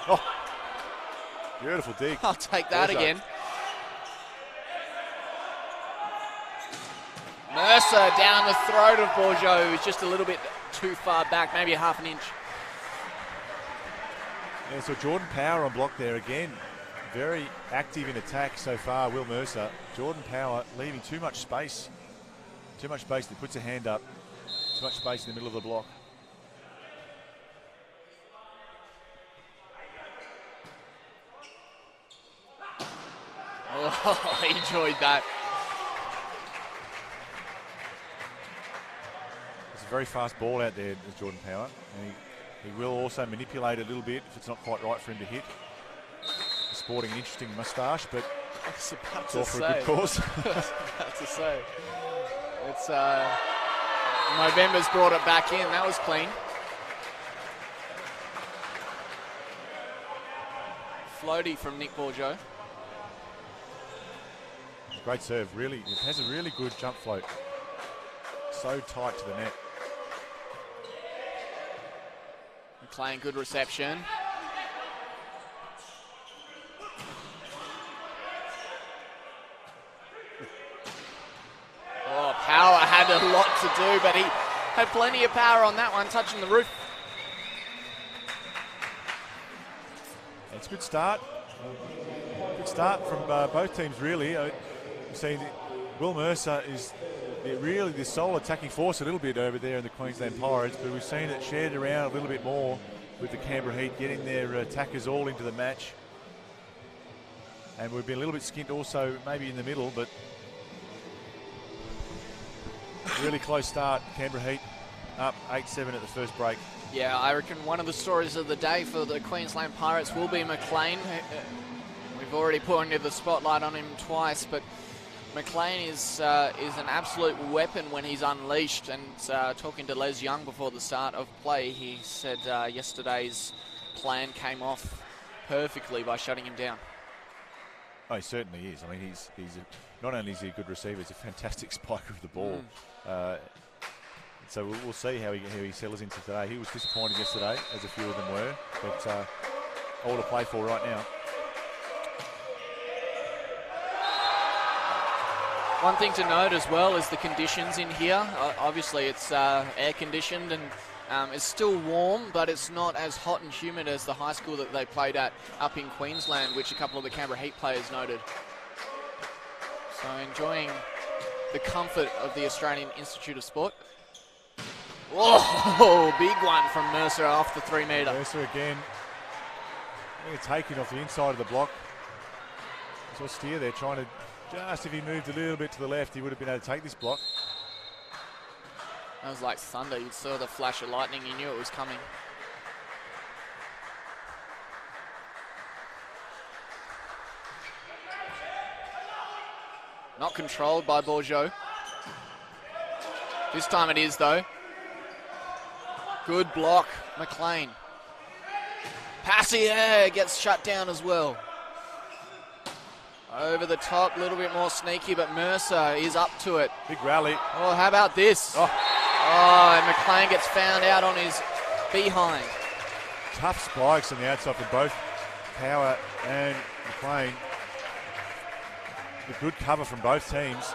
Oh, beautiful dig. I'll take that Bourgeot. again. Mercer down the throat of Bourgeot, who's just a little bit too far back, maybe a half an inch. Yeah, so Jordan Power on block there again. Very active in attack so far, Will Mercer. Jordan Power leaving too much space. Too much space. He puts a hand up. Too much space in the middle of the block. Oh, he enjoyed that. It's a very fast ball out there, Jordan Power. And he will also manipulate a little bit if it's not quite right for him to hit. Sporting an interesting moustache, but I was about it's to all for say. a good cause. I was about to say. It's November's brought it back in. That was clean. Floaty from Nick Bourgeot. Great serve, really. It has a really good jump float. So tight to the net. McLean, good reception. Oh, Power had a lot to do, but he had plenty of power on that one, touching the roof. It's a good start. Good start from both teams, really. We've seen Will Mercer is really the sole attacking force a little bit over there in the Queensland Pirates, but we've seen it shared around a little bit more with the Canberra Heat getting their attackers all into the match. And we've been a little bit skint also maybe in the middle, but really close start. Canberra Heat up 8-7 at the first break. Yeah, I reckon one of the stories of the day for the Queensland Pirates will be McLean. We've already pointed the spotlight on him twice, but McLean is an absolute weapon when he's unleashed. And talking to Les Young before the start of play, he said yesterday's plan came off perfectly by shutting him down. Oh, he certainly is. I mean, he's not only is he a good receiver, he's a fantastic spiker of the ball. So we'll see how he settles into today. He was disappointed yesterday, as a few of them were, but all to play for right now. One thing to note as well is the conditions in here. Obviously, it's air conditioned and it's still warm, but it's not as hot and humid as the high school that they played at up in Queensland, which a couple of the Canberra Heat players noted. So enjoying the comfort of the Australian Institute of Sport. Whoa, big one from Mercer off the 3 metre. Mercer again. They're taking off the inside of the block. Saw Steer there trying to, just if he moved a little bit to the left, he would have been able to take this block. That was like thunder. You saw the flash of lightning. You knew it was coming. Not controlled by Bourgeot. This time it is, though. Good block, McLean. Passier gets shut down as well. Over the top, a little bit more sneaky, but Mercer is up to it. Big rally. Oh, how about this? Oh, and McLean gets found out on his behind. Tough spikes on the outside for both Power and McLean. A good cover from both teams.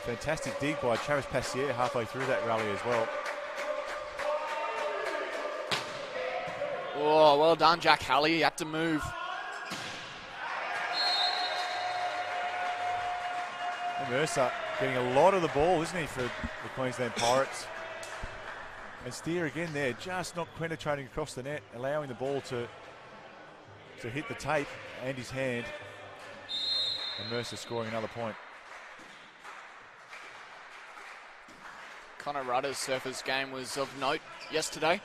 Fantastic dig by Travis Passier halfway through that rally as well. Oh, well done, Jack Halley. He had to move. And Mercer getting a lot of the ball, isn't he, for the Queensland Pirates? And Steer again there, just not penetrating across the net, allowing the ball to hit the tape and his hand. And Mercer scoring another point. Connor Rudder's surface game was of note yesterday.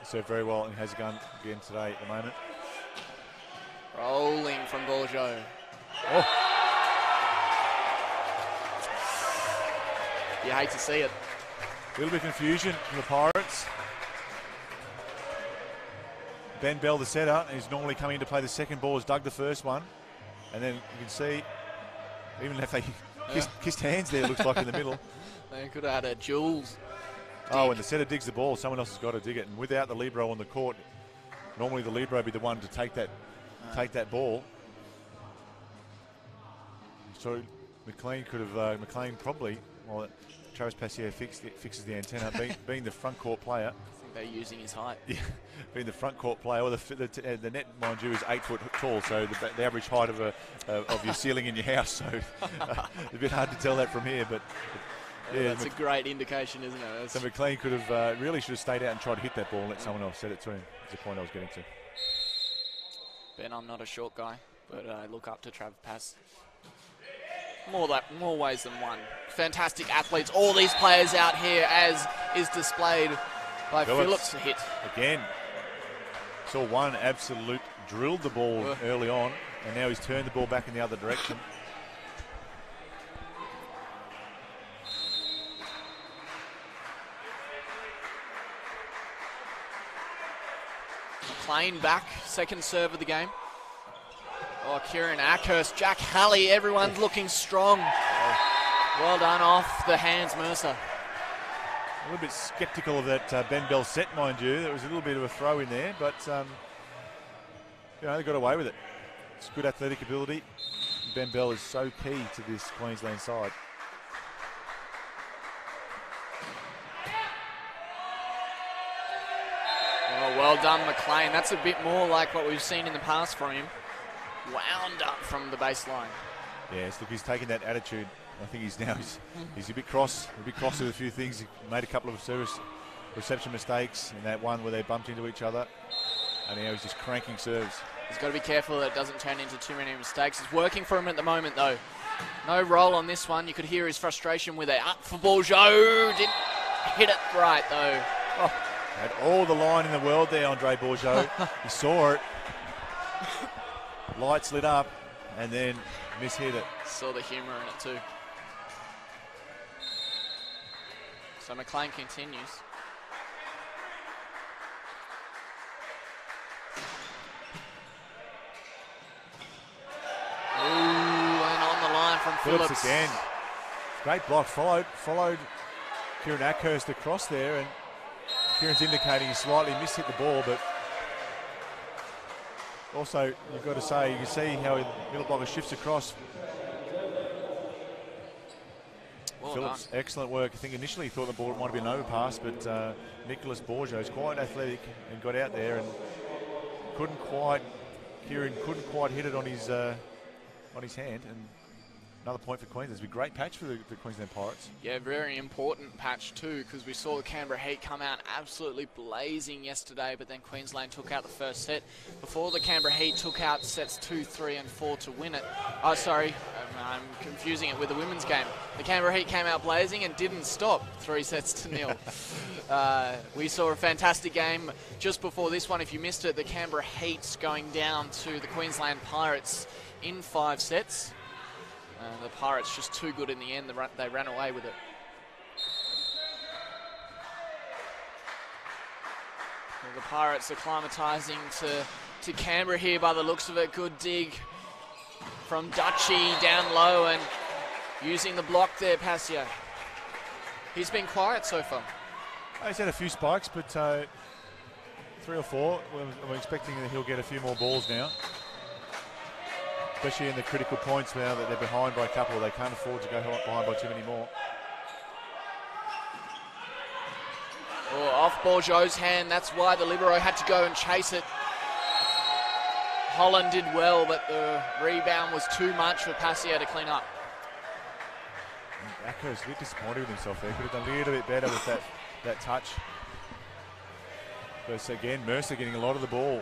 He served very well and has a gun again today at the moment. Rolling from Bourgeot. Oh. You hate to see it. A little bit of confusion from the Pirates. Ben Bell, the setter, who's normally coming in to play the second ball, has dug the first one. And then you can see, even if they kissed hands there, it looks like in the middle. They could have had a Jules. Oh, when the setter digs the ball, someone else has got to dig it. And without the libero on the court, normally the libero would be the one to take that ball. So McLean could have, McLean probably, well, Travis Passier fixes the antenna, being the front court player. I think they're using his height. Yeah, being the front court player. Well, the net, mind you, is 8 foot tall, so the average height of your ceiling in your house. So it's a bit hard to tell that from here, but. Yeah, that's a great indication, isn't it? So McLean could have really should have stayed out and tried to hit that ball and let someone else set it to him. That's the point I was getting to. Ben, I'm not a short guy, but I look up to Trav Pass. More ways than one. Fantastic athletes. All these players out here, as is displayed by Phillips hit. Again, saw one absolute drilled the ball early on, and now he's turned the ball back in the other direction. McLean back, second serve of the game. Oh, Kieran Ackhurst, Jack Halley, everyone's looking strong. Well done off the hands, Mercer. A little bit sceptical of that Ben Bell set, mind you. There was a little bit of a throw in there, but they got away with it. It's good athletic ability. Ben Bell is so key to this Queensland side. Oh, well done, McLean. That's a bit more like what we've seen in the past from him. Wound up from the baseline. Yes, look, he's taken that attitude. I think he's a bit cross with a few things. He made a couple of service reception mistakes in that one where they bumped into each other, and now he's just cranking serves. He's got to be careful that it doesn't turn into too many mistakes. It's working for him at the moment, though. No roll on this one. You could hear his frustration with it. Up for Bourgeot. Didn't hit it right, though. Oh, had all the line in the world there, Andre Bourgeot. He saw it. Lights lit up, and then mishit it. Saw the humour in it, too. So McLean continues. Ooh, and on the line from Phillips. Again. Great block. Followed Kieran Ackhurst across there, and Kieran's indicating he slightly mishit the ball, but Also, you've got to say, you can see how middle blocker shifts across. Well Phillips, done. excellent work. I think initially he thought the ball might have been an overpass, but Nicholas Borjo is quite athletic and got out there and Kieran couldn't quite hit it on his hand. And another point for Queensland. It's a great patch for the Queensland Pirates. Yeah, very important patch too, because we saw the Canberra Heat come out absolutely blazing yesterday, but then Queensland took out the first set. Before the Canberra Heat took out sets 2, 3 and 4 to win it. Oh, sorry, I'm confusing it with the women's game. The Canberra Heat came out blazing and didn't stop 3-0. We saw a fantastic game just before this one. If you missed it, the Canberra Heat's going down to the Queensland Pirates in 5 sets. The Pirates just too good in the end. They ran away with it. Well, the Pirates acclimatising to Canberra here by the looks of it. Good dig from Dutchy down low and using the block there, Passio. He's been quiet so far. He's had a few spikes, but 3 or 4. We're expecting that he'll get a few more balls now. Especially in the critical points now that they're behind by a couple. They can't afford to go behind by too many more. Oh, off Borjo's hand. That's why the libero had to go and chase it. Holland did well, but the rebound was too much for Passio to clean up. Acco's a bit disappointed with himself there. Could have done a little bit better with that touch. But again, Mercer getting a lot of the ball.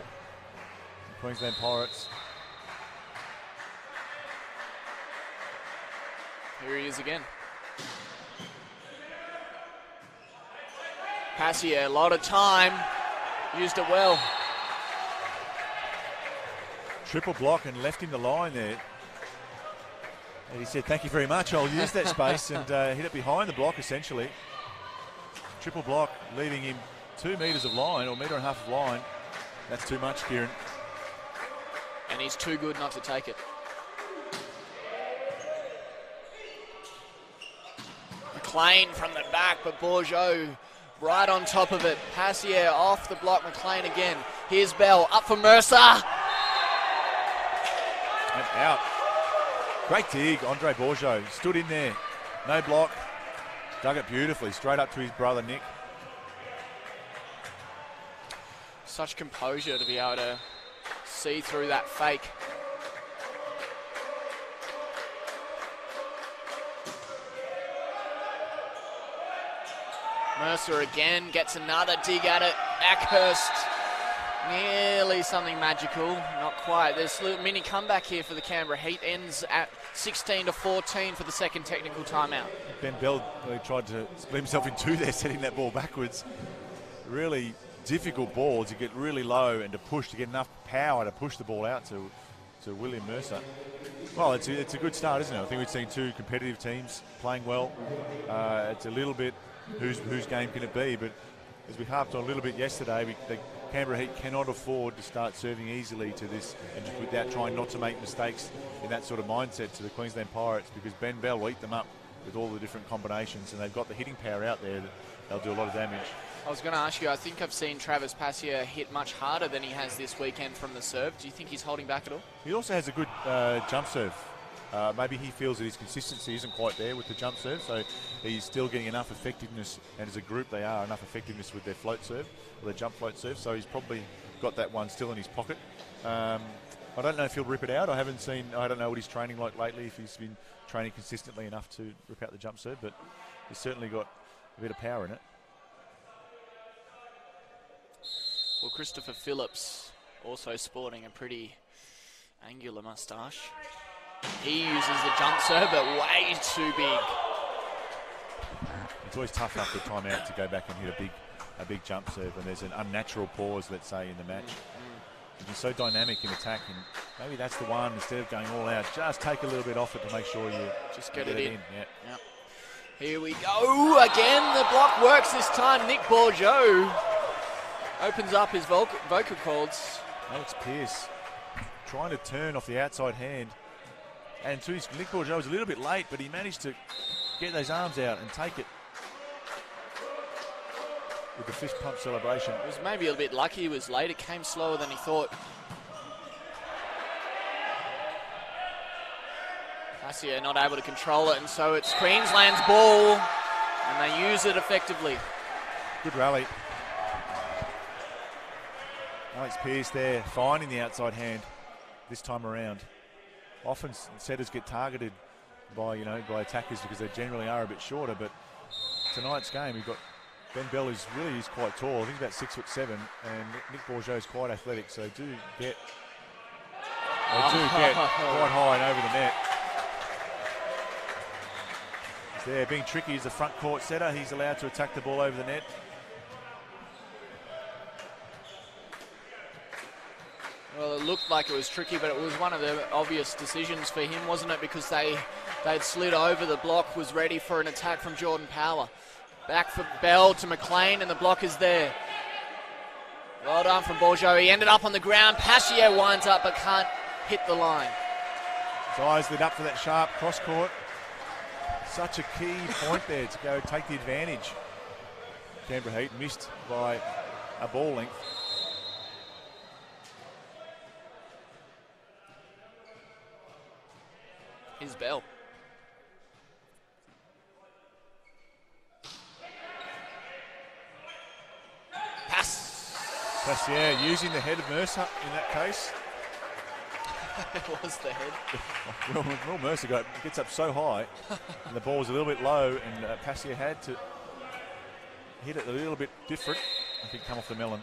Queensland Pirates. Here he is again. Passio, a lot of time. Used it well. Triple block and left him the line there. And he said, thank you very much, I'll use that space, and hit it behind the block essentially. Triple block, leaving him 2 metres of line, or 1.5 metres of line. That's too much, Kieran. And he's too good not to take it. McLean from the back, but Borjo right on top of it. Passio off the block, McLean again. Here's Bell, up for Mercer. And out. Great dig, Andre Borjo. Stood in there, no block. Dug it beautifully, straight up to his brother Nick. Such composure to be able to see through that fake. Mercer again gets another dig at it. Ackhurst, nearly something magical, not quite. There's a little mini comeback here for the Canberra Heat. Ends at 16-14 for the second technical timeout. Ben Bell really tried to split himself in two there, setting that ball backwards. Really difficult ball to get really low and to push, to get enough power to push the ball out to William Mercer. Well, it's a good start, isn't it? I think we've seen two competitive teams playing well. It's a little bit whose game can it be, but as we harped on a little bit yesterday, the Canberra Heat cannot afford to start serving easily to this and just without trying not to make mistakes in that sort of mindset to the Queensland Pirates, because Ben Bell will eat them up with all the different combinations, and they've got the hitting power out there that they'll do a lot of damage. I was going to ask you, I think I've seen Travis Passio hit much harder than he has this weekend from the serve. Do you think he's holding back at all? He also has a good jump serve. Maybe he feels that his consistency isn't quite there with the jump serve, so he's still getting enough effectiveness, and as a group they are, enough effectiveness with their float serve, or their jump float serve, so he's probably got that one still in his pocket. I don't know if he'll rip it out. I don't know what he's training like lately, if he's been training consistently enough to rip out the jump serve, but he's certainly got a bit of power in it. Well, Christopher Phillips also sporting a pretty angular moustache. He uses the jump serve, but way too big. It's always tough after timeout to go back and hit a big jump serve, and there's an unnatural pause, let's say, in the match. You're so dynamic in attack, and maybe that's the one, instead of going all out, just take a little bit off it to make sure you just get it in. Yep. Here we go again. The block works this time. Nick Borjo opens up his vocal cords. Alex Pearce trying to turn off the outside hand, and to his Nick Borjo was a little bit late, but he managed to get those arms out and take it with the fist pump celebration. It was maybe a bit lucky he was late. It came slower than he thought. Cassia not able to control it, and so it's Queensland's ball, and they use it effectively. Good rally. Alex Pearce there, finding the outside hand this time around. Often setters get targeted by attackers because they generally are a bit shorter, but tonight's game we've got Ben Bell is quite tall. I think he's about 6'7", and Nick Bourgeot is quite athletic, so they do get quite high and over the net. He's there being tricky as a front court setter. He's allowed to attack the ball over the net. Well, it looked like it was tricky, but it was one of the obvious decisions for him, wasn't it? Because they'd slid over, the block was ready for an attack from Jordan Power. Back for Bell to McLean, and the block is there. Well done from Bourgeot. He ended up on the ground. Passier winds up but can't hit the line. His eyes lit up for that sharp cross court. Such a key point there to go take the advantage. Canberra Heat missed by a ball length. Here's Bell. Passier using the head of Mercer in that case. It was the head. Will Mercer gets up so high, and the ball was a little bit low, and Passier had to hit it a little bit different. I think come off the melon.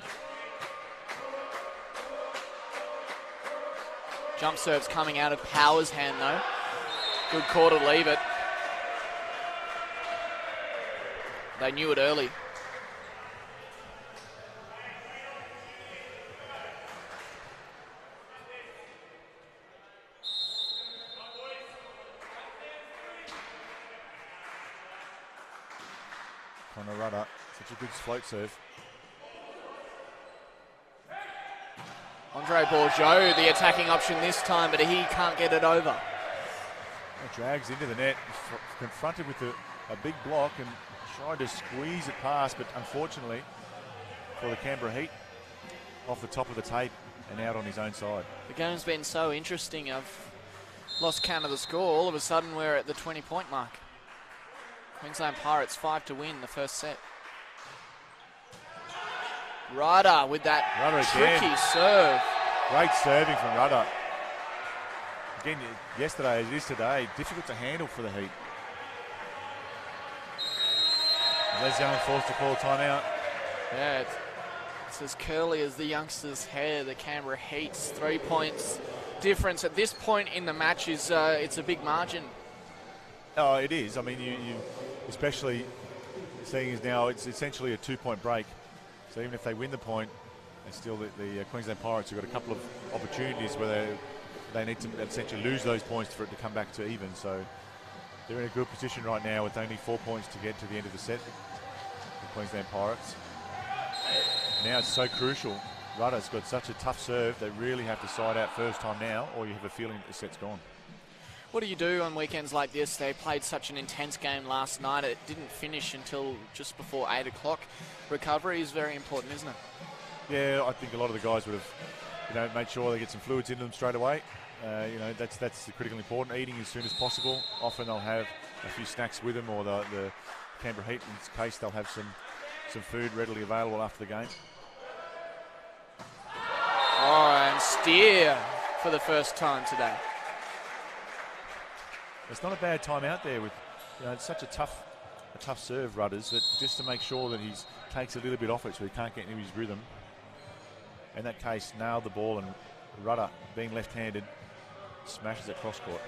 Jump serve's coming out of Power's hand though. Good call to leave it. They knew it early. Connor Rudder, such a good float serve. Andre Bourgeot, the attacking option this time, but he can't get it over. It drags into the net, confronted with a big block and tried to squeeze it past, but unfortunately for the Canberra Heat, off the top of the tape and out on his own side. The game's been so interesting. I've lost count of the score. All of a sudden we're at the 20-point mark. Queensland Pirates 5 to win the first set. Rudder with that tricky serve. Great serving from Rudder. Again, yesterday as it is today, difficult to handle for the Heat. Les Young forced to call a timeout. Yeah, it's as curly as the youngster's hair. The Canberra Heat's 3 points difference at this point in the match is it's a big margin. Oh, it is. I mean, you especially seeing as now it's essentially a 2-point break. So even if they win the point, and still the Queensland Pirates have got a couple of opportunities where they need to essentially lose those points for it to come back to even. So they're in a good position right now with only 4 points to get to the end of the set, the Queensland Pirates. Now it's so crucial. Rudder's got such a tough serve, they really have to side out first time now, or you have a feeling that the set's gone. What do you do on weekends like this? They played such an intense game last night. It didn't finish until just before 8 o'clock. Recovery is very important, isn't it? Yeah, I think a lot of the guys would have, made sure they get some fluids into them straight away. That's critically important. Eating as soon as possible. Often they'll have a few snacks with them, or the Canberra Heat, in this case, they'll have some food readily available after the game. Oh, and steer for the first time today. It's not a bad time out there with, it's such a tough serve, Rudders, that just to make sure that he takes a little bit off it so he can't get into his rhythm. In that case, nailed the ball, and Rudder, being left-handed, smashes it cross court.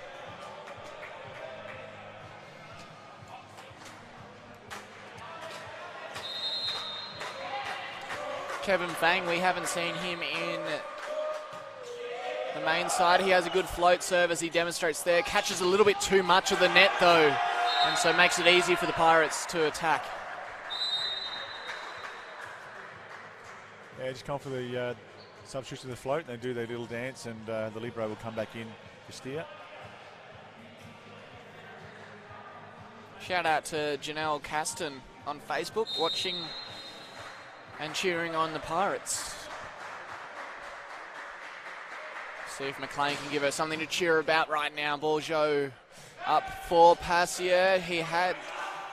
Kevin Fang, we haven't seen him in the main side. He has a good float serve as he demonstrates there. Catches a little bit too much of the net though, and so makes it easy for the Pirates to attack. Yeah, just come for the substitution of the float, and they do their little dance, and the libero will come back in to steer. Shout out to Janelle Caston on Facebook, watching and cheering on the Pirates. See if McLean can give her something to cheer about right now. Bourgeot up for Passier. He had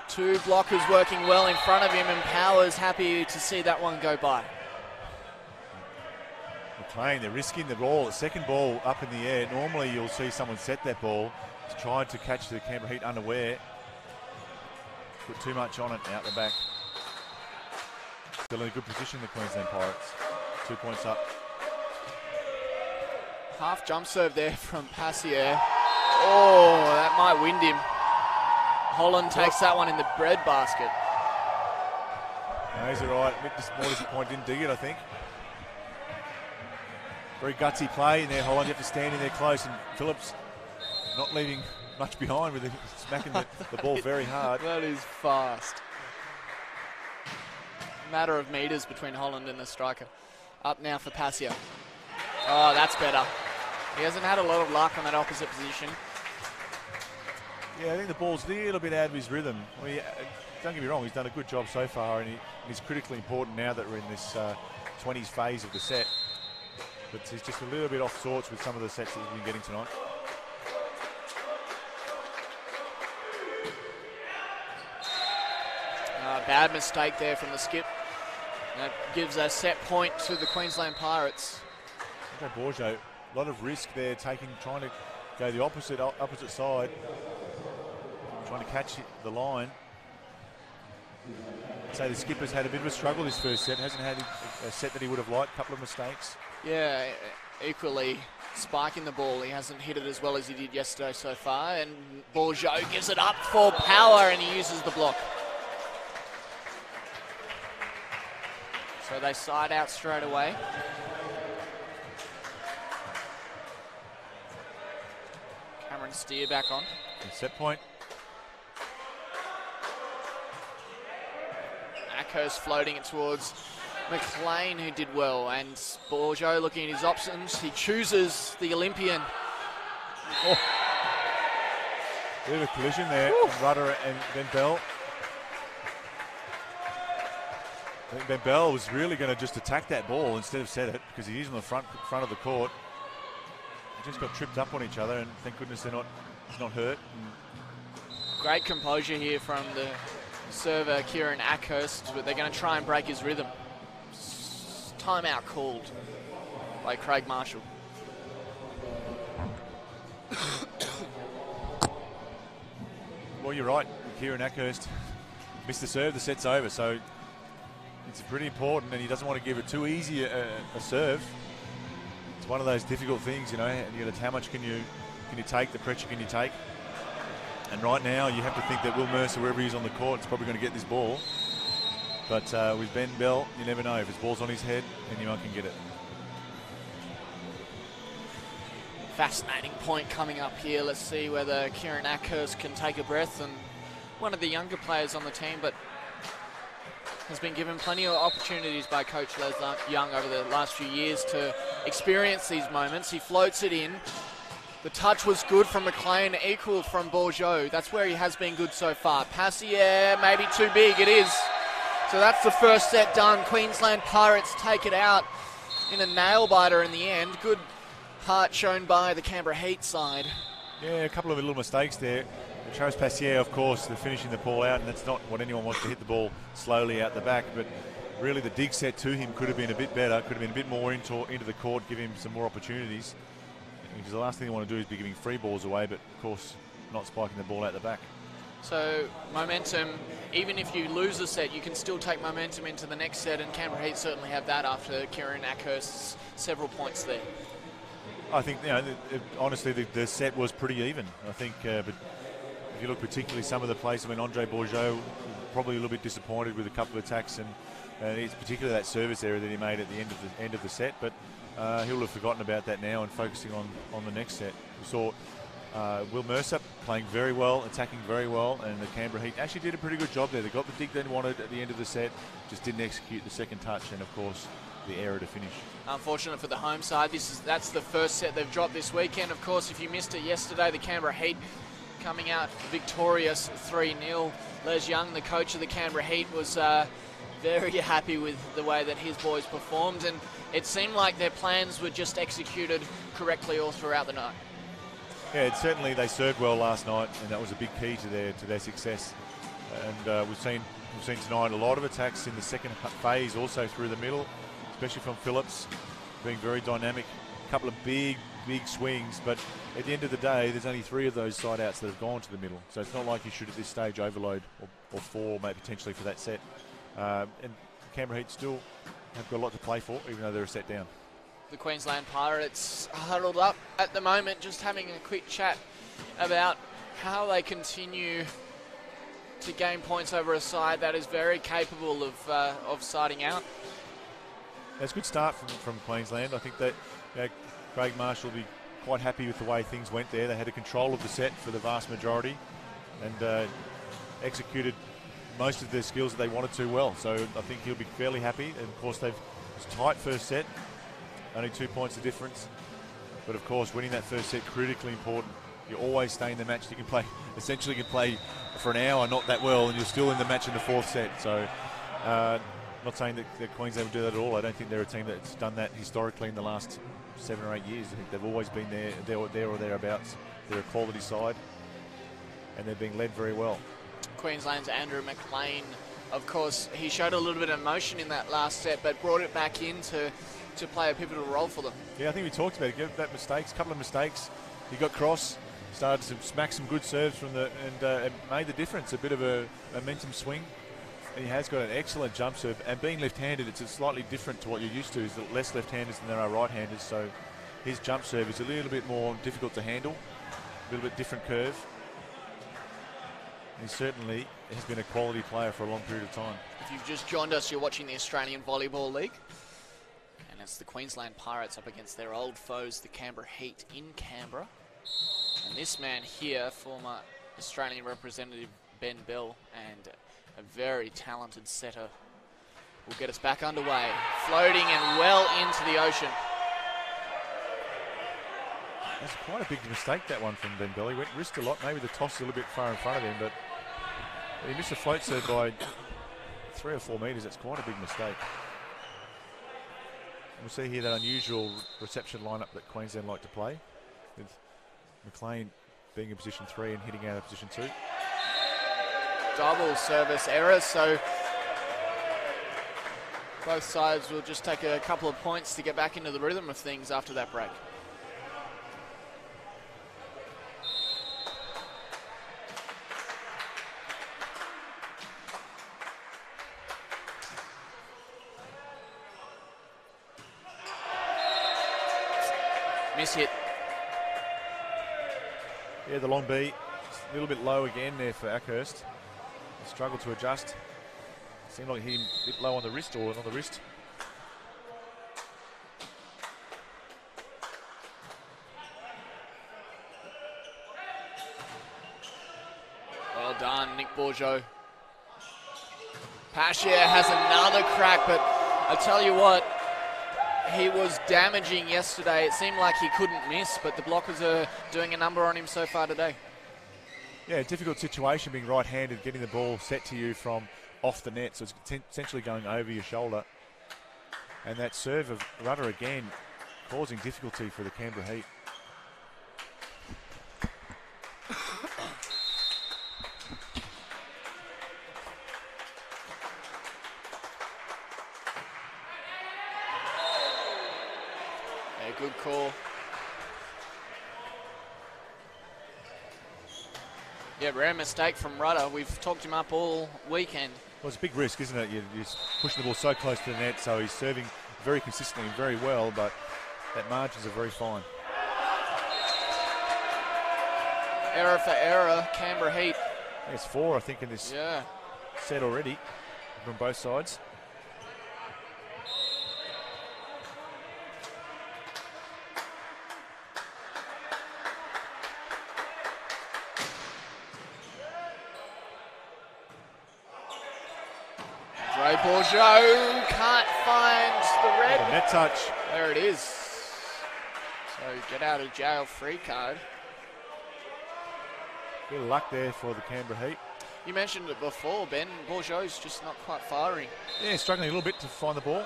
two blockers working well in front of him, and Powers happy to see that one go by. McLean, they're risking the ball. The second ball up in the air. Normally you'll see someone set that ball. He's trying to catch the Canberra Heat unaware. Put too much on it out the back. Still in a good position, the Queensland Pirates. 2 points up. Half jump serve there from Passier. Oh, that might wind him. Holland takes that one in the bread basket. No, he's all right. A bit more disappointed. Didn't dig it, I think. Very gutsy play in there, Holland. You have to stand in there close, and Phillips not leaving much behind with smacking the ball very hard. That is fast. Matter of meters between Holland and the striker. Up now for Passier. Oh, that's better. He hasn't had a lot of luck on that opposite position. Yeah, I think the ball's a little bit out of his rhythm. I mean, don't get me wrong, he's done a good job so far, and he's critically important now that we're in this 20s phase of the set. But he's just a little bit off sorts with some of the sets that he's been getting tonight. Bad mistake there from the skip. That gives a set point to the Queensland Pirates. Okay, Bourgeot, a lot of risk there, trying to go the opposite side, trying to catch the line. I'd say the skipper's had a bit of a struggle this first set, hasn't had a set that he would have liked, a couple of mistakes. Yeah, equally spiking the ball. He hasn't hit it as well as he did yesterday so far, and Bourgeot gives it up for power, and he uses the block. So they side out straight away. Cameron Steer back on. Good set point. Ackers floating it towards McLean, who did well, and Bourgeot looking at his options. He chooses the Olympian. Oh. Bit of a collision there from Rudder and Ben Bell. I think Ben Bell was really going to just attack that ball instead of set it, because he is on the front of the court. They just got tripped up on each other, and thank goodness he's not hurt. Great composure here from the server Kieran Ackhurst, but they're going to try and break his rhythm. Timeout called by Craig Marshall. Well, you're right. Kieran Ackhurst missed the serve. The set's over, so it's pretty important, and he doesn't want to give it too easy a serve. It's one of those difficult things, you know. And you got how much can you take? The pressure can you take? And right now, you have to think that Will Mercer, wherever he's on the court, is probably going to get this ball. But with Ben Bell, you never know. If his ball's on his head, anyone can get it. Fascinating point coming up here. Let's see whether Kieran Ackhurst can take a breath. And one of the younger players on the team, but has been given plenty of opportunities by Coach Les Young over the last few years to experience these moments. He floats it in. The touch was good from McLean, equal from Bourgeot. That's where he has been good so far. Passier, maybe too big, it is. So that's the first set done. Queensland Pirates take it out in a nail-biter in the end. Good heart shown by the Canberra Heat side. Yeah, a couple of little mistakes there. Travis Passier, of course, they're finishing the ball out, and that's not what anyone wants, to hit the ball slowly out the back. But really the dig set to him could have been a bit better, could have been a bit more into the court, give him some more opportunities. Because the last thing they want to do is be giving free balls away, but of course not spiking the ball out the back. So momentum, even if you lose a set, you can still take momentum into the next set, and Canberra Heat certainly have that after Kieran Ackhurst's several points there. I think, you know, honestly, the set was pretty even. I think, but if you look particularly some of the plays, I mean, Andre Bourgeot probably a little bit disappointed with a couple of attacks, and it's particularly that service error that he made at the end of the set. But he'll have forgotten about that now and focusing on the next set. We saw Will Mercer playing very well, attacking very well, and the Canberra Heat actually did a pretty good job there. They got the dig they wanted at the end of the set, just didn't execute the second touch, and of course the error to finish. Unfortunate for the home side. That's the first set they've dropped this weekend. Of course, if you missed it yesterday, the Canberra Heat coming out victorious 3-0. Les Young, the coach of the Canberra Heat, was very happy with the way that his boys performed, and it seemed like their plans were just executed correctly all throughout the night. Yeah, certainly they served well last night, and that was a big key to their success. And we've seen tonight a lot of attacks in the second phase, also through the middle, especially from Phillips, being very dynamic. A couple of big swings, but at the end of the day, there's only 3 of those side outs that have gone to the middle. So it's not like you should at this stage overload or 4 maybe potentially for that set. And Canberra Heat still have got a lot to play for, even though they're a set down. The Queensland Pirates huddled up at the moment, just having a quick chat about how they continue to gain points over a side that is very capable of siding out. That's a good start from Queensland. I think that Craig Marshall will be quite happy with the way things went there. They had a control of the set for the vast majority and executed most of their skills that they wanted to well. So I think he'll be fairly happy. And of course, it was a tight first set, only 2 points of difference. But of course, winning that first set, critically important. You always stay in the match. You can play, essentially you can play for an hour, not that well, and you're still in the match in the 4th set. So not saying that Queensland will do that at all. I don't think they're a team that's done that historically in the last 7 or 8 years. I think they've always been there or thereabouts. They're a quality side, and they're being led very well. Queensland's Andrew McLean, of course, he showed a little bit of emotion in that last set, but brought it back in to play a pivotal role for them. Yeah, I think we talked about it. That mistakes, a couple of mistakes. He got cross, started to smack some good serves from and it made the difference. A bit of a momentum swing. And he has got an excellent jump serve, and being left-handed, it's slightly different to what you're used to. Is that less left-handers than there are right-handers, so his jump serve is a little bit more difficult to handle, a little bit different curve. He certainly has been a quality player for a long period of time. If you've just joined us, you're watching the Australian Volleyball League, and it's the Queensland Pirates up against their old foes, the Canberra Heat in Canberra. And this man here, former Australian representative Ben Bell, and a very talented setter, will get us back underway. Floating and well into the ocean. That's quite a big mistake, that one from Ben Bell. He went wrist a lot. Maybe the toss is a little bit far in front of him, but he missed a float serve by 3 or 4 metres. That's quite a big mistake. We'll see here that unusual reception lineup that Queensland like to play, with McLean being in position 3 and hitting out of position 2. Double service error, so both sides will just take a couple of points to get back into the rhythm of things after that break. Miss hit. Yeah, the long B, a little bit low again there for Ackhurst. Struggled to adjust. Seemed like he a bit low on the wrist or on the wrist. Well done, Nick Bourgeot. Pashier has another crack, but I tell you what, he was damaging yesterday. It seemed like he couldn't miss, but the blockers are doing a number on him so far today. Yeah, difficult situation being right-handed, getting the ball set to you from off the net, so it's essentially going over your shoulder. And that serve of Rudder again, causing difficulty for the Canberra Heat. Yeah, good call. Yeah, rare mistake from Rudder. We've talked him up all weekend. Well, it's a big risk, isn't it? You're just pushing the ball so close to the net, so he's serving very consistently and very well, but that margins are very fine. Error for error, Canberra Heat. It's 4, I think, in this set already from both sides. Bourgeot can't find the red. Oh, net touch. There it is. So get out of jail free card. Bit of luck there for the Canberra Heat. You mentioned it before, Ben. Bourgeot's just not quite firing. Yeah, struggling a little bit to find the ball.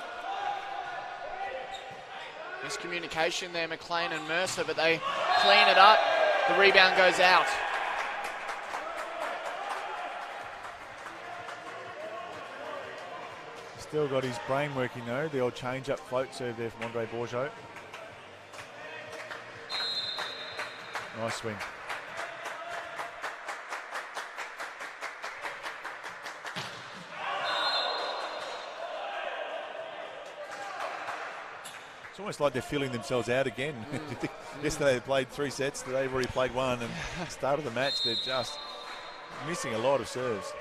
Miscommunication there, McLean and Mercer, but they clean it up. The rebound goes out. Still got his brain working though. The old change-up float serve there from Andre Bourgeot. Nice swing. It's almost like they're feeling themselves out again. Yesterday they played 3 sets. Today they've already played 1. And start of the match, they're just missing a lot of serves.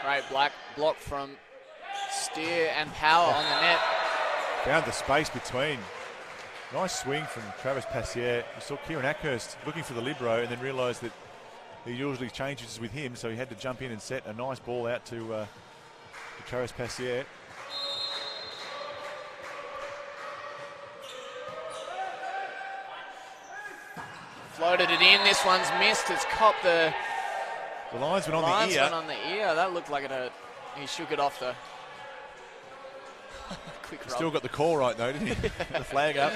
Great black block from Steer and Power on the net. Found the space between. Nice swing from Travis Passier. You saw Kieran Ackhurst looking for the libero and then realised that he usually changes with him, so he had to jump in and set a nice ball out to Travis Passier. Floated it in. This one's missed. It's copped the linesman on the ear. Linesman on the ear. That looked like it hurt. He shook it off the quick roll. Still got the call right though, didn't he? The flag up.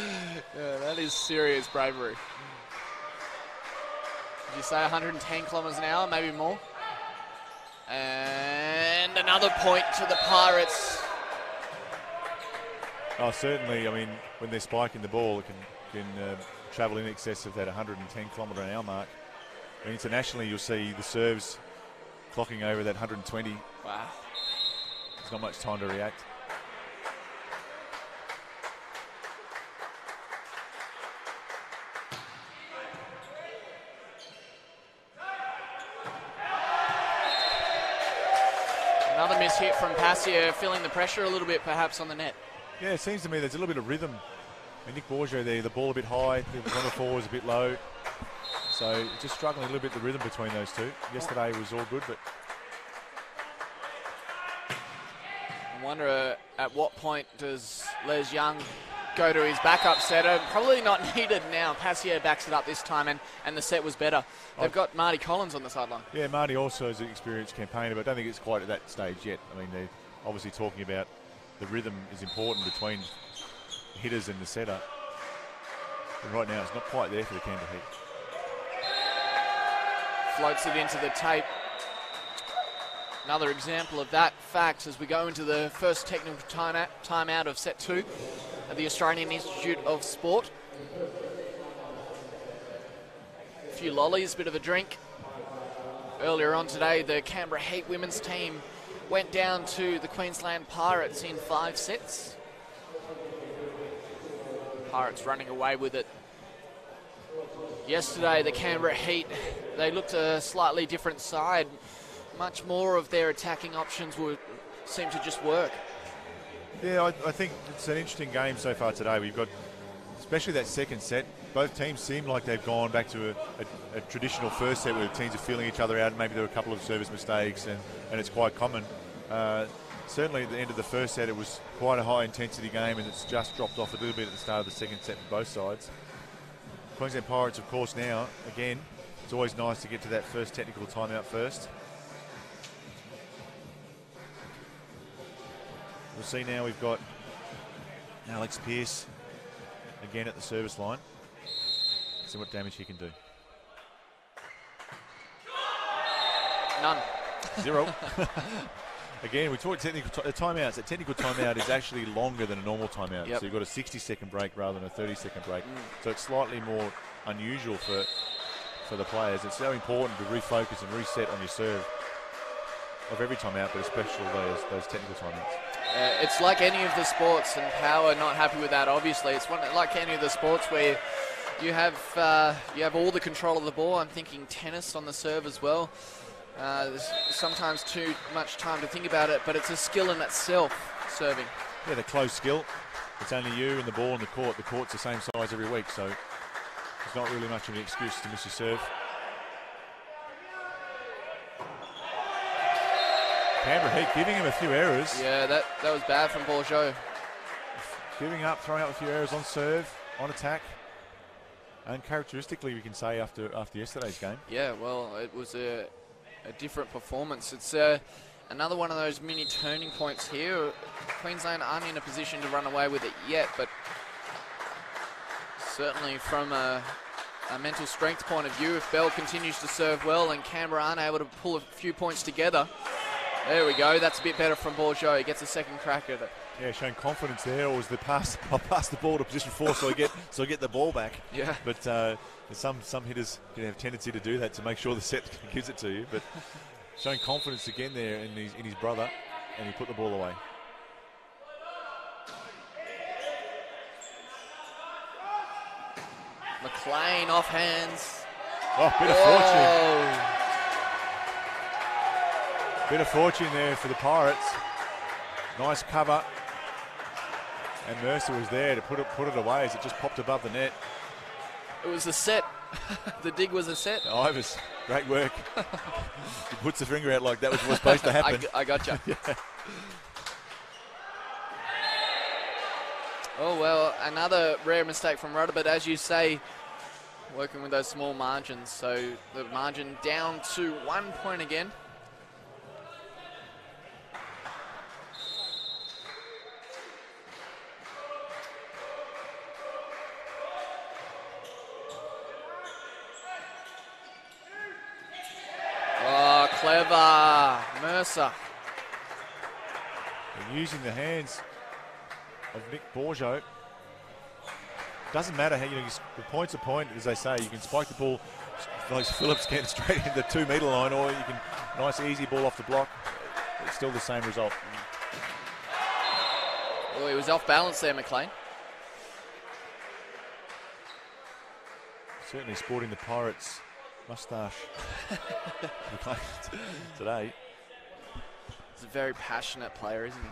Yeah, that is serious bravery. Did you say 110 kilometres an hour, maybe more? And another point to the Pirates. Oh, certainly. I mean, when they're spiking the ball, it can travel in excess of that 110 kilometre an hour mark. I mean, internationally, you'll see the serves clocking over that 120. Wow. There's not much time to react. Another miss hit from Passier, feeling the pressure a little bit perhaps on the net. Yeah, it seems to me there's a little bit of rhythm. And Nick Bourgeot there, the ball a bit high, the one of 4 was a bit low. So just struggling a little bit the rhythm between those two. Yesterday was all good, but I wonder at what point does Les Young go to his backup setter? Probably not needed now. Passier backs it up this time, and the set was better. They've got Marty Collins on the sideline. Yeah, Marty also is an experienced campaigner, but I don't think it's quite at that stage yet. I mean, they're obviously talking about the rhythm is important between hitters and the setter. But right now, it's not quite there for the Canberra Heat. Floats it into the tape. Another example of that fact as we go into the first technical timeout of set 2 at the Australian Institute of Sport. A few lollies, a bit of a drink. Earlier on today, the Canberra Heat women's team went down to the Queensland Pirates in 5 sets. Pirates running away with it. Yesterday, the Canberra Heat, they looked a slightly different side. Much more of their attacking options seem to just work. Yeah, I think it's an interesting game so far today. We've got, especially that second set, both teams seem like they've gone back to a traditional first set where the teams are feeling each other out. Maybe there were a couple of service mistakes, and it's quite common. Certainly at the end of the first set, it was quite a high-intensity game, and it's just dropped off a little bit at the start of the second set for both sides. Queensland Pirates, of course, now, again, it's always nice to get to that first technical timeout first. We'll see now we've got Alex Pearce again at the service line. See what damage he can do. None. 0. Again, we talked technical timeouts. A technical timeout is actually longer than a normal timeout. Yep. So you've got a 60-second break rather than a 30-second break. So it's slightly more unusual for the players. It's so important to refocus and reset on your serve of every timeout, but especially those technical timeouts. It's like any of the sports, and Power not happy with that. Obviously, it's like any of the sports where you have all the control of the ball. I'm thinking tennis on the serve as well. There's sometimes too much time to think about it, but it's a skill in itself, serving. Yeah, the close skill. It's only you and the ball and the court. The court's the same size every week, so there's not really much of an excuse to miss your serve. Canberra Heat giving him a few errors. Yeah, that was bad from Bourgeot. Giving up, throwing up a few errors on serve, on attack. Uncharacteristically, we can say after yesterday's game. Yeah, well, it was a different performance. It's another one of those mini turning points here. Queensland aren't in a position to run away with it yet, but certainly from a mental strength point of view, if Bell continues to serve well and Canberra aren't able to pull a few points together, there we go. That's a bit better from Bourgeot. He gets a second crack at it. Yeah, showing confidence there. Or was the pass? I'll pass the ball to position 4, so I get the ball back. Yeah. But some hitters have a tendency to do that to make sure the set gives it to you. But showing confidence again there in his brother, and he put the ball away. McLean off hands. Oh, bit of fortune. Bit of fortune there for the Pirates. Nice cover. And Mercer was there to put it away as it just popped above the net. It was a set. The dig was a set. Ivers, great work. He puts the finger out like that was supposed to happen. I gotcha. Yeah. Oh, well, another rare mistake from Rudder, but as you say, working with those small margins. So the margin down to 1 point again. Oh, clever. Mercer. And using the hands of Nick Bourgeot. Doesn't matter how, the point's a point, as they say. You can spike the ball, like Phillips can, straight into the 2 metre line, or you can, nice easy ball off the block. It's still the same result. Oh, he was off balance there, McLean. Certainly sporting the Pirates moustache today. He's a very passionate player, isn't he?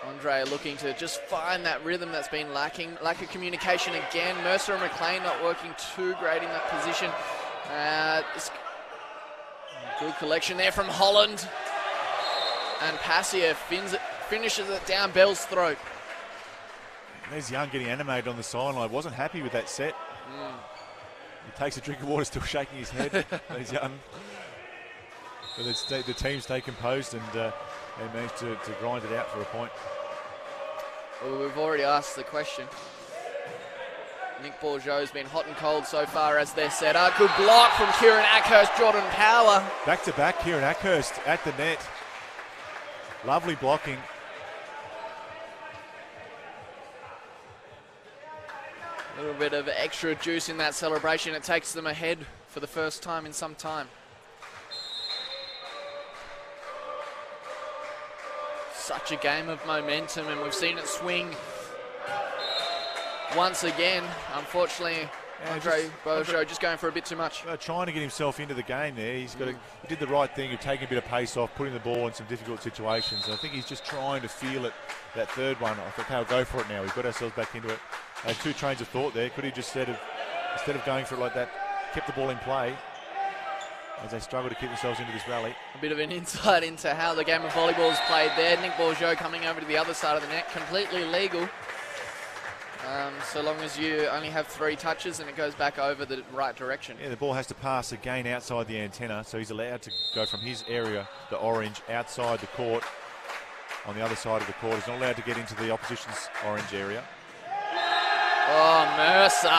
Andre looking to just find that rhythm that's been lacking. Lack of communication again. Mercer and McLean not working too great in that position. Good collection there from Holland. And Passier finishes it down Bell's throat. There's Young getting animated on the sideline. Wasn't happy with that set. He takes a drink of water, still shaking his head. There's Young. But the team stay composed and managed to grind it out for a point. Well, we've already asked the question. Nick Bourgeot's been hot and cold so far as their setter. Good block from Kieran Ackhurst, Jordan Power. Back to back, Kieran Ackhurst at the net. Lovely blocking. A little bit of extra juice in that celebration. It takes them ahead for the first time in some time. Such a game of momentum, and we've seen it swing once again. Unfortunately, Andre Bourgeot just going for a bit too much. Trying to get himself into the game there. He did the right thing of taking a bit of pace off, putting the ball in some difficult situations. I think he's just trying to feel it, that third one. I think he'll go for it now. We've got ourselves back into it. 2 trains of thought there. Could he just, instead of going for it like that, kept the ball in play as they struggle to keep themselves into this rally. A bit of an insight into how the game of volleyball is played there. Nick Bourgeot coming over to the other side of the net, completely legal. So long as you only have 3 touches and it goes back over the right direction. Yeah, the ball has to pass again outside the antenna, so he's allowed to go from his area, the orange, outside the court, on the other side of the court. He's not allowed to get into the opposition's orange area. Oh, Mercer.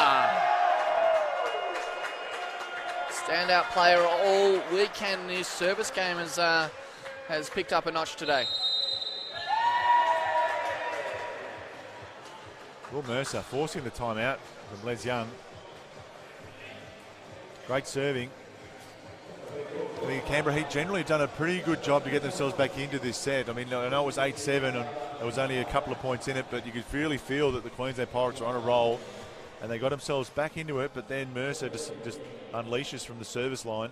Standout player all weekend. His service game has picked up a notch today. Will Mercer forcing the timeout from Les Young. Great serving. I think Canberra Heat generally have done a pretty good job to get themselves back into this set. I mean, I know it was 8-7 and there was only a couple of points in it, but you could really feel that the Queensland Pirates are on a roll and they got themselves back into it, but then Mercer just unleashes from the service line.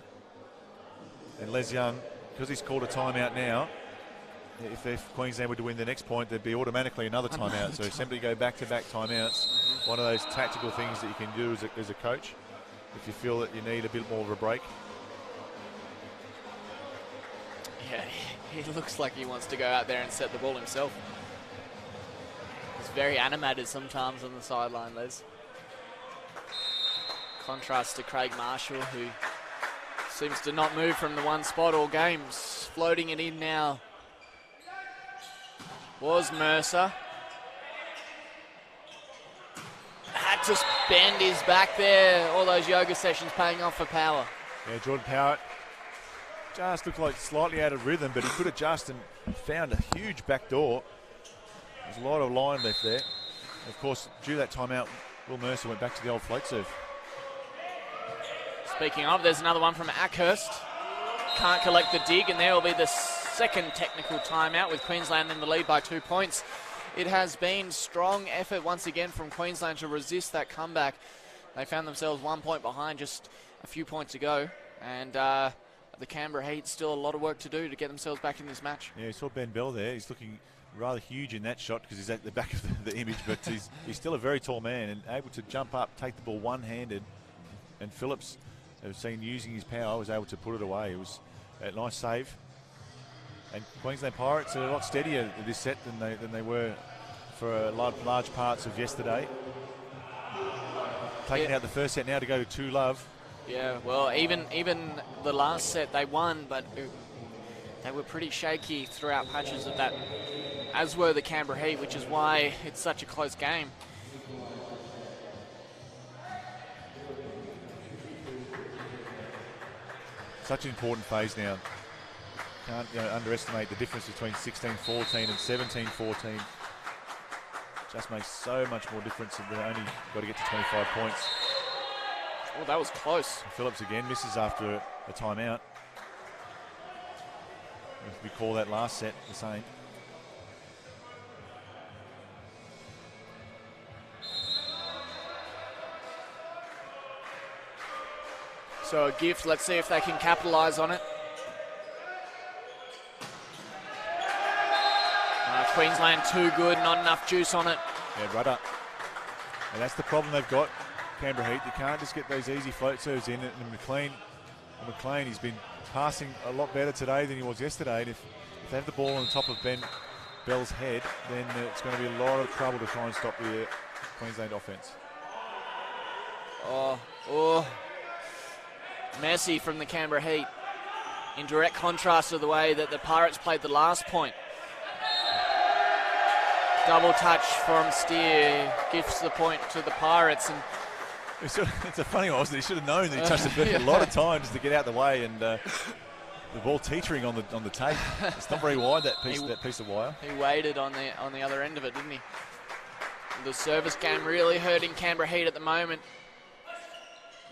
And Les Young, because he's called a timeout now, if Queensland were to win the next point, there'd be automatically another timeout. So simply go back-to-back timeouts. One of those tactical things that you can do as a coach if you feel that you need a bit more of a break. Yeah, he looks like he wants to go out there and set the ball himself. He's very animated sometimes on the sideline, Les. Contrast to Craig Marshall, who seems to not move from the one spot all games. Floating it in now was Mercer. Had to bend his back there. All those yoga sessions paying off for Power. Yeah, Jordan Power just looked like slightly out of rhythm, but he could adjust and found a huge back door. There's a lot of line left there. Of course, due to that timeout, Will Mercer went back to the old float serve. Speaking of, there's another one from Ackhurst. Can't collect the dig, and there will be the second technical timeout with Queensland in the lead by 2 points. It has been strong effort once again from Queensland to resist that comeback. They found themselves 1 point behind just a few points ago, and the Canberra Heat still a lot of work to do to get themselves back in this match. Yeah, you saw Ben Bell there. He's looking rather huge in that shot because he's at the back of the image, but he's still a very tall man and able to jump up, take the ball one-handed, and Phillips, I've seen using his power, was able to put it away. It was a nice save. And Queensland Pirates are a lot steadier this set than they were for large parts of yesterday. Taking out the first set now to go to 2-love. Yeah, well, even the last set they won, but they were pretty shaky throughout patches of that, as were the Canberra Heat, which is why it's such a close game. Such an important phase now. Can't underestimate the difference between 16-14 and 17-14. Just makes so much more difference, and they've only got to get to 25 points. Oh, that was close. Phillips again misses after a timeout. We call that last set the same. So a gift, let's see if they can capitalise on it. Queensland too good, not enough juice on it. Yeah, rudder. And that's the problem they've got, Canberra Heat. They can't just get those easy float serves in. And McLean, he's been passing a lot better today than he was yesterday. And if they have the ball on the top of Ben Bell's head, then it's going to be a lot of trouble to try and stop the Queensland offence. Oh. Messy from the Canberra Heat. In direct contrast to the way that the Pirates played the last point. Double touch from Steer, gifts the point to the Pirates. And it's a funny one, wasn't it? He should have known that he touched the ball a lot of times to get out of the way, and the ball teetering on the tape. It's not very wide, that piece of wire. He waited on the other end of it, didn't he? The service game really hurting Canberra Heat at the moment.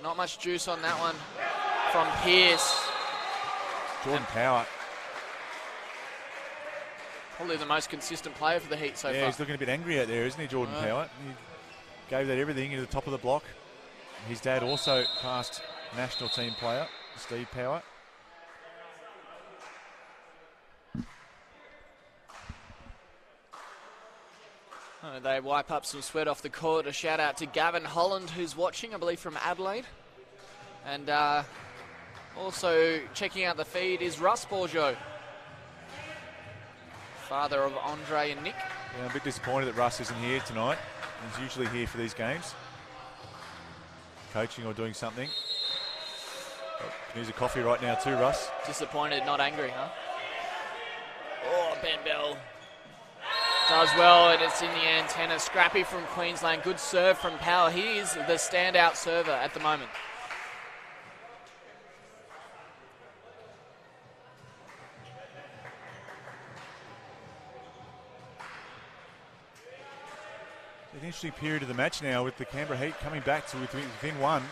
Not much juice on that one from Pearce. Jordan Power. Probably the most consistent player for the Heat so far. Yeah, he's looking a bit angry out there, isn't he, Jordan Power? He gave that everything into the top of the block. His dad also past national team player, Steve Power. They wipe up some sweat off the court. A shout out to Gavin Holland, who's watching, I believe, from Adelaide. And also checking out the feed is Russ Bourgeot, father of Andre and Nick. Yeah, I'm a bit disappointed that Russ isn't here tonight. He's usually here for these games, coaching or doing something. Needs a coffee right now too, Russ. Disappointed, not angry, huh? Oh, Ben Bell does well, and it's in the antenna. Scrappy from Queensland. Good serve from Power. He is the standout server at the moment. An interesting period of the match now with the Canberra Heat coming back to within one.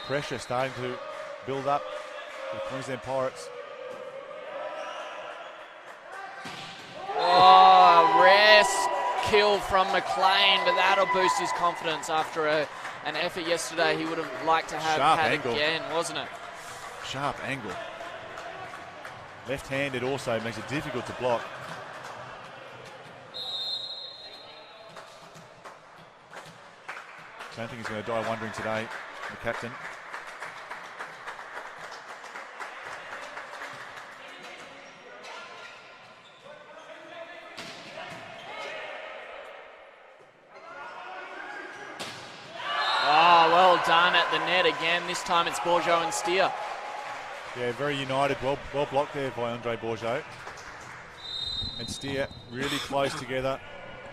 Pressure starting to build up the Queensland Pirates. Oh, rare kill from McLean, but that'll boost his confidence after an effort yesterday he would have liked to have Sharp had angle. again, wasn't it? Sharp angle. Left-handed also makes it difficult to block. I don't think he's going to die wondering today, the captain. net again. This time it's Bourgeot and Steer. Yeah, very united. Well blocked there by Andre Bourgeot. And Steer really close together.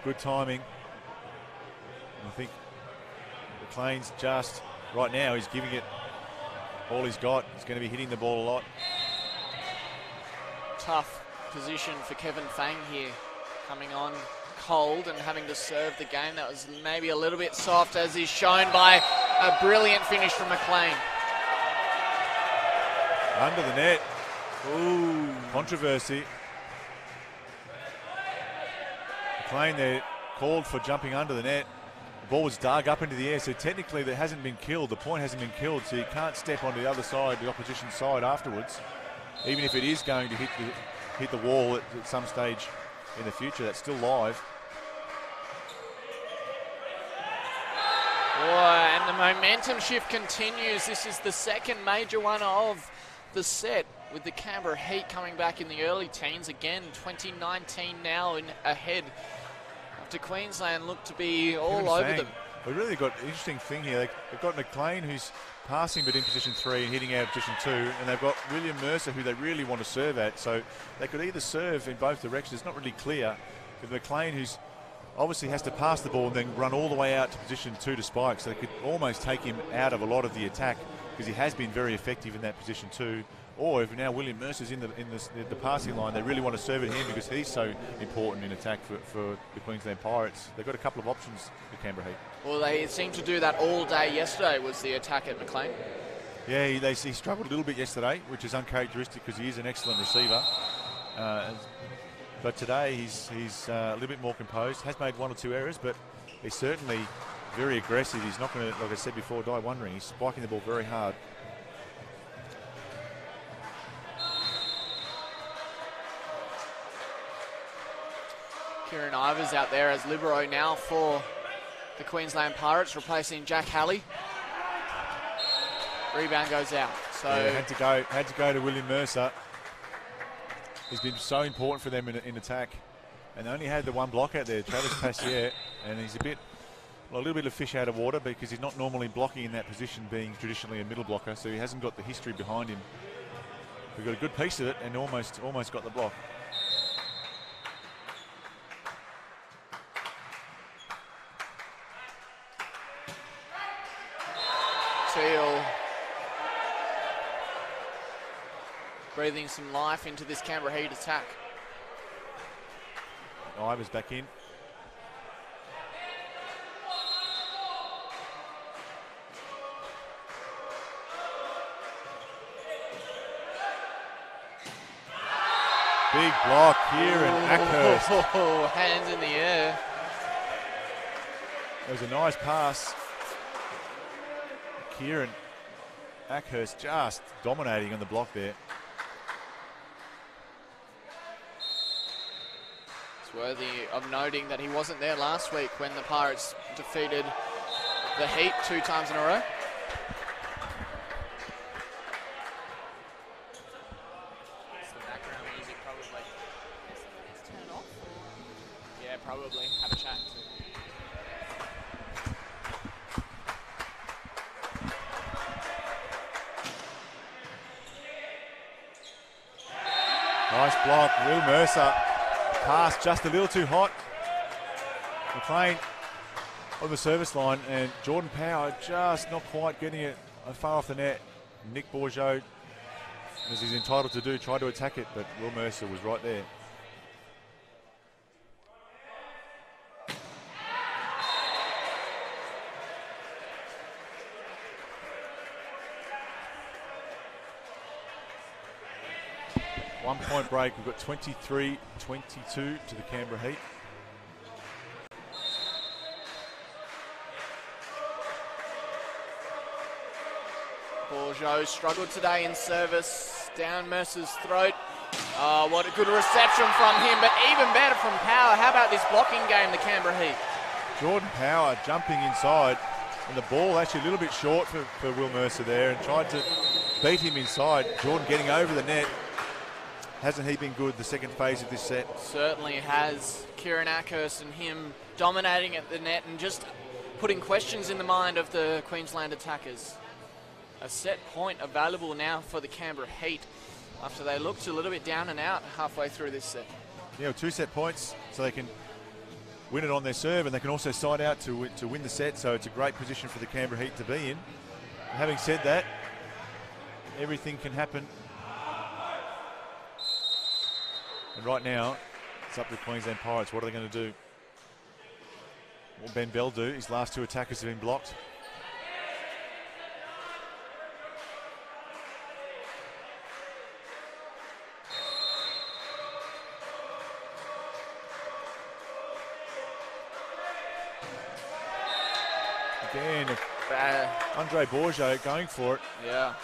Good timing. I think McLean's just, right now, he's giving it all he's got. He's going to be hitting the ball a lot. Tough position for Kevin Fang here, coming on cold and having to serve the game. That was maybe a little bit soft, as is shown by a brilliant finish from McLean. Under the net. Ooh, controversy. McLean there called for jumping under the net. The ball was dug up into the air, so technically that hasn't been killed. The point hasn't been killed, so you can't step onto the other side, the opposition side afterwards. Even if it is going to hit the wall at some stage in the future, that's still live. And the momentum shift continues. This is the second major one of the set, with the Canberra Heat coming back in the early teens. Again, 2019 now ahead. After Queensland look to be all over them. We've really got an interesting thing here. They've got McLean, who's passing but in position 3 and hitting out of position 2, and they've got William Mercer, who they really want to serve at. So they could either serve in both directions. It's not really clear. With McLean, who's obviously has to pass the ball and then run all the way out to position 2 to spike, so they could almost take him out of a lot of the attack, because he has been very effective in that position 2. Or if now William Mercer's in the passing line, they really want to serve at him because he's so important in attack for the Queensland Pirates. They've got a couple of options for Canberra Heat. Well, they seemed to do that all day yesterday, was the attack at McLean. Yeah, he struggled a little bit yesterday, which is uncharacteristic because he is an excellent receiver. But today he's a little bit more composed. Has made 1 or 2 errors, but he's certainly very aggressive. He's not going to, like I said before, die wondering. He's spiking the ball very hard. Kieran Ivers out there as libero now for the Queensland Pirates, replacing Jack Halley. Rebound goes out. So yeah, had to go to William Mercer. He's been so important for them in attack, and they only had the one block out there, Travis Passier, and he's a little bit of fish out of water because he's not normally blocking in that position, being traditionally a middle blocker, so he hasn't got the history behind him. We've got a good piece of it and almost got the block. Teal breathing some life into this Canberra Heat attack. Ivers back in. Big block here and Ackhurst. Oh, hands in the air. It was a nice pass. Kieran Ackhurst just dominating on the block there. It's worthy of noting that he wasn't there last week when the Pirates defeated the Heat 2 times in a row. It's the background music probably. Turn it off. Yeah, probably. Have a chat. Nice block, Will Mercer. Pass just a little too hot. McLean on the service line, and Jordan Power just not quite getting it far off the net. Nick Bourgeot, as he's entitled to do, tried to attack it, but Will Mercer was right there. One-point break. We've got 23-22 to the Canberra Heat. Bourgeot struggled today in service. Down Mercer's throat. Oh, what a good reception from him, but even better from Power. How about this blocking game, the Canberra Heat? Jordan Power jumping inside, and the ball actually a little bit short for Will Mercer there, and tried to beat him inside. Jordan getting over the net. Hasn't he been good the second phase of this set? Certainly has. Kieran Ackhurst and him dominating at the net and just putting questions in the mind of the Queensland attackers. a set point available now for the Canberra Heat after they looked a little bit down and out halfway through this set. Yeah, 2 set points, so they can win it on their serve, and they can also side out to win the set, so it's a great position for the Canberra Heat to be in. Having said that, everything can happen. And right now, it's up to the Queensland Pirates. What are they going to do? What will Ben Bell do? His last 2 attackers have been blocked. Again, Andre Bourgeot going for it. Yeah.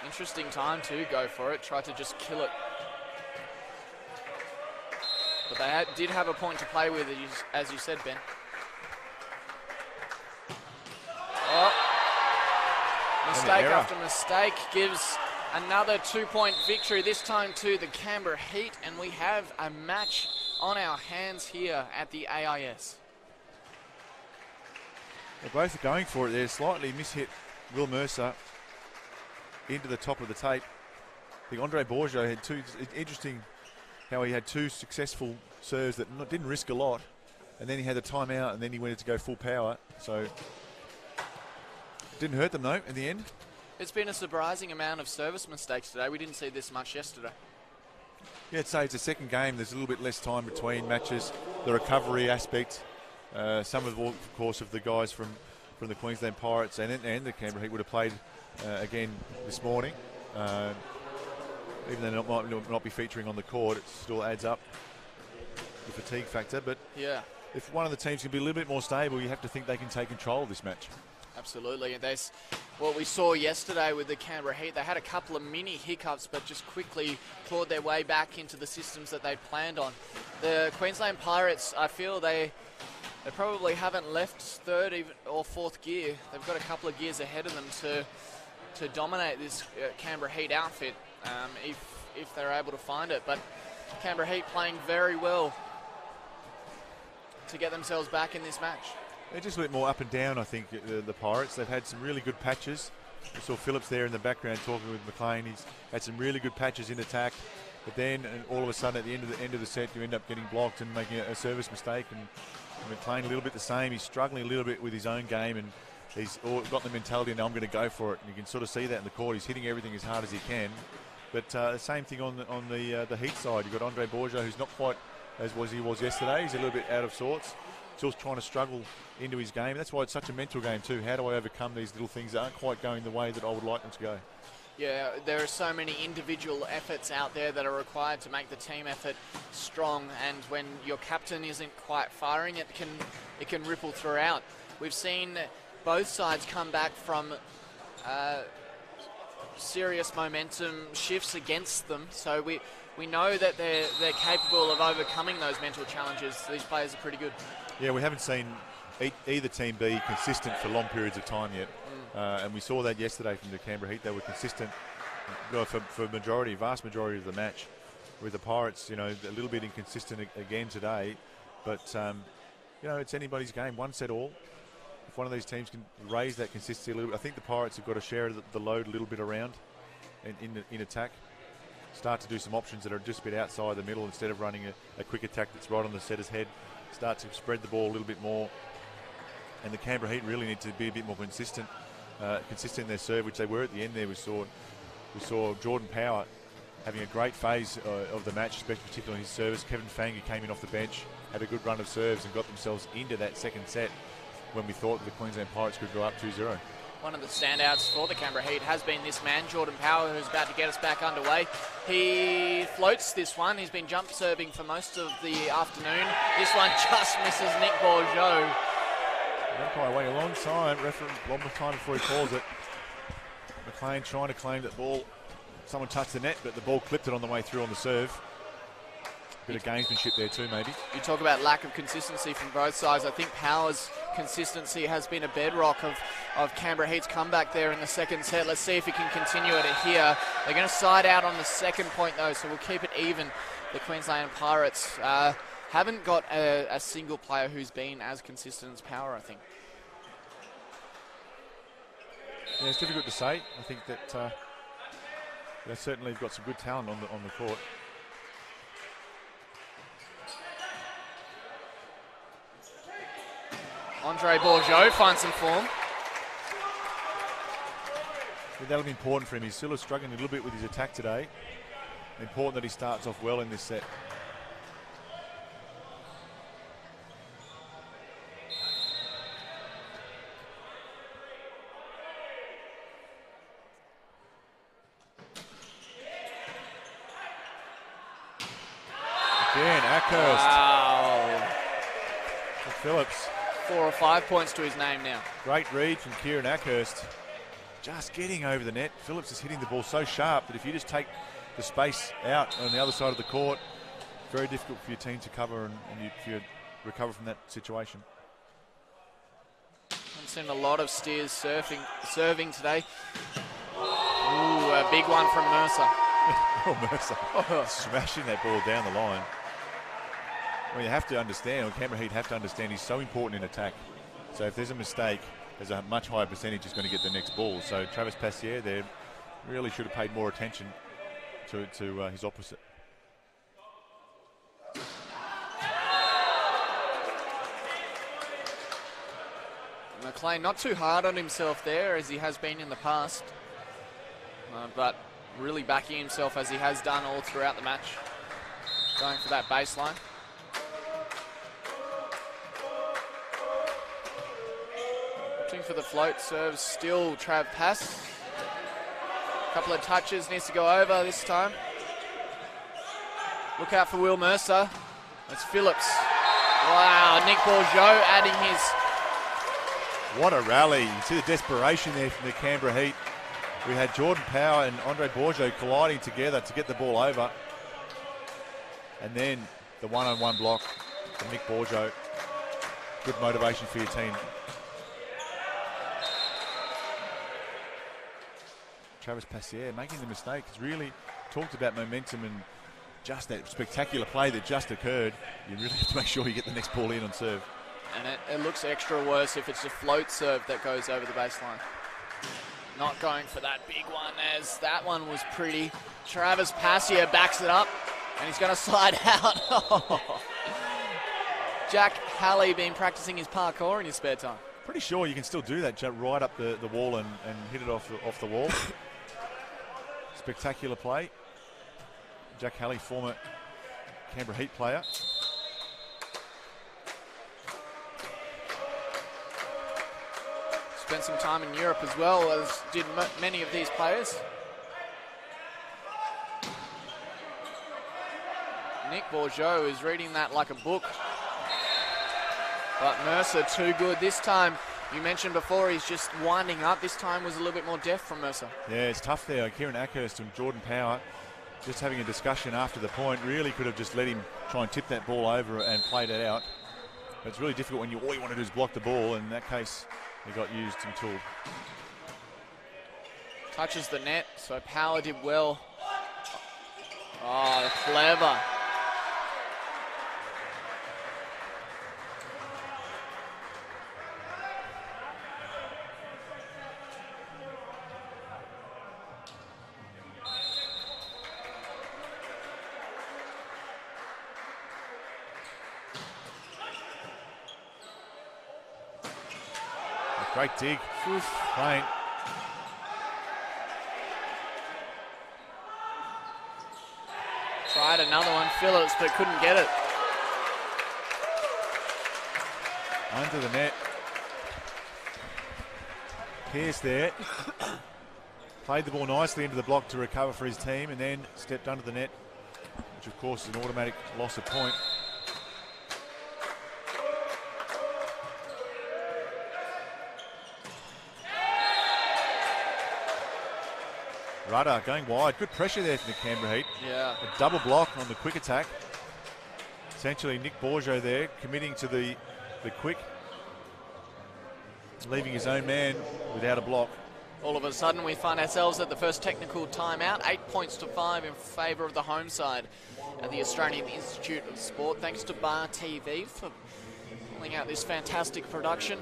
Interesting time to go for it. Tried to just kill it. But they did have a point to play with, as you said, Ben. Oh. Mistake after mistake gives another 2-point victory, this time to the Canberra Heat, and we have a match on our hands here at the AIS. They both are going for it there. Slightly mishit Will Mercer into the top of the tape. I think Andre Bourgeot had 2, interesting how he had 2 successful serves that didn't risk a lot, and then he had the timeout, and then he went to go full power. So didn't hurt them though in the end. It's been a surprising amount of service mistakes today. We didn't see this much yesterday. Yeah, I'd say it's a second game. There's a little bit less time between matches. The recovery aspect. Some of course, of the guys from the Queensland Pirates and the Canberra Heat would have played again this morning. Even though they might not be featuring on the court, it still adds up the fatigue factor. But yeah, if one of the teams can be a little bit more stable, you have to think they can take control of this match. Absolutely. And there's what we saw yesterday with the Canberra Heat. They had a couple of mini hiccups, but just quickly clawed their way back into the systems that they'd planned on. The Queensland Pirates, I feel they probably haven't left 3rd or 4th gear. They've got a couple of gears ahead of them to dominate this Canberra Heat outfit if they're able to find it. But Canberra Heat playing very well to get themselves back in this match. They're just a bit more up and down, I think, the Pirates. They've had some really good patches. We saw Phillips there in the background talking with McLean. He's had some really good patches in attack. But then all of a sudden at the end of the set, you end up getting blocked and making a service mistake. And McLean a little bit the same. He's struggling a little bit with his own game, and he's got the mentality, now I'm going to go for it. And you can sort of see that in the court. He's hitting everything as hard as he can. But the same thing on the Heat side. You've got Andre Bourgeot, who's not quite as he was yesterday. He's a little bit out of sorts. Still trying to struggle into his game. That's why it's such a mental game too. How do I overcome these little things that aren't quite going the way that I would like them to go? Yeah, there are so many individual efforts out there that are required to make the team effort strong, and when your captain isn't quite firing, it can ripple throughout. We've seen both sides come back from serious momentum shifts against them, so we know that they're capable of overcoming those mental challenges. These players are pretty good. Yeah, we haven't seen either team be consistent for long periods of time yet. And we saw that yesterday from the Canberra Heat. They were consistent for vast majority of the match. With the Pirates, a little bit inconsistent again today. But, it's anybody's game, one set all. If one of these teams can raise that consistency a little bit, I think the Pirates have got to share the load a little bit around in attack. Start to do some options that are just a bit outside the middle instead of running a quick attack that's right on the setter's head. Start to spread the ball a little bit more. And the Canberra Heat really need to be a bit more consistent in their serve, which they were at the end there. We saw Jordan Power having a great phase of the match, particularly his service. Kevin Fang, who came in off the bench, had a good run of serves and got themselves into that second set when we thought the Queensland Pirates could go up 2-0. One of the standouts for the Canberra Heat has been this man, Jordan Power, who's about to get us back underway. He floats this one. He's been jump serving for most of the afternoon. This one just misses Nick Bourgeot. Umpire waiting a long time before he calls it. McLean trying to claim that ball. Someone touched the net, but the ball clipped it on the way through on the serve. Bit of gamesmanship there too, maybe. You talk about lack of consistency from both sides. I think Power's consistency has been a bedrock of Canberra Heat's comeback there in the second set. Let's see if he can continue it here. They're going to side out on the second point though, so we'll keep it even. The Queensland Pirates haven't got a single player who's been as consistent as Power, I think. Yeah, it's difficult to say. I think that they certainly have got some good talent on the court. Andre Bourgeot finds some form. Yeah, that'll be important for him. He's still struggling a little bit with his attack today. Important that he starts off well in this set. Again, Ackhurst. Wow. For Phillips. 4 or 5 points to his name now. Great read from Kieran Ackhurst. Just getting over the net. Phillips is hitting the ball so sharp that if you just take the space out on the other side of the court, very difficult for your team to cover and if you recover from that situation. I've seen a lot of steers serving today. Ooh, a big one from Mercer. Oh, Mercer. Smashing that ball down the line. Well, you have to understand, or Canberra Heat have to understand, he's so important in attack. So if there's a mistake, there's a much higher percentage is going to get the next ball. So Travis Passier there really should have paid more attention to his opposite. McLean not too hard on himself there as he has been in the past, but really backing himself as he has done all throughout the match. Going for that baseline. Opting for the float, serves still Trav Pass. Couple of touches, needs to go over this time. Look out for Will Mercer. That's Phillips. Wow, Nick Bourgeot adding his... What a rally. You see the desperation there from the Canberra Heat. We had Jordan Power and Andre Bourgeot colliding together to get the ball over. And then the one-on-one block from Nick Bourgeot. Good motivation for your team. Travis Passier making the mistake. He's really talked about momentum and just that spectacular play that just occurred. You really have to make sure you get the next ball in on serve. And it looks extra worse if it's a float serve that goes over the baseline. Not going for that big one as that one was pretty. Travis Passier backs it up and he's going to slide out. Jack Halley been practicing his parkour in his spare time. Pretty sure you can still do that, jump right up the wall and hit it off the wall. Spectacular play. Jack Halley, former Canberra Heat player. Spent some time in Europe as well, as did many of these players. Nick Bourgeot is reading that like a book. But Mercer too good this time. You mentioned before he's just winding up. This time was a little bit more deft from Mercer. Yeah, it's tough there. Kieran Ackhurst and Jordan Power just having a discussion after the point. Really could have just let him try and tip that ball over and played it out. But it's really difficult when all you want to do is block the ball. In that case, he got used and tooled. Touches the net, so Power did well. Oh, clever. Great dig. Plain. Tried another one, Phillips, but couldn't get it. Under the net. Pierce there. Played the ball nicely into the block to recover for his team and then stepped under the net, which of course is an automatic loss of point. Rudder going wide. Good pressure there from the Canberra Heat. Yeah. A double block on the quick attack. Essentially Nick Bourgeot there committing to the quick, leaving his own man without a block. All of a sudden we find ourselves at the first technical timeout. 8 points to 5 in favour of the home side at the Australian Institute of Sport. Thanks to Bar TV for pulling out this fantastic production.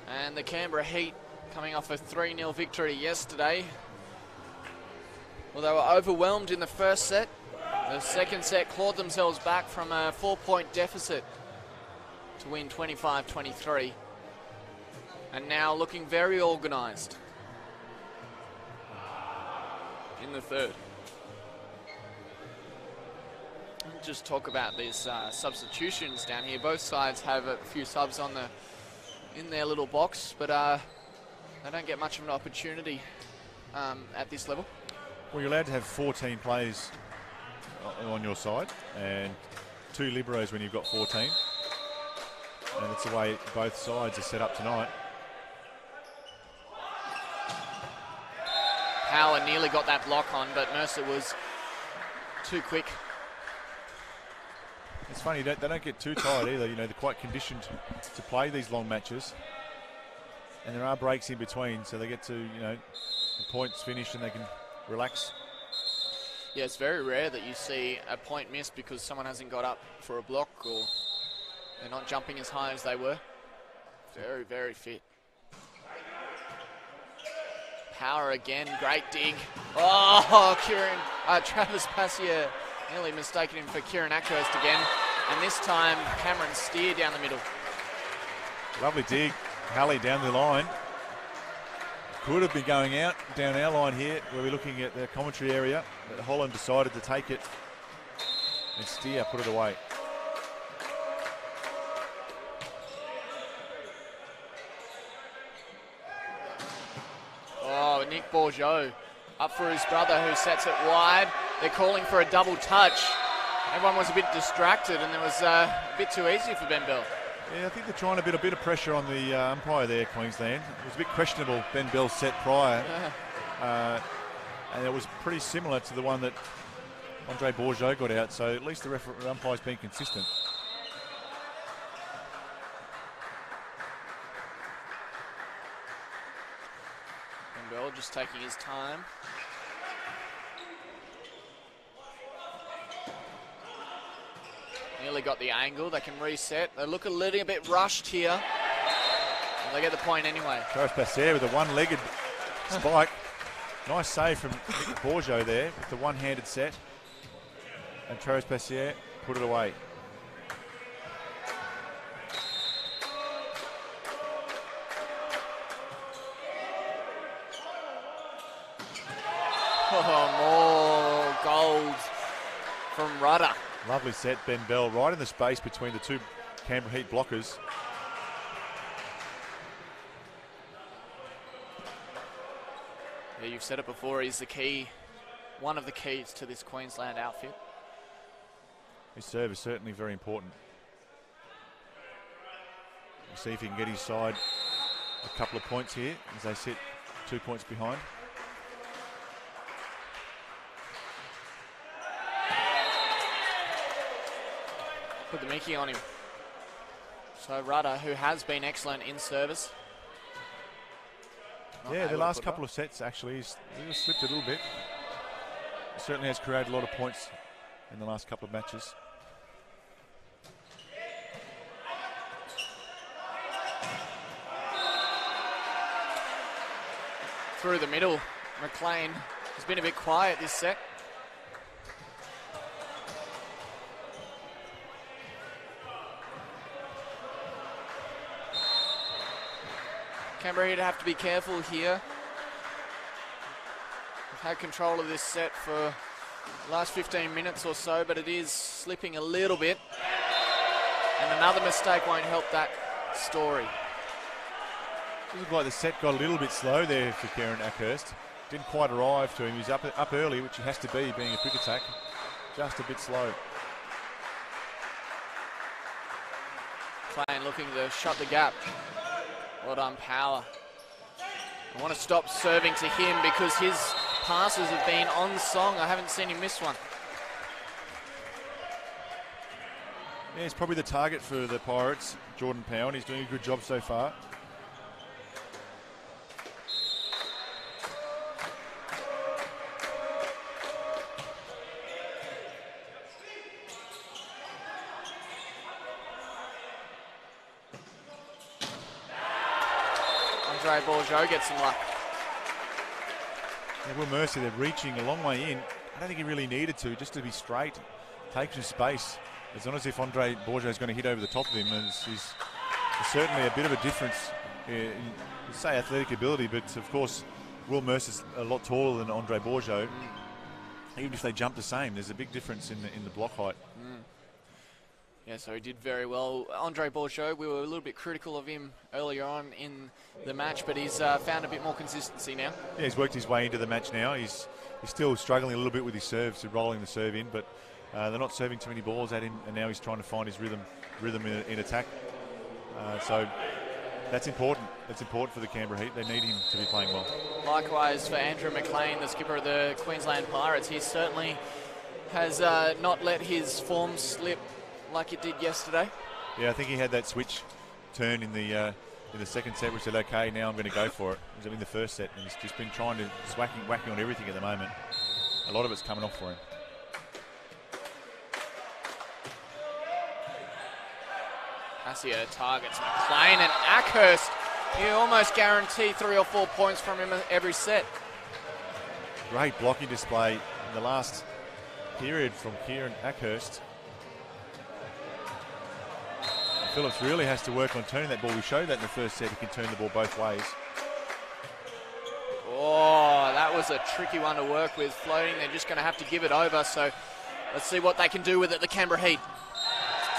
And the Canberra Heat coming off a 3-0 victory yesterday. Well, they were overwhelmed in the first set. The second set clawed themselves back from a 4-point deficit to win 25-23. And now looking very organised in the third. Just talk about these substitutions down here. Both sides have a few subs in their little box, but they don't get much of an opportunity at this level. Well, you're allowed to have 14 players on your side and 2 liberos when you've got 14. And it's the way both sides are set up tonight. Power nearly got that block on, but Mercer was too quick. It's funny, they don't get too tired either. You know, they're quite conditioned to play these long matches. And there are breaks in between, so they get to, you know, the points finished and they can relax. Yeah, it's very rare that you see a point missed because someone hasn't got up for a block or they're not jumping as high as they were. Very, very fit. Power again, great dig. Oh, Travis Passier nearly mistaken him for Kieran Ackhurst again. And this time, Cameron Steer down the middle. Lovely dig. Halley down the line. Could have been going out down our line here where we're looking at the commentary area. But Holland decided to take it. And Steer put it away. Oh, Nick Bourgeau up for his brother who sets it wide. They're calling for a double touch. Everyone was a bit distracted and it was a bit too easy for Ben Bell. Yeah, I think they're trying to put a bit of pressure on the umpire there, Queensland. It was a bit questionable, Ben Bell's set prior. And it was pretty similar to the one that Andre Bourgeau got out, so at least the umpire's been consistent. Ben Bell just taking his time. Nearly got the angle. They can reset. They look a little bit rushed here. And they get the point anyway. Travis Passier with a one-legged spike. Nice save from Nick Bourgeau there with the one-handed set. And Travis Passier put it away. Oh, more gold from Rudder. Lovely set, Ben Bell, right in the space between the two Canberra Heat blockers. Yeah, you've said it before, he's the key, one of the keys to this Queensland outfit. His serve is certainly very important. We'll see if he can get his side a couple of points here as they sit 2 points behind. Put the Mickey on him. So Rudder, who has been excellent in service. Yeah, the last couple of sets actually, he's slipped a little bit. He certainly has created a lot of points in the last couple of matches. Through the middle, McLean has been a bit quiet this set. Canberra to have to be careful here. We've had control of this set for the last 15 minutes or so, but it is slipping a little bit. And another mistake won't help that story. It looked like the set got a little bit slow there for Kieran Ackhurst. Didn't quite arrive to him. He was up early, which he has to be, being a quick attack. Just a bit slow. McLean looking to shut the gap. Well done, Power. I want to stop serving to him because his passes have been on song. I haven't seen him miss one. Yeah, he's probably the target for the Pirates, Jordan Power, and he's doing a good job so far. Andre Bourgeot gets some luck. Yeah, Will Mercer, they're reaching a long way in. I don't think he really needed to, just to be straight, take some space. It's not as if Andre Bourgeot is going to hit over the top of him. There's certainly a bit of a difference in, say, athletic ability, but of course, Will Mercer's a lot taller than Andre Bourgeot. Even if they jump the same, there's a big difference in the block height. Yeah, so he did very well. Andre Bourgeot, we were a little bit critical of him earlier on in the match, but he's found a bit more consistency now. Yeah, he's worked his way into the match now. He's still struggling a little bit with his serves, rolling the serve in, but they're not serving too many balls at him, and now he's trying to find his rhythm in attack. So that's important. That's important for the Canberra Heat. They need him to be playing well. Likewise for Andrew McLean, the skipper of the Queensland Pirates. He certainly has not let his form slip like it did yesterday. Yeah, I think he had that switch turn in the second set, which said, okay, now I'm going to go for it. It was in the first set, and he's just been trying to whacking on everything at the moment. A lot of it's coming off for him. Hassier targets McLean, and Ackhurst, you almost guarantee 3 or 4 points from him every set. Great blocking display in the last period from Kieran Ackhurst. Phillips really has to work on turning that ball. We showed that in the first set. He can turn the ball both ways. Oh, that was a tricky one to work with. Floating, they're just going to have to give it over. So let's see what they can do with it, the Canberra Heat.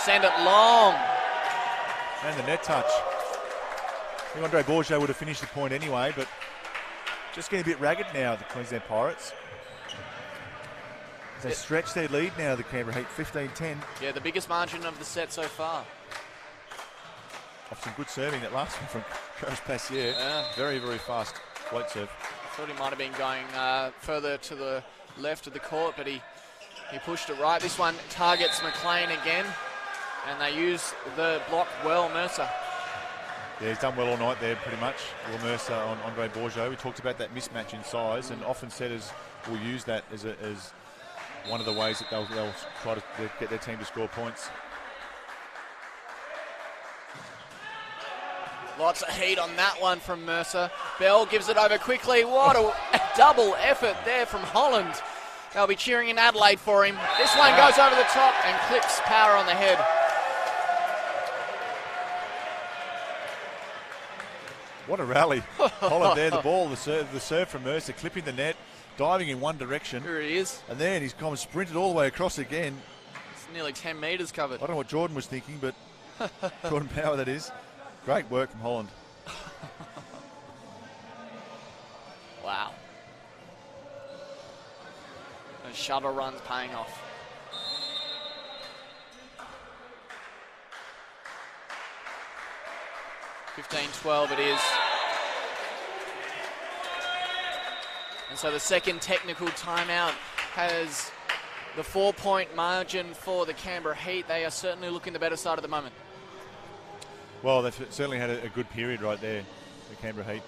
Send it long. And the net touch. I think Andre Bourgeot would have finished the point anyway, but just getting a bit ragged now, the Queensland Pirates. They stretch their lead now, the Canberra Heat, 15-10. Yeah, the biggest margin of the set so far. Off some good serving, that last one from Travis Passier. Yeah. Very, very fast float serve. I thought he might have been going further to the left of the court, but he pushed it right. This one targets McLean again, and they use the block well, Mercer. Yeah, he's done well all night there, pretty much. Will Mercer on Andre Bourgeot. We talked about that mismatch in size, and often setters will use that as one of the ways that they'll try to get their team to score points. Lots of heat on that one from Mercer. Bell gives it over quickly. What a double effort there from Holland. They'll be cheering in Adelaide for him. This one goes over the top and clips Power on the head. What a rally. Holland there, the ball, the serve from Mercer, clipping the net, diving in one direction. Here he is. And then he's come sprinted all the way across again. It's nearly 10 metres covered. I don't know what Jordan was thinking, but Jordan Power, that is. Great work from Holland. Wow. The shuttle run's paying off. (15-12) it is. And so the second technical timeout has the 4-point margin for the Canberra Heat. They are certainly looking the better side at the moment. Well, they've certainly had a good period right there, the Canberra Heat.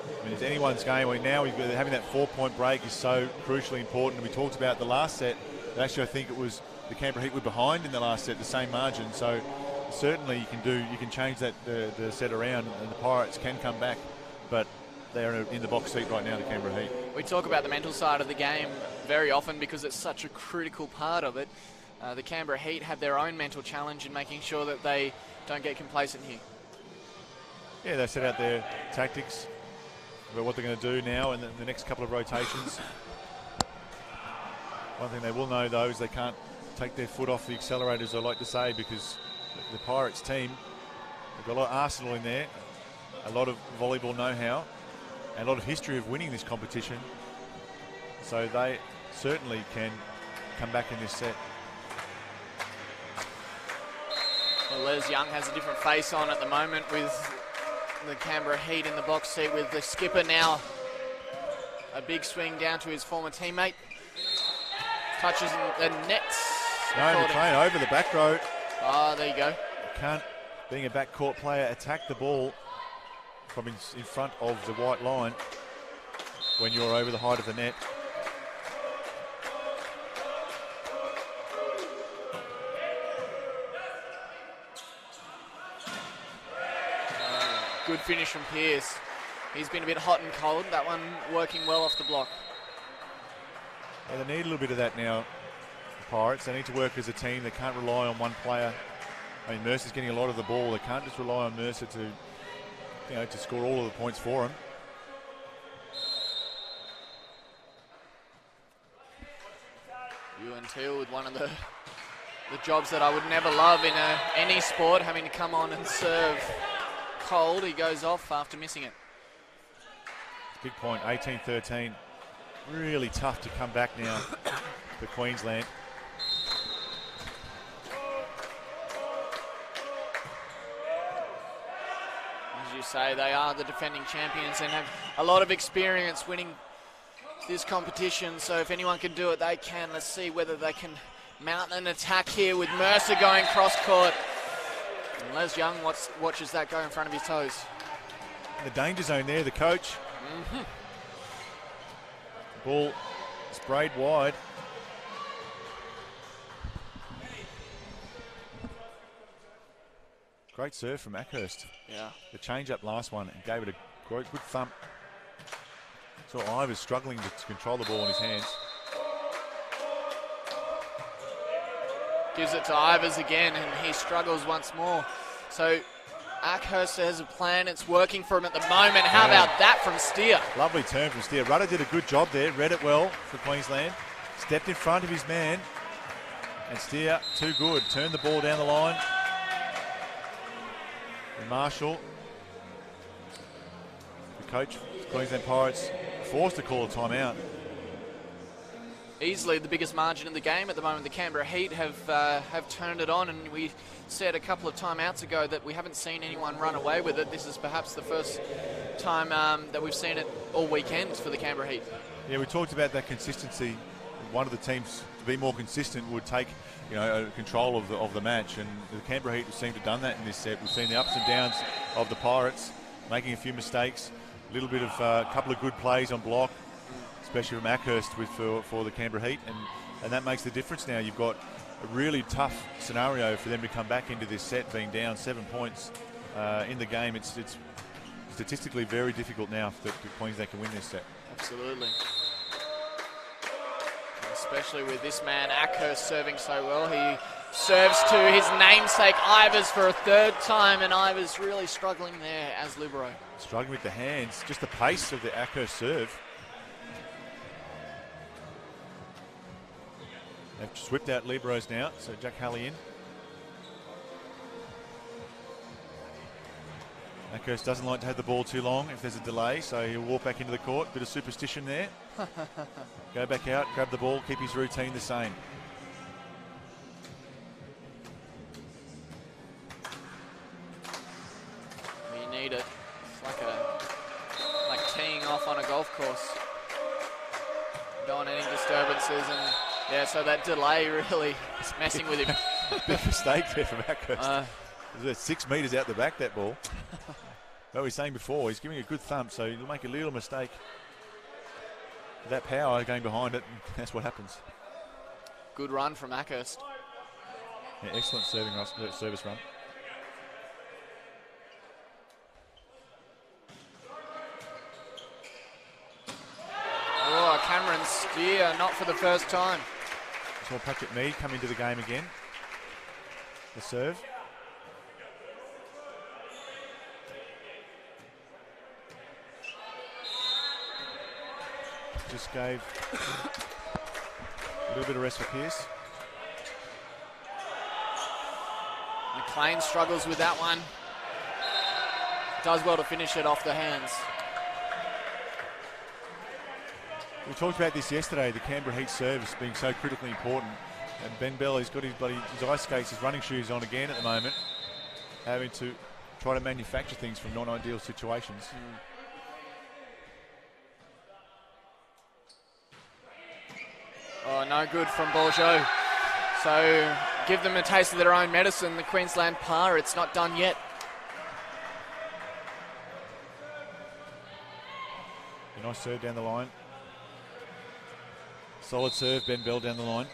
I mean, it's anyone's game. I mean, now having that 4-point break is so crucially important. And we talked about the last set. Actually, I think it was the Canberra Heat were behind in the last set, the same margin. So certainly you can change that the set around, and the Pirates can come back. But they're in the box seat right now, the Canberra Heat. We talk about the mental side of the game very often because it's such a critical part of it. The Canberra Heat have their own mental challenge in making sure that they don't get complacent here. Yeah, they set out their tactics about what they're going to do now in the next couple of rotations. One thing they will know, though, is they can't take their foot off the accelerators, I like to say, because the Pirates team, they've got a lot of arsenal in there, a lot of volleyball know-how, and a lot of history of winning this competition. So they certainly can come back in this set. Well, Les Young has a different face on at the moment with the Canberra Heat in the box seat, with the skipper now a big swing down to his former teammate. Touches the nets. No, McLean over the back row. Oh, there you go. You can't, being a backcourt player, attack the ball from in front of the white line when you're over the height of the net. Good finish from Pearce. He's been a bit hot and cold. That one working well off the block. Yeah, they need a little bit of that now, the Pirates. They need to work as a team. They can't rely on one player. I mean, Mercer's getting a lot of the ball. They can't just rely on Mercer to score all of the points for them. Ewan Teal with one of the jobs that I would never love in any sport, having to come on and serve cold. He goes off after missing it. Big point, 18-13. Really tough to come back now for Queensland. As you say, they are the defending champions and have a lot of experience winning this competition. So if anyone can do it, they can. Let's see whether they can mount an attack here with Mercer going cross court. And Les Young watches that go in front of his toes. In the danger zone there, the coach. Ball sprayed wide. Great serve from Ackhurst. Yeah. The change up last one and gave it a good thump. So Ivers struggling to control the ball in his hands. Gives it to Ivers again and he struggles once more. So Ackhurst has a plan. It's working for him at the moment. How about that from Steer? Lovely turn from Steer. Rudder did a good job there. Read it well for Queensland. Stepped in front of his man. And Steer, too good. Turned the ball down the line. And Marshall, the coach of Queensland Pirates, forced to call a timeout. Easily the biggest margin in the game at the moment. The Canberra Heat have turned it on, and we said a couple of timeouts ago that we haven't seen anyone run away with it. This is perhaps the first time that we've seen it all weekend for the Canberra Heat. Yeah, we talked about that consistency. One of the teams to be more consistent would take, control of the match, and the Canberra Heat seem to have done that in this set. We've seen the ups and downs of the Pirates, making a few mistakes, a little bit of a couple of good plays on block, especially from Ackhurst for the Canberra Heat, and that makes the difference now. You've got a really tough scenario for them to come back into this set being down 7 points in the game. It's statistically very difficult now that Queensland can win this set. Absolutely. Especially with this man Ackhurst serving so well. He serves to his namesake Ivers for a third time, and Ivers really struggling there as libero. Struggling with the hands, just the pace of the Ackhurst serve. They've swept out liberos now, so Jack Halley in. Ackhurst doesn't like to have the ball too long if there's a delay, so he'll walk back into the court. Bit of superstition there. Go back out, grab the ball, keep his routine the same. You need it. It's like teeing off on a golf course. Don't want any disturbances, and yeah, so that delay really is messing with him. Big mistake there from Ackhurst. There's 6 metres out the back, that ball. Like we were saying before, he's giving a good thump, so he'll make a little mistake. That power going behind it, and that's what happens. Good run from Ackhurst. Yeah, excellent service run. Oh, Cameron Steer, not for the first time. Saw Patrick Mead come into the game again. The serve. Just gave a little bit of rest for Pearce. McLean struggles with that one. Does well to finish it off the hands. We talked about this yesterday, the Canberra Heat service being so critically important. And Ben Bell, he's got his ice skates, his running shoes on again at the moment, having to try to manufacture things from non-ideal situations. Oh, no good from Bourgeau. So give them a taste of their own medicine. The Queensland Pirates not done yet. A nice serve down the line. Solid serve, Ben Bell down the line.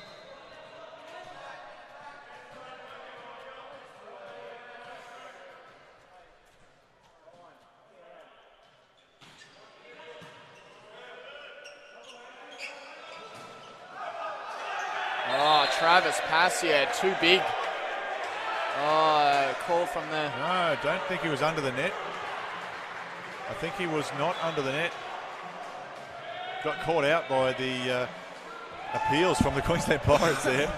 Travis Passier, too big. Oh, call from the... No, I don't think he was under the net. I think he was not under the net. Got caught out by the appeals from the Queensland Pirates there.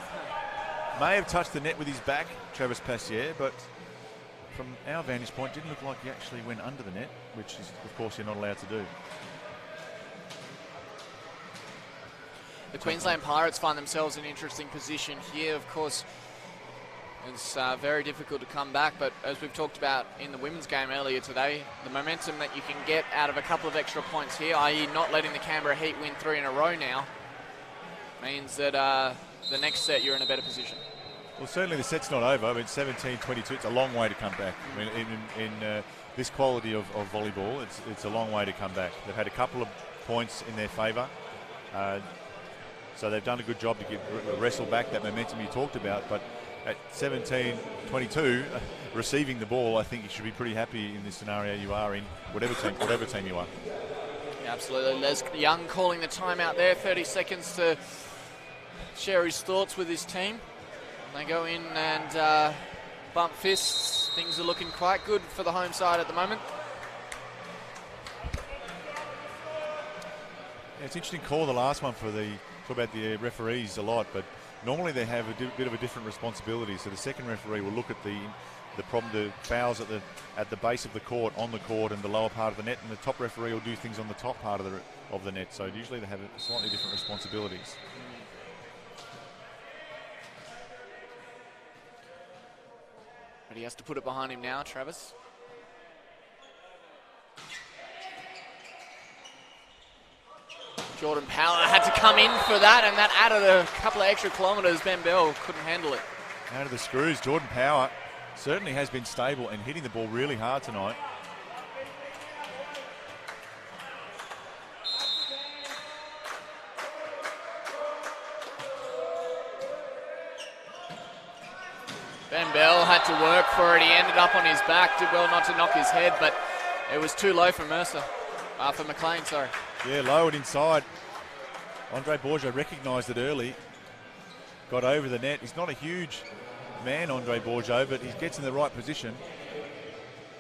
May have touched the net with his back, Travis Passier, but from our vantage point, didn't look like he actually went under the net, which is, of course, you're not allowed to do. The Queensland Pirates find themselves in an interesting position here. Of course, it's very difficult to come back, but as we've talked about in the women's game earlier today, the momentum that you can get out of a couple of extra points here, i.e. not letting the Canberra Heat win 3 in a row now, means that the next set you're in a better position. Well, certainly the set's not over. I mean, 17-22, it's a long way to come back. I mean, in this quality of volleyball, it's a long way to come back. They've had a couple of points in their favour. So they've done a good job to wrestle back that momentum you talked about, but at 17-22, receiving the ball, I think you should be pretty happy in this scenario you are in, whatever team you are. Yeah, absolutely. Les Young calling the timeout there, 30 seconds to share his thoughts with his team. They go in and bump fists. Things are looking quite good for the home side at the moment. Yeah, it's an interesting call, the last one, talk about the referees a lot, but normally they have a bit of a different responsibility. So the second referee will look at the fouls at the base of the court, on the court, and the lower part of the net, and the top referee will do things on the top part of the net. So usually they have slightly different responsibilities. But he has to put it behind him now, Travis. Jordan Power had to come in for that, and that added a couple of extra kilometres. Ben Bell couldn't handle it. Out of the screws, Jordan Power certainly has been stable and hitting the ball really hard tonight. Ben Bell had to work for it. He ended up on his back. Did well not to knock his head, but it was too low for Mercer. For McLean, sorry. Yeah, lowered inside. Andre Bourgeot recognised it early. Got over the net. He's not a huge man, Andre Bourgeot, but he gets in the right position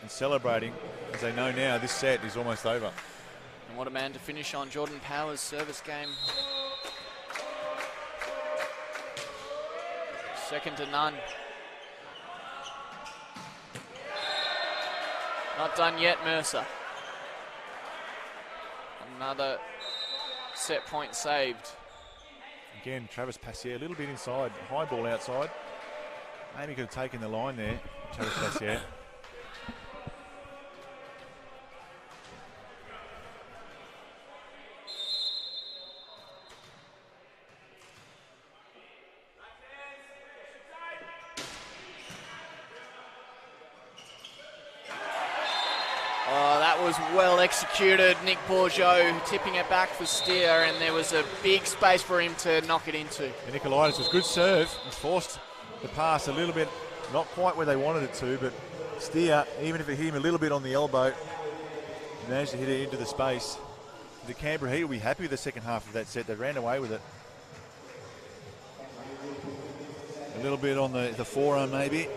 and celebrating. As they know now, this set is almost over. And what a man to finish on. Jordan Power's service game. Second to none. Not done yet, Mercer. Another set point saved. Again, Travis Passier a little bit inside, high ball outside. Maybe could have taken the line there, Travis Passier. Well executed. Nick Bourgeot tipping it back for Steer, and there was a big space for him to knock it into. And Nicolaitis was good serve. He forced the pass a little bit, not quite where they wanted it to, but Steer, even if it hit him a little bit on the elbow, managed to hit it into the space. The Canberra Heat will be happy with the second half of that set. They ran away with it. A little bit on the forearm maybe.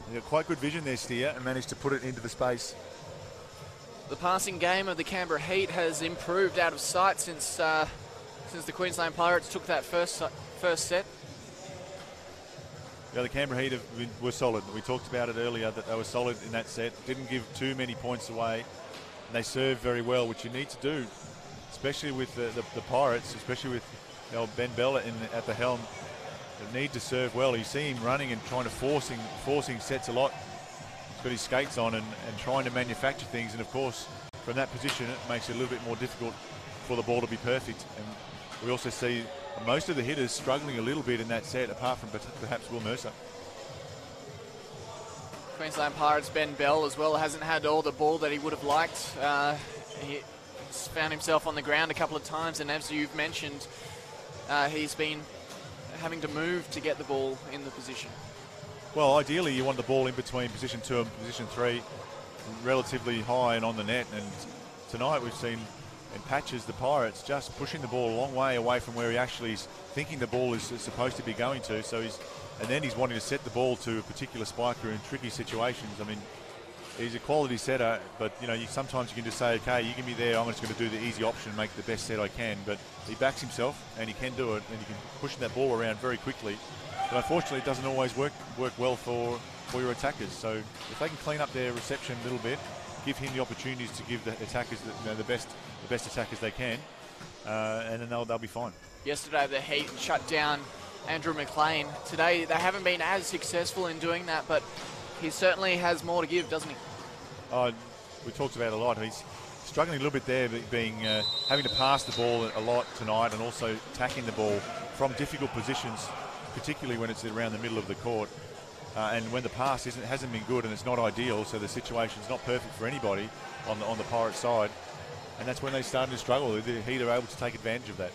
They got quite good vision there, Steer, and managed to put it into the space. The passing game of the Canberra Heat has improved out of sight since the Queensland Pirates took that first set. Yeah, the Canberra Heat were solid. We talked about it earlier that they were solid in that set. Didn't give too many points away. And they served very well, which you need to do, especially with the Pirates, especially with Ben Bell at the helm. They need to serve well. You see him running and trying to forcing sets a lot. He's got his skates on and trying to manufacture things, and of course from that position it makes it a little bit more difficult for the ball to be perfect. And we also see most of the hitters struggling a little bit in that set, apart from perhaps Will Mercer. Queensland Pirates Ben Bell as well hasn't had all the ball that he would have liked. He found himself on the ground a couple of times, and as you've mentioned, he's been having to move to get the ball in the position. Well, ideally you want the ball in between position 2 and position 3, relatively high and on the net. And tonight we've seen in patches, the Pirates, just pushing the ball a long way away from where he actually is thinking the ball is supposed to be going to. So and then he's wanting to set the ball to a particular spiker in tricky situations. I mean, he's a quality setter, but sometimes you can just say, okay, you give me there, I'm just going to do the easy option and make the best set I can. But he backs himself, and he can do it, and he can push that ball around very quickly. But unfortunately, it doesn't always work well for your attackers. So if they can clean up their reception a little bit, give him the opportunities to give the attackers the best attackers they can, and then they'll be fine. Yesterday, the Heat shut down Andrew McLean. Today, they haven't been as successful in doing that, but he certainly has more to give, doesn't he? We talked about it a lot. He's struggling a little bit there, having to pass the ball a lot tonight, and also attacking the ball from difficult positions, particularly when it's around the middle of the court. And when the pass hasn't been good and it's not ideal, so the situation's not perfect for anybody on the Pirates side, and that's when they started to struggle. The Heat are able to take advantage of that.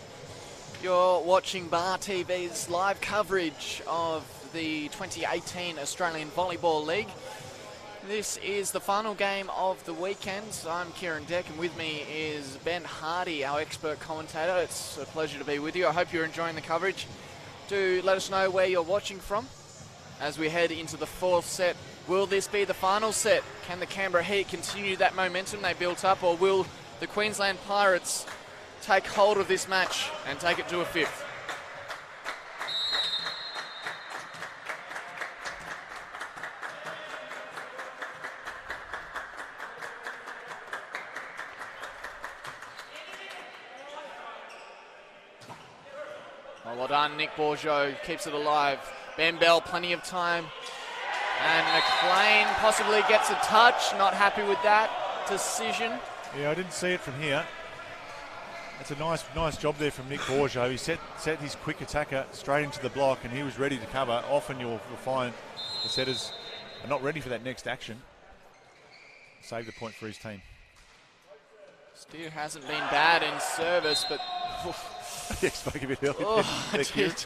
You're watching Bar TV's live coverage of the 2018 Australian Volleyball League. This is the final game of the weekend. I'm Kieran Deck, and with me is Ben Hardy, our expert commentator. It's a pleasure to be with you. I hope you're enjoying the coverage. Do let us know where you're watching from as we head into the fourth set. Will this be the final set? Can the Canberra Heat continue that momentum they built up, or will the Queensland Pirates take hold of this match and take it to a fifth? Well done, Nick Bourgeot keeps it alive. Ben Bell, plenty of time. And McLean possibly gets a touch. Not happy with that decision. Yeah, I didn't see it from here. That's a nice job there from Nick Bourgeot. He set his quick attacker straight into the block, and he was ready to cover. Often you'll find the setters are not ready for that next action. Save the point for his team. Steer hasn't been bad in service, but... Yeah, spoke a bit earlier. Oh, I did.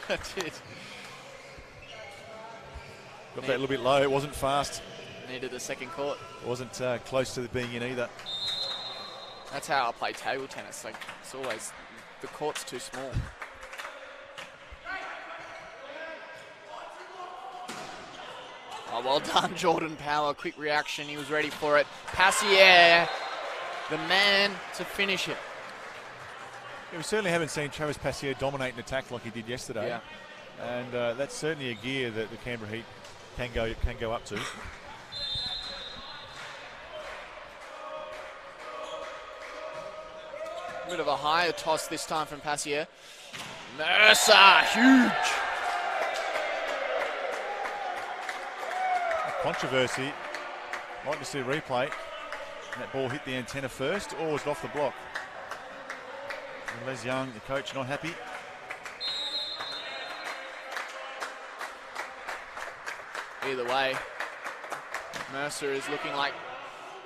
Got that a little bit low. It wasn't fast. Needed the second court. It wasn't close to being in either. That's how I play table tennis. Like, it's always, the court's too small. Oh, well done, Jordan Power. Quick reaction. He was ready for it. Passier, the man to finish it. Yeah, we certainly haven't seen Travis Passier dominate an attack like he did yesterday. Yeah. And that's certainly a gear that the Canberra Heat can go up to. A bit of a higher toss this time from Passier. Mercer, huge. Controversy. Like to see a replay. And that ball hit the antenna first, or was it off the block? And Les Young, the coach, not happy. Either way, Mercer is looking like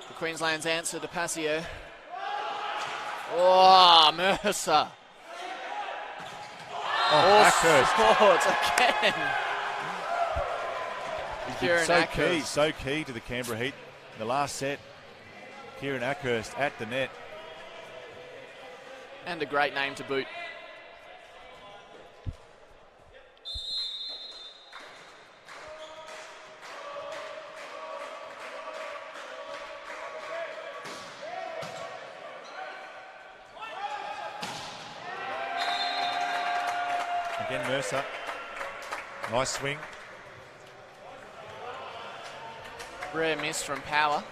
the Queensland's answer to Passier. Oh, Mercer. Oh, again. He's been so key to the Canberra Heat. In the last set, Kieran Ackhurst at the net. And a great name to boot. Again, Mercer. Nice swing. Rare miss from Power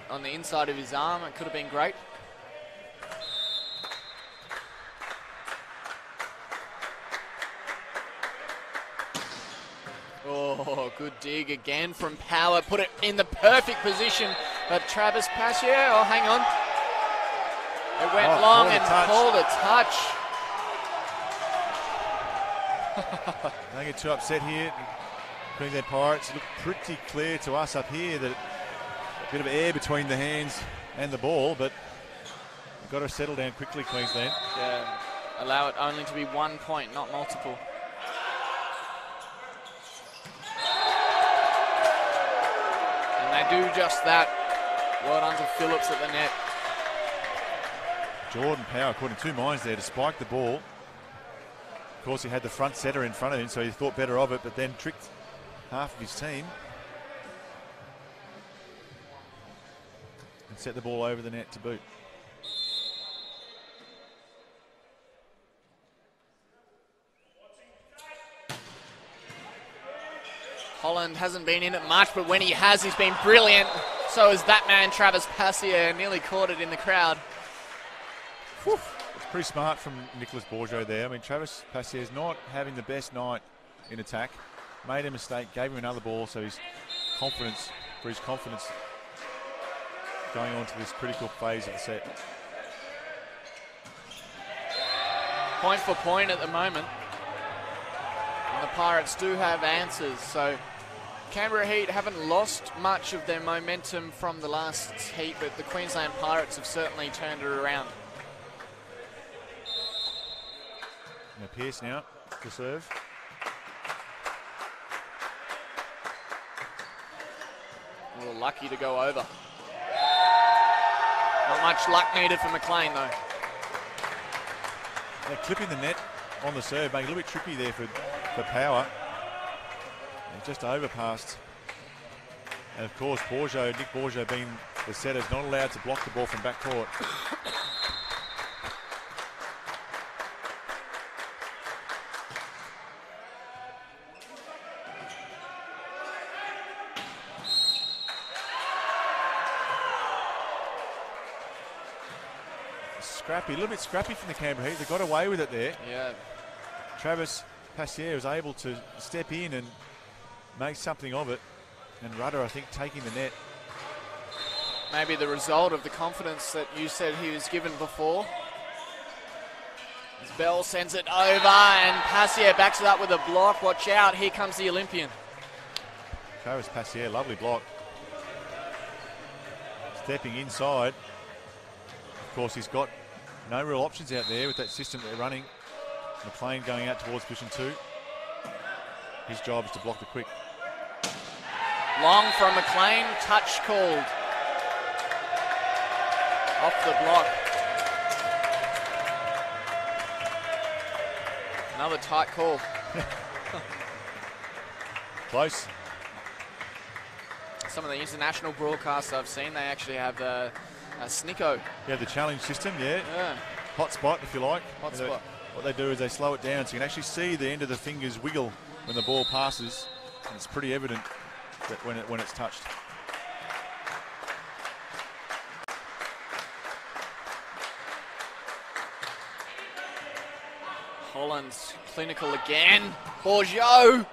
on the inside of his arm. It could have been great. Oh, good dig again from Power. Put it in the perfect position. But Travis Passier, oh, hang on. It went long and called a touch. Don't get too upset here. Queensland Pirates look pretty clear to us up here that a bit of air between the hands and the ball, but you've got to settle down quickly, Queensland. Yeah, allow it only to be 1 point, not multiple. And they do just that. Well done to Phillips at the net. Jordan Power caught in two minds there to spike the ball. Of course, he had the front setter in front of him, so he thought better of it, but then tricked half of his team and set the ball over the net to boot. Holland hasn't been in it much, but when he has, he's been brilliant. So is that man, Travis Passier, nearly caught it in the crowd. Whew. It's pretty smart from Nicholas Bourgeot there. I mean, Travis Passier is not having the best night in attack. Made a mistake, gave him another ball, so his confidence going on to this critical phase of the set. Point for point at the moment. And the Pirates do have answers, so Canberra Heat haven't lost much of their momentum from the last heat, but the Queensland Pirates have certainly turned it around. Now Pearce now to serve. A little lucky to go over. Not much luck needed for McLean though. They're clipping the net on the serve, making it a little bit tricky there for Power. And just overpassed. And of course, Nick Bourgeot being the setter, is not allowed to block the ball from backcourt. Scrappy, a little bit scrappy from the Canberra Heat. They got away with it there. Yeah. Travis Passier was able to step in and make something of it. And Rudder, I think, taking the net. Maybe the result of the confidence that you said he was given before. As Bell sends it over and Passier backs it up with a block. Watch out, here comes the Olympian. Travis Passier, lovely block. Stepping inside. Of course, he's got no real options out there with that system they're running. McLean going out towards position 2. His job is to block the quick. Long from McLean, touch called. Off the block. Another tight call. Close. Some of the international broadcasts I've seen, they actually have a snicko. Yeah, the challenge system, yeah. Yeah. Hot spot, if you like. Hot spot. What they do is they slow it down so you can actually see the end of the fingers wiggle when the ball passes. And it's pretty evident that when it's touched. Holland's clinical again. Bourgeot.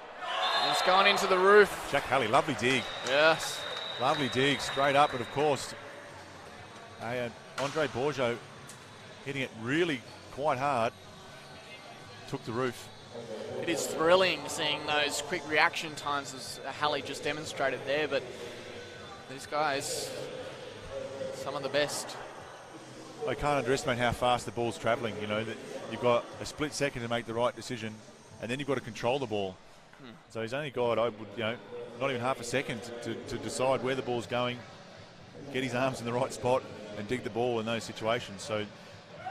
It's gone into the roof. Jack Halley, lovely dig. Yes. Lovely dig, straight up, but of course, Andre Bourgeot hitting it really quite hard. Took the roof. It is thrilling seeing those quick reaction times as Halley just demonstrated there, but these guys, some of the best. I can't underestimate how fast the ball's travelling. You know, that you've got a split second to make the right decision, and then you've got to control the ball. So he's only got, not even half a second to decide where the ball's going, get his arms in the right spot, and dig the ball in those situations. So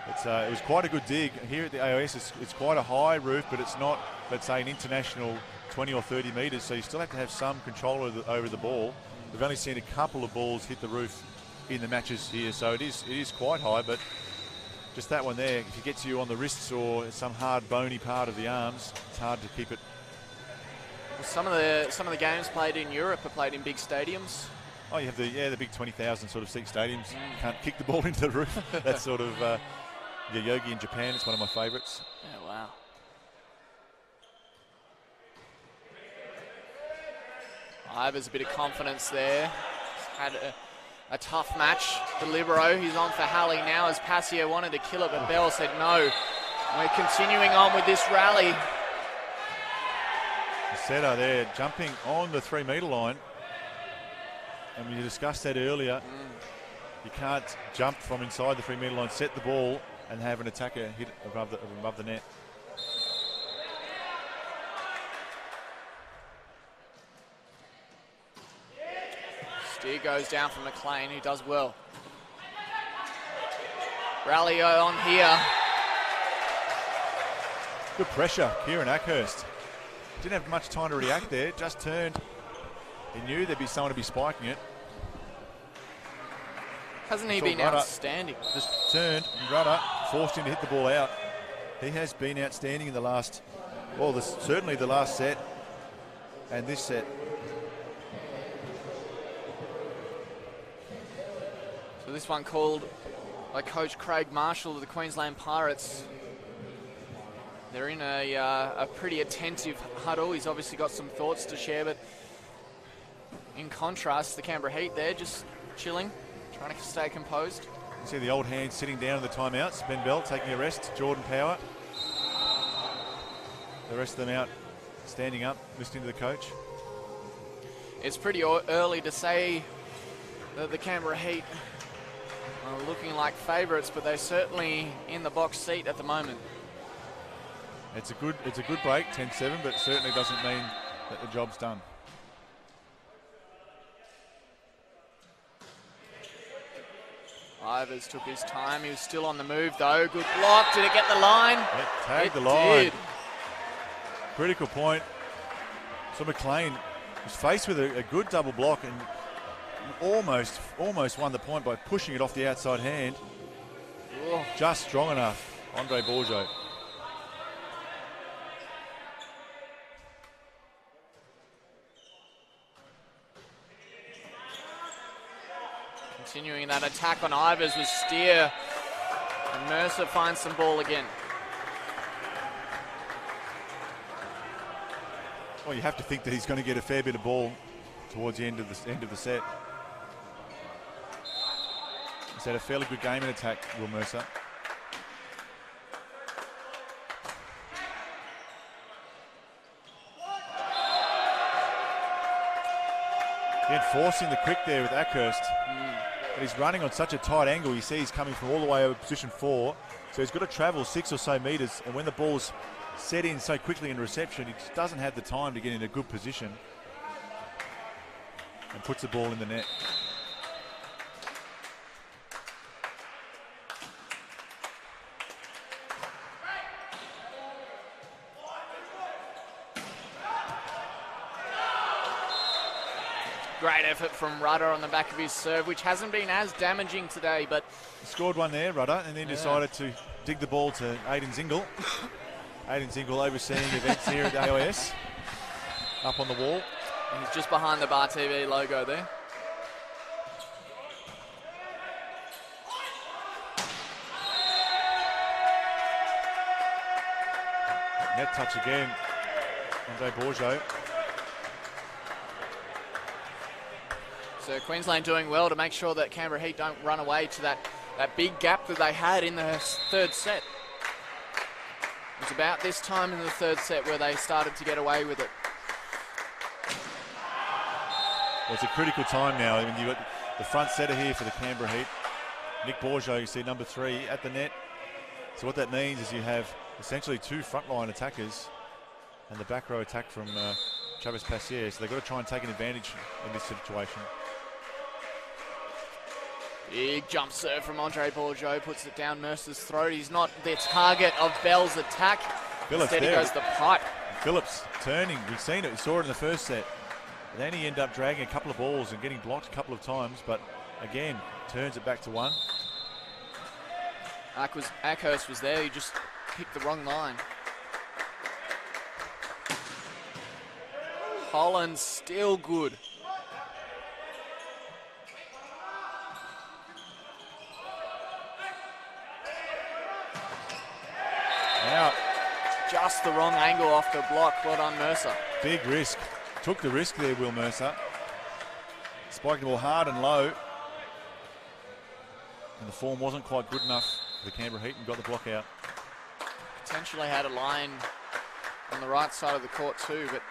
it was quite a good dig. Here at the AOS, it's quite a high roof, but it's not, let's say, an international 20 or 30 metres, so you still have to have some control over the ball. We've only seen a couple of balls hit the roof in the matches here, so it is quite high, but just that one there, if it gets you on the wrists or some hard bony part of the arms, it's hard to keep it. Some of the games played in Europe are played in big stadiums. Oh, you have the big 20,000 sort of seat stadiums. You can't kick the ball into the roof. That's sort of Yogi in Japan. It's one of my favourites. Yeah, wow. Ivers a bit of confidence there. He's had a tough match. The libero, he's on for Halley now as Passier wanted to kill it, but Bell said no. We're continuing on with this rally. The setter there jumping on the 3 metre line. And we discussed that earlier. You can't jump from inside the 3 metre line, set the ball, and have an attacker hit above the net. Steer goes down from McLean, who does well. rally on here. Good pressure, Kieran Ackhurst. Didn't have much time to react there, just turned. He knew there'd be someone to be spiking it. Hasn't he been outstanding? Just turned, and Rudder forced him to hit the ball out. He has been outstanding in the last, well, certainly the last set and this set. So this one called by Coach Craig Marshall of the Queensland Pirates. They're in a pretty attentive huddle. He's obviously got some thoughts to share, but in contrast, the Canberra Heat there just chilling, trying to stay composed. You see the old hands sitting down in the timeouts. Ben Bell taking a rest. Jordan Power. The rest of them out, standing up, listening to the coach. It's pretty early to say that the Canberra Heat are looking like favourites, but they're certainly in the box seat at the moment. It's a good break, 10-7, but certainly doesn't mean that the job's done. Ivers took his time. He was still on the move, though. Good block. Did it get the line? It tagged the line. Did. Critical point. So McLean was faced with a good double block and almost won the point by pushing it off the outside hand. Oh. Just strong enough, Andre Bourgeot. Continuing that attack on Ivers with Steer. And Mercer finds some ball again. Well, you have to think that he's going to get a fair bit of ball towards the end of the set. He's had a fairly good game in attack, Will Mercer. Again, forcing the quick there with Ackhurst. But he's running on such a tight angle. You see he's coming from all the way over position 4. So he's got to travel 6 or so metres. And when the ball's set in so quickly in reception, he just doesn't have the time to get in a good position. And puts the ball in the net. Great effort from Rudder on the back of his serve, which hasn't been as damaging today, but... He scored one there, Rudder, and then decided to dig the ball to Aidan Zingle. Aidan Zingle overseeing events here at the AIS. Up on the wall. And he's just behind the Bar TV logo there. Net touch again. Andre Bourgeot. So Queensland doing well to make sure that Canberra Heat don't run away to that big gap that they had in the third set. It was about this time in the third set where they started to get away with it. Well, it's a critical time now. I mean, you've got the front setter here for the Canberra Heat. Nick Bourgeot, you see number 3 at the net. So what that means is you have essentially 2 frontline attackers and the back row attack from Travis Passier. So they've got to try and take an advantage in this situation. Big jump serve from Andre Bourgeot, puts it down Mercer's throat. He's not the target of Bell's attack. Phillips Instead he goes the pipe. Phillips turning, we've seen it, we saw it in the first set. Then he ended up dragging a couple of balls and getting blocked a couple of times, but again, turns it back to 1. Ackhurst was there, he just picked the wrong line. Holland still good. Out. Just the wrong angle off the block. Well done, Mercer. Big risk. Took the risk there, Will Mercer. Spiked the ball hard and low. And the form wasn't quite good enough for the Canberra Heat and got the block out. Potentially had a line on the right side of the court too, but...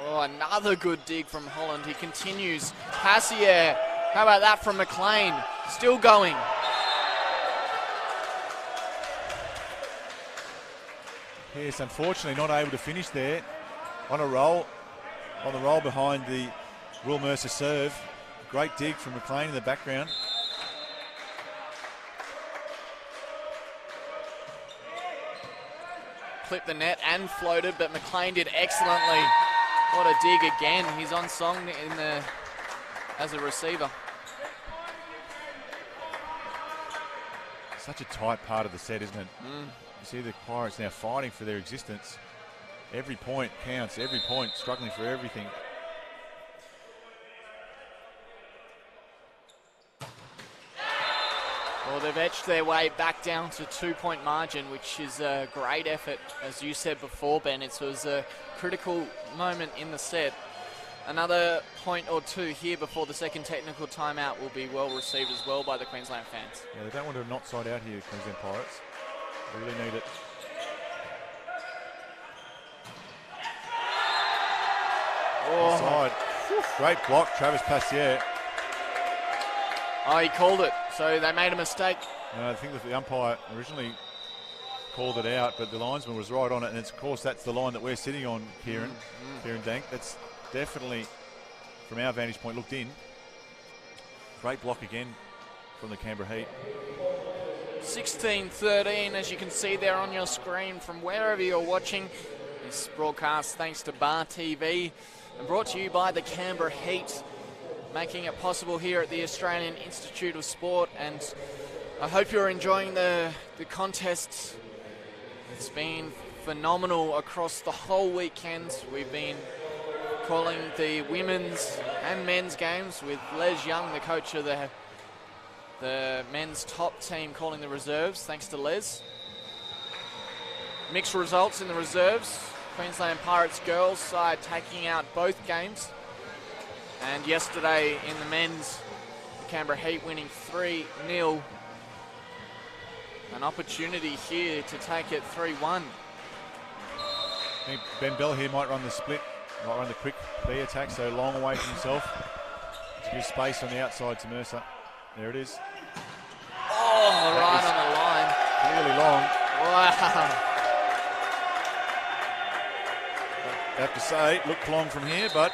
Oh, another good dig from Holland. He continues. Passier. How about that from McLean? Still going. Yes, unfortunately not able to finish there. On a roll. On the roll behind the Will Mercer serve. Great dig from McLean in the background. clipped the net and floated, but McLean did excellently. What a dig again. He's on song as a receiver. Such a tight part of the set, isn't it? You see the Pirates now fighting for their existence. Every point counts, every point, struggling for everything. Well, they've edged their way back down to 2-point margin, which is a great effort. As you said before, Ben, it was a critical moment in the set. Another point or two here before the second technical timeout will be well received as well by the Queensland fans. Yeah, they don't want to not side out here, Queensland Pirates. They really need it. Oh. Side. Great block, Travis Passier. Oh, he called it, so they made a mistake. I think that the umpire originally called it out, but the linesman was right on it, and of course that's the line that we're sitting on, Kieran Dank. That's definitely, from our vantage point, looked in. Great block again from the Canberra Heat. 16-13, as you can see there on your screen from wherever you're watching. This broadcast thanks to Bar TV and brought to you by the Canberra Heat, making it possible here at the Australian Institute of Sport. And I hope you're enjoying the contest. It's been phenomenal across the whole weekend. We've been calling the women's and men's games with Les Young, the coach of the men's top team, calling the reserves. Thanks to Les. Mixed results in the reserves. Queensland Pirates girls side taking out both games. And yesterday in the men's, the Canberra Heat winning 3-0. An opportunity here to take it 3-1. I think Ben Bell here might run the split, might run the quick B attack, so long away from himself. To give space on the outside to Mercer. There it is. Oh, right on the line. Clearly long. Wow. I have to say, looked long from here, but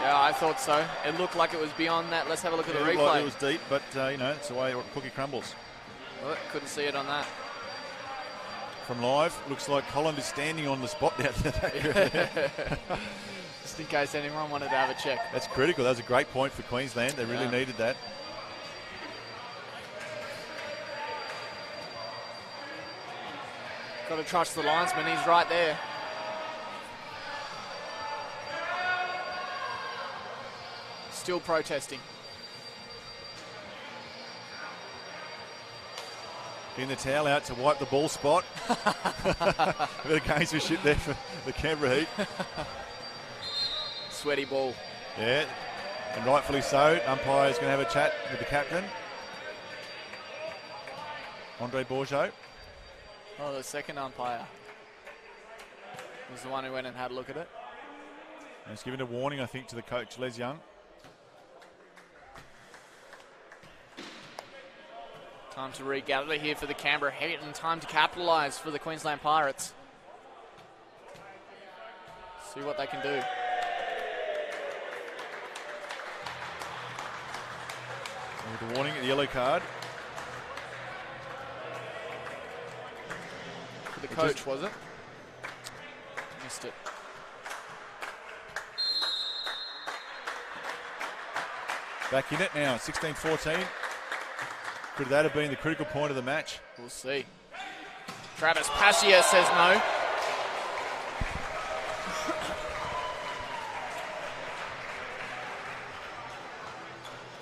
yeah, I thought so. It looked like it was beyond that. Let's have a look at the replay. Like it was deep, but it's the way the cookie crumbles. Well, couldn't see it on that. From live, looks like Holland is standing on the spot down the back. Just in case anyone wanted to have a check. That's critical. That was a great point for Queensland. They really needed that. Got to trust the linesman. He's right there. Still protesting. In the towel out to wipe the ball spot. A bit of gamesmanship there for the Canberra Heat. Sweaty ball. Yeah, and rightfully so. Umpire's going to have a chat with the captain, Andre Bourgeot. Oh, the second umpire was the one who went and had a look at it. And it's given a warning, I think, to the coach, Les Young. Time to regather here for the Canberra Heat and time to capitalise for the Queensland Pirates. See what they can do. With the warning, the yellow card. For the coach, was it? Missed it. Back in it now, 16-14. Could that have been the critical point of the match? We'll see. Travis Passier says no.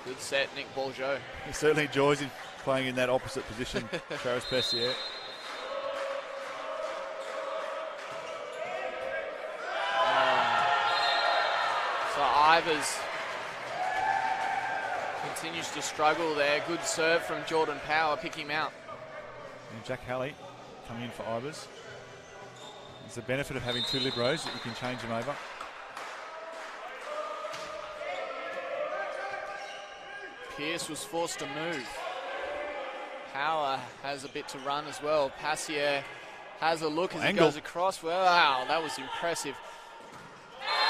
Good set, Nick Bourgeot. He certainly enjoys him playing in that opposite position, Travis Passier. So Ivers continues to struggle there. Good serve from Jordan Power, pick him out. And Jack Halley coming in for Ivers. It's the benefit of having two liberos that you can change them over. Pearce was forced to move. Power has a bit to run as well. Passier has a look as he goes across. Wow, that was impressive.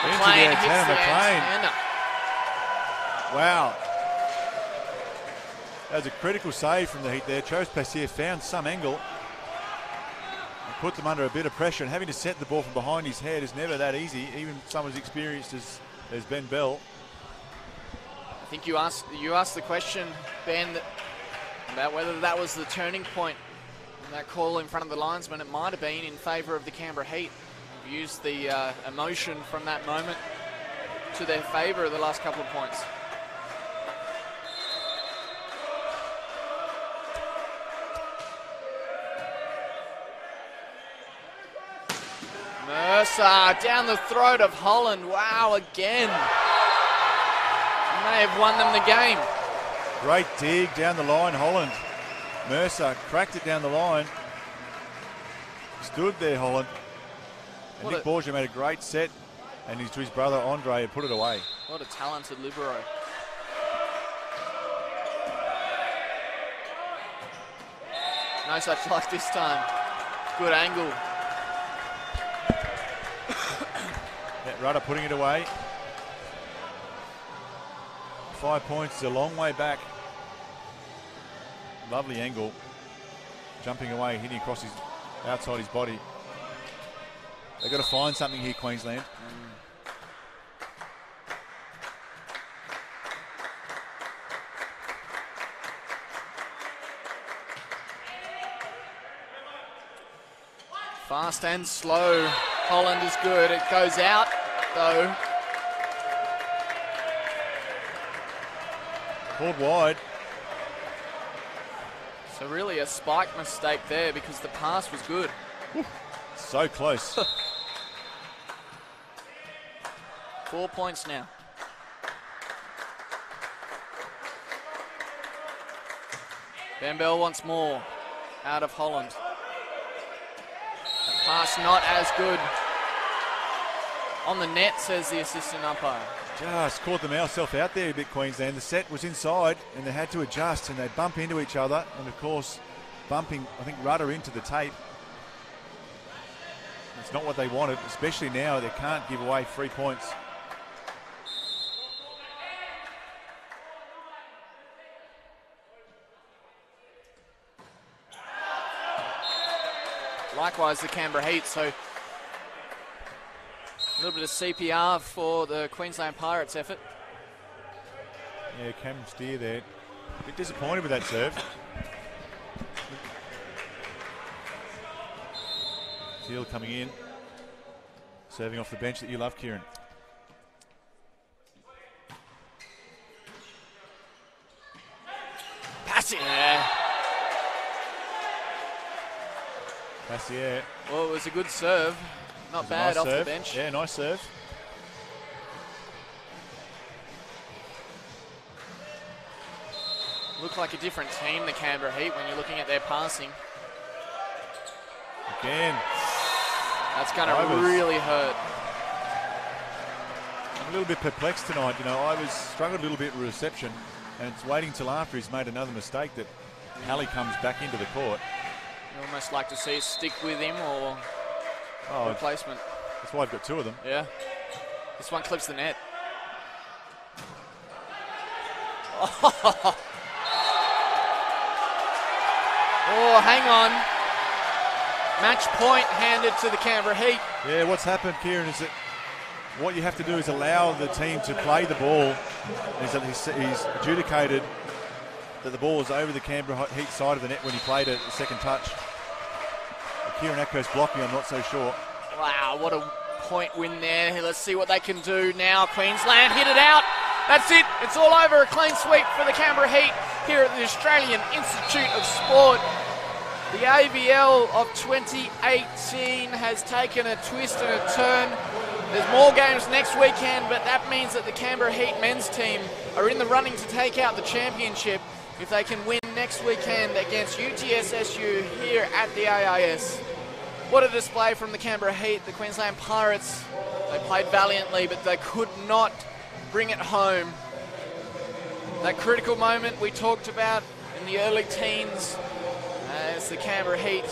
McLean hits the antenna. Wow. That was a critical save from the Heat there. Chose Passier found some angle and put them under a bit of pressure, and having to set the ball from behind his head is never that easy, even someone as experienced as Ben Bell. I think you asked the question, Ben, about whether that was the turning point in that call in front of the linesman. It might have been in favour of the Canberra Heat. They've used the emotion from that moment to their favour the last couple of points. Mercer down the throat of Holland. Wow, again. May have won them the game. Great dig down the line, Holland. Mercer cracked it down the line. Stood there, Holland. And Nick Borgia made a great set, and to his brother Andre had put it away. What a talented libero. No such luck this time. Good angle. Rudder putting it away. 5 points is a long way back. Lovely angle. Jumping away, hitting across his outside his body. They've got to find something here, Queensland. Fast and slow. Holland is good. It goes out, though. Called wide. So really a spike mistake there because the pass was good. So close. 4 points now. Ben Bell wants more out of Holland. That pass not as good. On the net, says the assistant umpire. Just caught themselves out there a bit, Queensland. The set was inside and they had to adjust and they bump into each other, and of course bumping, I think, Rudder into the tape. It's not what they wanted, especially now they can't give away 3 points. Likewise the Canberra Heat, so a little bit of CPR for the Queensland Pirates effort. Yeah, Cam Steer there. A bit disappointed with that serve. Steele coming in. Serving off the bench that you love, Kieran. Passier. Passier. Well, it was a good serve. Not bad nice off serve. the bench. Yeah, nice serve. Look like a different team, the Canberra Heat, when you're looking at their passing. Again. That's going to really hurt. I'm a little bit perplexed tonight. You know, I struggled a little bit with reception, and it's waiting till after he's made another mistake that Halley comes back into the court. You almost like to see stick with him or replacement. That's why I've got two of them. Yeah. This one clips the net. Oh, hang on. Match point handed to the Canberra Heat. Yeah, what's happened, Kieran, is that what you have to do is allow the team to play the ball. Is that he's adjudicated that the ball was over the Canberra Heat side of the net when he played it, the second touch. Kieran Atko's blocking, I'm not so sure. Wow, what a point win there. Let's see what they can do now. Queensland hit it out. That's it. It's all over. A clean sweep for the Canberra Heat here at the Australian Institute of Sport. The AVL of 2018 has taken a twist and a turn. There's more games next weekend, but that means that the Canberra Heat men's team are in the running to take out the championship if they can win next weekend against UTSSU here at the AIS. What a display from the Canberra Heat. The Queensland Pirates, they played valiantly, but they could not bring it home. That critical moment we talked about in the early teens as the Canberra Heat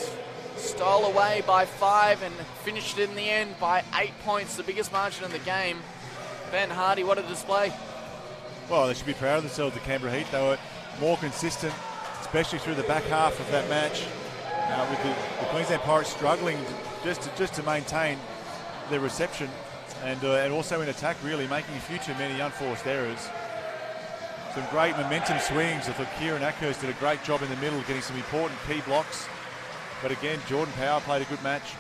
stole away by 5 and finished it in the end by 8 points, the biggest margin in the game. Ben Hardy, what a display. Well, they should be proud of themselves, the Canberra Heat. They were more consistent, especially through the back half of that match, with the Queensland Pirates struggling just to maintain their reception and also in attack, really making a few too many unforced errors. Some great momentum swings. I thought Kieran Ackhurst did a great job in the middle, getting some important key blocks. But again, Jordan Power played a good match.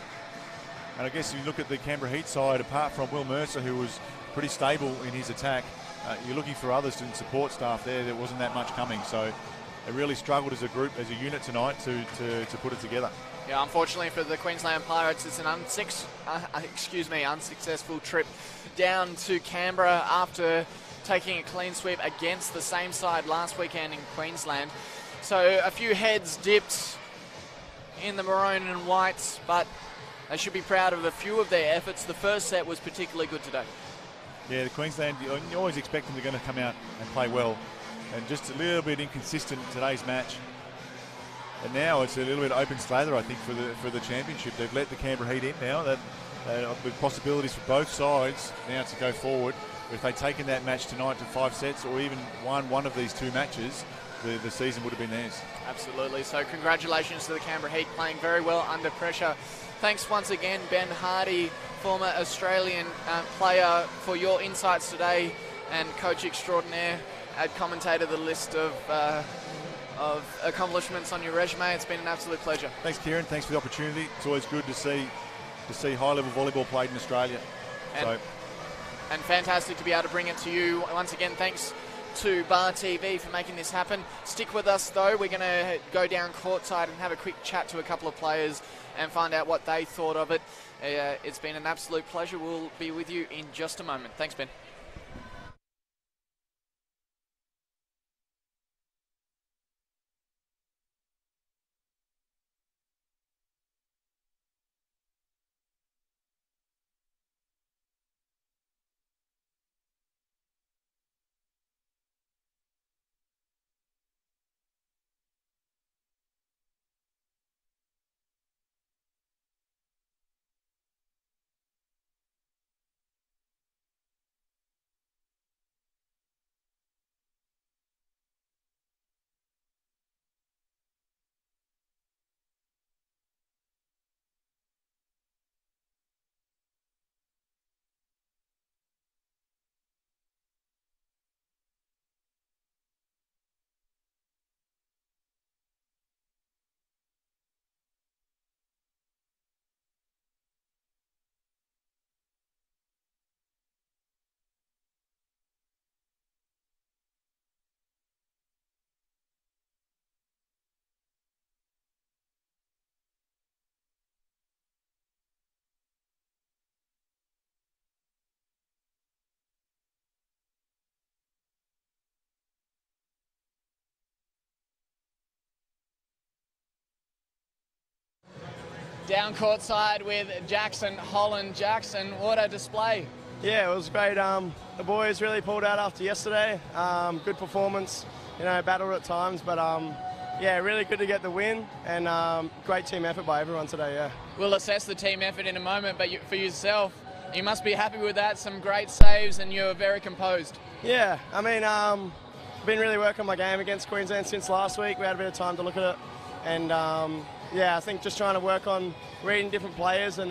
And I guess you look at the Canberra Heat side, apart from Will Mercer, who was pretty stable in his attack, you're looking for others and support staff there. There wasn't that much coming. So they really struggled as a group, as a unit tonight to put it together. Yeah, unfortunately for the Queensland Pirates, it's an unsuccessful trip down to Canberra after taking a clean sweep against the same side last weekend in Queensland. So a few heads dipped in the maroon and whites, but they should be proud of a few of their efforts. The first set was particularly good today. Yeah, the Queensland, you always expect them to going to come out and play well, and just a little bit inconsistent in today's match. And now it's a little bit open slather, I think, for the championship. They've let the Canberra Heat in now, with possibilities for both sides now to go forward. If they'd taken that match tonight to 5 sets, or even won one of these 2 matches, the season would have been theirs. Absolutely. So congratulations to the Canberra Heat, playing very well under pressure. Thanks once again, Ben Hardy, former Australian player, for your insights today, and coach extraordinaire. I'd commentated the list of accomplishments on your resume. It's been an absolute pleasure. Thanks, Kieran. Thanks for the opportunity. It's always good to see high-level volleyball played in Australia. And fantastic to be able to bring it to you. Once again, thanks to Bar TV for making this happen. Stick with us, though. We're going to go down courtside and have a quick chat to a couple of players and find out what they thought of it. It's been an absolute pleasure. We'll be with you in just a moment. Thanks, Ben. Down courtside with Jackson Holland. Jackson, what a display. Yeah, it was great. The boys really pulled out after yesterday. Good performance, battled at times, but yeah, really good to get the win, and great team effort by everyone today, yeah. We'll assess the team effort in a moment, but for yourself, you must be happy with that. Some great saves, and you're very composed. Yeah, I mean, been really working on my game against Queensland since last week. We had a bit of time to look at it, and yeah, I think just trying to work on reading different players and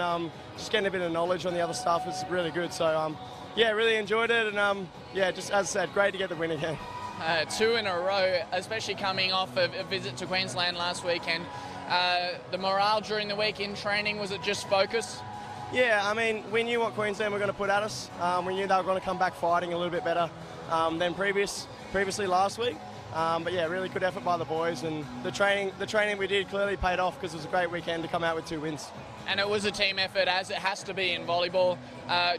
just getting a bit of knowledge on the other stuff is really good. So, yeah, really enjoyed it, and yeah, just as I said, great to get the win again. 2 in a row, especially coming off of a visit to Queensland last weekend. The morale during the week in training, was it just focus? Yeah, I mean, we knew what Queensland were going to put at us. We knew they were going to come back fighting a little bit better than previously last week. But yeah, really good effort by the boys, and the training we did clearly paid off because it was a great weekend to come out with 2 wins. And it was a team effort, as it has to be in volleyball.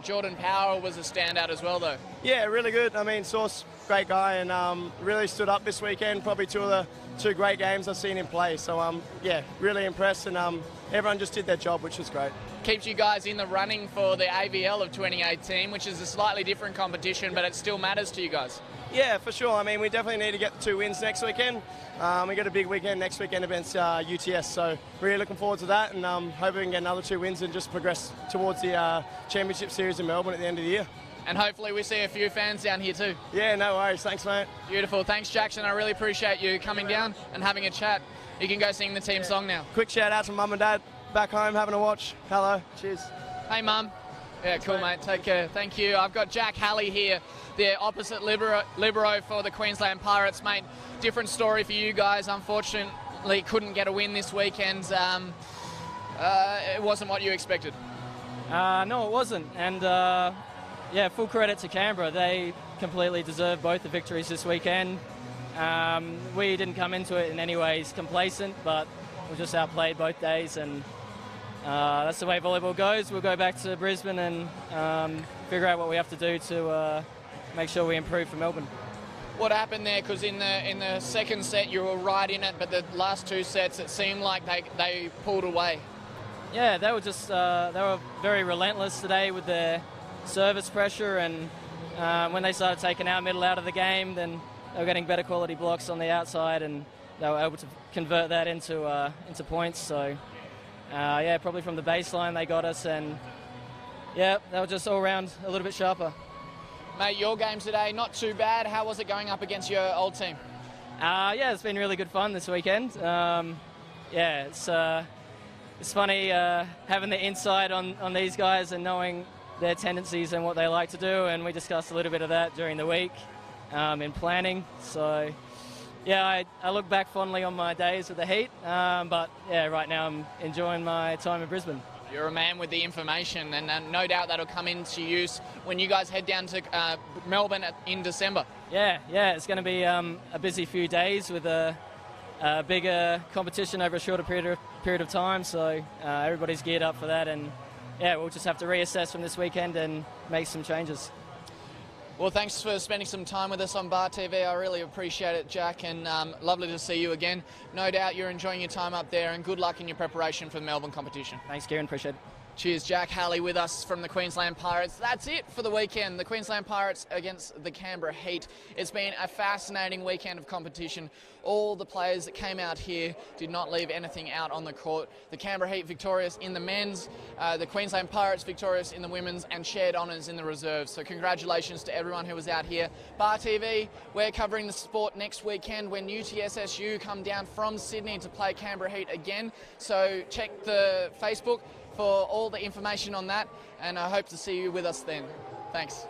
Jordan Power was a standout as well, though. Yeah, really good. I mean, Sauce, great guy, and really stood up this weekend. Probably 2 great games I've seen him play. So yeah, really impressed, and everyone just did their job, which was great. Keeps you guys in the running for the AVL of 2018, which is a slightly different competition, but it still matters to you guys. Yeah, for sure. I mean, we definitely need to get 2 wins next weekend. We got a big weekend next weekend against UTS, so really looking forward to that, and hoping we can get another 2 wins and just progress towards the Championship Series in Melbourne at the end of the year. And hopefully we see a few fans down here too. Yeah, no worries. Thanks, mate. Beautiful. Thanks, Jackson. I really appreciate you coming down and having a chat. You can go sing the team song now. Quick shout out to Mum and Dad back home having a watch. Hello. Cheers. Hey, Mum. Yeah, cool, mate. Take care. Thank you. I've got Jack Halley here, the opposite libero for the Queensland Pirates, mate. Different story for you guys. Unfortunately, couldn't get a win this weekend. It wasn't what you expected. No, it wasn't. And yeah, full credit to Canberra. They completely deserved both the victories this weekend. We didn't come into it in any ways complacent, but we just outplayed both days, and that's the way volleyball goes. We'll go back to Brisbane and figure out what we have to do to make sure we improve for Melbourne. What happened there? Because in the second set you were right in it, but the last two sets it seemed like they pulled away. Yeah, they were just they were very relentless today with their service pressure, and when they started taking our middle out of the game, then they were getting better quality blocks on the outside, and they were able to convert that into points. So yeah, probably from the baseline they got us, and yeah, they were just all around a little bit sharper. Mate, your game today, not too bad. How was it going up against your old team? Yeah, it's been really good fun this weekend. Yeah, it's funny having the insight on these guys and knowing their tendencies and what they like to do, and we discussed a little bit of that during the week in planning. So yeah, I look back fondly on my days with the Heat, but yeah, right now I'm enjoying my time in Brisbane. You're a man with the information, and no doubt that'll come into use when you guys head down to Melbourne in December. Yeah, it's going to be a busy few days with a bigger competition over a shorter period of time, so everybody's geared up for that, and yeah, we'll just have to reassess from this weekend and make some changes. Well, thanks for spending some time with us on Bar TV. I really appreciate it, Jack, and lovely to see you again. No doubt you're enjoying your time up there, and good luck in your preparation for the Melbourne competition. Thanks, Kieran. Appreciate it. Cheers, Jack Halley with us from the Queensland Pirates. That's it for the weekend. The Queensland Pirates against the Canberra Heat. It's been a fascinating weekend of competition. All the players that came out here did not leave anything out on the court. The Canberra Heat victorious in the men's, the Queensland Pirates victorious in the women's, and shared honours in the reserves. So congratulations to everyone who was out here. Bar TV, we're covering the sport next weekend when UTSSU come down from Sydney to play Canberra Heat again. So check the Facebook for all the information on that, and I hope to see you with us then. Thanks.